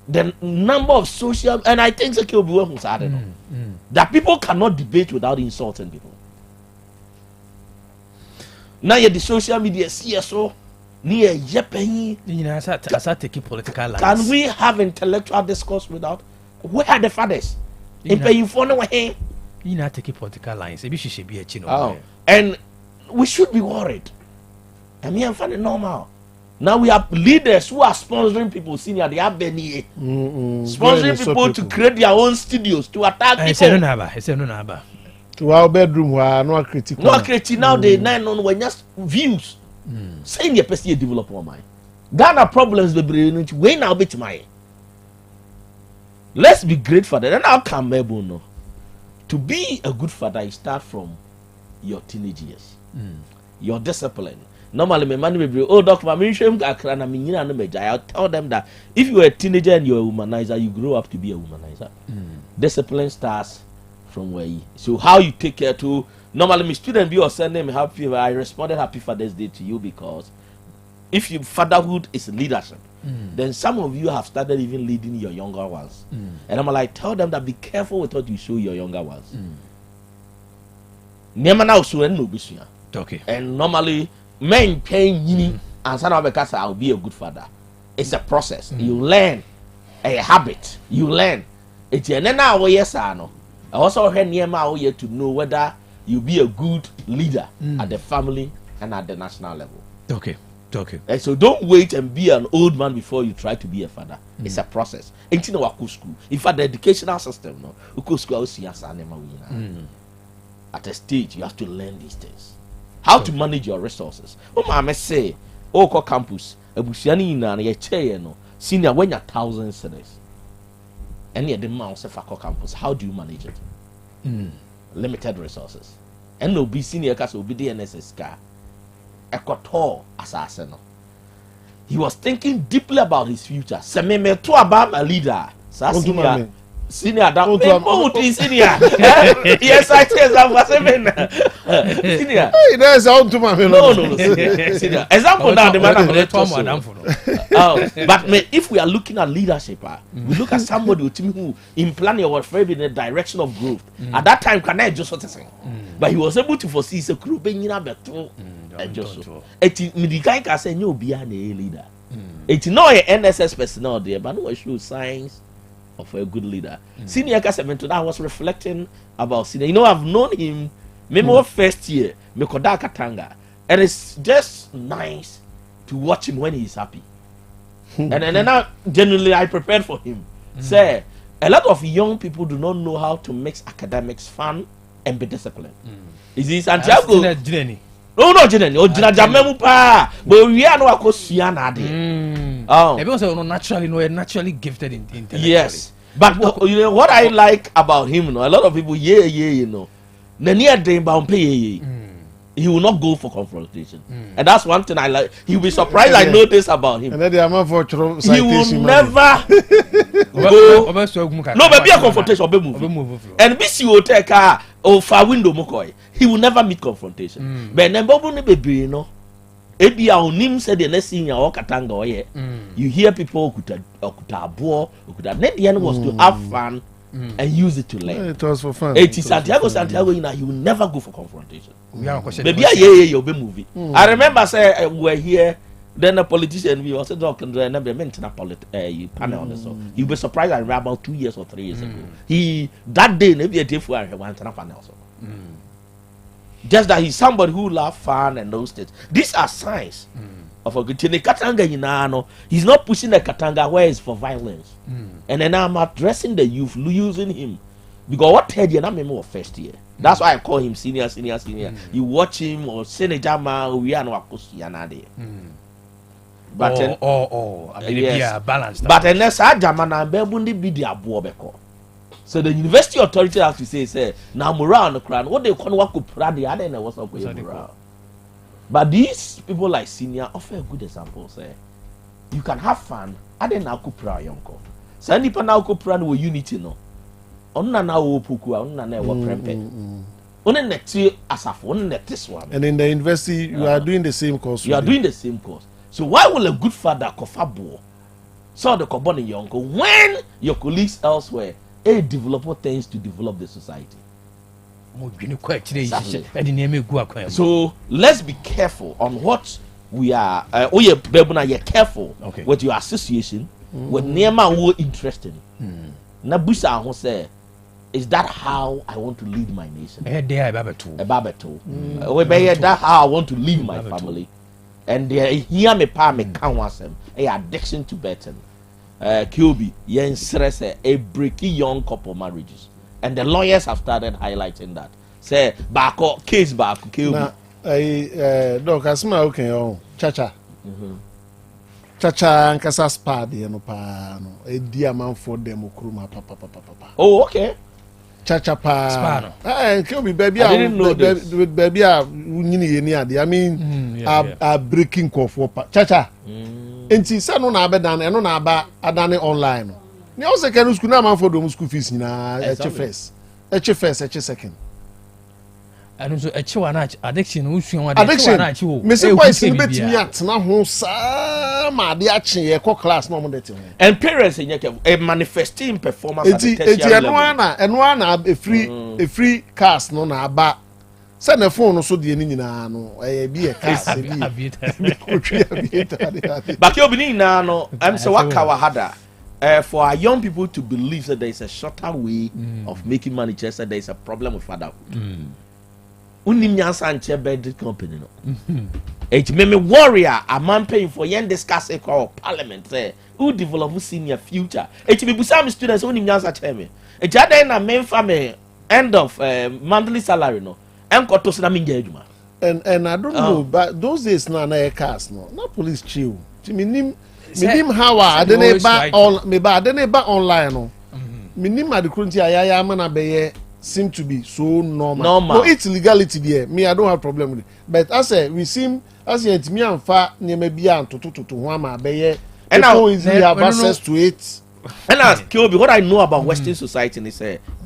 The number of social, and I think that people cannot debate without insulting people. Now the social media CSO near Yepenny. Can we have intellectual discourse without? Where are the fathers? In paying for no way. You not take political lines. Maybe she should be a chino. And we should be worried. I mean, I'm finding normal. Now we have leaders who are sponsoring people, senior, they have been sponsoring people to create their own studios to attack people. I say no. To our bedroom where no critical. No critical now they nine on when just views. Saying your person develop one mind. Ghana problems be bringing way now bit my. Let's be great father. Then I'll come no. To be a good father, you start from your teenage years. Your discipline. Normally, my man will be, oh, Dr. I'll tell them that if you're a teenager and you're a womanizer, you grow up to be a womanizer. Discipline starts from where you. So, how you take care to. Normally, my student be or send them happy. I responded Happy Father's Day to you because if you fatherhood is leadership, then some of you have started even leading your younger ones. And I'm like, tell them that be careful with what you show your younger ones. Okay. And normally, men paying you and son of a casa, I'll be a good father. It's a process. You learn a habit. You learn. It's a now yes I know. I also heard near my here to know whether you be a good leader at the family and at the national level. Okay. And so don't wait and be an old man before you try to be a father. It's a process. Ain't you know what school? In fact, the educational system, no, school at a stage you have to learn these things. How to manage your resources. Oh, I say, campus, a busiani na ye chair no senior when you're 1,000 cedis. And yet the mouse of campus, how do you manage it? Limited resources. And no be senior cast will be the NSS car. Equator assassin. He was thinking deeply about his future. Sememe to about a leader. Senior, that senior. Yes, I say senior. Hey, there's on to my no. Senior. Example now, the man. But if we are looking at leadership, we look at somebody who in planning or in the direction of growth. At that time, can I just sort of say? But he was able to foresee a crew being in a better. It's Midikai can say no be a leader. It's not an NSS personnel there, but no show signs of a good leader. Senior Casemento, I was reflecting about senior. You know, I've known him maybe first year, Mekoda Katanga, and it's just nice to watch him when he's happy. And then generally I prepared for him. Say a lot of young people do not know how to mix academics, fun, and be disciplined. Is this Santiago? No, Jenny. Oh, Jina Jamemu pa. But we are no akosiana de. Because naturally gifted intellectually. Yes, but you know what I like about him. You know, a lot of people, you know, he will not go for confrontation, and that's one thing I like. He will be surprised. I know this about him. And then the amount for he will never go. No, but be a confrontation. And BC will take or far window McCoy. He will never meet confrontation. But never be no. Ebi a onim said the next thing you katanga you hear people could the end was to have fun and use it to learn. It was for fun. It is Santiago, you know, he will never go for confrontation. Maybe you'll be movie. I remember say we're here. Then a politician we also talking to another panel on this. You'll be surprised. I remember about 2 years or 3 years ago. He that day maybe a day for one panel. Just that he's somebody who loves fun and those things. These are signs of a good thing. Katanga, he's not pushing the Katanga where it's for violence. And then I'm addressing the youth, using him. Because what third year, I'm more first year. That's why I call him senior. You watch him or Senator, we are not there. But yes, balanced. But unless I Jamana Bebundi be the Abuabeko. So the university authority has to say now morale on the crown. What they call what could the other and what's up with morale. But these people like senior offer a good example. Say you can have fun. I didn't know kupra yonko. So any pana kupra no unity no. Onna na wo puku onna na wo prempe. Only next asafo, only next one. And in the university, you are doing the same course. You are doing the same course. So why will a good father kofabo so the carbon your uncle when your colleagues elsewhere develop things to develop the society? Exactly. So let's be careful on what we are. You're careful with your association with Nema who interested. Nabusa who say, is that how I want to lead my nation? A babato. That's how I want to lead my family. And they hear me pa me can was them. A addiction to betting. Kilby, yen stress a breaking young couple marriages. And the lawyers have started highlighting that. Say back up, case back, Kilby. Doc, I smell okay, Chacha. Chacha and Casas Paddy and Opano, a diamond for them, papa. Oh, okay. Chacha pa. And Kilby, baby, I didn't know this. With baby, I mean, a breaking cough for Chacha. And she said, no, Abadan, and no, Abba, Adane online. Ni also can school now for the school fees in HFS. HFS, second. And also addiction, addiction. Mr. Boys in bet me at now who sama the action ye class no more. And parents in a manifesting performance at the tertiary level. And one a free cast no na ba. Send a phone so the nyina no be a cast be. But you be no I'm so waka for our young people to believe that there is a shorter way of making money, just that there is a problem with fatherhood. Unim Nyansapo bed company no. It made me warrior a man paying for yen discuss a call parliament say who develop senior future. It be some students unim Nyansapo me. It jada na main family end of monthly salary no. And I don't know, but those days na cast no. Not police chill. Minim how I didn't buy online no. Minim at the country I man abeye seem to be so normal. No, it's legality there. Me, I don't have problem with it. But as we seem as yet me and fa near maybe and to wama abeye. And now easily have access to it. And as Kyobi, what I know about Western society is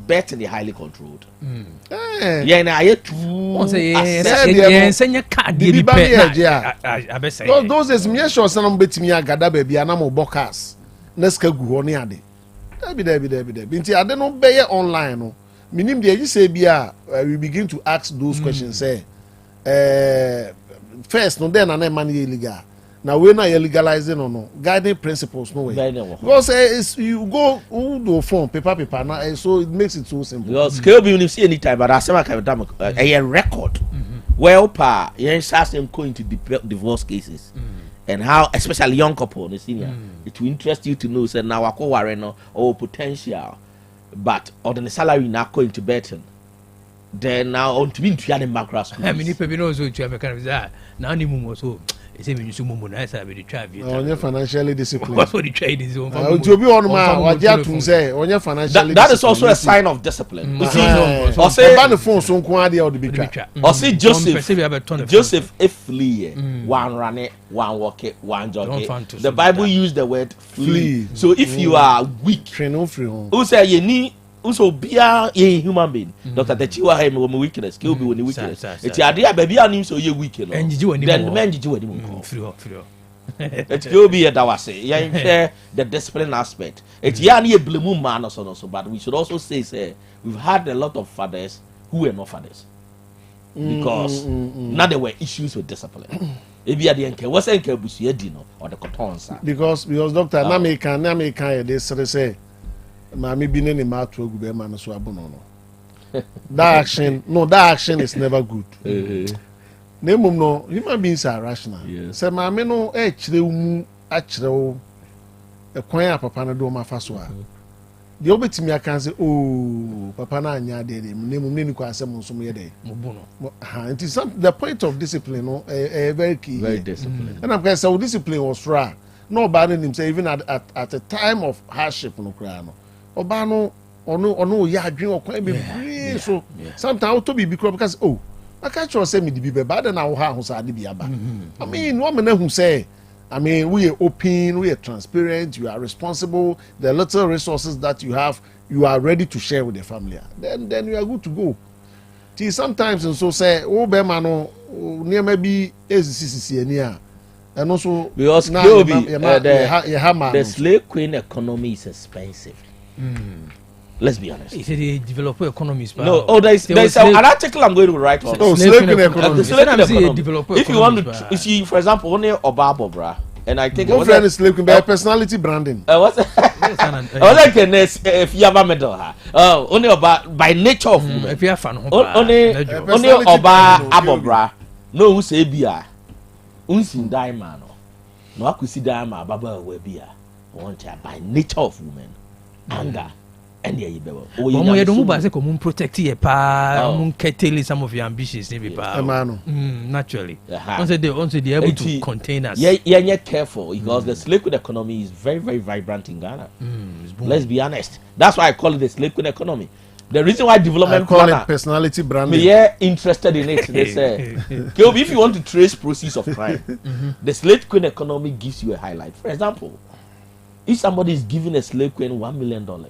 betting is highly controlled. Yeah, and I those is me sure some bet me agada baby and I'm bokas. Neska gu oni ade. Debi. Binti ade no be online no. Minim de you say bia we begin to ask those questions say first no then na money illegal. Now we not legalizing or no guiding principles no way. Because you go do phone paper now, so it makes it so simple. Because Kelby you see any time, but I say a record. Well, pa, you start them going to divorce cases, and how especially young couple, the senior, it will interest you to know. Say now I call warren or potential, but or the salary not going to better. Then now on to be in the macro school. I mean, if you know so, you have a now any move so. Financially disciplined. That's what the trade is. That is also a sign of discipline. Or say Joseph if flee, one run it, one walk it, one jog it. The Bible used the word flee. So if you are weak, who say you need also be a human being. Dr. Techiwa him when weakness, kill be when weakness. It's idea baby I so you weak. And you do then the men you do anymore. It will be a dawase. Yeah, the discipline aspect. It's yani a blue man or so, but we should also say we've had a lot of fathers who were not fathers. Because now there were issues with discipline. If you are the enke, what's enke busu dino or the cotton because Doctor Nameka they say Mami been in the to good man so abono. That action is never good. Name no human beings are rational. Say mami no chire a kwan papa na do ma faso a. The obetimi aka say oh papa na anya de name ni ko asem nso ye de. It is the point of discipline no very key. Very disciplined. And I'm going to say discipline was raw. No bad in him say even at a time of hardship no cry no. Oba no ono ya adwen okwan be so sometimes to be because I can't trust say me the be bad na wo ha ho sa de bi aba. I mean what me who say we are open, we are transparent, you are responsible, the little resources that you have you are ready to share with the family. Then you are good to go. sometimes nso say wo be ma no niam bi ezisisi ani a eno so because the slave queen economy is expensive. Let's be honest. It's a developer economy. No, there's an article I'm going to write on. No, slave queen economy. If you want to, you see, for example, only Obabobra, and I think what is slave queen by personality branding. What's like if you have a medal, only about by nature of woman. If you have fun, only Oba Abobra, no who say bia, unsin diamond, no akusi diamond, Baba Webia, want by nature of woman, anger. You don't protect you, curtail some of your ambitions, naturally. Once they able to contain us. Yeah, careful because the slave queen economy is very, very vibrant in Ghana. Let's be honest. That's why I call it the slave queen economy. The reason why development planner personality branding. Me interested in it. They say, if you want to trace proceeds of crime, the slave queen economy gives you a highlight. For example, if somebody is giving a slave queen $1 million.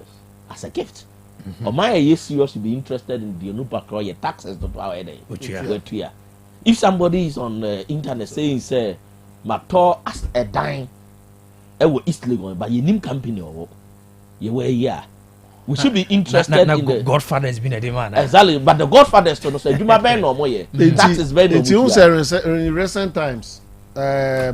As a gift. Or my serious to be interested in the Nupa your taxes to our head. If somebody is on the internet saying, say, Mator as a dime, I will East Legon, but you name company or you were here. We should be interested in the Godfather has been a demand. Exactly, but the Godfather is to say, you might no more. That is very in recent times, a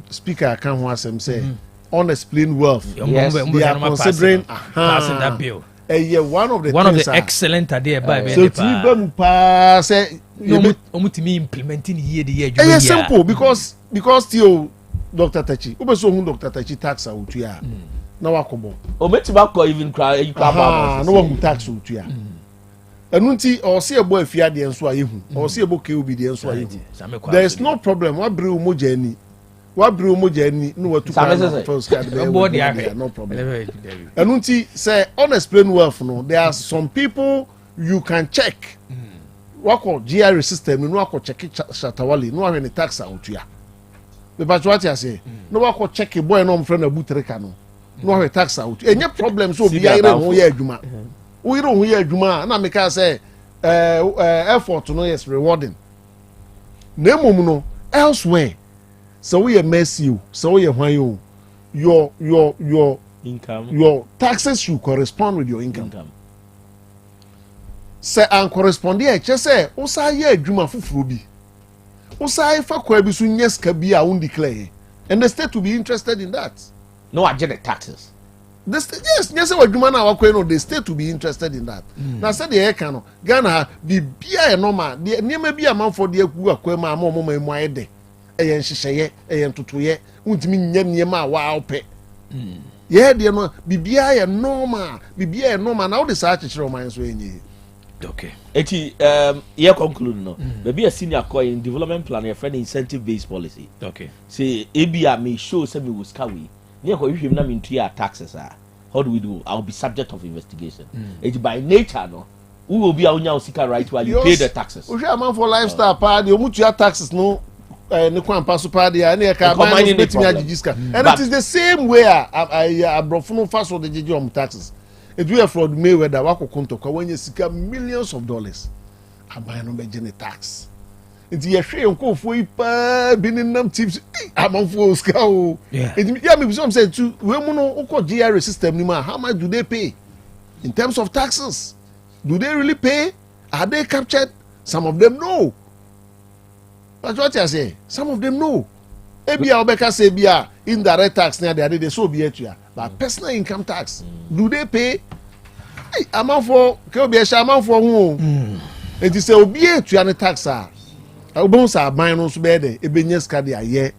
speaker can once say. Unexplained wealth. Yes. They are considering passing that bill. One of the excellent idea by so to say implementing here the year. It's simple because still Dr. Tachi. Obeso Dr. Tachi tax out here. Na wakobo. Ometibako even cry you crab. No one tax out here. Enunti or see a boy fear the enso ayehu or see a book will be the enso ayehu. There is no problem. What bring mo journey? What bring mo journey? No what to first card. No problem. Enunti say unexplained wealth. No, there are some people you can check. Wako GRE system. No wako check Shatawali. No have any tax out here. But what I say? No wako check a boy no friend a butreka no. No have tax out. Any problem so be here no here juma. We don't hear juma. Na me can say effort no is rewarding. Name no elsewhere. So we mess you. So we when your income, your taxes should correspond with your income. Say and correspond here. Just say osa ye juma fufuru bi. Osa fa kwa bi so nyeska bi a un declare. And the state will be interested in that. No, I get the taxes. The state, yes, what you na wakwe no, the state will be interested in that. Now say the Ekano, Ghana be bia normal. The name be a man for the akwe ma mo mo ede. Eyen hihye eyen totoye. Untimi nyem niema wa ope. Ye de no bibia ye normal. Bibia ye normal. Now the search chiro man so enye. Okay. Eti ye conclude no. Be a senior coin in development plan your friend incentive based policy. Okay. Say ebia me show say me was kawi. Taxes are. How do we do? I'll be subject of investigation. It's by nature, no. Who will be our sika right while you pay the taxes? We share man for lifestyle party. You must taxes no. No one pass party. And it is the same way. I brought from fast for the JJ taxes. It will fraud Mayweather. Wako konto kwa when you sika millions of dollars. I buy no be tax. Nti ye hwe enko fo yi pa bininam tips amanfo ska o me some say to we mu no uko GRE system ni ma how much do they pay in terms of taxes? Do they really pay? Are they captured? Some of them no. But what I say, some of them no. Ebia obeka say bia indirect tax na they so be etua but personal income tax do they pay? Amanfo ke obi e sha amanfo hu enti say obi etua ne tax a Obon sa ban no so be de ebenye ska de aye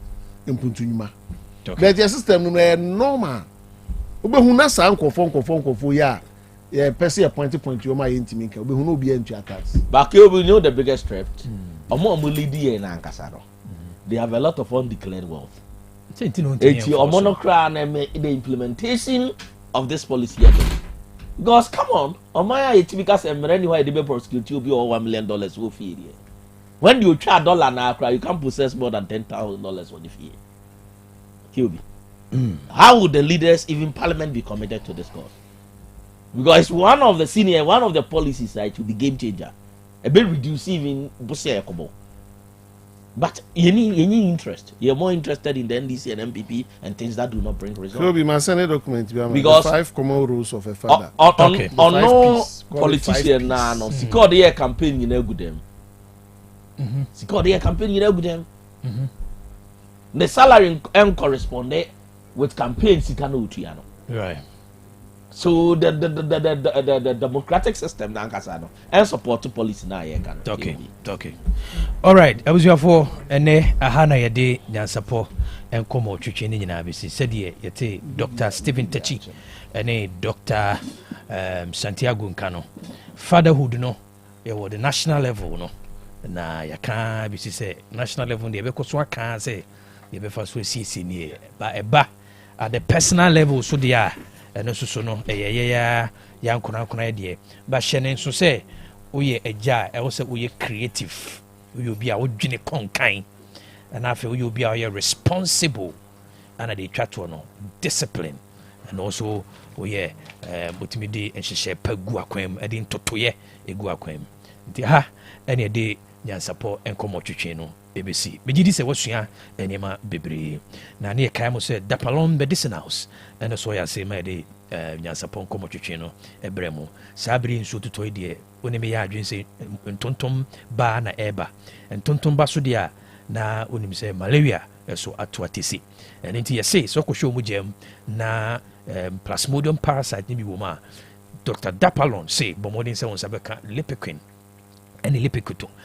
mpuntunyuma. But the system no normal. Obehu na sa nkofo ya person point you ma yentimi nka obehu no obi antua tax. But you know the biggest threat. Omo lead here na ankasa no. They have a lot of undeclared wealth. Omo no kra na the implementation of this policy again. Because come on, omo ya yetimi say anywhere they be prosecute you be $1 million wo fee here. When you try $1 now, you can't possess more than $10,000 for the fee. QB. How would the leaders, even parliament, be committed to this cause? Because it's one of the policies, right, to the game changer. a bit reduce even busia kobo. But any interest, you're more interested in the NDC and MPP and things that do not bring results. So be my Senate document because the 5 common rules of a father. On no politician now, no. Secure the campaign, you know, good them. Secure the campaign, you know, good them. The salary correspond with campaigns, you cannot do. Right. So the democratic system nankasano and support to policy na ye kan. Okay. All right. I was your for ene ahana yede Nyansapo and komo twetwe ni nyina besi said ye Dr. Stephen Techi ene Dr. Santiago Nkano. Fatherhood no ye wo the national level no na yaka besi say national level de be ko so aka say ye be fa so sisi ni ba at the personal level so dia ɛno so no ya nkona de ba hyɛne nso sɛ woyɛ agya ɛwɔ sɛ woyɛ creative woyɛ obi a wodwene konkan ɛna afei woyɛ obi a woyɛ responsible ana de twa to no discipline and also woyɛ botumi de nhyehyɛ pa gu akwan mu ɛde ntotoyɛ egu akwan mu nti ha ɛne de Nyansapo nkɔmmɔ twetwe no ebesi megidi sɛ wasua nneɛma bebree na ne yɛkae mo sɛ Dapalon medicinals ɛne so yɛ ase ma de Nyansapo nkɔmmɔ twetwe no ɛbrɛ mu saa bere nsuo totɔe deɛ wone meyɛ adwene sɛ ntontom baa na ɛba ntontom ba so deɛ a na wonim sɛ malaria ɛso ato atesi ɛno nti yɛse sɛ ɔkɔhwɛ mu gyam na plasmodium parasite ne bi wɔ mu a Dr. Dapalon sɛ bɔmmɔden sɛ wo nsa bɛka lipiquin ɛne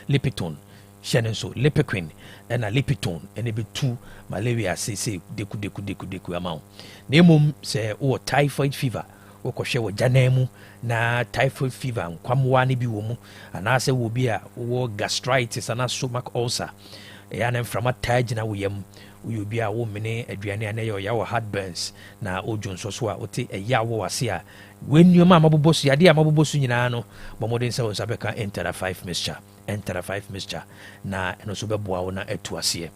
lipitone hyɛne nso lipiquin ɛna lipitone ɛne bɛtu malaria sese deku ama wo na mmom sɛ wowɔ typhoid fever wokɔhwɛ wɔ gyanan mu na typhoid fever nkwamoa no bi wɔ mu anaasɛ wɔ bi a wowɔ gastritis ana stomach ulcer ɛyɛ na mframa taa gyina wo yam woyɛ obi a womene aduane a na ɛyɛ ɔyɛ wɔ heartburns na wodwo nso so a wote ɛyɛ a wɔ wase a w'nneɛma a mabobɔ so yadeɛ a mabobɔ so nyinaa no bɔmmɔden sɛ wo nsa bɛka Entera 5 mixture na ɛno nso bɛboa wo na atu aseɛ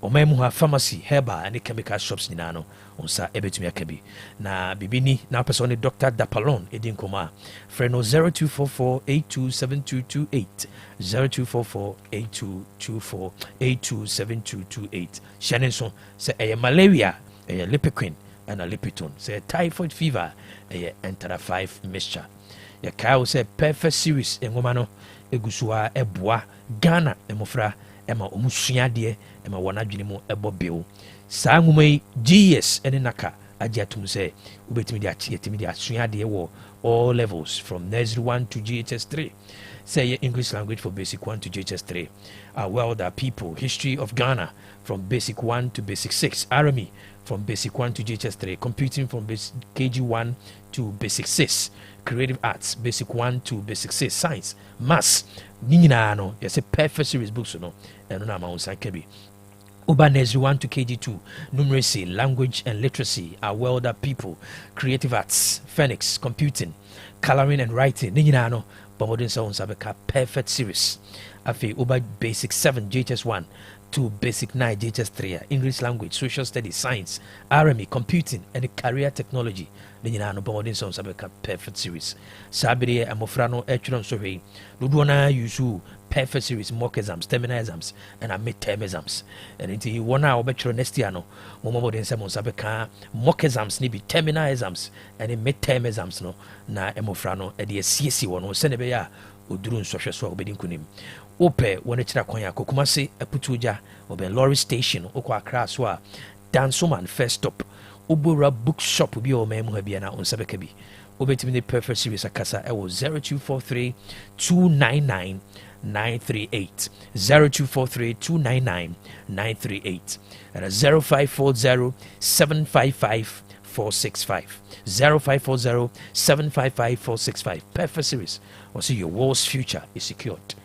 ɔman mu ha pharmacy herbal ne chemical shops nyinaa no wo nsa ɛbɛtumi aka bi na bibini na wopɛ sɛ wo ne Dr. Dapalon ɛdi nkɔmmɔ a frɛ no 0244827228 0244827228 hyɛne nso sɛ ɛyɛ malaria ɛyɛ lipiquin ɛna lipitone sɛ typhoid fever ɛyɛ Entera 5 mixture yɛkae wo sɛ perfect series nwoma no ɛgu so a ɛboa Ghana mmɔfra ɛma ɔmu suadeɛ ɛma wɔn adwene mu ɛbɔ bill saa nwoma yi GS ɛne naka agye atom sɛ wobɛtumi de yɛtumi de asuadeɛ wɔ all levels from nursery 1 to GHS 3 say English language for basic 1 to GHS 3 welder people history of Ghana from basic 1 to basic 6 army from basic 1 to GHS 3 computing from basic KG 1 to basic 6 creative arts basic 1 to basic 6 science maths nyinaa no yɛsɛ perfect series books no ɛno na ma wo nsa ka bi Uba nursery 1 to KG2 numeracy language and literacy welder people creative arts phoenix computing coloring and writing ne nyinaa no bɔmmɔden sɛ wo nsa bɛka perfect series afei Uba basic 7 GHS 1 to basic 9 GHS 3 English language social studies science RME computing and career technology ne nyinaa no bɔmmɔden sɛ wo nsa bɛka perfect series saa bereɛ mmɔfra no ɛtwerɛ nso hwei dodoɔ no yusu perfect series mock exams terminal exams and midterm exams and nti wɔn a wɔbɛtwerɛ next year no mmɔmmɔden sɛ mo nsa bɛka mock exams ne bi terminal exams and midterm exams no na mmɔfra no ɛde asiesie wɔn no sɛne ɛbɛyɛ a ɔduru nsɔhwɛ so a wɔbɛdi nkonim wopɛ wɔn akyerɛ kwan a Kokumase aputu gya wɔbɛn lorry station wokɔ Accra so a Dansoman first stop Obora bookshop bi a wɔman mu ha bia na wo nsa bɛka bi wobɛtumi ne perfect series akasa ɛwɔ 0243 299 938 0243 299 938 and 0540 755 465 0540 755 465 perfect series or see your world's future is secured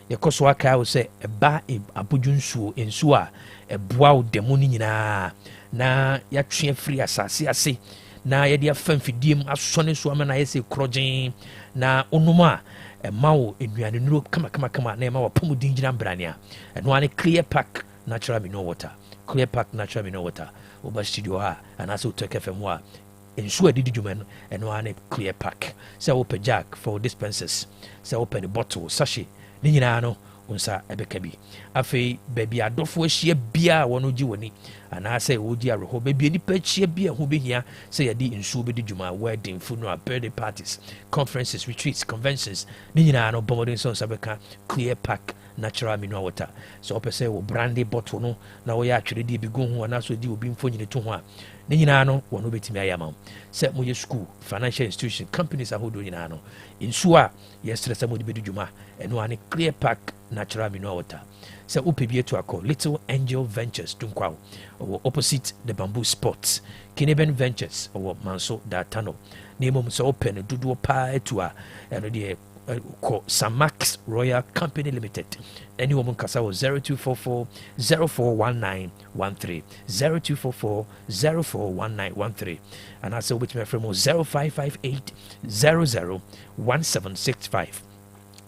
yɛkɔ so aka wo sɛ ɛba abodwo nsuo a ɛboa wo dɛmo no nyinaa na yɛatwe afiri asase ase na yɛde afa mfidie mu asɔne so ama na yɛsɛ korɔgyen na onom a ɛma wo nnuane nuro kama na ɛma wapɔmu din gyina mbrane a ɛno ane clear pack natural mineral water woba studio ha anaasɛ Otec FM a nsuo adidi dwuma no ɛno ane clear pack sɛ wopɛ jack for dispensers sɛ wopɛ ne bottle sachet ne nyinaa no unsa ebeka bi afei baby adofo ahia bia wono gi woni anaasɛ wodi areho baby nipa ahia bia ho behia sɛ yɛde nsuo bɛdi dwuma wedding funeral birthday parties conferences retreats conventions ne nyinaa no bɔmmɔden sɛ nsa bɛka clear pack natural mineral water so wopɛ sɛ wo brandy bottle no na woyɛ atwerɛdeɛ bi gu ho anaasɛ di obi mfonyini to ho a ne nyinaa no wɔno bɛtumi ayɛ ama wo sɛ moyɛ school financial institution companies ahodoɔ nyinaa no nsuo a yɛserɛ sɛ mode bɛdi dwuma ɛno ane clear pack natural mineral water sɛ wopɛ bi atu akɔ Little Angel Ventures Dunkwaw ɔwɔ opposite the Bamboo Sports Kineben Ventures ɔwɔ Manso Datano na mmom sɛ wopɛ no dodoɔ paa atu a ɛno deɛ call Samax Royal Company Limited. Any woman kasa 0244 041913 0244 041913 and I say which my friend 0558 001765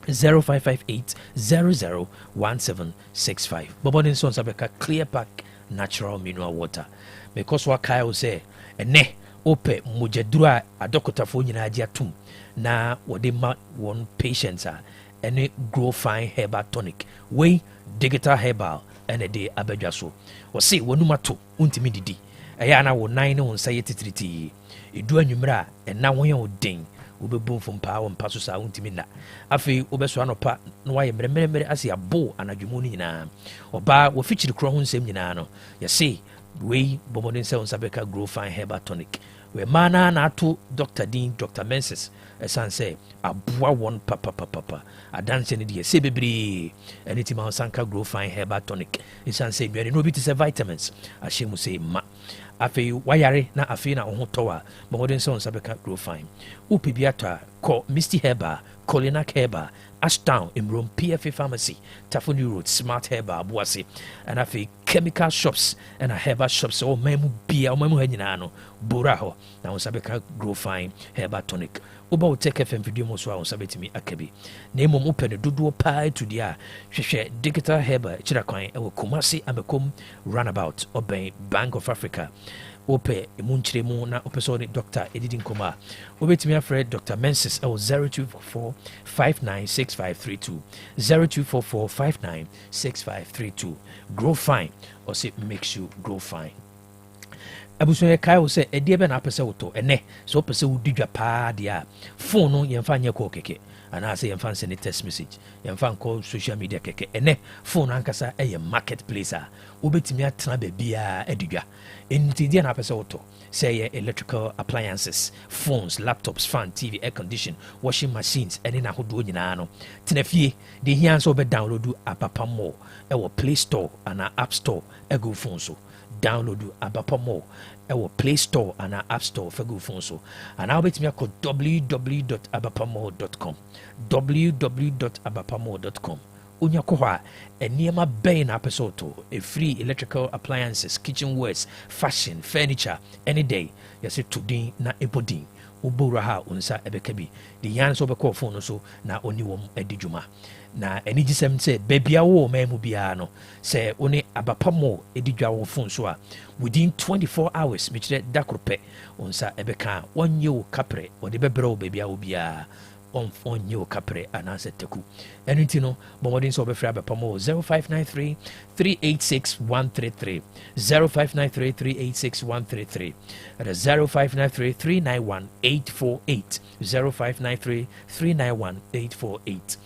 0558 001765 Bobodin sons abeka clear pack natural mineral water because what Kyle say ene ope mujadura adokotafo nyina agi atum na wɔde ma wɔn patients a ɛne grow fine herbal tonic wei digital herbal ɛna de abadwa so wɔse wɔnum ato wontimi didi ɛyɛ ana wo nan ne wo nsa yɛ titiriti edu anwummerɛ a ɛna wo yɛ wo den wobɛbu mfom paa wɔ mpa so saa wontimi nna afei wobɛso anɔpa na wayɛ mmerɛmmerɛmmerɛ ase abo anadwomu no nyinaa ɔbaa wɔfikyiri korɔ ho nsɛm nyinaa no yɛse wei bɔmmɔden sɛ wo nsa bɛka grow fine herbal tonic wei maa na ato Dr. Dean Dr. Menses ɛsan sɛ aboa wɔn papapapapa adanse no deɛ sɛ bebree ɛne ti ma sanka grow fine herbal tonic ɛsan sɛ nnuane no obi te sɛ vitamins ahyɛ mu sɛ ma afei wayare na afei na wo ho tɔw a bɔmmɔden sɛ wo nsa bɛka grow fine wopɛ bi atɔ a kɔ Misty Herbal Colinac Herbal Ashtown Imrom PFA Pharmacy Tafoni Road Smart Herbal Boase and afei chemical shops and a herbal shops o memu bia o memu hanyina no bora ho na wo sabeka grow fine herbal tonic oba Otec FM video mo so a wo sabetimi akabi na emom open dodo pa to dia hwehwe digital herbal kira kwan e wo Kumasi amekom runabout oben Bank of Africa ope emunchire mu na opeso ni Dr. Edidin Koma obetimi afre Dr. Menses 0244 596532 0244 596532 grow fine or say makes you grow fine abuso ye kai wo say edie be na apese woto ene so opese wo didwa pa dia phone no yemfa nye ko keke ana say yemfa send text message yemfa call social media keke ene phone ankasa eye marketplace a obetimi atena ba bia edidwa enti dia na apese woto say electrical appliances phones laptops fan TV air condition washing machines ene na hodo nyina no tena fie de hia so be download apapa mo e wo Play Store ana App Store e go phone so download Abapa More or Play Store and App Store for go phone so and I'll bet me called www.abapamore.com www.abapamore.com unya kohwa eniema bay na episode a free electrical appliances kitchenwares fashion furniture any day yase today na ebodin ubura ha unsa ebekabi the yan so be call phone so na oni wom edijuma na eni gisem se bebia wo memu bia no se oni Abapamo edidwa wo phone so a within 24 hours michire dakrope unsa ebeka wonye wo kapre odi bebere wo bebia wo bia onye wo kapre anase teku enunti no bomodin so obefra Abapamo 0593 386 133 0593 386 133 at 0593 391 848 0593 391 848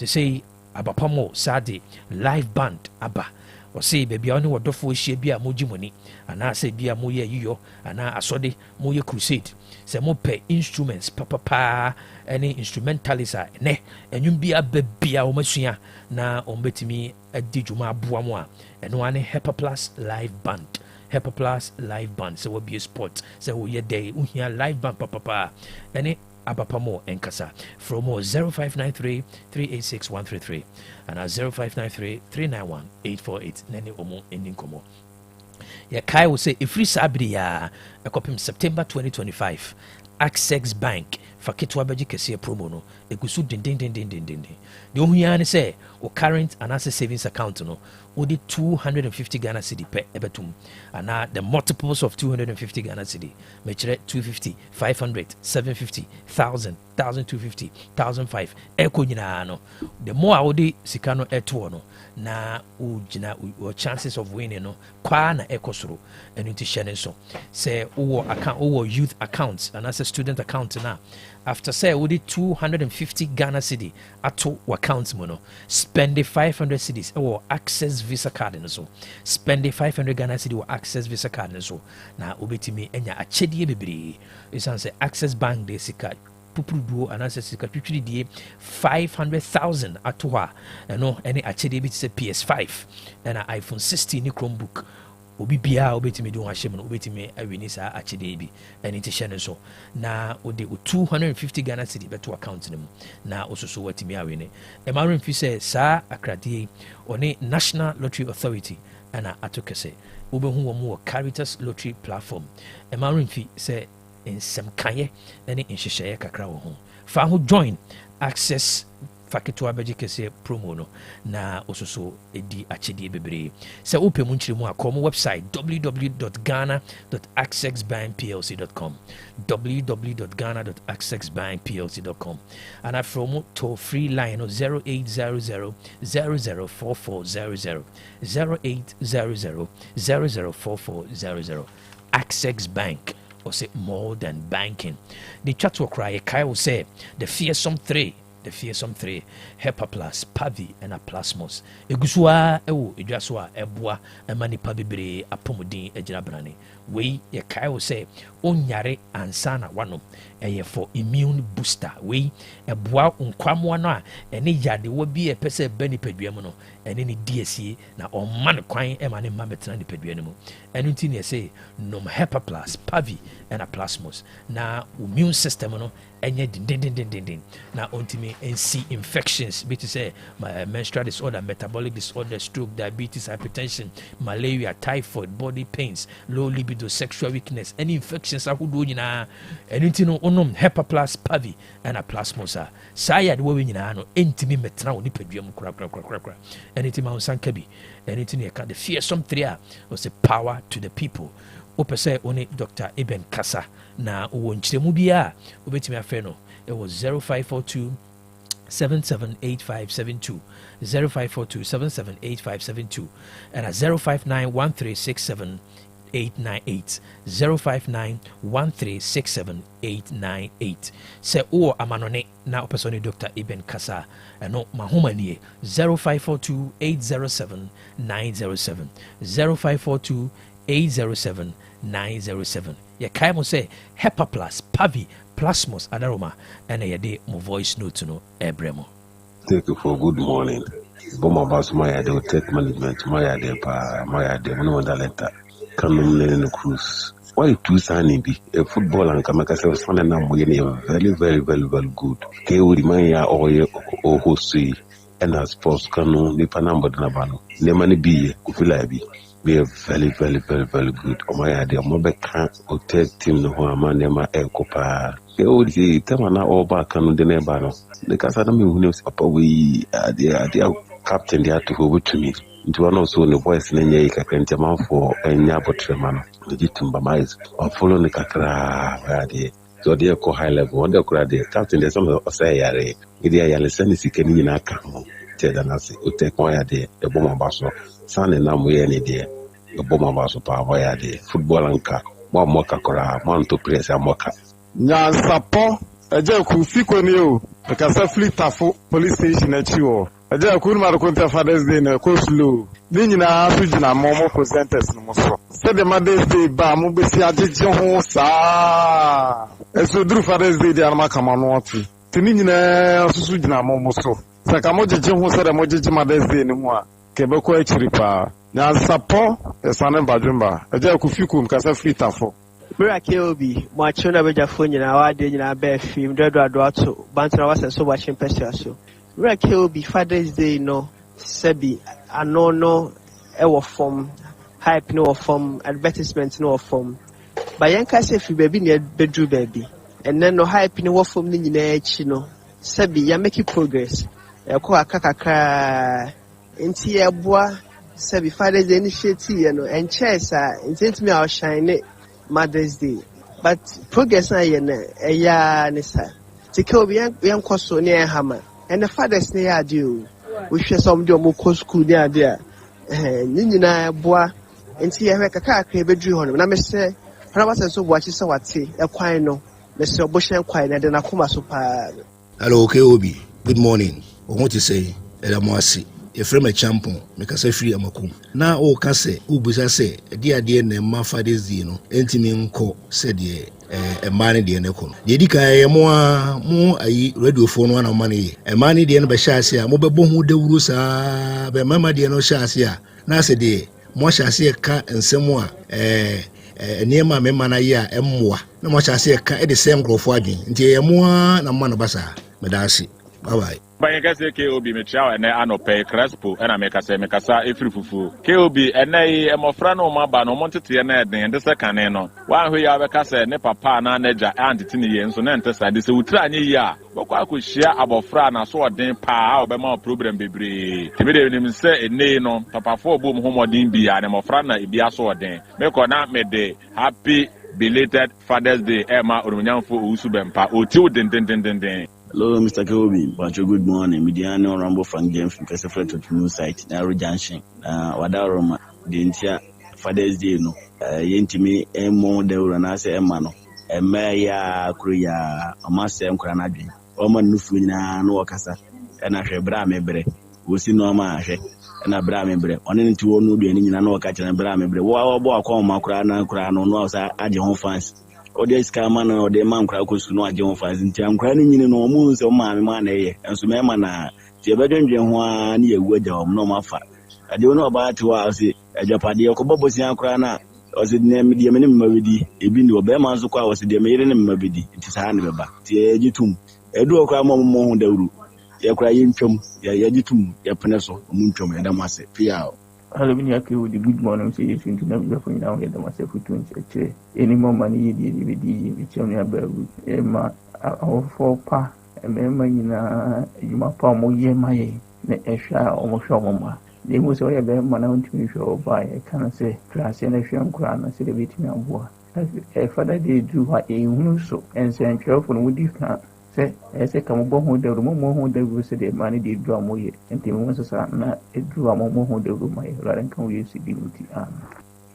say Abapamo Sadi live band aba or say baby only what dofo hie bia mojimoni ana say bia moye yiyo ana asode moye crusade say mo pay instruments papa any instrumentalist ne enwum bia bia o masua na o betimi adi dwuma aboa mo a eno ane Hyper Plus live band Hyper Plus live band so we be a sport so we ye day uhia live band papa any Abapamo Enkasa from 0593 386 133 and 0593 391 848 nene omo ending komo ya kai will say if free sabri ya ekopim September 2025 Access Bank fa ketewa bɛgye kɛseɛ promo no ɛgu so dendendendendenden deɛ ɔhu yia ne sɛ wo current anaasɛ savings account no wode 250 Ghana cedi pɛ ɛbɛtom anaa the multiples of 250 Ghana cedi mekyerɛ 250 500 750 1000 1250 1005 ɛkɔ nyinaa no the more a wode sika no ɛtoɔ no na wogyina your chances of winning no kwaa na ɛkɔ soro ɛno nti hyɛ ne nso sɛ wowɔ youth account anaasɛ student account na after say wode 250 Ghana cedi ato account mu no spend 500 cedis ɛwɔ access visa card no so spend 500 Ghana cedi wɔ access visa card no so na wobɛtumi anya akyɛdeɛ bebree ɛsiane sɛ access bank de sika pupuruduo anaasɛ sika twitwiridie 500,000 ato hɔ a ɛno ɛne akyɛdeɛ bi te sɛ PS5 ɛna iPhone 16 ne Chromebook obi biara wobɛtumi de ho ahyɛ mu no wobɛtumi awini saa akyɛdeɛ bi ɛne nti hyɛ no so na wode 250 Ghana cedi bɛto account no mu na wososo watumi awini ɛma remfi sɛ saa akradeɛ ɔne National Lottery Authority ɛna ato kɛsɛ wobɛhu wɔ mu wɔ Caritas Lottery Platform ɛma remfi sɛ nsɛm kanyɛ ne nhyehyɛeɛ kakra wɔ ho fa ho join access faketewa bɛgye kɛseɛ promo no na ososo ɛdi akyɛdeɛ bebree sɛ wopɛ mu nkyerɛ mu a kɔ mo website www.ghana.accessbankplc.com www.ghana.accessbankplc.com and after mo toll free line 0800 004400 0800 004400 Access Bank or say more than banking. The chat will cry Kyle say the fearsome three Hepa Plus, Pavi, and a Plasmos. Egusua, Ejasua, Ebwa, and Manipa Bibre, Apomodin, Ejrabrani. We, ye Kyle say, Onyare and Sana Wano, a for immune booster. We, a bois unquamwana, and Nija, there will be a pesa Benny Pedriamono, and any DSC, now on man crying, Emani Mametan Pedriamo. And until say, no Hepa Plus, Pavi, and a Plasmos. Now, immune system, and yet, din. Now, ultimately, NC infections, be to say, menstrual disorder, metabolic disorder, stroke, diabetes, hypertension, malaria, typhoid, body pains, low libido, sexual weakness, any infections are who do anything on Hepa Plus, Pavi, and a Plasmosa. Saya, the women in ano, intimate metrao, nipedium, crack, anything on Sankabi, anything you can, the fearsome three was a power to the people. Opese one Dr. Eben Kasa na uwonchiremu bia obetimi afe no it was 0542 778572 0542 778572 and at 0591367 0591367 se o amanone na opesoni Dr. Eben Kasa no mahomanie 0542 807 907 0542 807-907. Ye kaimo say Hepa Plus, Pavi, Plasmos, Adaroma, and a day mo voice note no ebremo. Thank you for good morning. Boma bas my de Otec management, my de no daleta. Come in the cruise. Why two signing be a football and come as a son and I'm very, very, very, very good. Ke uri maya or hosi and as sports canoe, nipa number nabano. Nemani be, Kufilabi. We are very, very, very, very good. Oh my idea, Mobile Otec team no man, Nema Elcopa. They would say, Tamana all back on the neighbor. The Casadami who knows Papa, we are the captain, they had to go with to me. Into one also the voice in a Capentama for a Nyabotremano, the Jitumba mice, or following the Catra. So they are high level, one the captain, there's some of say, Yare, Idia Yalison is in Akamo. Tedanasi, Otec Moya de, a bomber basso, San and Namu any day, a bomber basso power de, football and car, one mocha cora, one to press a mocha. Nyansapo, a joke frequent you, because a fleet tafo police station at you. A joke couldn't Conta Father's Day in a coast low. Nina Sujina Momo presenters no more. Said the Mother's Day, Bamu Bessia Dijon, sa. As you drew Father's Day, the Armacamanoti. Tinina Sujina Momo so. Sakamoji Jimu said a Moji Mother's Day anymore. Kebeko Chiripa. Nyansapo, a son of Bajumba. A joke Fikum, Casa Fleetafo. Miracle be Machuna Bejafun in our day in our bed film, Dreadwato, Bantra was and so watching Pessia. Miracle be Father's Day, no, Sebi, and no, ever form, hype no form, advertisement no form. By Yanka safe you baby near bedroom baby. and then no hype ni wo from ni nyina echi no sabi ya make progress ko akakaka enti ye boa sabi Father's Day initiative you know and chess enti me I shine Mother's Day but progress na ye na eya ne sa tike obi yan kwaso ne hama and the fathers ne ya do we hwe some de mo ko school ne ade a ni nyina boa enti ye hwe kakaka bedru ho na me se para so boachi se wate ekwan no Mr. Oboshen Kwai na de na kuma so pa. Hello, KOB. Good morning. I want to say, Elamwasi, a friend of champion, make us a free amakum. Now, oh, Casse, Ubusa say, dear name, my father's dino, Entimin Co, said ye, a money dear Necon. Yedika, a more, I radio phone one of money, a money dear Bashasia, mobile boom de Urusa, but Mamma dear no Shasia, Nasa de, more Shasia cat and somewhere, near my memana ya, and more. No much I say the same growth for me. Nti more na man basa. Medasi. Bye bye. Banye kase KOB mechiaw ene anope Crespo ena mekasa efrifufu KOB ene emofra no maba no montete na eden de sekane no wan hwe ya beka se ne papa na anaja antete ne ye nso na ntesa de se wutra anye yi a bokwa akohia abofra na so odin pa obema problem bebre tibede nim se ene no papa fo obom homodin bia ne mofra na ebia so odin meko na mede happy belated Father's Day Emma Nyansapo Owusu Bempa oti den. Hello, Mr. Kobe. Good morning. Midiano Rambo from James from Kesefret to new site, Narrow Junction. Wadaroma, the entire Father's Day, no. Yentimi, Emo, de Uranase, Emano, Emeya, Kuya, Amasa, Kranadi, Oman Nufina, no Wakasa, and I shall Bramebre, who see no Mahe, and a Bramebre, on any two no be any no catch and Bramebre. Wow, call Makrana, Crano, no, I home fans. Or this man or the man crowds no John Faz in Tam crying in no moons or man, and so Mamma, the Bedouin one year widow, no mafa. I don't know about 2 hours, a Japadi or Cobosian Crana, or the name the minimum Mabidi, a bindu Bema Zuka was the maiden Mabidi, it is Hannibal, the Editum, a do a crime of Monderu, your crying chum, your Editum, your Peneso, Munchum, and Damase, Piao. Hello, good morning. See you soon to never find out that myself with any more money, DVD, which only a Emma, our 4 pa, and then you my palm, my Esha, almost Shoma. They was all a bear man to me show by a can say, class and a film crown, and say the bit me on board. A father did do what a so, and send your phone with you can. As a come home, the room more they will say the money did draw more, and the woman's son, it drew a more the room, rather than come use the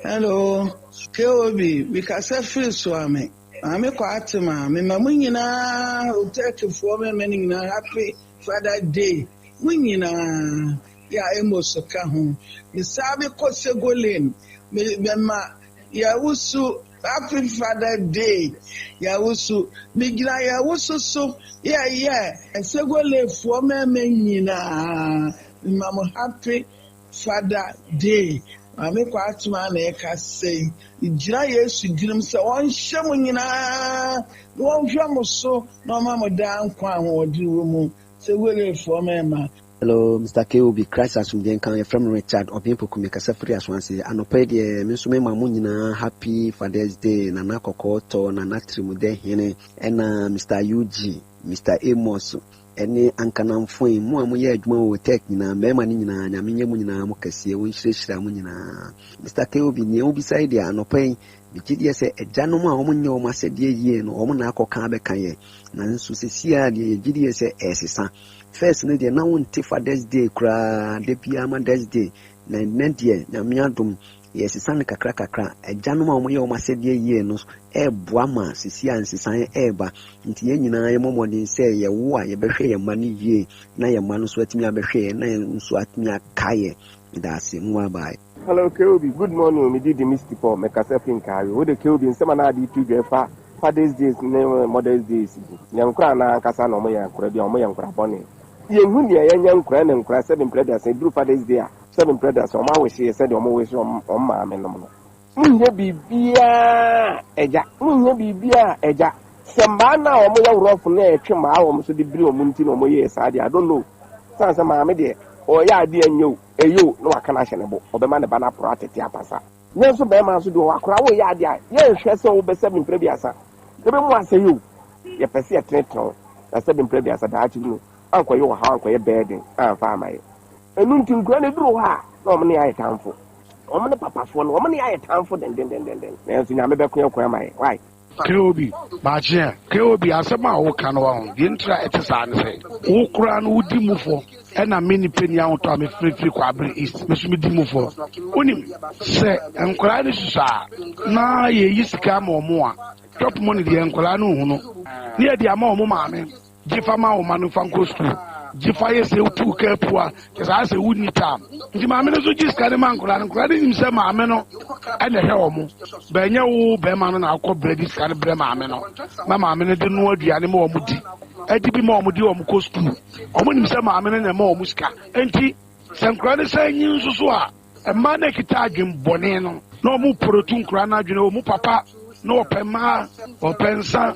Hello, KOB, because I feel swami. I'm a quarterman, Mamina, Otec for me, happy Father Day. Winina, ya emos kahun. Misabi Kosegolin, Mema, Yawusu. Happy Father Day, Yawusu, Migla Yawusu, so, yeah, and so go live for me, Mamma, happy Father Day. I make what man I say, Jayas, you give him so one shaman, one jam so, no mamma down, Kwan or do, so go live for me. Hello, Mr. KOB, Christ as we can from Richard or people could make a safari as one say, and no pay the Misume Mamunina, happy Father's Day, Nanako Koto, Nanatri Mude Hene, and Mr. UG, Mr. Amos, any Ankanam Fui, Muamuya, Mo, take Nina, Memanina, Yaminia Munina, Mokasi, which Munina. Mr. KOB, near beside the no pay. Bikidia say a janoma omunyo ma se die ye no omuna akoka be kaye na nso sesia de gidie say esesa first no de na won Father's Day kra de pia Mother's Day na nedie na miadum yesesa ne kakra a janoma omunyo ma se die ye no e boa ma sesia nsesan e ba nti ye nyina ye momodin say ye wo a ye behwe ye mani ye na ye manu so atimi abehwe na nso atimi akaye that's it. Bye. Hello, KOB. Good morning. We did the Misty Paul. Make us in carry. What the KOB in some of the 2 Father's Days, Mother's Days. Young Krana, Casano, Moya, Krabi, Moya, Kraponi. Young young Kran and Crass 7 predators, and Blue Father's Day. 7 predators, or my wish, she said, always on my men. Munya Bibia, Eja, Munya Bibia, Eja. Sambana or Moya rough near Chima, almost the blue Muntino Moya, I don't know. Sansa Mamma, or ya dear you. You no akanashable or the man bana prate tiapasa. Yes, so Bema to do a crowd ya dia. Yes, so be 7 previous. The one say you. yɛ pɛ sɛ yɛtenetene na sɛ de mpɛ bi asa daakye no ankɔyɛ wɔ ha ankɔyɛ bɛɛden amfa ama yɛ ɛnu nti nkura no duru hɔ a na ɔmo ne ayɛ tamfo ɔmo ne papafoɔ no ɔmo ne ayɛ tamfo dendendenden nanso nyame bɛko yɛ kwan ama yɛ why Kobi baachia Kobi asɛm a woka no wa ho ntra ɛte saa ne sɛ wo kura no wodi mufo ɛna mini peni a wotɔ a mefirifiri kɔ abere east meso medi mufo wonim sɛ nkwaraa no susa na yɛyi sika ma ɔmo a top money deɛ nkwaraa no hu no ne yɛde ama ɔmo maame gyefa ma ɔma no fa nkɔ school gyefa yɛ sɛ wotu kapu a kyɛ saa sɛ wonni tam nti maame no so gye sika ne ma nkwaraa no nim sɛ maame no ɛna ɛhwɛ ɔmo bɛnyɛ wo bɛrima no na akɔ brɛ di sika no brɛ maame no ma maame no de no aduane ma ɔmo di adi bi ma ɔmo di ɔmo kɔ school ɔmo nim sɛ maame no na ɛma ɔmo sika nti sɛ nkwaraa no sɛ nyi nso so a ɛma no kita adwen bɔne no na ɔmo porotu nkwaraa no adwene ɔmo papa na ɔpɛ mmaa ɔpɛ nsa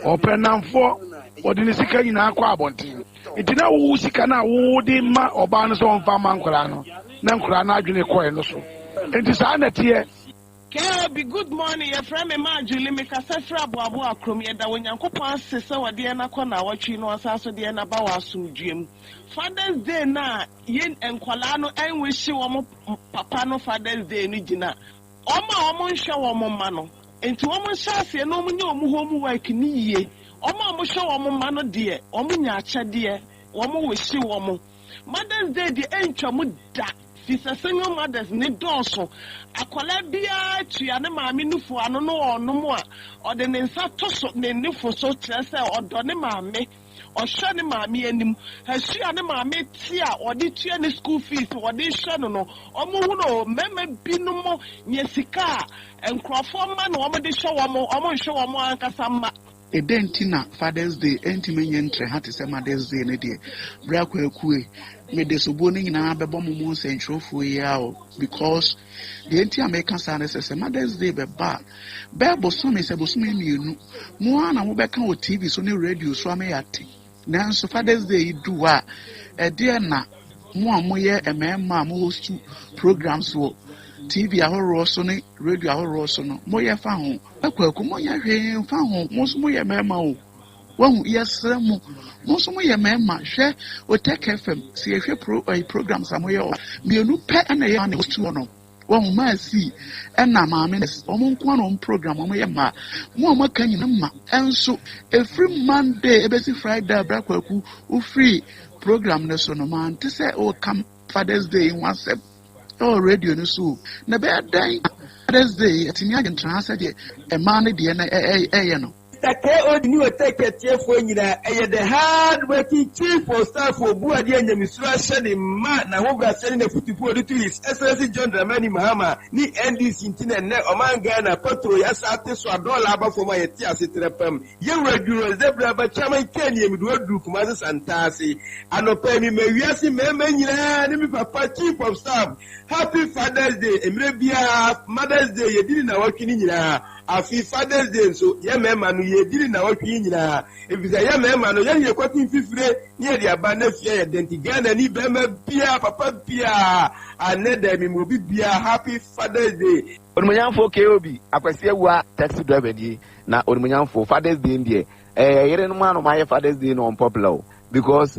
ɔpɛ namfoɔ wɔde ne sika nyinaa kɔ abɔnten nti na wo sika na wo de ma ɔbaa no sɛ ɔmfa ma nkwaraa no na nkwaraa no adwene kɔɛ no so nti saa na teɛ Keobi, good morning. Your friend me ma Julie me kasa fra aboabo akrom ye da Onyankopɔn ase sɛ wɔde na kɔ na wɔtwe no asaso de na ba wɔ asomdwem. Father's Day na yen enkwala no enwishi wɔn papa no Father's Day no gina. Ɔmo nhwɛ wɔn ma no. Enti wɔn hyɛ ase na ɔmo nye ɔmo homework ni yie. Ɔmo hyɛ wɔn ma no deɛ, ɔmo nya akyɛdeɛ, ɔmo wishi wɔn. Mother's Day de entwa mu da. Fisa single mothers ne dɔɔso akwala bia tua ne maame nufu ano no ɔno mu a ɔde ne nsa to so ne nufu so kyerɛ sɛ ɔdɔ ne maame ɔhwɛ ne maame anim hasua ne maame ti a ɔde tua ne school fees ɔde hwɛ no ɔmo hu no mɛmɛ binom nyɛ sika a nkurɔfoɔ ma no ɔmo de hwɛ wɔn ɔmo nhwɛ wɔn ankasa mma Edenti na Father's Day entime nye ntre ha te sɛ Mother's Day ne deɛ bra kwakue me de sobo ne nyinaa bɛbɔ mo mo nsɛntwerɛfoɔ yi a because the enti American sa ne sɛ Mother's Day bɛba bɛbɔ so me sɛ boso me mienu mo ana mo bɛka wɔ TV so ne radio so ama yate nanso Father's Day yi du a ɛdeɛ na mo a mo yɛ ɛmɛɛma mo host programs wɔ TV ahoroɔ so ne radio ahoroɔ so no mo yɛ fa ho akwaku mo yɛ hwee fa ho mo so mo yɛ mɛɛma o wahu yɛsrɛ mo mo so mo yɛ mɛɛma hwɛ Otec FM si yɛhwɛ programs a mo yɛ o mienu pɛ ɛna yɛ na host no wahu ma si ɛna maame ɔmo nko na ɔmo program ɔmo yɛ ma mo a mo ka nyina ma ɛnso every Monday ebesi Friday abrakwaku o free program ne so no man te sɛ o come Father's Day in one step oh radio no so na be dan Father's Day atimi agentra sɛ de ɛma ne de na ɛyɛ no K.O. ni Otec tiefo nyina ɛyɛ the hard working chief of staff for buade anyamisura hyɛ ne ma na ho brasɛ ne futufu de to his excellency John Dramani Mahama ni NDC ntina ne ɔman na patro ya sate so $1 aba fo ma yɛte ase trepam yɛwura duro zebra ba chairman Kenya mi do adu kuma se santase anopa mi mawiase mema nyina ne mi papa chief of staff happy Father's Day emre bia Mother's Day yedini na wakini nyina afi Father's Day so ye mema no yediri na watwi nyina ebisa ye mema no ye kwati mfifire ne de aba na fie ye denti Ghana ni bema bia papa bia aneda mi mo bia happy Father's Day Onimanyamfo Kobi akwasi ewa taxi driver ni na onimanyamfo Father's Day ndie yere no ma no ma ye Father's Day no unpopular because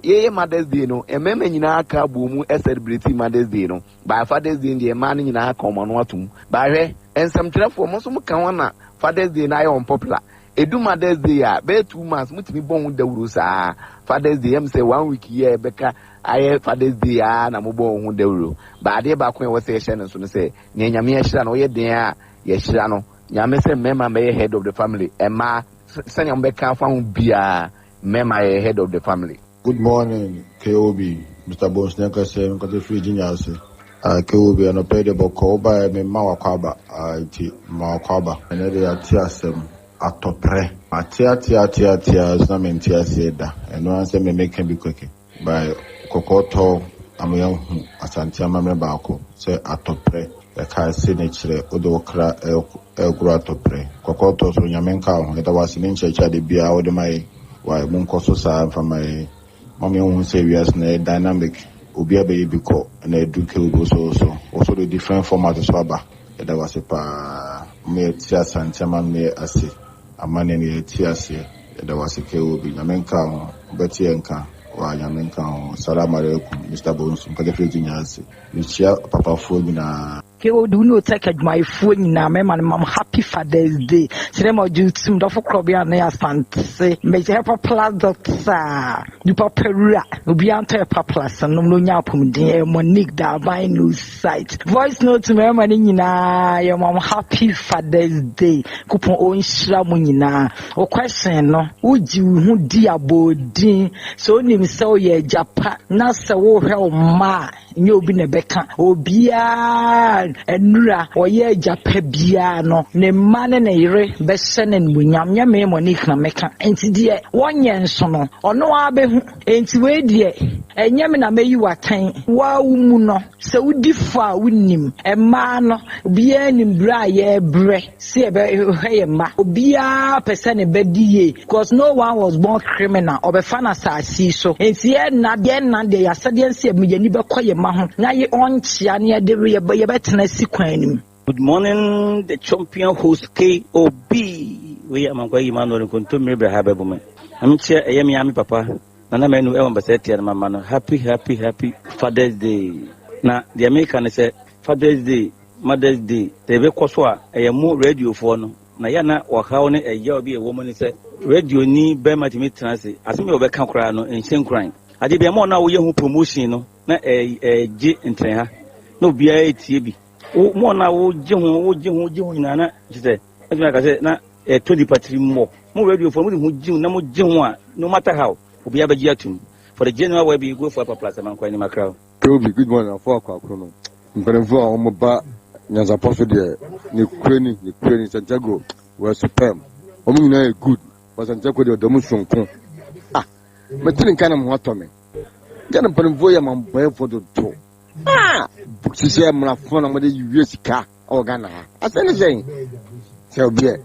ye Mother's Day no emema nyina aka bomu celebrate Mother's Day no by Father's Day ndie ma no nyina aka omo no atum ba hwe ensamtrefo mo so mo kan wana Father's Day na ye unpopular edu Mother's Day a be 2 months mutimi bon dawuro saa Father's Day em say 1 week ye beka aye Father's Day a na mo bon hu dawuro ba de ba ko e wo say hye no so no say nyanyame ye hyira no ye den a ye hyira no nyame say mema me head of the family ema sanya mo beka fa hu bia mema ye head of the family. Good morning, Kobi. Mr. Bones Nekase, Nkate Free Jinyase. Kobi, and a paid about Koba, and Mawakaba, Mawakaba, and they are Tiasem, Atopre. Atia, Snamin Tiaseda, and no answer may make him be quick. By Kokoto, Amayam, Asantiama Mebako, say Atopre, the car signature, Udokra, El Gratopre. Kokoto, so Yamenka, it was an inch at the Bia, or the May, why Munkoso Sa from my. Mommy won't say we are dynamic. Obi abe biko na edu Kobi also the different format as well. That was a pa me tia santama me ase amane ne tia ase there was a KOB. Namenka, Betty Enka, or Yamenka, Salam alaikum, Mr. Bones, Kadefri Nyansi. You share Papa Fulmina. Kewo do no take my phone na me man mam happy Father's Day. Sire mo ju tum do for krobia na asante. Me je papa plus doctor. Du papa rura. Obi anta papa plus no no nya pomden e Monique da by news site. Voice note to me man nyina your mom happy Father's Day. Kupon o nhira mo nyina. O question no, uji hu di abodin. So nim se o ye japa na se wo hwe o ma. Nye obi na beka. Obia enura oye japa bia no ne mane na ire be sene nmunyam nya me Monique na meka enti de wonye nso no ono abehu enti we de enye me na meyi watan wa wumu no se wudi fa wunim ema no bia nim bra ye bre se be heye ma obia person be die because no one was born criminal obefana saasi so enti e na de ya sade nse meyani be koye ma ho na ye onchia ne de ye betena Good morning, the champion host KOB. We are Mangwa Emmanuel Kuntum Hababuma. I'm chair a yami papa. Nana menu ewan baseti and mamma. Happy Father's Day. Na the American say Father's Day, Mother's Day. They be kwaswa a more radio phone. Na yana wakaone a year be a woman say radio ni be matimi transit. As me over Kankra in Saint Crime. I did be more now who promotion no na a J in train. No be a TB. More now, Jihu, Nana, she said, as I said, na 20 patri more. More radio for me who Jim, no matter how, will be able to. For the general way we go for a plus among quite in my crowd. Good morning, for Kwaku. But for my back, Nyansapo there, Ukraine, Santiago were superb. Omina good, was Santiago the Domuson. Ah, but didn't kind of what to me. Get a Panavoya man for the toe. Ah, she said, "My phone, I'm going to use car or Ghana." I said, "Anything." So be a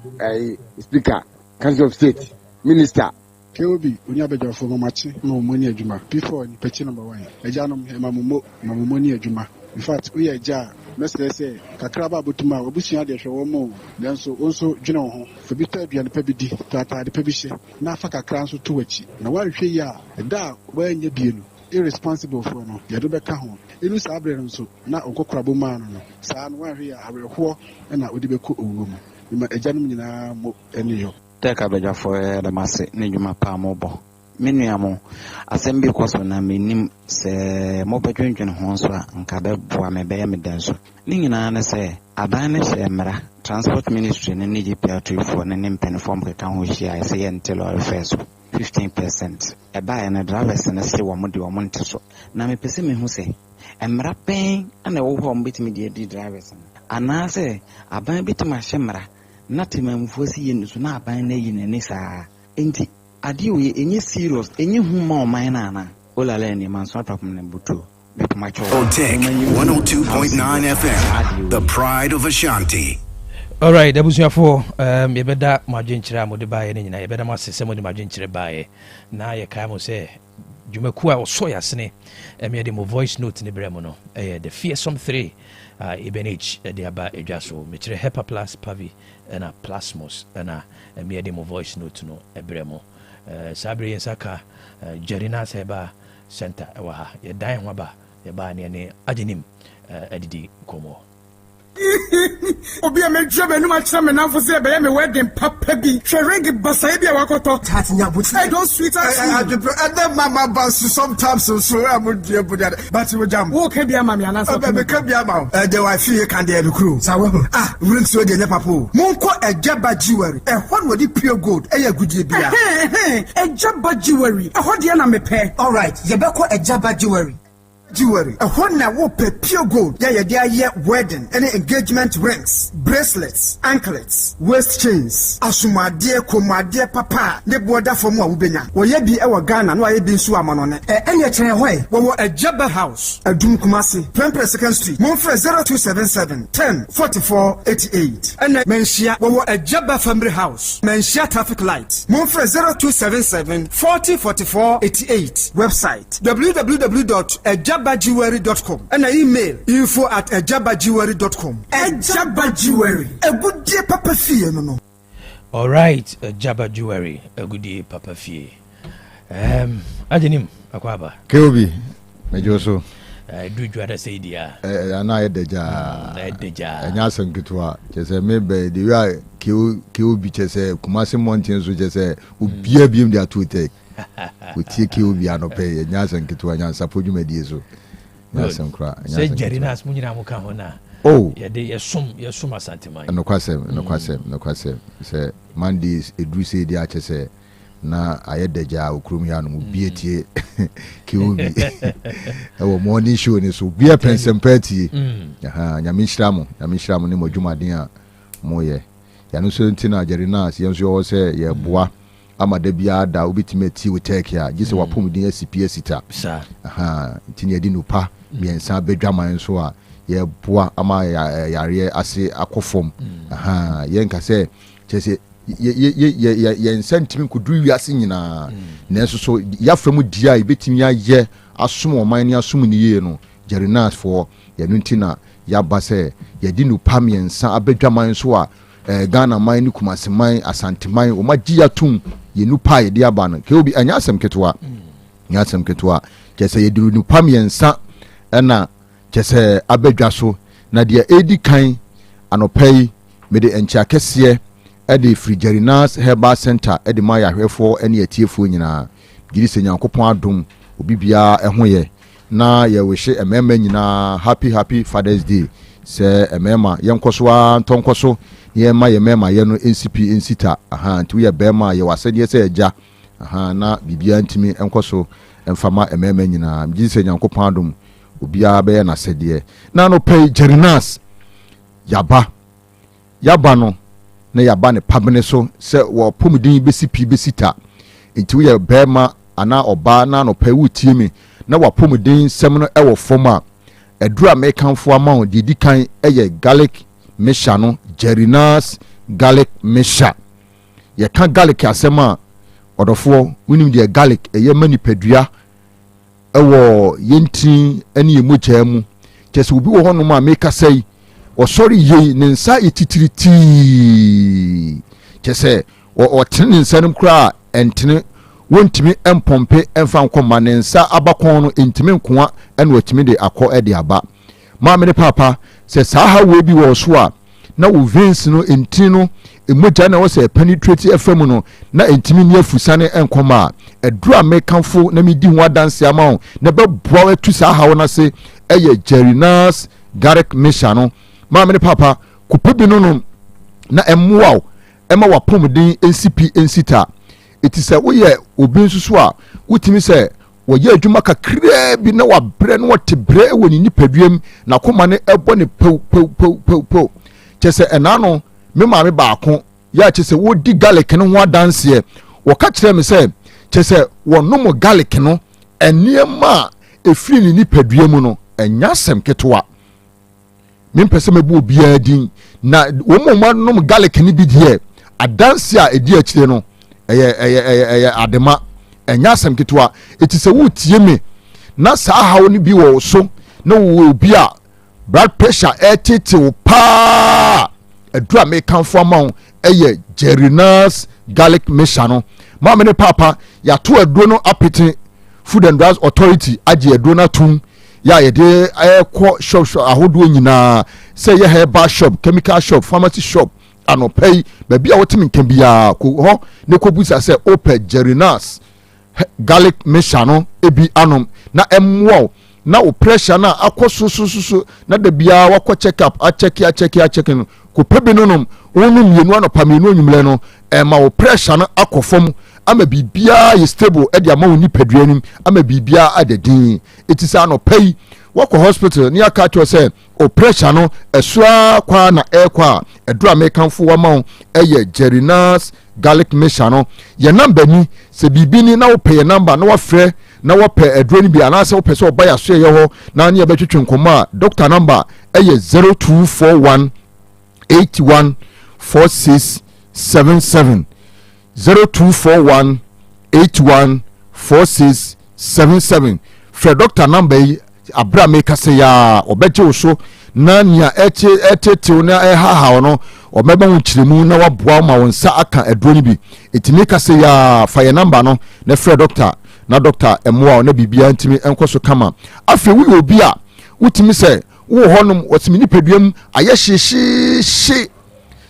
speaker, council of state, minister. KOB, when you have a for match, no money at Juma. Before in petty number 1, a janum, Mamu money at Juma. In fact, we are jar. Mr. say, Kakraba Butuma, Obusia de Shomo, then so also General, for bitter and Pebidi, Tata the Pebishe, Nafaka Council to which. Now, why you ya, a da, where you deal. Irresponsible for no yado beka ho enu sabre nso na okokrabo man no saa no ahwe ya awerho na odi beko owuo mu ma ejanum nyina mo eniyo teka beja for the masse ne dwuma pa mo bo menua mo asem bi kwaso na menim se mo betwentwen ho so anka be boa me be me dan so ni nyina na se aban ne se mra transport ministry ne ne GPR for ne mpen form ka ho hia se ye ntelo first 15%. A buy and a drivers and a say one do a month so. Now me pese me who say, and rapping and a home bit me dear drivers. And I say, I buy bit my shemra, not to me for seeing so not buying a in any sa. Ain't it? I do any serious, any whom more mine Anna. All I learn in my sort of Butu. Otec 102.9 FM, the pride of Ashanti. All right, for you better margin chira mo de baye ni nyina ye better ma sese mo de margin chira baye na ye kai mo say dwumaku a so yasene me de mo voice note ni bremo no the fearsome 3 ebenage de aba edwaso me chire hepa plus pavi na plasmos na me de mo voice note no ebremo sabre yensaka jerina seba center wa ha ye dan ho ba ye ba ne agenim adidi komo Obi a me job enu ma chira me na for say be me wedding papa bi hwerege basa bi a wakoto tatnya buti I don't sweet as and mama bounce sometimes so am dear but we jam wo ka bia ma me anasa be ka bia ma the wife e kan dey crew sawo rings so dey papa monko ejaba jewelry e hon wodi pure gold e ya gudie bia ejaba jewelry e ho dey na me pe all right ye be ko ejaba jewelry a one na wo pure gold ya dia wedding any engagement rings bracelets anklets waist chains asumade komade papa ne border from wa wubenya wo ye bi e wo Ghana no aye bi nsu amano ne enya kire hoy wo Ejaba house adum kumase Prempre second street monfre 0277 10 44 88 and menshia wo Ejaba family house menshia traffic light monfre 0277 40 44 88 website www.ejabajewelry.com and email info@ejabajewelry.com. Ejaba Jewelry, a good dear papa fee no. All right, Jabba Jewelry, a goodie, Papa Fee. Adenim, Akwaba. Keobi, Majoso. Do you rather say, dear? And I deja, and Yasan Kitua, just a maybe the way Keobi, just a Kumasi Mountains, which is a beer beam there to take. With Keobi and pay, and Yasan Kitua, Nyansapo, you made yeso. Yasan cry. Say, Jerinas Munamukahona. Oh, yeah, some sentiment. No question. Say, Mondays, a do say the archer say. Na ayedeja okromia no bie tie kiubi ewo morning show ni so bie pensempati nyamishira mo ni modwumaden a moye ya no so ntina Jerina se yenso wo se ye boa amada bia da obitimeti Otec a gise wapomden asipie sita ntini edi nupa miensa bedwaman so a ye boa ama yare ase akofom yenka se chese ye sentiment could do wiase nyina na so ya framu dia ibetimi aye asom oman ni asom ni ye no Jerina for ye nuntina ya base ye di no pamiensa abedwaman so a Ghana man ni kumaseman asanteman o magi atum ye nu pa ye dia ba no ke obi anya asem ketwa kese ye di no pamiensa na kese abedwa so na de edi kan anopai me de encha kese at the Frigerinas Herbal Center at the Maya Hereford and your tearful in Giddy Yankopon Dum, Ubibia, and Hoye. Now, you wish a member happy Father's Day. Say a member, young Koswa, Tonkoso, ye my member, yeno NCP in Sita, to your Bema, you was said yes, ja, na Bibian to me, and Koso, and Fama a member in Giddy Yankopon Dum, Ubia Bear, and I said, yeah. Now, no pay Jerinas Yabano. Na yaba ne pabene so se wo pomudin besipi besita nti we bema ana oba na no pewu tiemi na wa pomudin sem no ewo foma edura mekanfo ama didi kan eye garlic mesha no Jerina's garlic mesha ye kan garlic asema odofo winim de garlic eye manipadua ewo yentin ene yemocha mu kese obi wo hono ma meka sei o sorry ye nensa ititiriti kese o tene nsanum kra entene wontimi empompe emfa nkoma nensa abakon no entimi nkoa ene watimi de akọ ede aba ma me papa se sa ha we bi wo so a na wo veins no entini no emoja na wo se penetrate efam no na entimi ni afusane enkoma edura mekanfo na medi ho adanse ama na beboa atu sa ha wo na se eye Jerina's garlic mesha no ma me papa kupebi no na emwa ema wapomden NCP ensita etise wo ye obi nsusu a wutimi se wo ye adwuma kakra bi na wabre no wotebre woni nipaduam na koma ne ebo ne pew chese enano me ma me baako ya chese wo di garlic no ho adanse wo ka kire me se chese wo no garlic no eniema efiri ni nipaduam no enya sem ketwa mimpese mebu obiaa din na wo mo garlic ni bi die adanse a edi akire no eye adema enya asem ketwa etise wo tie me na saa hawo ni bi wo so na wo obi a blood pressure etete wo pa adura me kanfo ama eye Jerina's garlic mesha no ma me ne papa ya to aduro no apete Food and Drugs Authority agi aduro na tum ya yede ekọ shop ahodo nyina say ye herbal shop, chemical shop, pharmacy shop anopay baby a wotimi nkan bia ko ho ne ko busa say open Jerina's garlic mesha no ebi anom na emwo na o pressure na akoso na da bia wakọ check up a check no ko pebi nonom wonu mienu anopa mienu onwumle no ma o pressure na akofom ama bibia ye stable e dia ma woni paduanim ama bibia adedin etisa anopay wakọ hospital ni aka cho say o pressure no esua kwa na ekwa edura mekanfo wa ma eye Jerina's garlic mesha no ye number ni se bibini na wo pay number na wo frɛ na wo pɛ eduro ni bi anase wo pɛ so oba ya so ye ho na ne betwetwe nkoma doctor number eye 0241 81 4677 0241 81 4677 frɛ doctor number yi abra make say ya obeje wo so na nia etetew na ɛhahaw no ɔmɛba wo kyerɛmu na waboa ma wo nsa aka aduro no bi ɛtumi ka sɛ ya fa yɛ number no na frɛ doctor na doctor ɛmoa na bibia ntimi ɛnkɔ so kama afei woyɛ obi a wotumi sɛ wo hɔ nom wɔtumi nipaduam ayɛ hyehyehye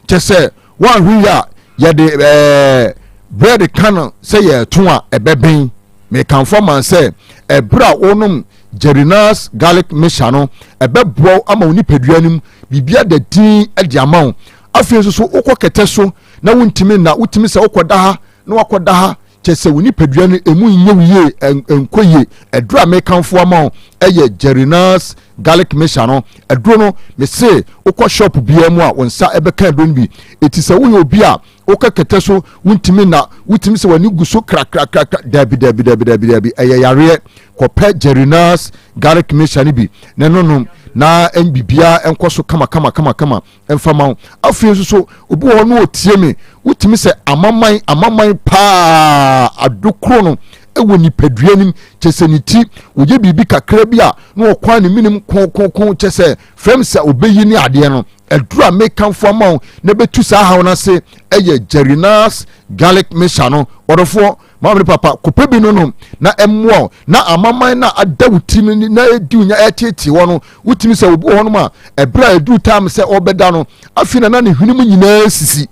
kyɛ sɛ woanhwe a yɛde bread kan sɛ yɛto a ɛbɛbɛn mekamfo man sɛ ɛberɛ a wonom Jerinas garlic mixture no ɛbɛboa ama wo nipadua nim bibia da din de ama wo afei nso so wokɔ kɛtɛ so na wontimi na wotimi sɛ wokɔda ha na wakɔda ha kyɛ sɛ wo nipadua no ɛmu nyɛ wie ɛnkɔ yie ɛduro a mekamfo ama wo ɛyɛ Jerinas garlic mixture no ɛduro no mese wokɔ shop bia mu a wo nsa ɛbɛka ɛduro no bi ɛti sɛ woyɛ obi a woka kɛtɛ so wontimi na wotimi sɛ wani gu so krakrakrakra dabi ɛyɛ yareɛ kɔpɛ Jerinas garlic mixture no bi na nonom na bibia ɛnkɔ so kama ɛmfama wo afei nso so obi wɔ no ɔtie me wotimi sɛ amaman paa adokoro no ɛwɔ nipadua nim kyɛ sɛ ne ti woyɛ biribi kakra bi a na wɔkwan ne minim konkon kyɛ sɛ fam sɛ obɛyi ne adeɛ no ɛduru a mekamfo ama wo na bɛtu saa haw no ase ɛyɛ Jerinas garlic mixture no ɔdɔfoɔ maame papa kopɛ bi no na ɛmmoa na amaman na ada wo tim na ɛdi wonya ɛtete wɔ no wotimi sɛ obi wɔ no a ɛberɛ a ɛduru time sɛ ɔbɛda no afei na ne hwenem nyinaa sisi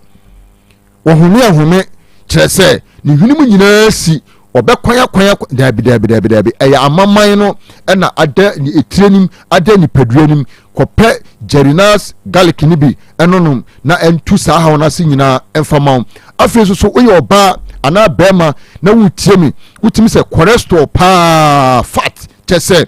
wɔhome kyerɛ sɛ ne hwenem nyinaa si ɔbɛkwanya dabi ɛyɛ amaman no ɛna ada ne etire ada ne padua nim kɔpɛ Jerinas garlic ni bi ɛnonom na ɛntu saa haw no ase nyinaa ɛmfama wo afei nso so woyɛ ɔbaa anaa bɛrima na wotie me wotumi sɛ cholesterol paa fat kyɛ sɛ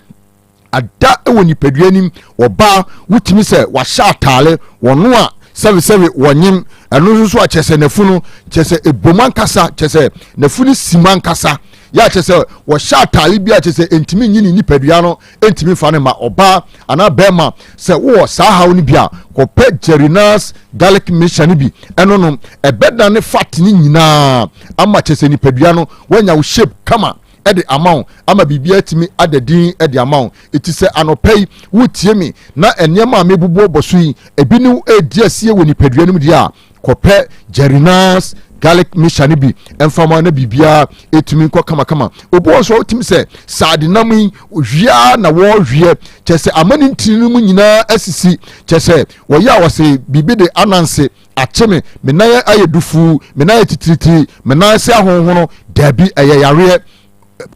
ada ɛwɔ nipadua nim ɔbaa wotumi sɛ wahyɛ ataale wɔno a sɛbesɛbe wɔnyem ɛno nso so a kyɛ sɛ nafunu kyɛ sɛ ebom ankasa kyɛ sɛ nafunu sima ankasa yɛ kyɛ sɛ wɔhyɛ ataale bi a kyɛ sɛ ntumi nyini nipadua no ntumi fa ne ma ɔbaa anaa bɛrima sɛ wowɔ saa haw no bi a kɔpɛ Jerinas garlic mixture no bi ɛno no ɛbɛda ne fat ne nyinaa ama kyɛ sɛ nipadua no wɔanya wo shape kama ɛde ama wo ama bibia timi adadin ɛde ama wo ɛti sɛ anɔpɛ yi wotie me na nneɛma a mebubu bɔ so yi ebi ne ɛdi asie wɔ nipadua no mu deɛ a kɔpɛ Jerinas garlic mixture no bi ɛmfama na bibia ɛtumi nkɔ kama obi wɔ so wotumi sɛ saade nam yi hwia na wɔhwie kyɛ sɛ ama ne ntini no mu nyinaa asisi kyɛ sɛ wɔyɛ a wɔsɛ biribi de ananse akye me nan ayɛ dufu me nan ayɛ titiritiri me nan sɛ ahohono dabi ɛyɛ yareɛ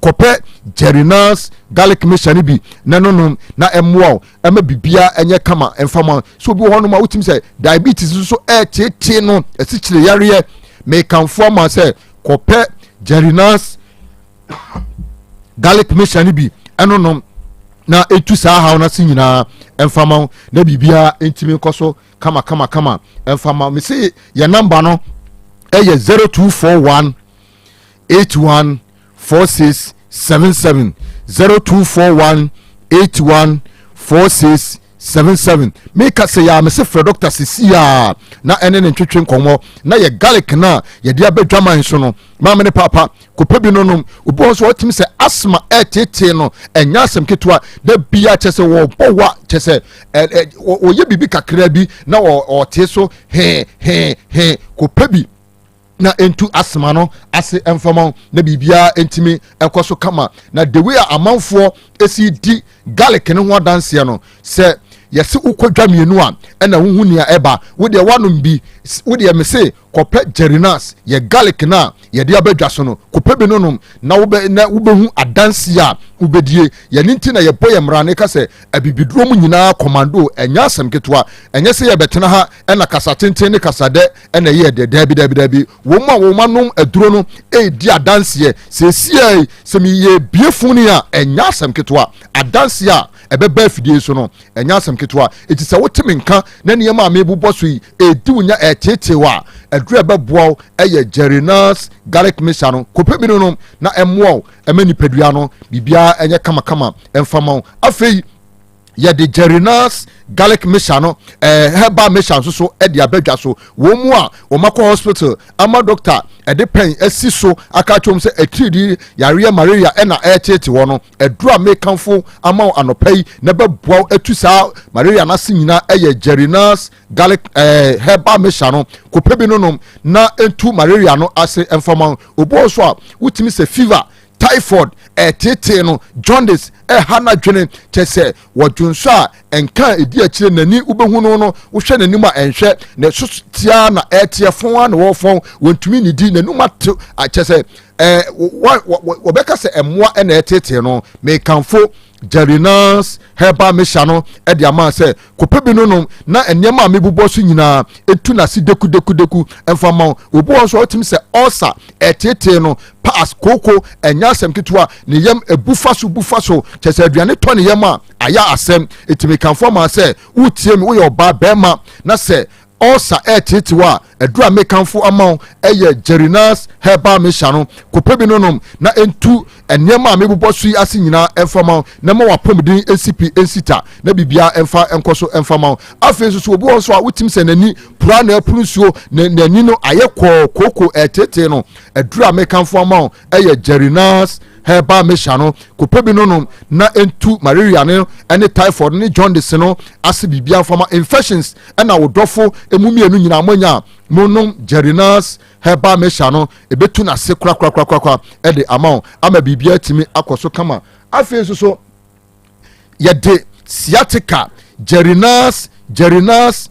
kɔpɛ Jerinas garlic mixture no bi na nonom na ɛmmoa ɛma bibia ɛnyɛ kama ɛmfama so obi wɔ hɔ nom a wotumi sɛ diabetes nso ɛtetee no ɛsikyire yareɛ mekamfo ama sɛ kɔpɛ Jerinas garlic mixture no bi ɛnonom na ɛtu saa haw no ase nyinaa ɛmfama na bibia ntimi nkɔ so kama ɛmfama me se yɛ number no ɛyɛ 0241 81 4677 0241 81 4677 meka sɛ ya me se frɛ doctor sisia na ɛne ne ntwetwe nkɔmmɔ na yɛ garlic na yɛde abɛdwaman so no maame ne papa kopɛ bi no nom obi wɔ so wɔtumi sɛ asma ɛtete no ɛnya asɛm ketewa da bia kyɛ sɛ wɔbɔ wa kyɛ sɛ wɔyɛ biribi kakra bi na ɔte so he kopɛ bi na entu asma no ase emfama na bibia entimi ekɔ so kama na the way amanfoɔ esi di garlic ne ho danse no sɛ yɛse ukɔdwa mienu a ɛna huhu nia ɛba wode wanom bi wode mese kɔpɛ Jerinas yɛ garlic na yɛde abɛdwa so no kɔpɛ bi nonom na wobɛhu adanse a wobɛdie yɛne nti na yɛbɔ yɛ mmara ne ka sɛ abibiduro mu nyinaa komando ɛnya asɛm ketewa ɛnyɛ sɛ yɛbɛtena ha ɛna kasa tenten ne kasa dɛ ɛna yɛ dɛ dabi wɔn a wɔn anom aduro no ɛdi adanseɛ sɛsie sɛ meyɛ biefo ni a ɛnya asɛm ketewa adanse a ɛbɛba afidie so no ɛnya asɛm ketewa ɛti sɛ wote me nka na nneɛma a mebobɔ so yi ɛdi wonya ɛtetew a aduro ɛbɛboa ɛyɛ Jerinas garlic mixture no kɔpɛ bi no na ɛmmoa ɛma nipadua no bibia ɛnyɛ kama ɛmfama afei ye de Jerinas garlic mixture no herbal mixture so e de abadwa so wo mu a wo makọ hospital ama doctor e de pen esi so aka chom se etridi yare malaria e na etete wo no edura mekanfo ama anopai na beboa etu sa malaria na sinyina e ye Jerinas garlic herbal mixture no ko pebi no na entu malaria no ase enfama obo so a wutimi se fever typhoid tete no jaundice hana dwene chese wodwunso a enka edi akire nani ubehunu no wo hwe nanim a enhwe na sotia na etie fon na wo fon wontumi ni di nanum ato chese wo beka se emmoa na etete no me kanfo Jerinas herbal mixture no e de ama se kopebi no na enema mebubo so nyina etu na si deku enfama obo so otim se ulcer etete no pass koko enya asem kitwa ne yam ebufa so chese aduane to ne yam a aya asem etimi kanfo ma se utie mi wo yo ba bema na se Osa etitiwa edura mekanfo amao eye Jerinas herbal mixture no kopebi nonom na entu enema mebubo sui ase nyina enfama na ma wapomdin NCP ensita na bibia enfa enkoso enfama afenso so obi wonso a wutim se nani pura na aprusuo na nani no aye koko etete no edura mekanfo amao eye Jerinas herbal mixture no kopebi nonom na entu malaria ne ene typhoid ne jaundice no ase bibia fama infections na wodofo emumi enu nyina amanya monom Jerinas herbal mixture no ebetu na se kra e de amount ama bibia timi akoso kama afenso so ye de sciatica Jerinas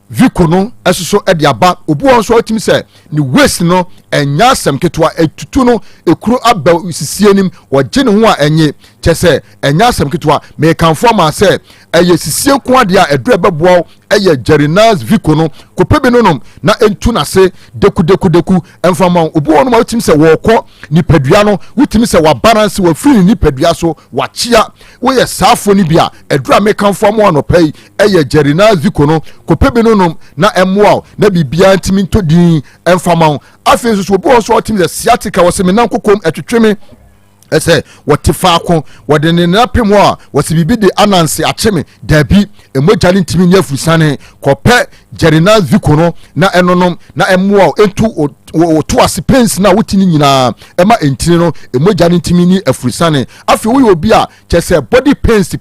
Vico no esoso e de aba obu on so atimi se ni waste no enya asem ketwa etutu no ekuru aba sisienim wogene ho a enye chese enya asem ketwa me kanfo ma se eye sisie ko ade a edure beboa eye Jerinas Vico no kopebi no na entu na se deku enfama obu on ma utimi se wokọ nipadua no utimi se wa balance wa free nipadua so wa chia wo ye safo ni bia edure me kanfo mo anopai eye Jerinas Vico no kopebi no na emwa na bibia ntimi ntodi enfama afenso so obu on so utimi se sciatica wo se me nan kokom etwetweme ese wotifaako wode ne napem a wosibibi de anansi acheme dabi emojali ntimi nyafusane kope Jerinas Vico no na enonom na emwa entu to asipens na wotini nyina ema entini no emojali ntimi ni afusane afi wo obi a chese body pains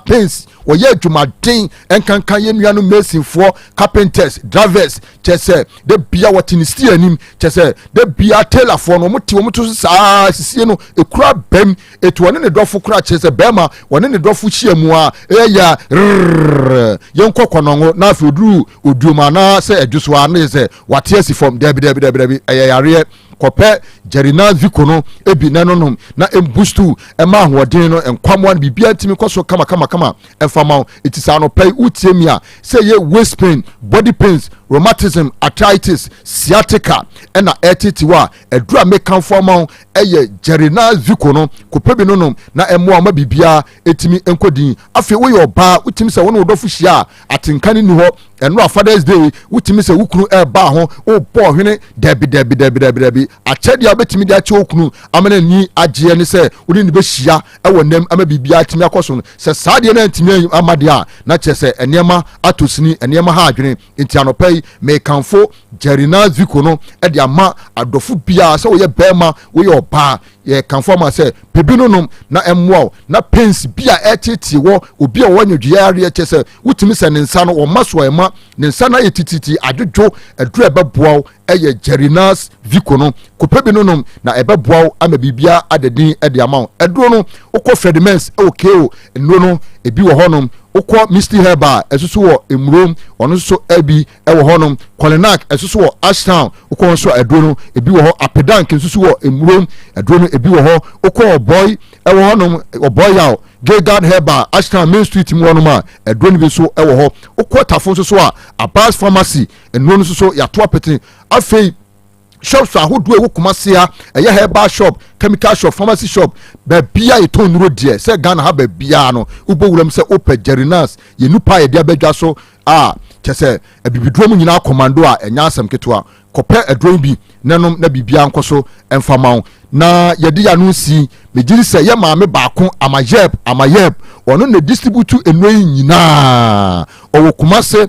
pains woye adwumaden enkankan ye nuanu mesinfo carpenters drivers chese de bia watini sti anim chese de bia tailorfo no moti wo muto saa sisie no ekura bem etu woni ne dofo kura chese bema woni ne dofo chiamu a eya yenkokɔnɔngo na afi oduma na se adwuso ana se wate asifom debi yare kope Jerinas Vico no ebi nanonom na embustu ema ahoden no enkwamwa bibia ntimi koso kama enfama itisa no pay utiemia say ye waist pain body pains rheumatism arthritis sciatica ena etitiwa edura mekan forma eye Jerinas Vico no kopebi nonom na emwa ma bibia etimi enkodin afi wo ye oba utimi se wono odofu hia atenkane ni ho eno Father's Day utimi se wukunu eba ho o bo hwene debi achedia betimi de ache okunu amana ni agye ne se wodi ne be hia ewo nem ama bibia atimi akoso se saade na antimi amade a na chese enema atosini enema ha adwene entianopai me kanfo Jerinas Vico no e de ama adofu bia se wo ye bema wo ye oba ye kanfo ma se pebinunom na emwo na pens bia etiti wo obi a wanyedua are chese wutimi se ne nsa no wo maso ema ne nsa na yetititi adwodwo aduru ebeboa eye Jerinas Vico no kopebi nonom na ebeboa ama bibia adedin e de ama eduro no ukọ Fredmens okeo enuro no ebi wo honom ukọ Misty Herba esusu wo emuro ono so ebi e wo honom Kolenak esusu wo Ashtown ukọ so eduro no ebi wo ho Apedank esusu wo emuro eduro no ebi wo ho ukọ Oboy e wo honom Oboy yaw Gilgad Herba Ashtown Main Street mu honom a eduro no bi so e wo ho ukọ Tafo so a Abbas Pharmacy enuro no so ya to apete afei shops ahodo ewo kumasia eye herbal shop chemical shop pharmacy shop be bia eton nuro die se Ghana ha be bia no ubowulam se ope Jerinas ye nupa ye dia bedwa so chese ebibidro mu nyina commando a enya asem ketwa kope edron bi nanom na bibia nkoso emfamaw na yedi ya no si megiri se ye maame baako amayeb ono na distribute enoi nyina owo Kumase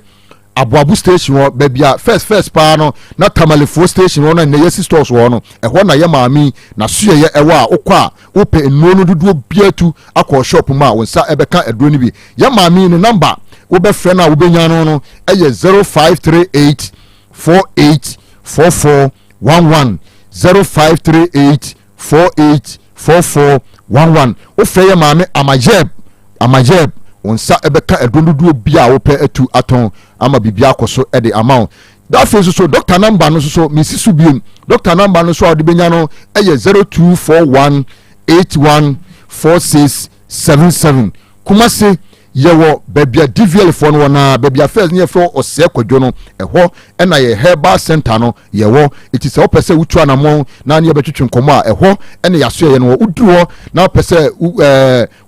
Abuabu station wo bebia first pa no na Tamalefo station wo na yesi stores wo no ehwo na ye maami na so ye ewo a okwa ope enuo no dudu biatu akọ shop ma wonsa ebeka eduro ni bi ye maami no number wo be frɛ na wo benya no eye 0538 484411 0538 484411 wo frɛ ye maami amajeb onsa ebeka edondudu bia wo pɛ atu aton ama bibia akoso e de amount that face so doctor number no so misisu biem doctor number no so ade benya no eye 0241814677 Kumase yewo bebia DVL for no na bebia first near for ose kwadwo no eho na ye herbal center no yewo it is opese wutu anamon na ne betwetwe nkomo a eho na yaso ye no uduro na opese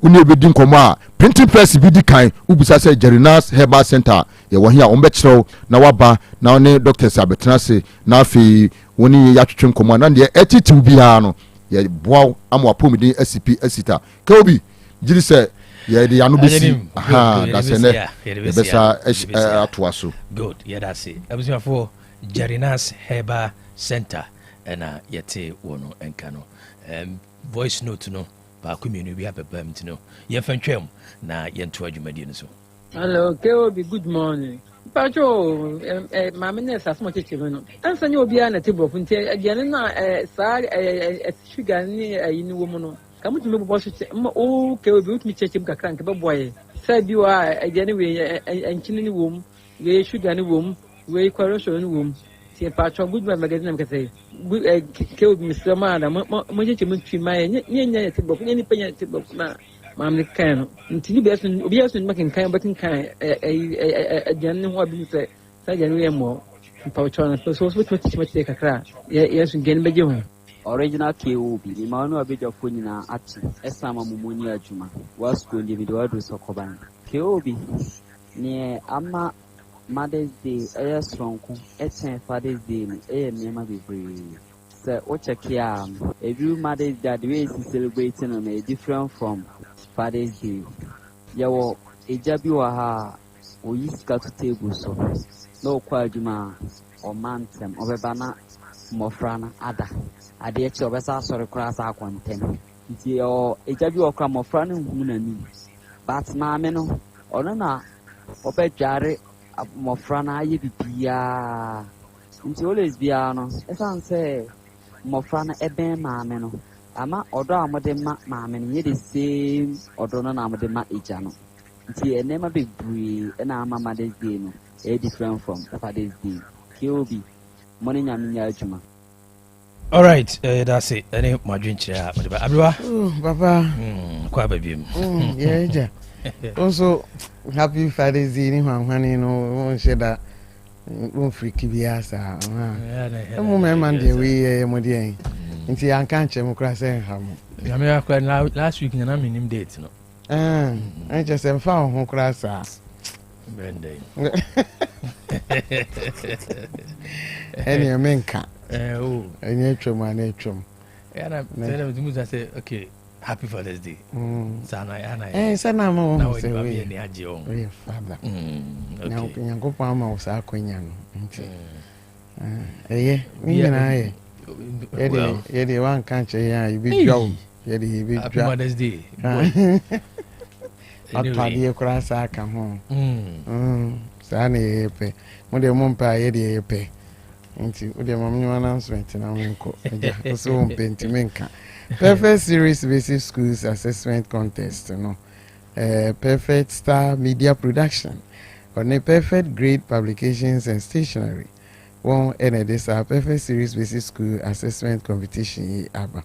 uni ebedi nkomo a printing press bi di kan ubisa se Jerinas herbal center yewo hia ombe kyerɛw na waba na ne doctors abetena se na afi woni yatwetwe nkomo na ne etiti bia no ye boaw amwapomidin SCP asita Kobi jiri se yeah, the Anubisi. Aha, that's ene. The best atuaso. Good. Yeah, that's it. I was for Jerinas Herbal Center and yete wono enkano. Voice note no. Ba kuminu we have a bam to know. Ye fentwem na yentu adwumadi no so. Hello, Keobi, good morning. Pacho, mamines as much as no. Answer you be on a table funte again na sugar ni in woman. Come to me, boss. Oh, Keobi, with me checking Kakanka boy. Said you are again way and chilling womb, we sugar any womb, we corrosion womb. See a patch of good magazine can say. Keobi, Mr. Madam, much to my table, any penny table now. Mammy can until you be as making kind, but in kind a genuine what you say. Say, more. Pouchon, so much take a crack. Yes, again, be you. Original KOB, the man of bit of Funina at Esama Mumunia Juma, was to individual Sokoban. KOB near Amma Mother's Day, air strong, Essen Father's Day, air Nema be brave. Sir Ochakia, a few Mother's Day is celebrating on a different from Father's Day. Yawo, a Jabiwaha, or Yiska to table so. No Quajuma or Mantem or Bana Mofrana Ada. Adeɛ kyɛ ɔbɛsa asɔre koraa saa akɔntɛn nti ɛgya bi ɔkora mmɔfra no nhu n'anim but maame no ɔno na ɔbɛdware mmɔfra no ayɛ bibiaa nti always biara no ɛsiane sɛ mmɔfra no ɛbɛn maame no ama ɔdɔ a mode ma maame no nyɛ the same ɔdɔ no na mode ma ɛgya no nti ɛnɛɛma bebree ɛna ama Mother's Day no ɛyɛ different from Father's Day. KOB mo ne nyame nyɛ adwuma. All right, that's it. Any my drink chair, Abdullah. Papa. Quite baby. Yeah. Also, happy Father's Day. When you know, say that. Freaky biasa. I'm man the way modi. Nti an kan chem kra say ham. Ya me akwa last week na me nim date no. I just am found ho kra sa. Bende. Any menka. Oh, and you trim and you trim. And I say, okay, happy Father's Day. Sana, and Sana, now say, we are near Joe. Father. Now, can go palm of Sarquinian. Eh, me and I, Eddie, one country, yeah, you be Joe. Eddie, be Father's Day. I'll party across our come home. Sunny, pay. When the Mumpa, Eddie, pay. Nti ode mam new announcement na wenko eja so mpenti menka Perfect Series Basic Schools Assessment Contest no Perfect Star Media Production or ne Perfect Grade Publications and Stationery one this Perfect Series Basic School Assessment Competition aba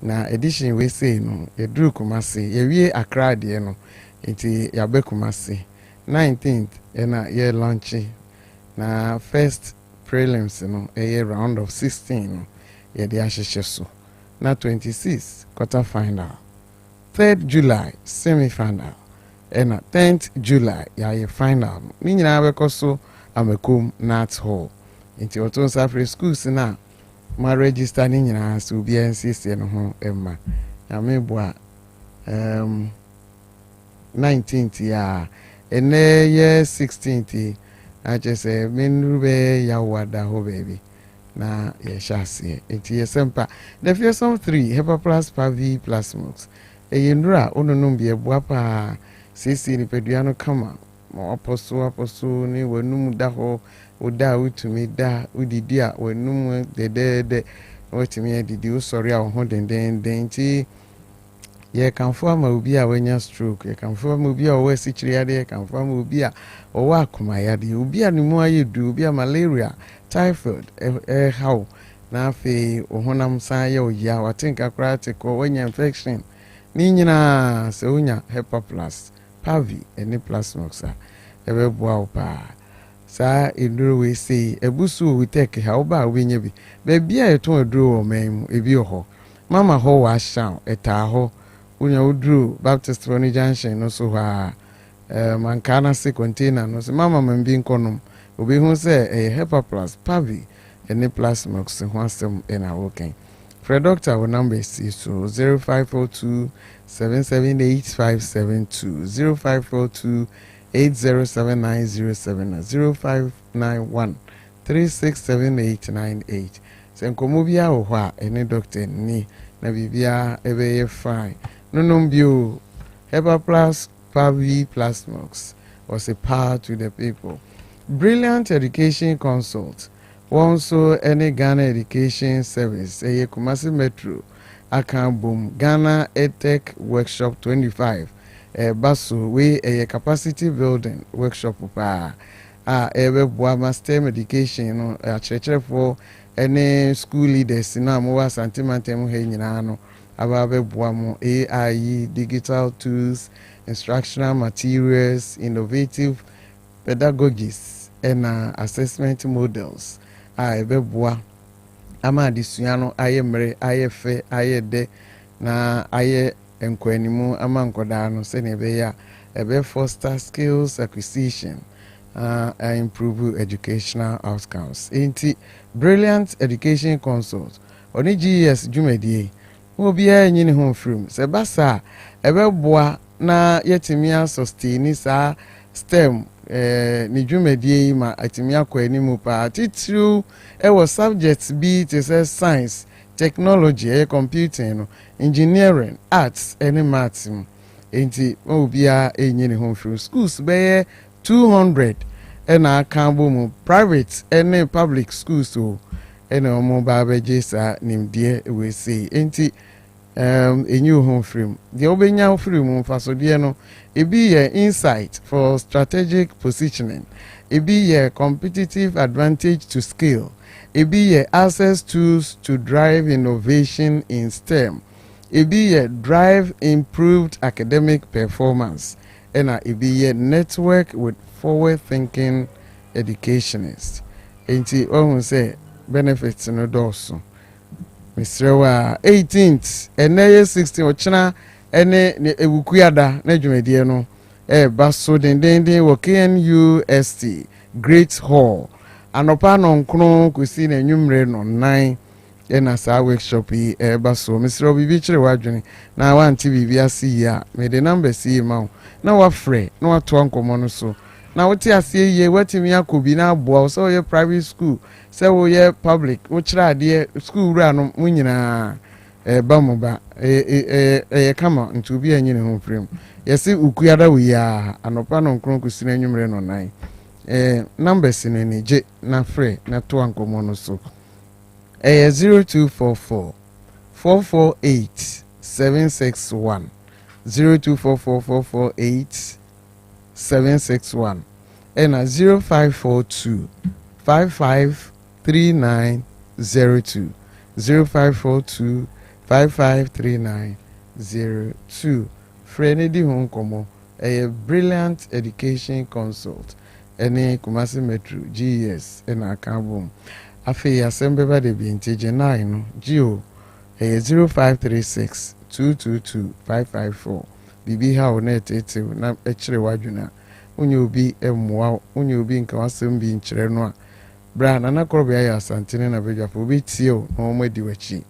na edition we say no ye dru Kumasi ye wie Accra de no nti ya be Kumasi 19th na ye launch na first prelims a round of 16 yeah the asheso na 26 quarter final 3rd July semi final and 10th July yeah final ni nyina be koso Amekum Nat Hall into Oton Safari schools na ma register ni nyina so bi NCC no ho emma ya me boa 19th ya ene ye 16th ache se menrube ya wada ho baby na ye shase enti ye sempa the fearsome 3 Hepa Plus Pavi Plus Mux eyendura ononum bi eboa pa sisi ni peduano kama ma aposo ni wanum da ho oda utumi da udidi a wanum de watimi adidi usori a ho den ti ye kanfo ama obi a wanya stroke ye kanfo ama obi a wasi chiriade ye kanfo ama obi a owa akumayade obi a nimu ayedu obi a malaria typhoid how na afi ohonam san ye oya watinka krate ko wanya infection ni nyina se onya Hepa Plus Pavi ene plasmoxa ebe boa opa sa enduro we say ebusu Otec ha oba obenye bi be bia eton aduro o mem ebi ho mama ho wa shan eta ho unya uduro Baptist Foni Junction no so ha mankana se container no so mama mambi nkonom obi hu se Hepa Plus Pavi ene plasmox ho asem ena woken for doctor our number is so 0542 778 0542 807907 0591 367898 senkomo bia wo ho a ene doctor ni na bibia ebe fine no bio Hepa Plus Pavi Plasmox was a power to the people. Brilliant Education Consult also any Ghana Education Service Kumasi Metro Akan Boom Ghana Otec Workshop 25 Basu we a capacity building workshop pa ebe boama STEM education no a for any school leaders na mo wa santimantem he nyina no ababe boamo AI digital tools instructional materials innovative pedagogies and assessment models ebe boa ama adesua no aye mere aye fe aye de na aye enkwanimu ama nkoda no se ne be ya ebe foster skills acquisition improve educational outcomes enti Brilliant Education Consult oni GS jumedie obi anyi ne ho from se basa ebe boa na yetimia sustain sa STEM ni dwumadie ma atimi akwani mu pa titru was subjects be to say science technology computing no engineering arts and maths enti obia enye ne ho from schools be 200 na akambo mu private and public schools so ena omo ba beje sa nimdie we say enti enyu home frame the obenya frame mfasodie no ebi ye insight for strategic positioning ebi ye competitive advantage to scale ebi ye access tools to drive innovation in STEM ebi ye drive improved academic performance ena ebi ye network with forward thinking educationists enti ohun say benefits no doso Mr. 18th ene 16 ochina ene ewukuyada na dwumadie no baso dendende wo KNUST Great Hall anopa no nkno kusi na nwumre no 9 ena sa workshop yi baso Mr. bibi kire wadwene na wanti bibi asi ya me the number si ma na wa frɛ na wa to ankomo no so na wote asie ye watimi akobi na aboa so ye private school se wo ye public wo kira ade school wura no munyina ba mo ba kama ntubi anyi ne ho frem yesi ukuyada we ya anopa no nkron kusina anwumre no 9 numbers ne ne je na frɛ na to ankomo no so 0244 448 761 0244 448 761 and 0542 553902 0542 553902 Frenedy Honkomo a Brilliant Education Consult any Kumasi Metro GS and Akabum Afi Assembly de Bintage 9 Geo a 0536 222 554 bibi ha onet etew na ekire wadwuna onye obi emwa onye obi nka wasem bi nkire no a bra na nakorobia ya asantene na bedwafo obi tie o na omadi wachi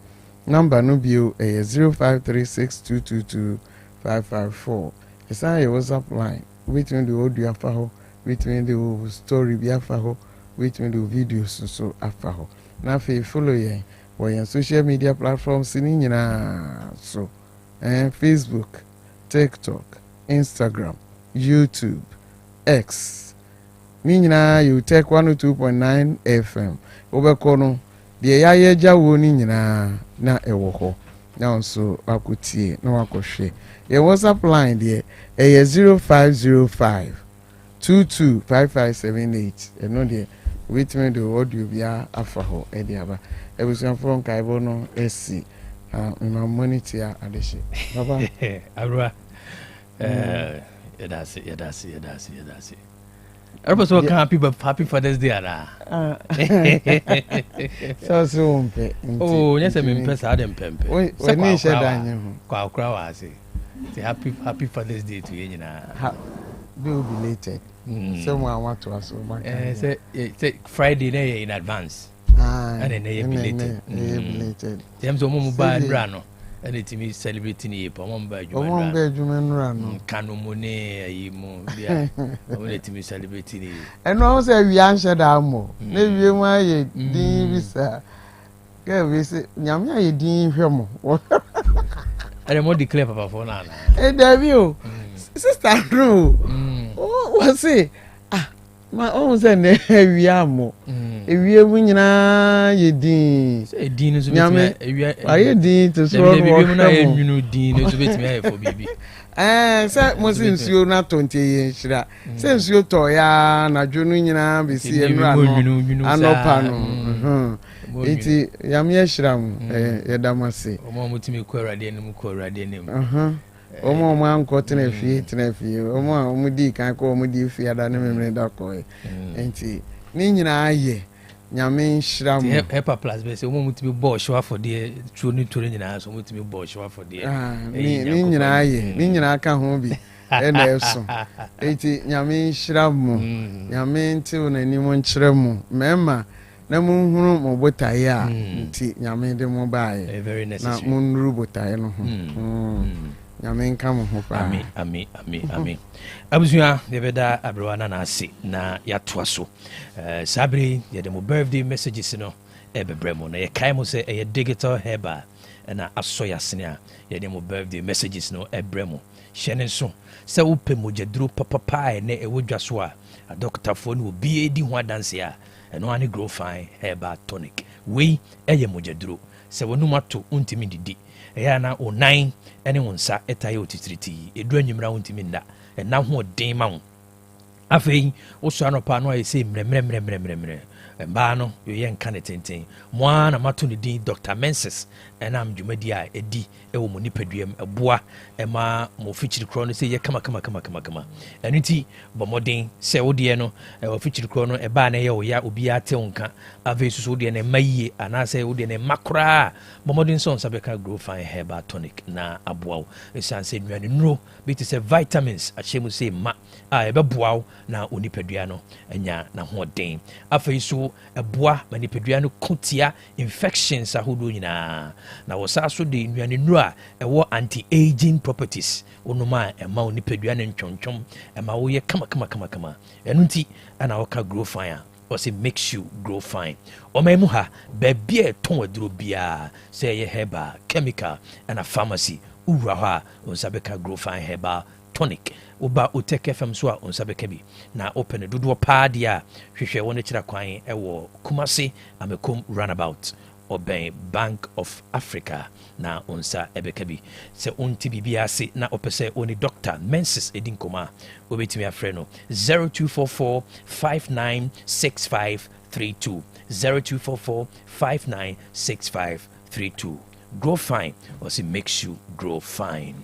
number no bio 0536222554 It's a WhatsApp line. Between the audio afaho, between the story be afaho, between the videos so afaho. Now follow ye or your social media platforms in so Facebook, TikTok, Instagram, YouTube, X. Nina you take 102.9 FM. Obekono the yaye jawo ni nyina na ewo ho. Now so akutie na wakohwe. Your WhatsApp line there 0505 225578. You know there wait me the audio bia afaho ediaba. Ebusan from Kaibo no SC. My monitor adeshe. Baba. Abra. That's it. Everybody so happy Father's Day, Anna. So oh, yes, I'm impressed. I didn't pempe. When you said that, Kwaku say happy Father's Day to you. Be belated. Someone want to ask say Friday in advance. And then they belated. James Omomuba and Brano. And it me celebrating a Pomon Bedroom Canomone, I let me celebrating. And no say we answered Amo. Maybe my dean, sir. Girl, we say, Yamia, you dean him. I am more declare Papa for now. Hey, Davio, Sister Drew. Oh, what's it? My own son, we are more. If we are winning, you dean. Say, Dean is are you dean to throw you Dean is with me for baby. Sir, since you're not 20 years, since you're Toya, na Junina, be seeing Anopano. Iti Yamia Shram, Yadamasi. Omotimi Koradian. Omo man cotton a feet, Omo Mudi can call Mudi Fiada Name Dacoy. Enti Nina ye, Yamin Shram, Pepper Plus, but a woman to be bourgeois for the true new touring house, or to be bourgeois for the Nina ye, Nina can home be. And also, 80 Yamin Shram, Yamin till any one Shremo, Memma. Na munhuru mo botaya nti nyame de mo bae very necessary na munru botaye no ho nyame nka mo ho pa ami abusua de beda abrewana na ase na yatoa so sabre ye de mo birthday messages no ebebremo na ye kai mo se ye digital herba na asoya sene a ye de mo birthday messages no ebremo hyene so se wo pe mo jeduro papa na ewodwa so a doctor fo no obi edi ho adanse a eno ani grow fine herbal tonic we eye mojaduro se wonu mato untimi didi eya na onan ene wonsa etaye otitiriti edu anwumra untimi nda ena ho den ma wo afei wo so anopa no aye se mremremremremremre mba no yo ye nka ne tenten mo ana mato ne din Dr. Menses ena amdwumadi a edi ewo mo nipaduam eboa ema mo fichiri kro no se ye kama enu ti bomoden se wo de no wo fichiri kro no eba na ye wo ya obi ate wonka ave susu de na maye ana se wo de na makra bomoden so nsabeka grow fine herbal tonic na aboa e sanse nuane nuro bit se vitamins achemu se ma a ebeboa na onipadua no anya na hoden afi so eboa manipadua no kotia infections ahodo nyina na wosaso de nuane nuro a ewo anti-aging properties onuma ema onipadua no ntwontwom ema wo ye kama enu nti ana woka grow fine or say makes you grow fine omemu ha bebie ton aduro bia say ye herbal chemical and a pharmacy ura ha onsabeka grow fine herbal tonic uba Otec FM so a onsabeka bi na open dodo pa dia hwehwe won kira kwan ewo Kumasi amekom runabout Obey Bank of Africa na onsa ebekabi se onti bibia se na opese oni Dr. Menses edinkoma obetimi afre no 0244 596532 0244 596532 grow fine or it makes you grow fine.